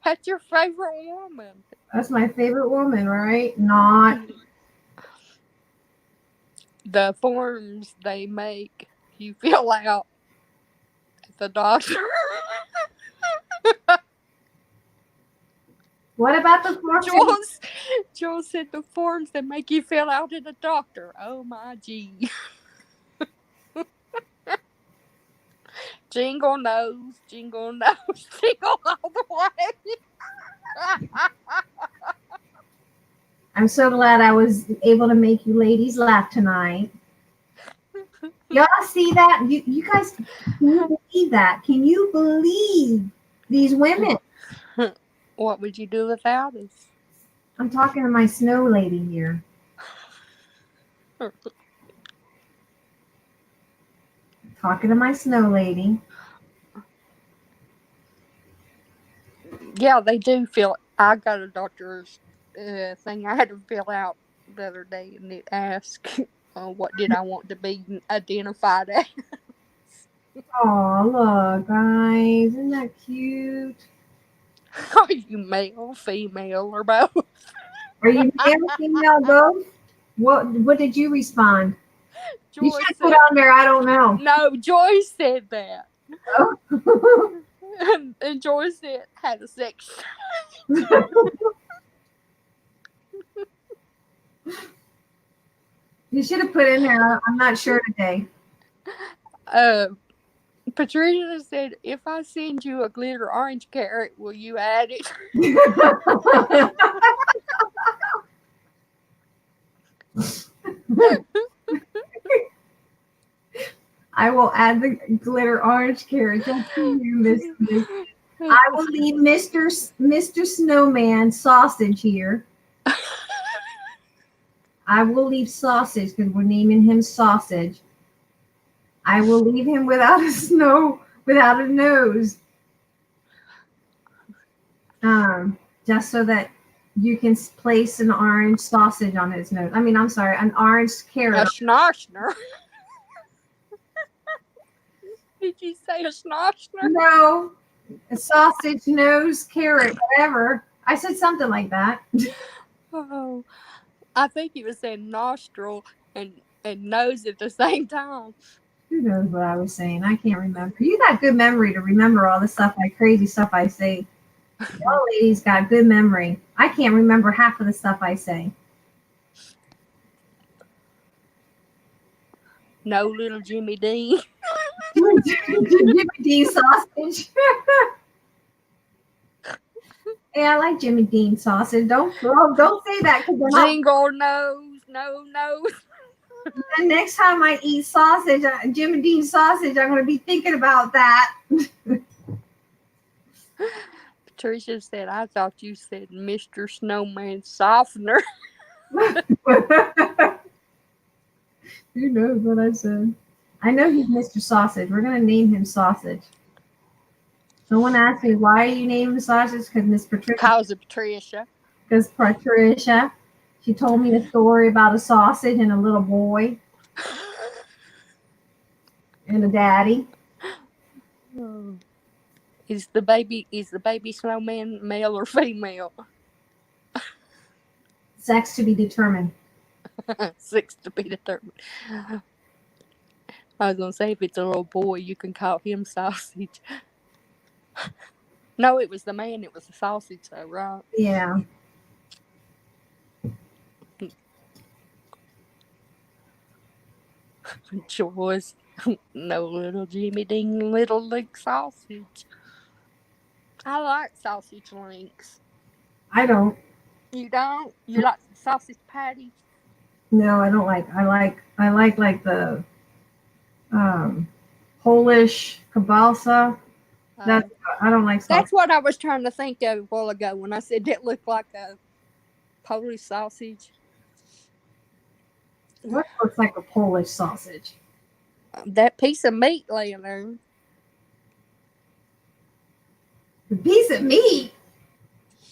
That's your favorite woman. That's my favorite woman, right? Not. The forms they make you fill out at the doctor. What about the forms? Jules said the forms that make you fill out at the doctor. Oh my gee. Jingle nose, jingle all the way. I'm so glad I was able to make you ladies laugh tonight. Y'all see that? You guys, can you believe that? Can you believe these women? What would you do without us? I'm talking to my snow lady here. Talking to my snow lady. Yeah, they do feel. I got a doctor's thing I had to fill out the other day, and it asked, "What did I want to be identified as?" Oh, look, guys, isn't that cute? Are you male, female, or both? Are you male, female, both? What did you respond? Joy You should put on there, I don't know. No, Joy said that. Oh. And Joy said had a sex. You should have put in there, I'm not sure today. Patricia said, if I send you a glitter orange carrot, will you add it? I will add the glitter orange carrot. Just for you, Miss. I will leave Mr. Snowman sausage here. I will leave sausage because we're naming him sausage. I will leave him without a nose. Just so that you can place an orange sausage on his nose. I'm sorry, an orange carrot. A schnoshner. Did you say a schnoshner? No, a sausage nose carrot, whatever. I said something like that. Oh, I think he was saying nostril and nose at the same time. Who knows what I was saying? I can't remember. You got good memory to remember all the stuff, like crazy stuff I say. Y'all ladies got good memory. I can't remember half of the stuff I say. No little Jimmy Dean. Jimmy Dean sausage. Hey, I like Jimmy Dean sausage. Don't say that because then Jingle nose, no nose. the next time I eat sausage, Jimmy Dean sausage, I'm going to be thinking about that. Patricia said, I thought you said Mr. Snowman softener. Who knows what I said? I know he's Mr. Sausage. We're going to name him Sausage. Someone asked me, why are you naming him Sausage? Because Miss Patricia. Calls it Patricia. Because Patricia, she told me a story about a sausage and a little boy and a daddy. Is the baby snowman male or female? Sex to be determined. 6 to be determined. I was gonna say, if it's a little boy, you can call him Sausage. No, it was the man. It was the sausage, though, right? Yeah. Choice. No little Jimmy Dean, little link sausage. I like sausage links. I don't. You don't? You like sausage patties? No, I don't like. I like the Polish kielbasa. I don't like sausage. That's what I was trying to think of a while ago when I said that looked like a Polish sausage. What looks like a Polish sausage? That piece of meat laying there. The piece of meat.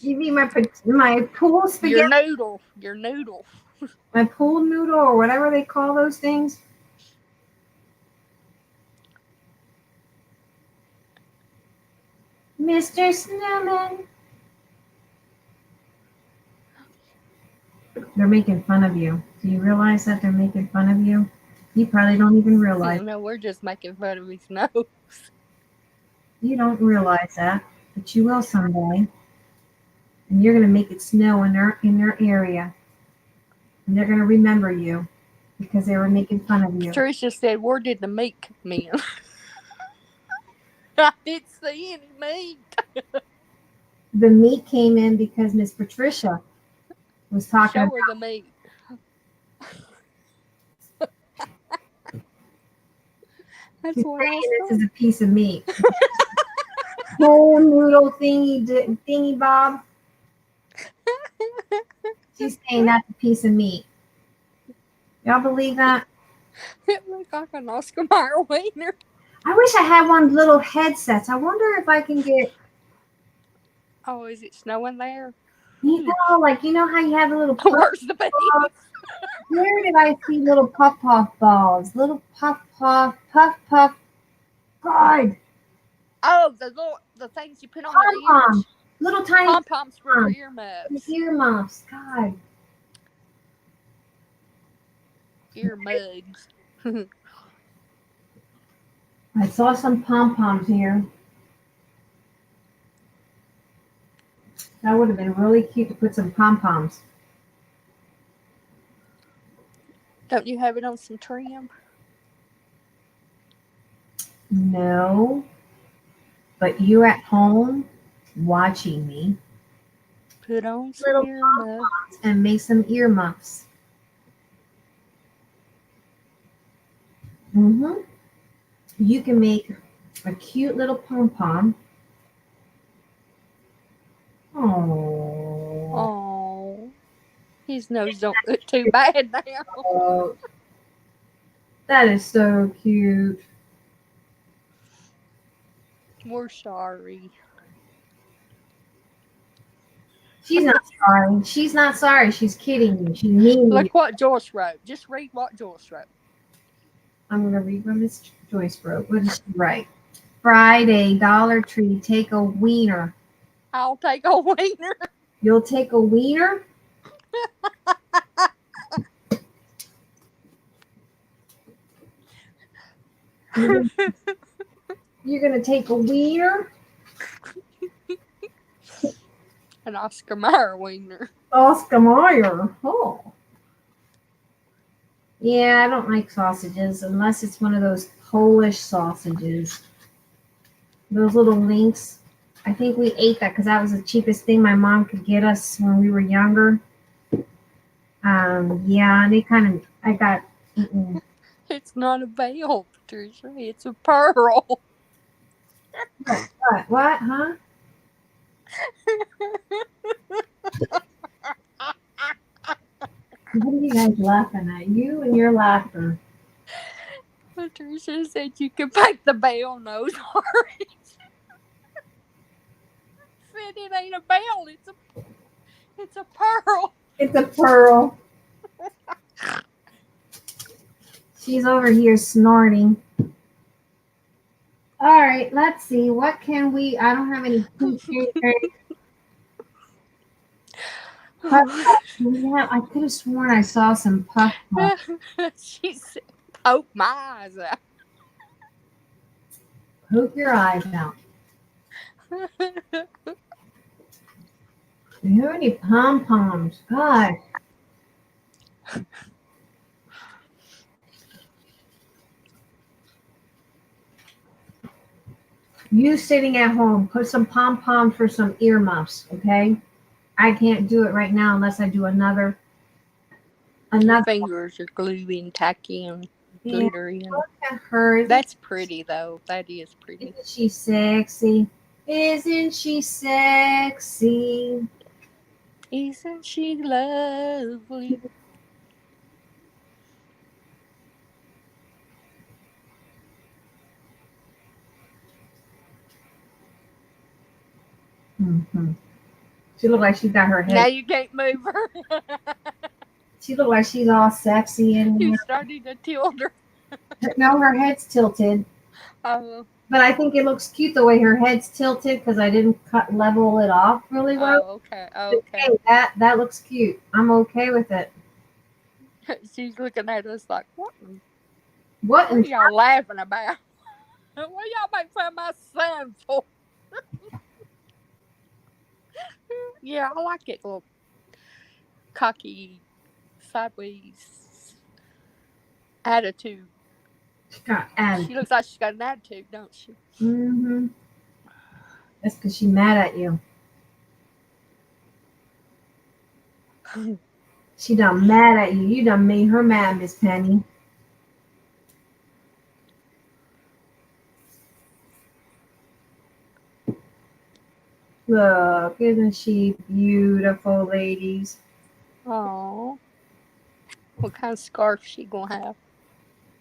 You mean my pool spaghetti? Your noodle. My pool noodle or whatever they call those things. Mr. Snowman. They're making fun of you. Do you realize that they're making fun of you? You probably don't even realize. No, we're just making fun of his nose. You don't realize that, but you will someday. And you're going to make it snow in their area. And they're going to remember you because they were making fun of you. Tricia said, where did the meat come in? I didn't see any meat. The meat came in because Miss Patricia was talking Show her the meat. That's what I was this is a piece of meat. Whole noodle thingy bob. She's saying that's a piece of meat. Y'all believe that? It looked like an Oscar Mayer wiener. I wish I had one of the little headsets. I wonder if I can get. Oh, is it snowing there? You know, like you know how you have the little. Where's the baby? Where did I see little puff balls? Little puff. God. Oh, the things you put on your Pom-poms. ears. Little tiny Pom-poms for your earmuffs. earmuffs. God. Earmugs. I saw some pom-poms here. That would have been really cute to put some pom-poms. Don't you have it on some trim? No. But you at home watching me. Put on some Little earmuffs. And make some earmuffs. You can make a cute little pom-pom. Oh, his nose don't look too bad now. Oh, that is so cute. We're sorry. She's not sorry. She's not sorry. She's kidding you. She's mean. Look what Joyce wrote. Just read what Joyce wrote. I'm going to read what Miss Joyce wrote. What did she write? Friday, Dollar Tree, take a wiener. I'll take a wiener. You'll take a wiener? You're gonna take a wiener? An Oscar Mayer wiener. Oscar Mayer. Oh. Yeah, I don't like sausages unless it's one of those Polish sausages. Those little links. I think we ate that because that was the cheapest thing my mom could get us when we were younger. Yeah, and I got eaten. It's not a veil, Patricia. It's a pearl. What? Huh? What are you guys laughing at? You and your laughter. Patricia said you could paint the bell nose orange. Said it ain't a bell, it's a pearl. It's a pearl. She's over here snorting. All right, let's see. What can we? I don't have any Yeah, I could have sworn I saw some puff puff. She said, poke my eyes out. Poke your eyes out. How many pom poms? God. You sitting at home, put some pom poms for some earmuffs, okay? I can't do it right now unless I do another. Your fingers are gluey, tacky, and glittery. Look at her. That's pretty, though. That is pretty. Isn't she sexy? Isn't she sexy? Isn't she lovely? Mm-hmm. She looked like she got her head. Now you can't move her. She looked like she's all sexy and You started to tilt her. no, her head's tilted. Oh. But I think it looks cute the way her head's tilted because I didn't level it off really well. Oh, okay. Okay. That looks cute. I'm okay with it. She's looking at us like, what? What What are y'all laughing about? What y'all make fun of my son for? Yeah, I like it. Little cocky, sideways attitude. She got attitude. She looks like she's got an attitude, don't she? Mm-hmm. That's because she's mad at you. She done mad at you. You done made her mad, Miss Penny. Look, isn't she beautiful, ladies? Oh, what kind of scarf she gonna have?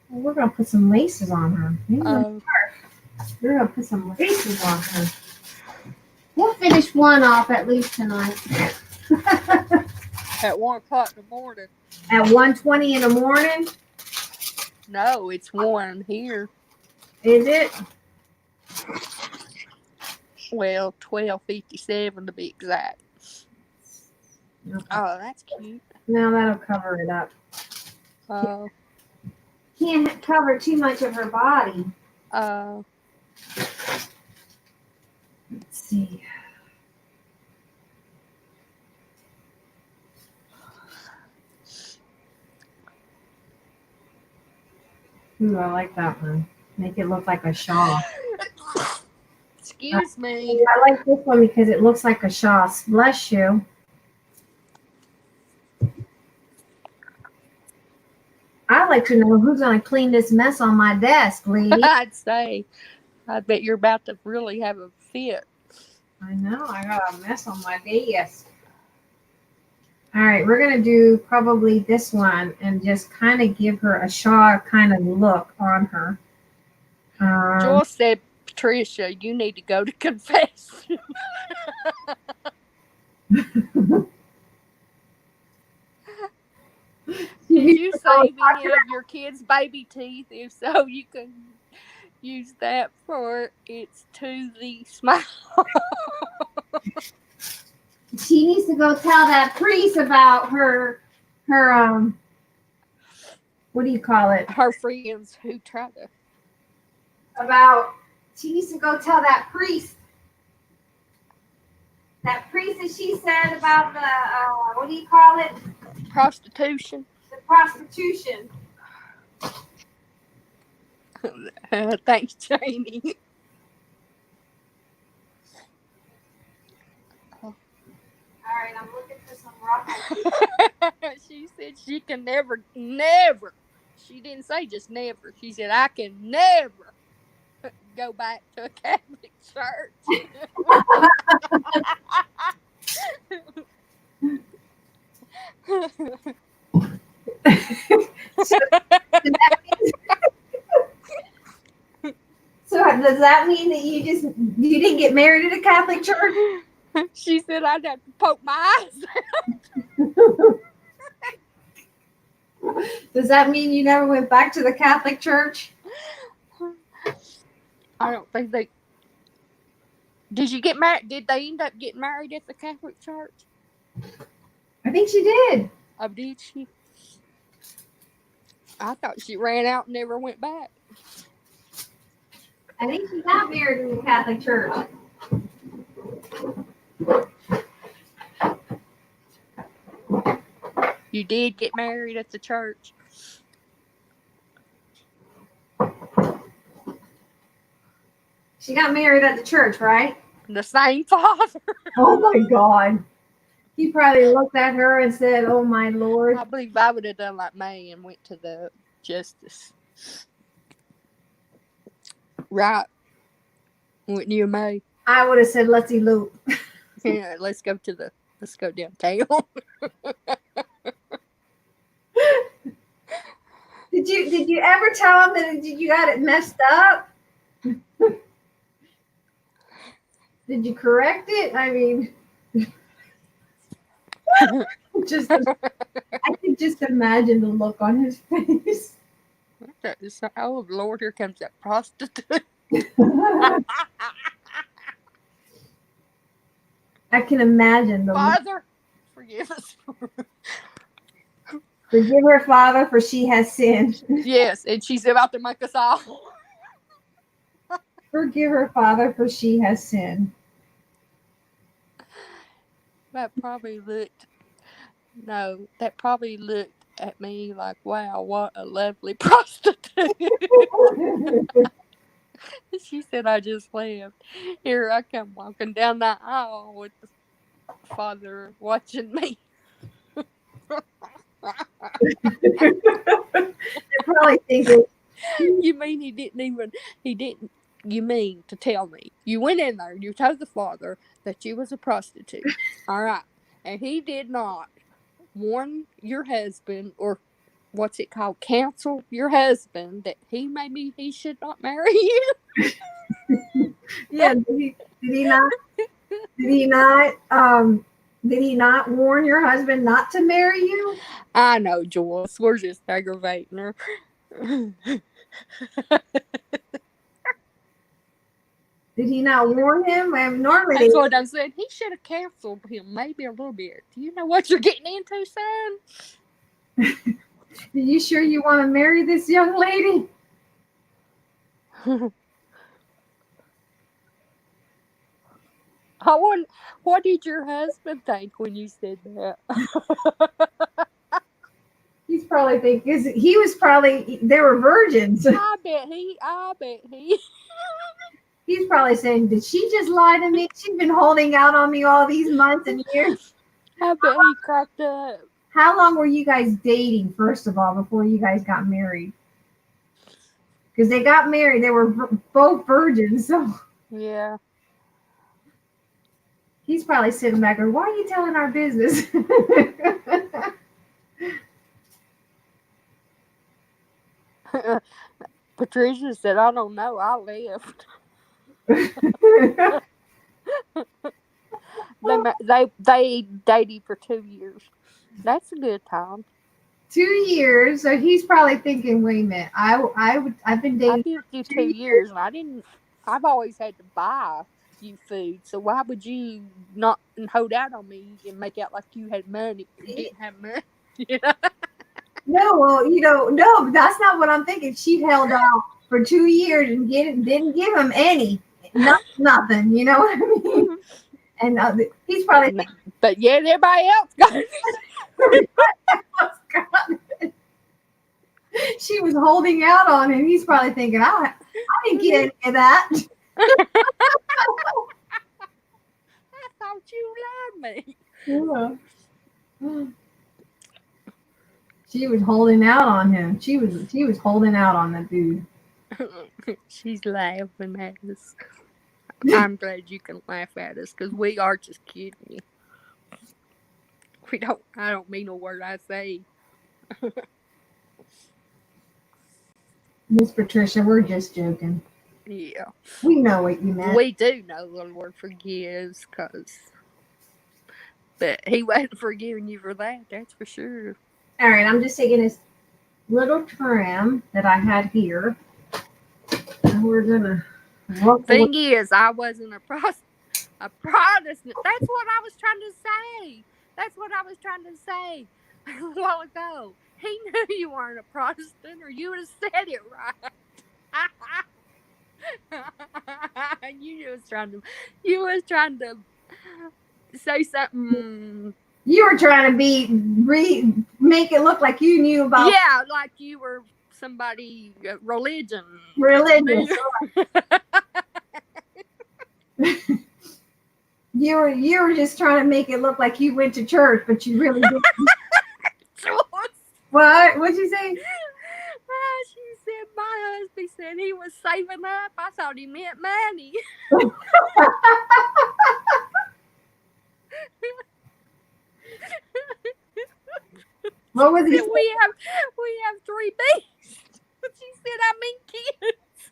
Well, we're gonna put some laces on her. Oh, We're gonna put some laces on her. We'll finish one off at least tonight. at 1 o'clock in the morning. At 1:20 in the morning? No, it's 1 here. Is it? Well, 12:57 to be exact. Okay. Oh, that's cute. Now that'll cover it up. Oh, Can't cover too much of her body. oh. Let's see. Ooh, I like that one. Make it look like a shawl. Excuse me. I like this one because it looks like a shawl. Bless you. I'd like to know who's going to clean this mess on my desk, lady. I'd say. I bet you're about to really have a fit. I know. I got a mess on my desk. All right. We're going to do probably this one and just kind of give her a shawl kind of look on her. Joel said, Patricia, you need to go to confession. Did you save any of your kids' baby teeth? If so, you can use that for its toothy smile. She needs to go tell that priest about her what do you call it? Her friends who try to about she used to go tell that priest that she said about the what do you call it? Prostitution. The prostitution. Thanks, Janie. All right, I'm looking for some rock. She said she can never. She didn't say just never. She said I can never go back to a Catholic church. So does that mean that you didn't get married at a Catholic church? She said I'd have to poke my eyes. Does that mean you never went back to the Catholic church? I don't think they. Did you get married? Did they end up getting married at the Catholic church? I think she did. Oh, did she? I thought she ran out and never went back. I think she got married in the Catholic church. You did get married at the church. She got married at the church, right? The same father. Oh my God. He probably looked at her and said, "Oh my Lord." I believe I would have done like May and went to the justice. Right. Wouldn't you, May? I would have said, "Let's elope." Yeah, let's go downtown. Did you ever tell him that you got it messed up? Did you correct it? I mean, I could just imagine the look on his face. Oh Lord, here comes that prostitute. I can imagine the Father, forgive us. Forgive her, Father, for she has sinned. Yes, and she's about to make us all. Forgive her, Father, for she has sinned. That probably looked at me like, wow, what a lovely prostitute. She said, I just left. Here I come walking down the aisle with the Father watching me. They're probably thinking, You mean you mean to tell me you went in there and you told the Father that you was a prostitute, all right, and he did not warn your husband, or what's it called, counsel your husband that maybe he should not marry you? yeah, did he not warn your husband not to marry you? I know, Joyce, we're just aggravating her. Did he not warn him? I mean, normally That's what I said. He should have counseled him maybe a little bit. Do you know what you're getting into, son? Are you sure you want to marry this young lady? I wonder, what did your husband think when you said that? He's probably thinking, they were virgins. I bet he. He's probably saying, did she just lie to me? She's been holding out on me all these months and years. I bet he cracked up. How long were you guys dating, first of all, before you guys got married? Because they got married. They were both virgins. So Yeah. he's probably sitting back going, why are you telling our business? Patricia said, I don't know. I left. They dated for 2 years. That's a good time. 2 years. So he's probably thinking, wait a minute. I've been I dating. did do 2 years, and I've always had to buy you food. So why would you not hold out on me and make out like you had money? You didn't have money. You know? No, well, no, that's not what I'm thinking. She held out for 2 years and didn't give him any, nothing. You know what I mean? And he's probably thinking, But yet everybody else got it. "Oh, God." She was holding out on him. He's probably thinking, I didn't get any of that. I thought you lied me. Yeah. She was holding out on him. She was holding out on the dude. She's laughing at us. I'm glad you can laugh at us because we are just kidding you. I don't mean a word I say. Miss Patricia, we're just joking. Yeah. We know what you meant. We do know the Lord forgives but he wasn't forgiving you for that, that's for sure. All right, I'm just taking this little trim that I had here. And we're gonna Thing is, I wasn't a Protestant. That's what I was trying to say. That's what I was trying to say a while ago. He knew you weren't a Protestant, or you would have said it right. You was trying to say something. You were trying to make it look like you knew about like you were somebody religion. religious. You were just trying to make it look like you went to church, but you really didn't. What? What'd you say? She said my husband said he was saving up. I thought he meant money. What was he? We have 3 beasts. She said I mean kids.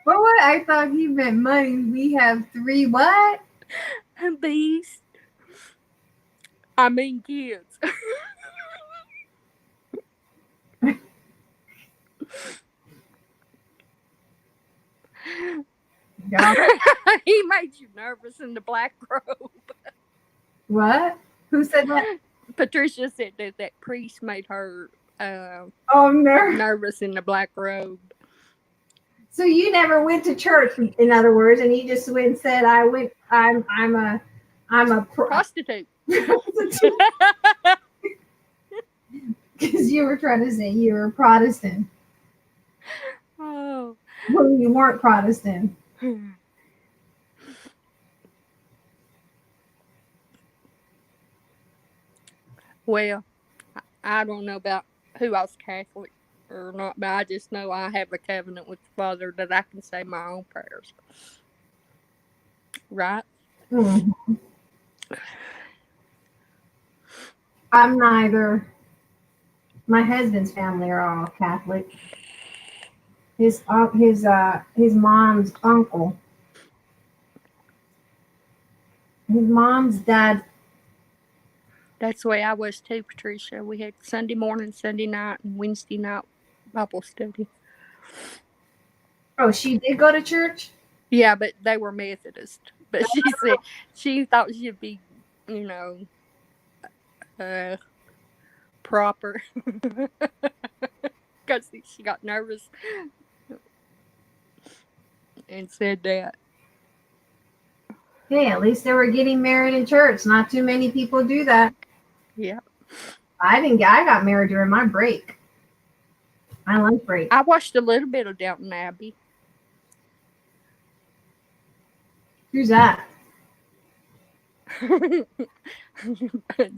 What? I thought he meant money. We have 3 what? Beasts. I mean kids. Yeah. He made you nervous in the black robe. What? Who said that? Patricia said that priest made her Oh, no. nervous in the black robe. So you never went to church, in other words, and you just went and said, I'm a prostitute. Because you were trying to say you were Protestant. Oh. Well, you weren't Protestant. Well, I don't know about who else Catholic or not, but I just know I have a covenant with the Father that I can say my own prayers. Right? Mm-hmm. I'm neither. My husband's family are all Catholic. His mom's uncle. His mom's dad. That's the way I was too, Patricia. We had Sunday morning, Sunday night, and Wednesday night Bible study. Oh, she did go to church? Yeah, but they were Methodist. But she said she thought she'd be, proper. Because she got nervous and said that. Hey, at least they were getting married in church. Not too many people do that. Yeah. I got married during my break. My lunch break. I watched a little bit of Downton Abbey. Who's that?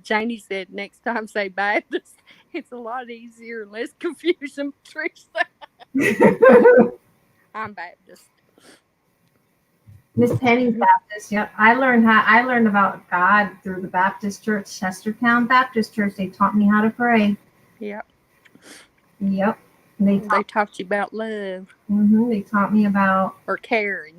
Janie said next time say Baptist. It's a lot easier, less confusion, Patricia. I'm Baptist. Miss Penny's Baptist. Yep. I learned about God through the Baptist Church, Chestertown Baptist Church. They taught me how to pray. Yep. Yep. They taught you about love. Mm-hmm. They taught me about caring,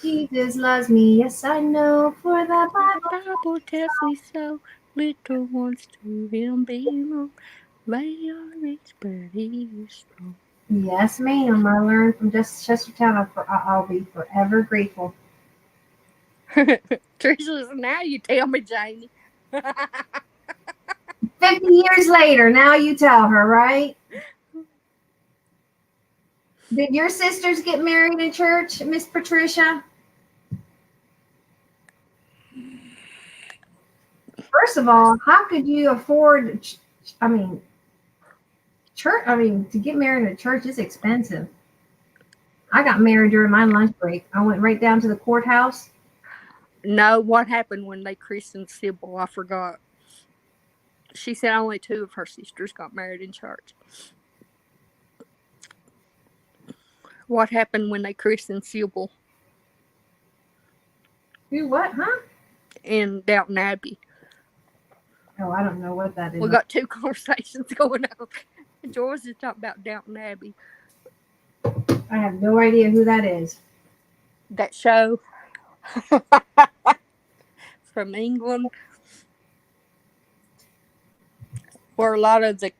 Jesus loves me, yes I know, for the Bible tells me so. Little ones to him belong. They are rich, but he is strong. Yes, ma'am. I learned from just Chestertown. I'll be forever grateful. Tricia, now you tell me, Janie. 50 years later, now you tell her, right? Did your sisters get married in church, Miss Patricia? First of all, how could you afford? I mean, church. I mean, to get married in a church is expensive. I got married during my lunch break. I went right down to the courthouse. No, what happened when they christened Sybil? I forgot. She said only 2 of her sisters got married in church. What happened when they christened Sybil Do what, huh? in Downton Abbey? Oh, I don't know what that is. We got 2 conversations going on. George is talking about Downton Abbey. I have no idea who that is. That show from England where a lot of the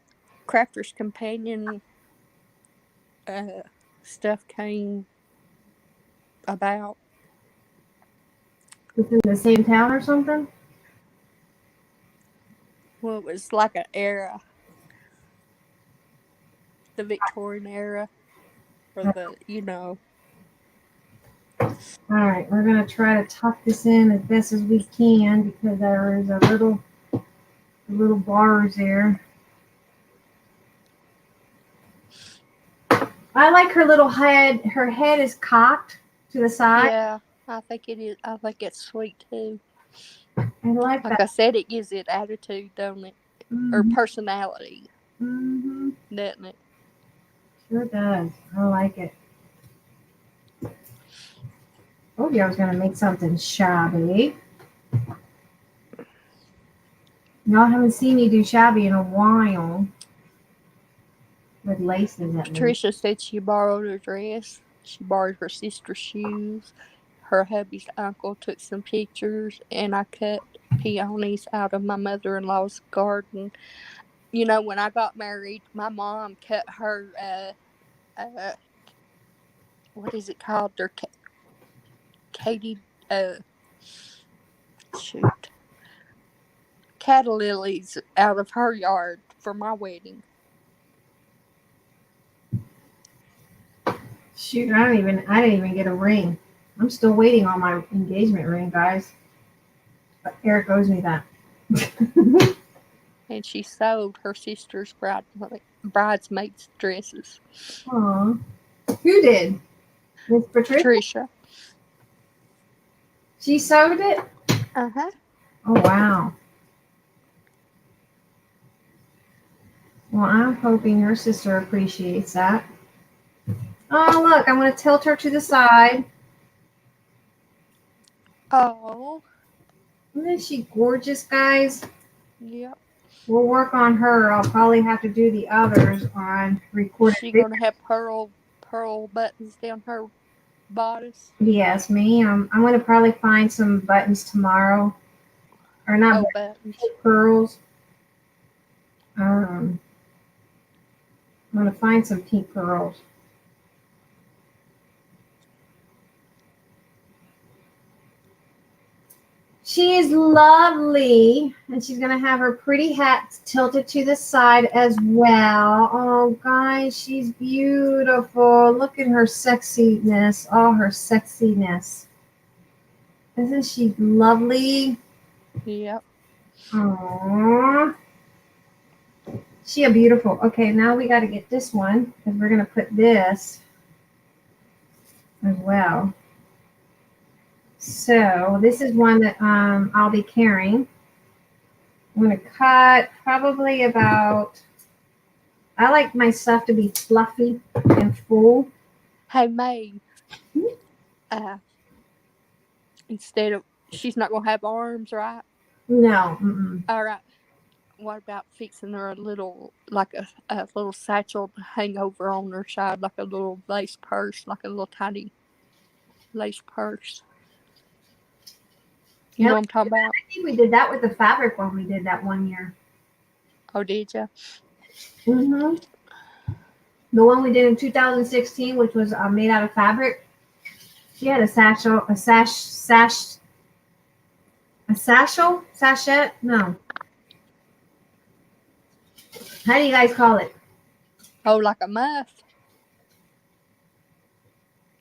Crafter's Companion stuff came about. It's in the same town or something? Well, it was like an era. The Victorian era. Or the, All right, we're going to try to tuck this in as best as we can because there is a little bars there. I like her little head. Her head is cocked to the side. Yeah, I think it is. I think it's sweet too. I like Like that. I said, it gives it attitude, don't it? Or personality, Mm-hmm. doesn't it? Sure does. I like it. Told you I was going to make something shabby. Y'all haven't seen me do shabby in a while. With laces at least. Patricia said she borrowed her dress. She borrowed her sister's shoes. Her hubby's uncle took some pictures, and I cut peonies out of my mother-in-law's garden. You know, when I got married, my mom cut her, what is it called? Their Katie, cattle lilies out of her yard for my wedding. Shoot, I didn't even get a ring. I'm still waiting on my engagement ring, guys. But Eric owes me that. And she sewed her sister's bridesmaids' dresses. Aw. Who did? Miss Patricia. She sewed it? Uh-huh. Oh, wow. Well, I'm hoping her sister appreciates that. Oh, look, I'm going to tilt her to the side. Oh. Isn't she gorgeous, guys? Yep. We'll work on her. I'll probably have to do the others on recorded. Is she going to have pearl buttons down her bodice? Yes, ma'am. I'm going to probably find some buttons tomorrow. Or not buttons. Pearls. I'm going to find some pink pearls. She is lovely, and she's going to have her pretty hat tilted to the side as well. Oh, guys, she's beautiful. Look at her sexiness. Oh, her sexiness. Isn't she lovely? Yep. Aww. She a beautiful. Okay, now we got to get this one because we're going to put this as well. So this is one that I'll be carrying. I'm going to cut probably about, I like my stuff to be fluffy and full. Hey, May. Instead of, she's not going to have arms, right? No. Mm-mm. All right. What about fixing her a little, like a little satchel to hang over on her side, like a little lace purse, like a little tiny lace purse? You know what I'm talking about? I think we did that with the fabric when we did that one year. Oh, did you? Mm-hmm. The one we did in 2016, which was made out of fabric. She had a satchel, sachet? No. How do you guys call it? Oh, like a muff?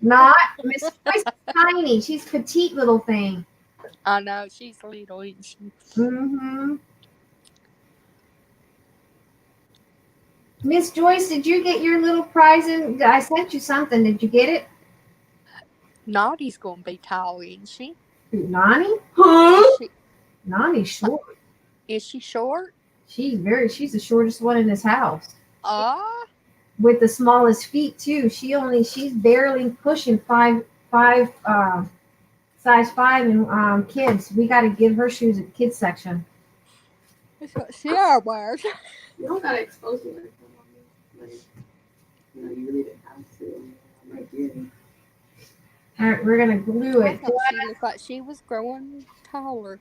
Not Miss Joyce is tiny. She's petite little thing. I know, she's little, isn't she? Mm-hmm. Miss Joyce, did you get your little prize in? I sent you something. Did you get it? Naughty's gonna be tall, isn't she? Nani? Is she, Nani's short. is she short? She's the shortest one in this house. Ah, With the smallest feet too. She's barely pushing five size 5 in kids. We got to give her shoes at the kids section. that's what Sierra wears. You don't gotta expose me like that. Like, you really didn't have to. I'm right here. All right, we're gonna glue I it. thought she looked like she was growing taller.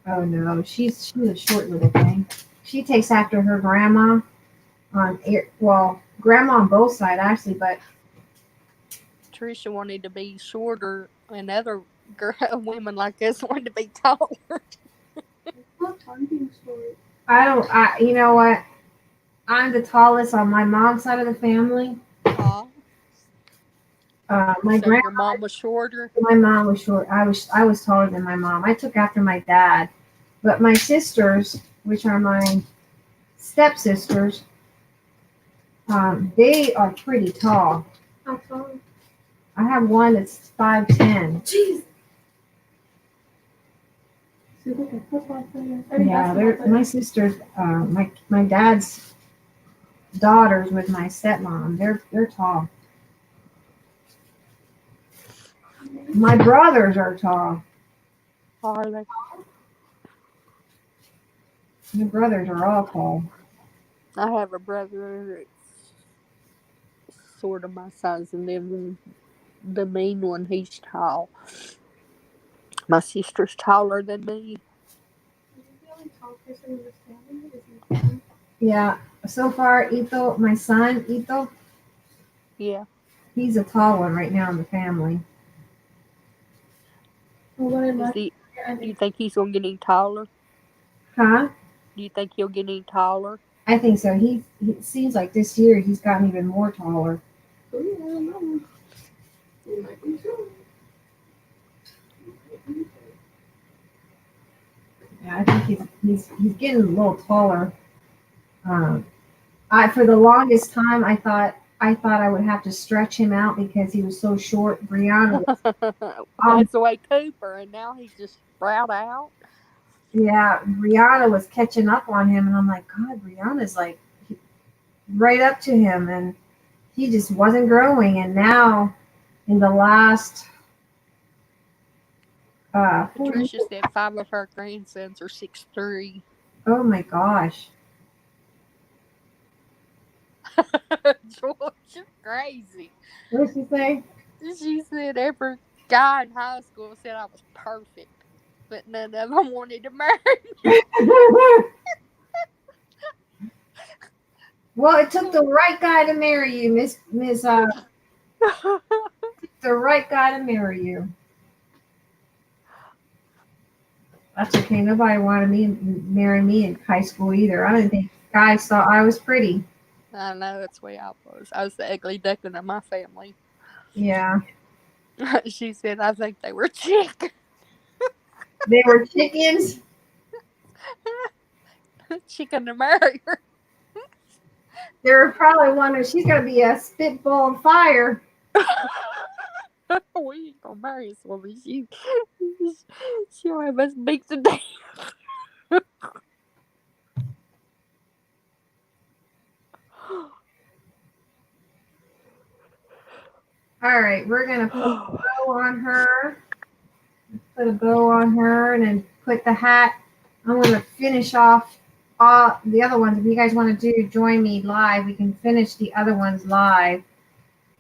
Oh no, she's a short little thing. She takes after her grandma grandma on both sides actually, but Trisha wanted to be shorter, and other women like us wanted to be taller. I'm being short. you know what? I'm the tallest on my mom's side of the family. Aw. My So your mom was shorter. my mom was short. I was taller than my mom. I took after my dad, but my sisters, which are my stepsisters, they are pretty tall. How tall? I have one that's 5'10". Jeez. So like a football player. Yeah, they're my sisters. My dad's daughters with my stepmom. They're tall. My brothers are tall. Are they? My brothers are all tall. I have a brother that's sort of my size, and then the mean one, he's tall. My sister's taller than me. Is he the only tall person in this family? Is he? Yeah. So far, my son, Yeah. he's a tall one right now in the family. Well, what am Is I? he? Do you think he's gonna get any taller? Huh? Do you think he'll get any taller? I think so. He seems like this year he's gotten even more taller. Oh, yeah, I don't know. You might be too. Yeah, I think he's getting a little taller. For the longest time I thought I would have to stretch him out because he was so short. Brianna, That's the way Cooper, and now he's just sprout out. Brianna was catching up on him, and I'm like, God, Brianna's like right up to him, and he just wasn't growing. And now, in the last 4 years, Patricia said 5 of her grandsons are 6'3". oh my gosh, George is crazy. what did she say? She said every guy in high school said I was perfect, but none of them wanted to marry me. Well, it took the right guy to marry you, the right guy to marry you. That's okay. Nobody wanted me to marry me in high school either. I didn't think guys thought I was pretty. I know, that's the way I was. I was the ugly duckling of my family. Yeah. She said I think they were chick. They were chickens. Chicken to marry her. They were probably wondering she's gonna be a spitball on fire. We ain't gonna marry this woman. She'll have us beat to death. All right, we're gonna put a bow on her. Put a bow on her, and then put the hat. I'm gonna finish off all the other ones. If you guys want to join me live, we can finish the other ones live.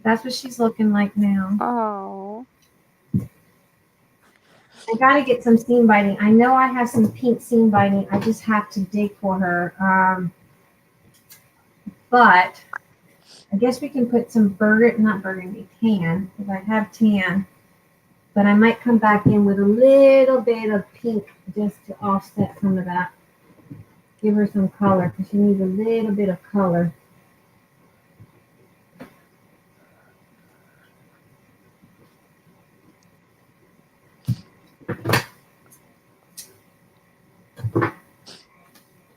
That's what she's looking like now. Oh. I gotta get some seam biting. I know I have some pink seam biting. I just have to dig for her. But I guess we can put some not burgundy, tan, because I have tan. But I might come back in with a little bit of pink just to offset some of that. Give her some color because she needs a little bit of color.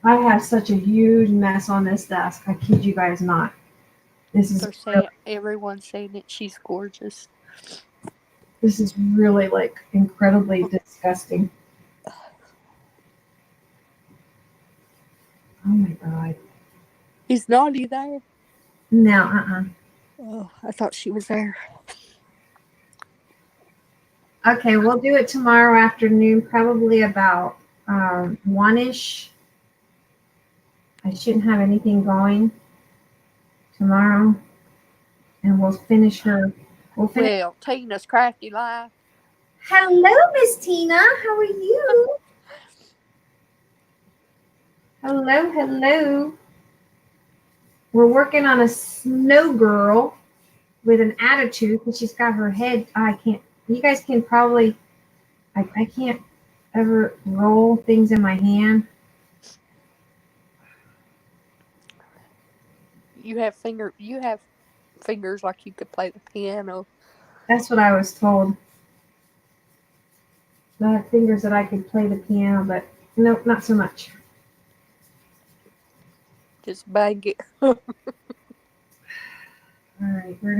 I have such a huge mess on this desk. I kid you guys not. This is Everyone's saying that she's gorgeous. This is really like incredibly disgusting. Oh my god. Is Naughty there? No, Oh, I thought she was there. Okay, we'll do it tomorrow afternoon, probably about 1-ish. I shouldn't have anything going tomorrow. And we'll finish her. Well, Tina's crafty life. Hello, Miss Tina. How are you? Hello, hello. We're working on a snow girl with an attitude because she's got her head. I can't. You guys can probably. I can't ever roll things in my hand. You have fingers like you could play the piano. That's what I was told. I have fingers that I could play the piano, but nope, not so much. Just bang it. All right, we're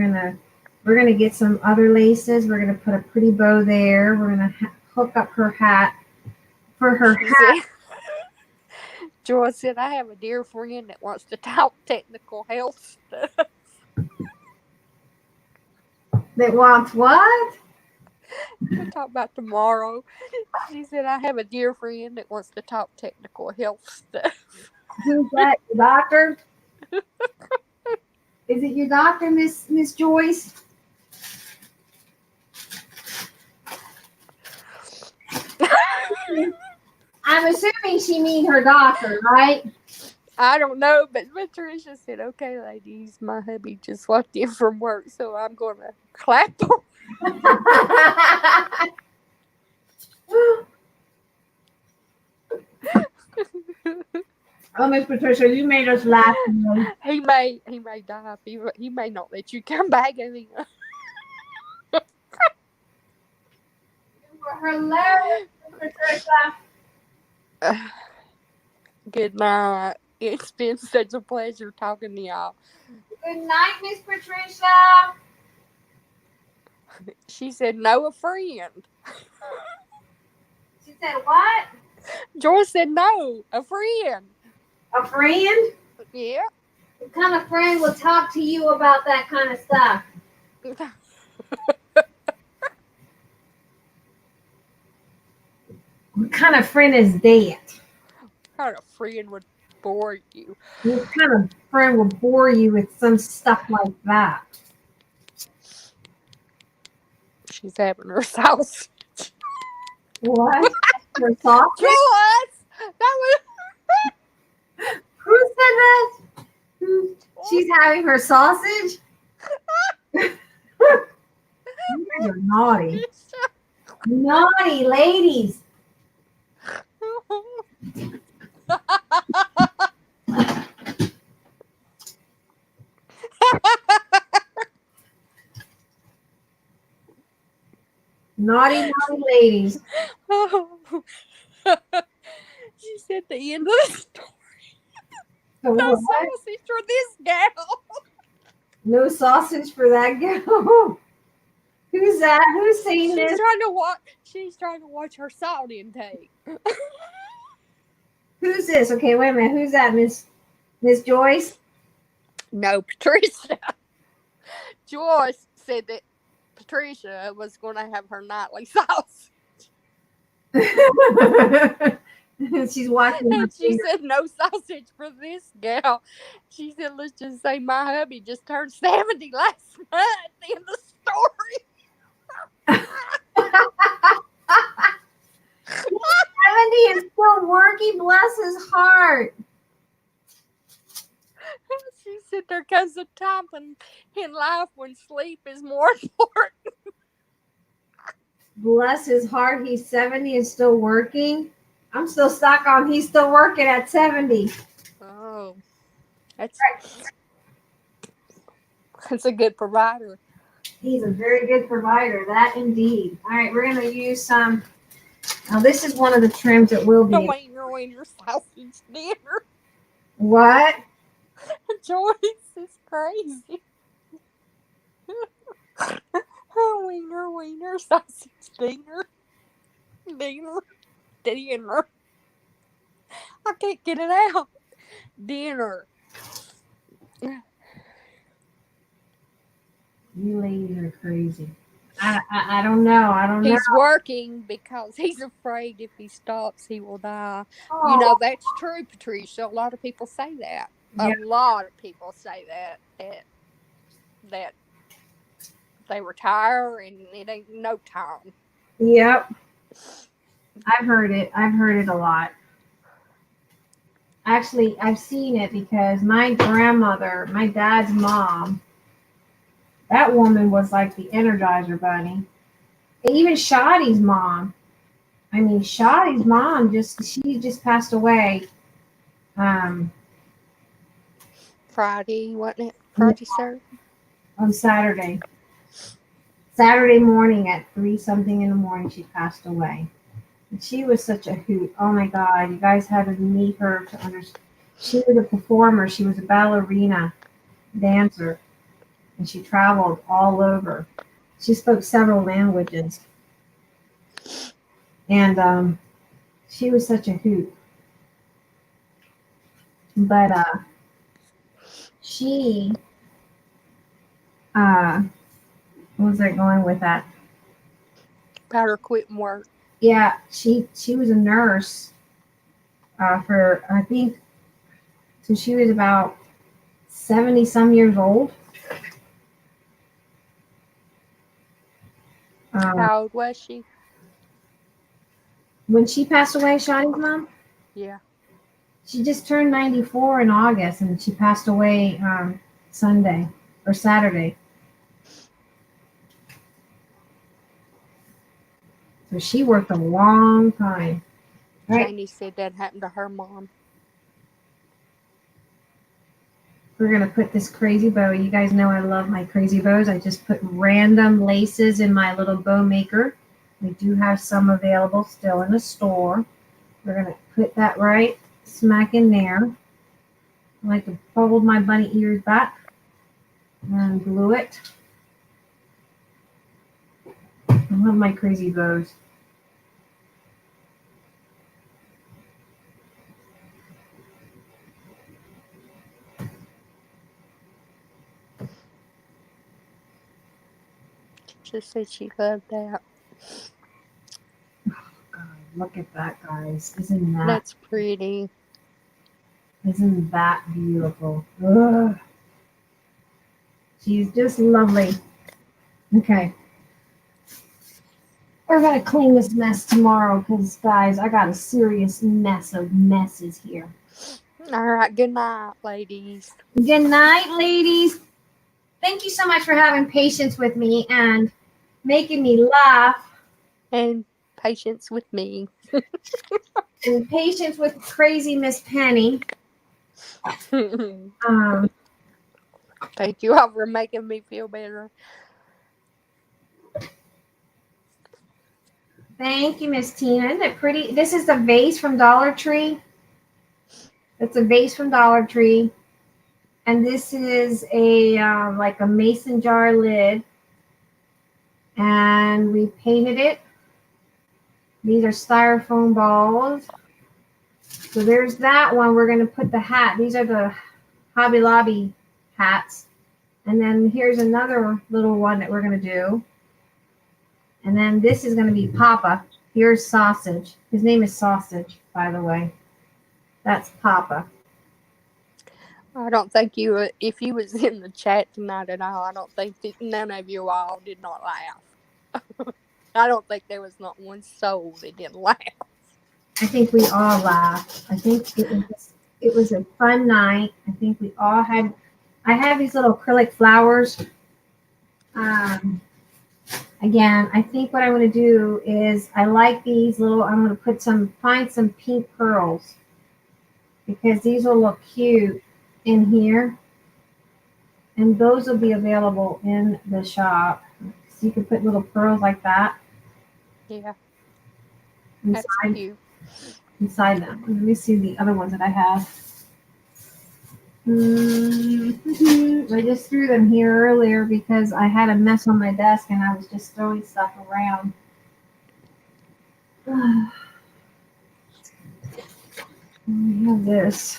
gonna get some other laces. We're gonna put a pretty bow there. We're gonna hook up her hat. For her hat. Joy said, I have a dear friend that wants to talk technical health stuff. That wants what? We'll talk about tomorrow. She said, I have a dear friend that wants to talk technical health stuff. Who's that? Your doctor? Is it your doctor, Miss Joyce? I'm assuming she means her doctor, right? I don't know, but Patricia said, okay, ladies, my hubby just walked in from work, so I'm going to clap him. Oh, Miss Patricia, you made us laugh. He may die. He may not let you come back. Hello, Patricia. Good night. It's been such a pleasure talking to y'all. Good night, Miss Patricia. She said, no, a friend. She said what? Joyce said, no, a friend. A friend? Yeah. What kind of friend will talk to you about that kind of stuff? What kind of friend is that? What kind of friend would bore you? What kind of friend will bore you with some stuff like that? She's having her sauce. What? Her sausage? Joyce! That was... Who said that? She's having her sausage? You're naughty. Naughty ladies. Naughty ladies. She said the end of the story. So No what? sausage for this gal. No sausage for that girl. Who's that? Who's saying this? She's trying to watch her salt intake. Who's this? Okay, wait a minute. Who's that, Miss Joyce? No, Patricia. Joyce said that Patricia was going to have her nightly sauce. She's watching. And she said, no sausage for this gal. She said, let's just say my hubby just turned 70 last month. In the story. 70 is still working. Bless his heart. She said there comes a time in life when sleep is more important. Bless his heart. He's 70 and still working. I'm still stuck on he's still working at 70. Oh, that's a good provider. He's a very good provider. That indeed. All right, we're going to use some Now this is one of the trims that will The be. wiener sausage dinner. What? Joyce is crazy. Wiener sausage dinner. Dinner. I can't get it out. Dinner. You ladies are crazy. I don't know. I don't know. He's working because he's afraid if he stops, he will die. You Oh, know, that's true, Patricia. A lot of people say that. yeah. A lot of people say that they retire and it ain't no time. Yep. I've heard it. I've heard it a lot. Actually, I've seen it because my grandmother, my dad's mom, that woman was like the Energizer Bunny. And even Shoddy's mom. I mean, Shoddy's mom she just passed away. Um, Friday, wasn't it? Friday, sir? on Saturday. Saturday morning at 3 something in the morning, she passed away. And she was such a hoot. Oh my God, you guys had to meet her to understand. She was a performer. She was a ballerina, dancer, and she traveled all over. She spoke several languages, and she was such a hoot. But she, what was I going with that? About her quitting work. Yeah, she was a nurse for I think so. She was about 70 some years old. How old was she? When she passed away, Shotty's mom, Yeah. she just turned 94 in August, and she passed away Sunday or Saturday. So she worked a long time. Right. Janie said that happened to her mom. We're going to put this crazy bow. You guys know I love my crazy bows. I just put random laces in my little bow maker. We do have some available still in the store. We're going to put that right smack in there. I like to fold my bunny ears back and glue it. I love my crazy bows. She said she loved that. God, look at that, guys. Isn't That's pretty. that beautiful? Ugh. She's just lovely. Okay. We're going to clean this mess tomorrow because, guys, I got a serious mess of messes here. All right. Good night, ladies. Good night, ladies. Thank you so much for having patience with me and making me laugh. And patience with me. And patience with crazy Miss Penny. Thank you all for making me feel better. Thank you, Miss Tina. Isn't it pretty? This is the vase from Dollar Tree. It's a vase from Dollar Tree. And this is a like a mason jar lid. And we painted it. These are styrofoam balls. So there's that one. We're going to put the hat. These are the Hobby Lobby hats. And then here's another little one that we're going to do. And then this is going to be Papa. Here's Sausage. His name is Sausage, by the way. That's Papa. I don't think if you was in the chat tonight at all, I don't think that none of you all did not laugh. I don't think there was not one soul that didn't laugh. I think we all laughed. I think it was a fun night. I think we all had. I have these little acrylic flowers. Again, I think what I'm going to do is I like these little. I'm going to find some pink pearls because these will look cute in here, and those will be available in the shop. So you can put little pearls like that. Yeah. That's inside cute. inside them. Let me see the other ones that I have. I just threw them here earlier because I had a mess on my desk and I was just throwing stuff around. I have this.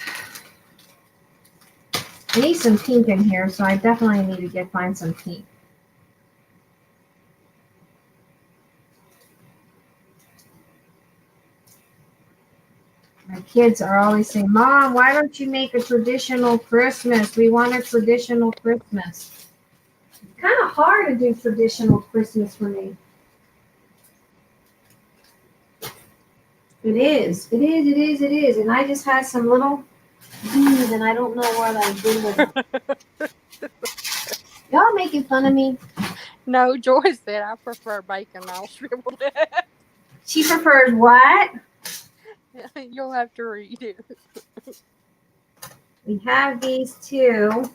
I need some pink in here, so I definitely need to find some pink. My kids are always saying, Mom, why don't you make a traditional Christmas? We want a traditional Christmas. It's kind of hard to do traditional Christmas for me. It is. It is. It is. It is. And I just had some little beans, and I don't know what I did with them. Y'all making fun of me? No, Joy said I prefer bacon all shriveled up. She prefers what? You'll have to read it. We have these two.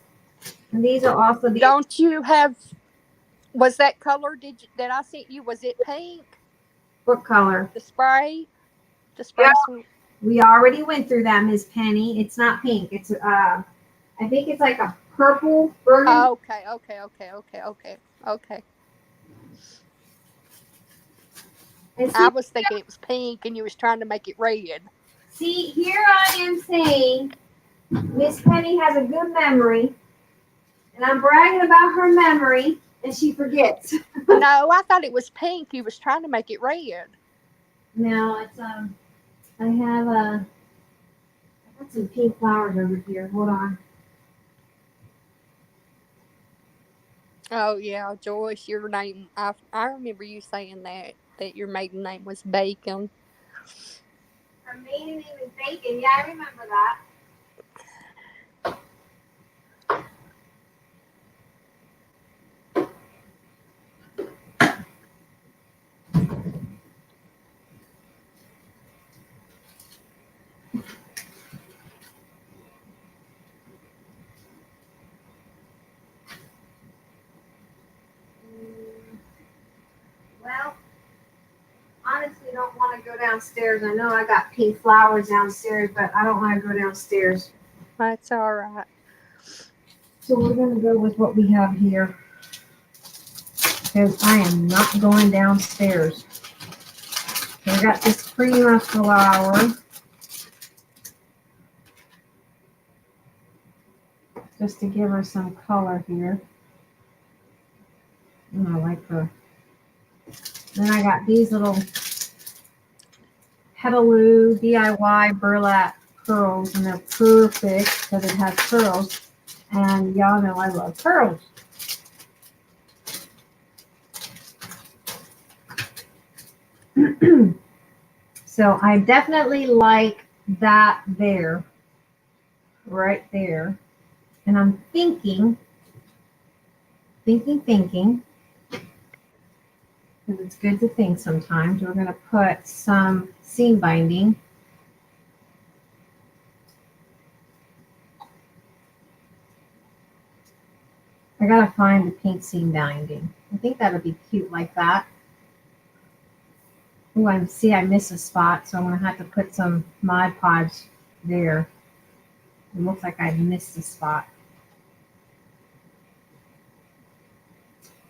And these are also the... Don't you have? Was that color that I sent you? Was it pink? What color? The spray. The spray. Yeah. We already went through that, Miss Penny. It's not pink. It's I think it's like a purple burgundy. Oh, okay. And see, I was thinking it was pink, and you was trying to make it red. See, here I am saying Miss Penny has a good memory, and I'm bragging about her memory, and she forgets. No, I thought it was pink. You was trying to make it red. No, it's I got some pink flowers over here. Hold on. Oh yeah, Joyce, your name. I remember you saying that your maiden name was Bacon. Her maiden name is Bacon. Yeah, I remember that. Well, honestly, don't want to go downstairs. I know I got pink flowers downstairs, but I don't want to go downstairs. That's all right. So we're going to go with what we have here. Because I am not going downstairs. So I got this cream flower. Just to give her some color here. I like her. Then I got these little Petaloo DIY burlap pearls, and they're perfect because it has pearls. And y'all know I love pearls. So I definitely like that there, right there. And I'm thinking, because it's good to think sometimes, we're going to put some seam binding. I got to find the pink seam binding. I think that'll be cute like that. Oh, I see I missed a spot, so I'm going to have to put some Mod Podge there. It looks like I missed a spot.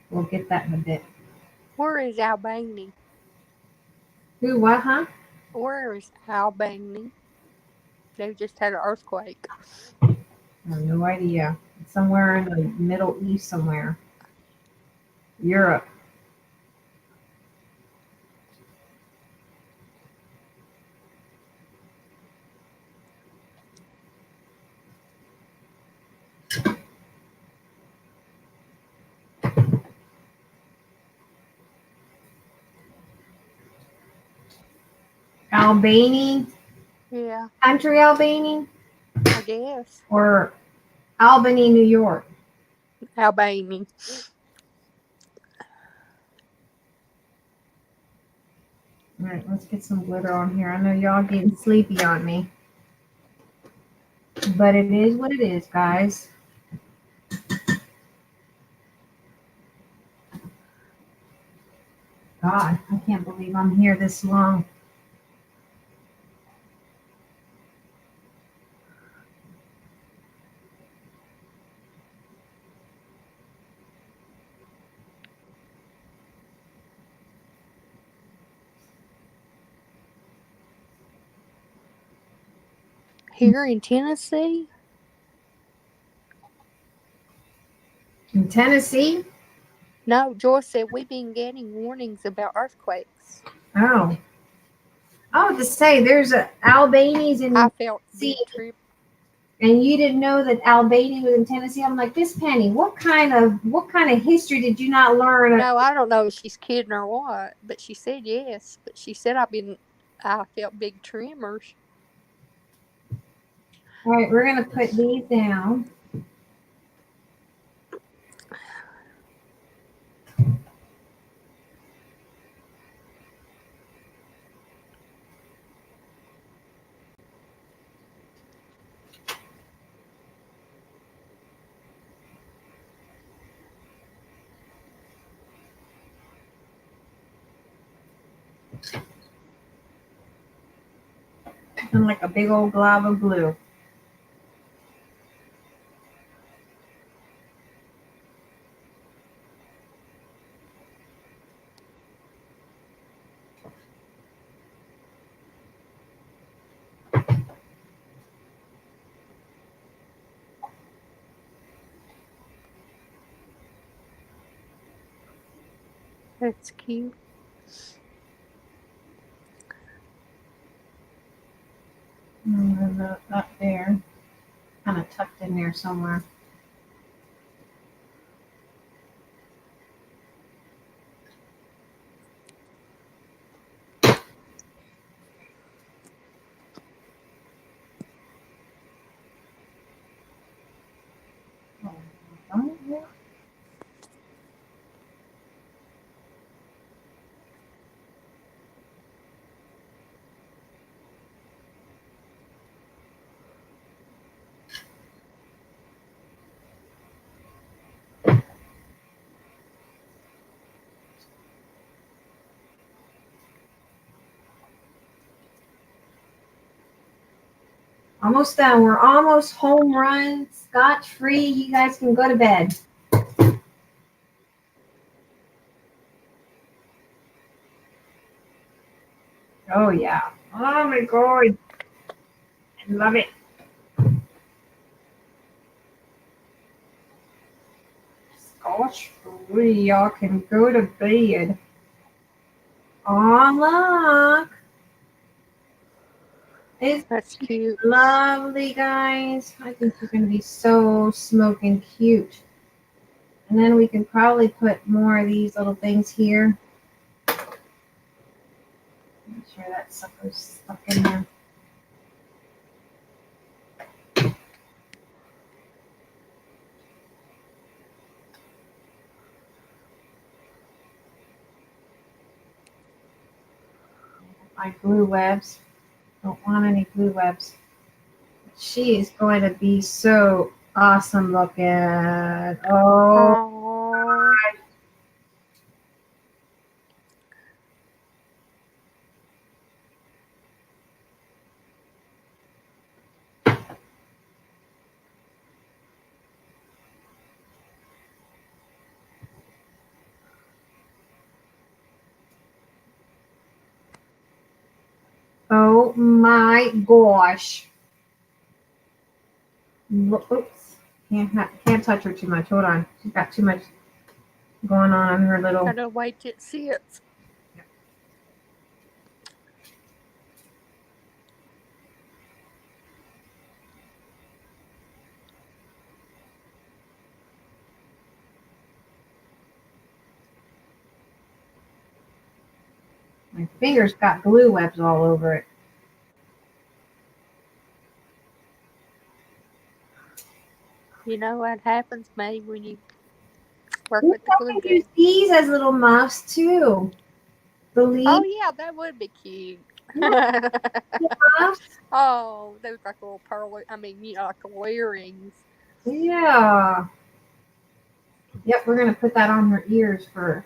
We'll get that in a bit. Where is Albany? Who, what, huh? Where is Albany? They just had an earthquake. I have no idea. Somewhere in the Middle East somewhere. Europe. Albany? Yeah, Country Albany? I guess. Or Albany, New York? Albany. All right, let's get some glitter on here. I know y'all getting sleepy on me. But it is what it is, guys. God, I can't believe I'm here this long. Here in Tennessee? In Tennessee? No, Joyce said we've been getting warnings about earthquakes. Oh. Oh, to say there's a Albany's in I felt See, big trip. and you didn't know that Albany was in Tennessee. I'm like, Miss Penny, what kind of history did you not learn? No, I don't know if she's kidding or what, but she said yes. But she said I felt big tremors. All right, we're gonna put these down. And like a big old glob of glue. That's cute. Up there, kind of tucked in there somewhere. Almost done. We're almost home run, scotch free. You guys can go to bed. Oh yeah. Oh my god. I love it. Scotch free. Y'all can go to bed. Oh look. It's That's cute. lovely, guys. I think you're going to be so smoking cute. And then we can probably put more of these little things here. Make sure that sucker's stuck in there. My glue webs. Don't want any glue webs. She is going to be so awesome looking. Oh, Oh, oh my gosh. Oops. Can't touch her too much. Hold on. She's got too much going on her little. gotta wait till it sits. My fingers got glue webs all over it. You know what happens, May, when you work Ooh, with the I glue can use gun. these as little muffs too. The Oh leaf yeah, that would be cute. muffs. Oh, they look like little pearl. I mean, like earrings. Yeah. Yep, we're gonna put that on her ears for.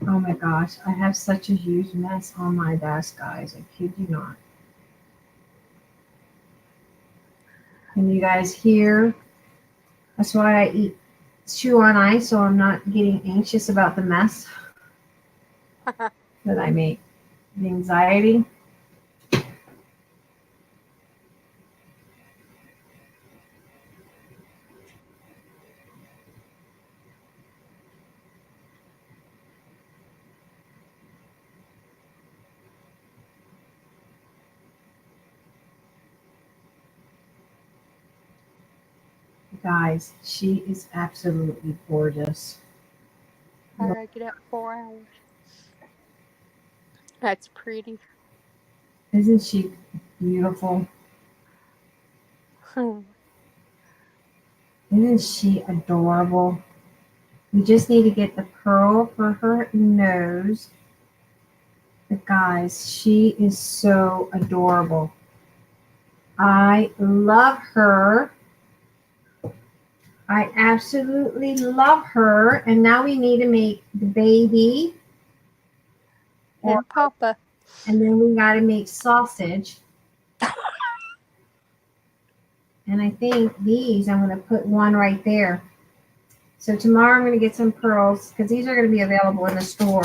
Oh my gosh, I have such a huge mess on my desk, guys. I kid you not. Can you guys hear? That's why I chew on ice, so I'm not getting anxious about the mess that I make. The anxiety. Guys, she is absolutely gorgeous. I gotta get up 4 hours. That's pretty. Isn't she beautiful? Isn't she adorable? We just need to get the pearl for her nose. But guys, she is so adorable. I love her. I absolutely love her. And now we need to make the baby. And Papa. And then we got to make sausage. And I think these, I'm going to put one right there. So tomorrow I'm going to get some pearls because these are going to be available in the store.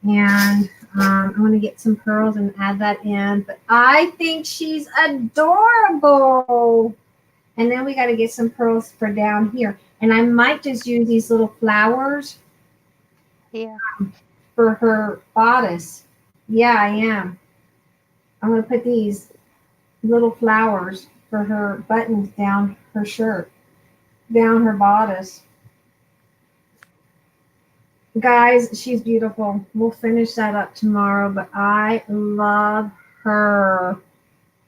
And I'm going to get some pearls and add that in. But I think she's adorable. And then we got to get some pearls for down here. And I might just use these little flowers Yeah. for her bodice. Yeah, I am. I'm going to put these little flowers for her buttons down her shirt, down her bodice. Guys, she's beautiful. We'll finish that up tomorrow, but I love her.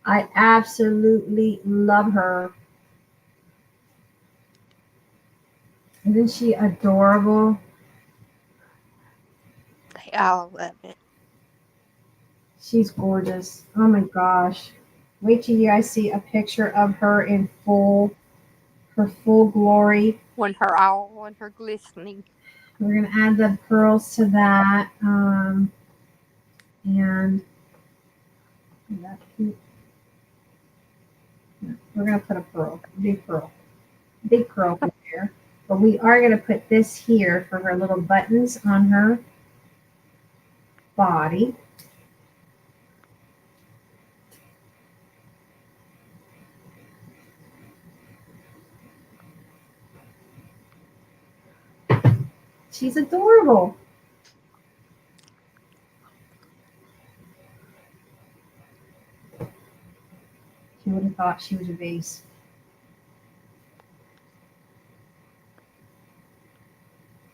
I absolutely love her. Isn't she adorable? They all love it. She's gorgeous. Oh my gosh. Wait till you guys see a picture of her in her full glory. When her glistening. We're going to add the pearls to that. And we're going to put a pearl, big pearl in there. But we are going to put this here for her little buttons on her body. She's adorable. You would have thought she was a vase.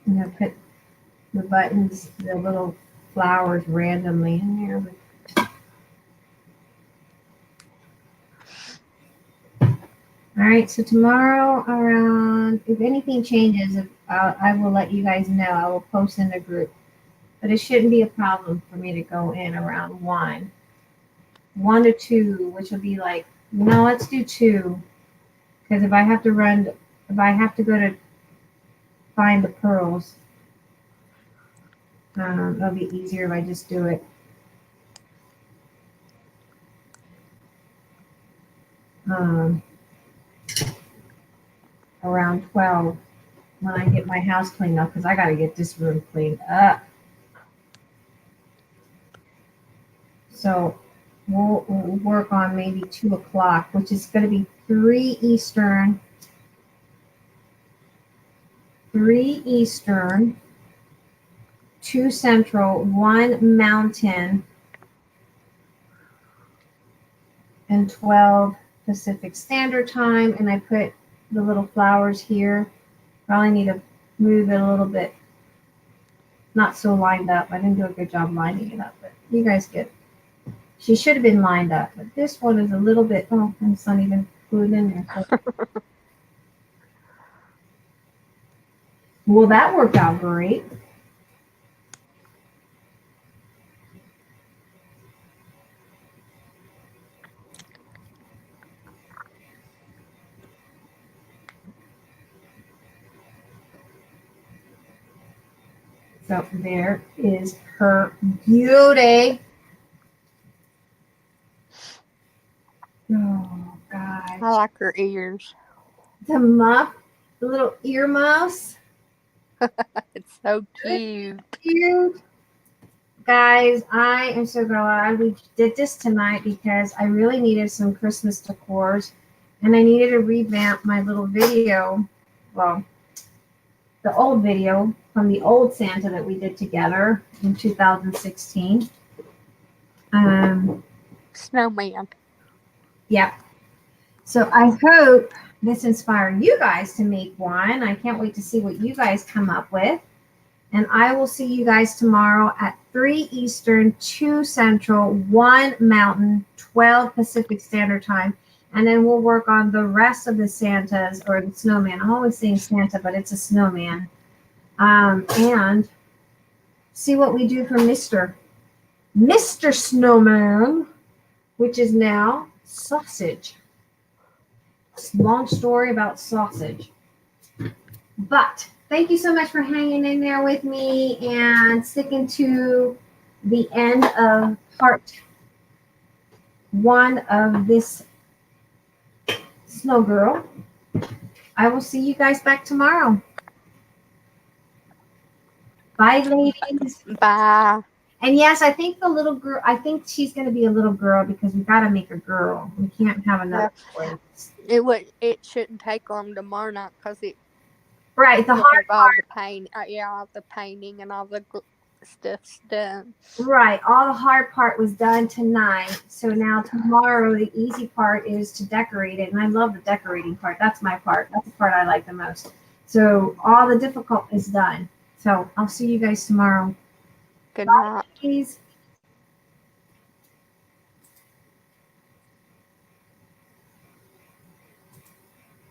I'm going to put the buttons, the little flowers randomly in there. All right, so tomorrow around, if anything changes, I will let you guys know. I will post in the group. But it shouldn't be a problem for me to go in around 1 to 2, which will be like, no, let's do 2. Because if I have to go to find the pearls, it'll be easier if I just do it. Around 12 when I get my house cleaned up because I got to get this room cleaned up. So we'll work on maybe 2 o'clock, which is going to be 3 Eastern. 3 Eastern, 2 Central, 1 Mountain, and 12 Pacific Standard Time. And I put the little flowers here. Probably need to move it a little bit. Not so lined up. I didn't do a good job lining it up, but you guys get it. She should have been lined up, but this one is a little bit, and it's not even glued in there. Well, that worked out great. So there is her beauty. Oh, I gosh. like her ears. The muff, the little earmuffs. It's so cute. Cute. Guys, I am so glad we did this tonight because I really needed some Christmas decors and I needed to revamp my little video. Well, the old video from the old Santa that we did together in 2016. Snowman. Yeah. So I hope this inspired you guys to make one. I can't wait to see what you guys come up with. And I will see you guys tomorrow at 3 Eastern, 2 Central, 1 Mountain, 12 Pacific Standard Time. And then we'll work on the rest of the Santas or the snowman. I'm always saying Santa, but it's a snowman. And see what we do for Mr. Snowman, which is now sausage. Long story about sausage. But thank you so much for hanging in there with me and sticking to the end of part 1 of this Snow Girl. I will see you guys back tomorrow. Bye, ladies. Bye. And yes, I think the little girl, I think she's going to be a little girl because we got to make a girl. We can't have another boy. It shouldn't take long tomorrow night because it Right, the will hard have all part. the paint. All the painting and all the stuff's done. Right, all the hard part was done tonight. So now tomorrow, the easy part is to decorate it. And I love the decorating part. That's my part. That's the part I like the most. So all the difficult is done. So I'll see you guys tomorrow. Good night. Please.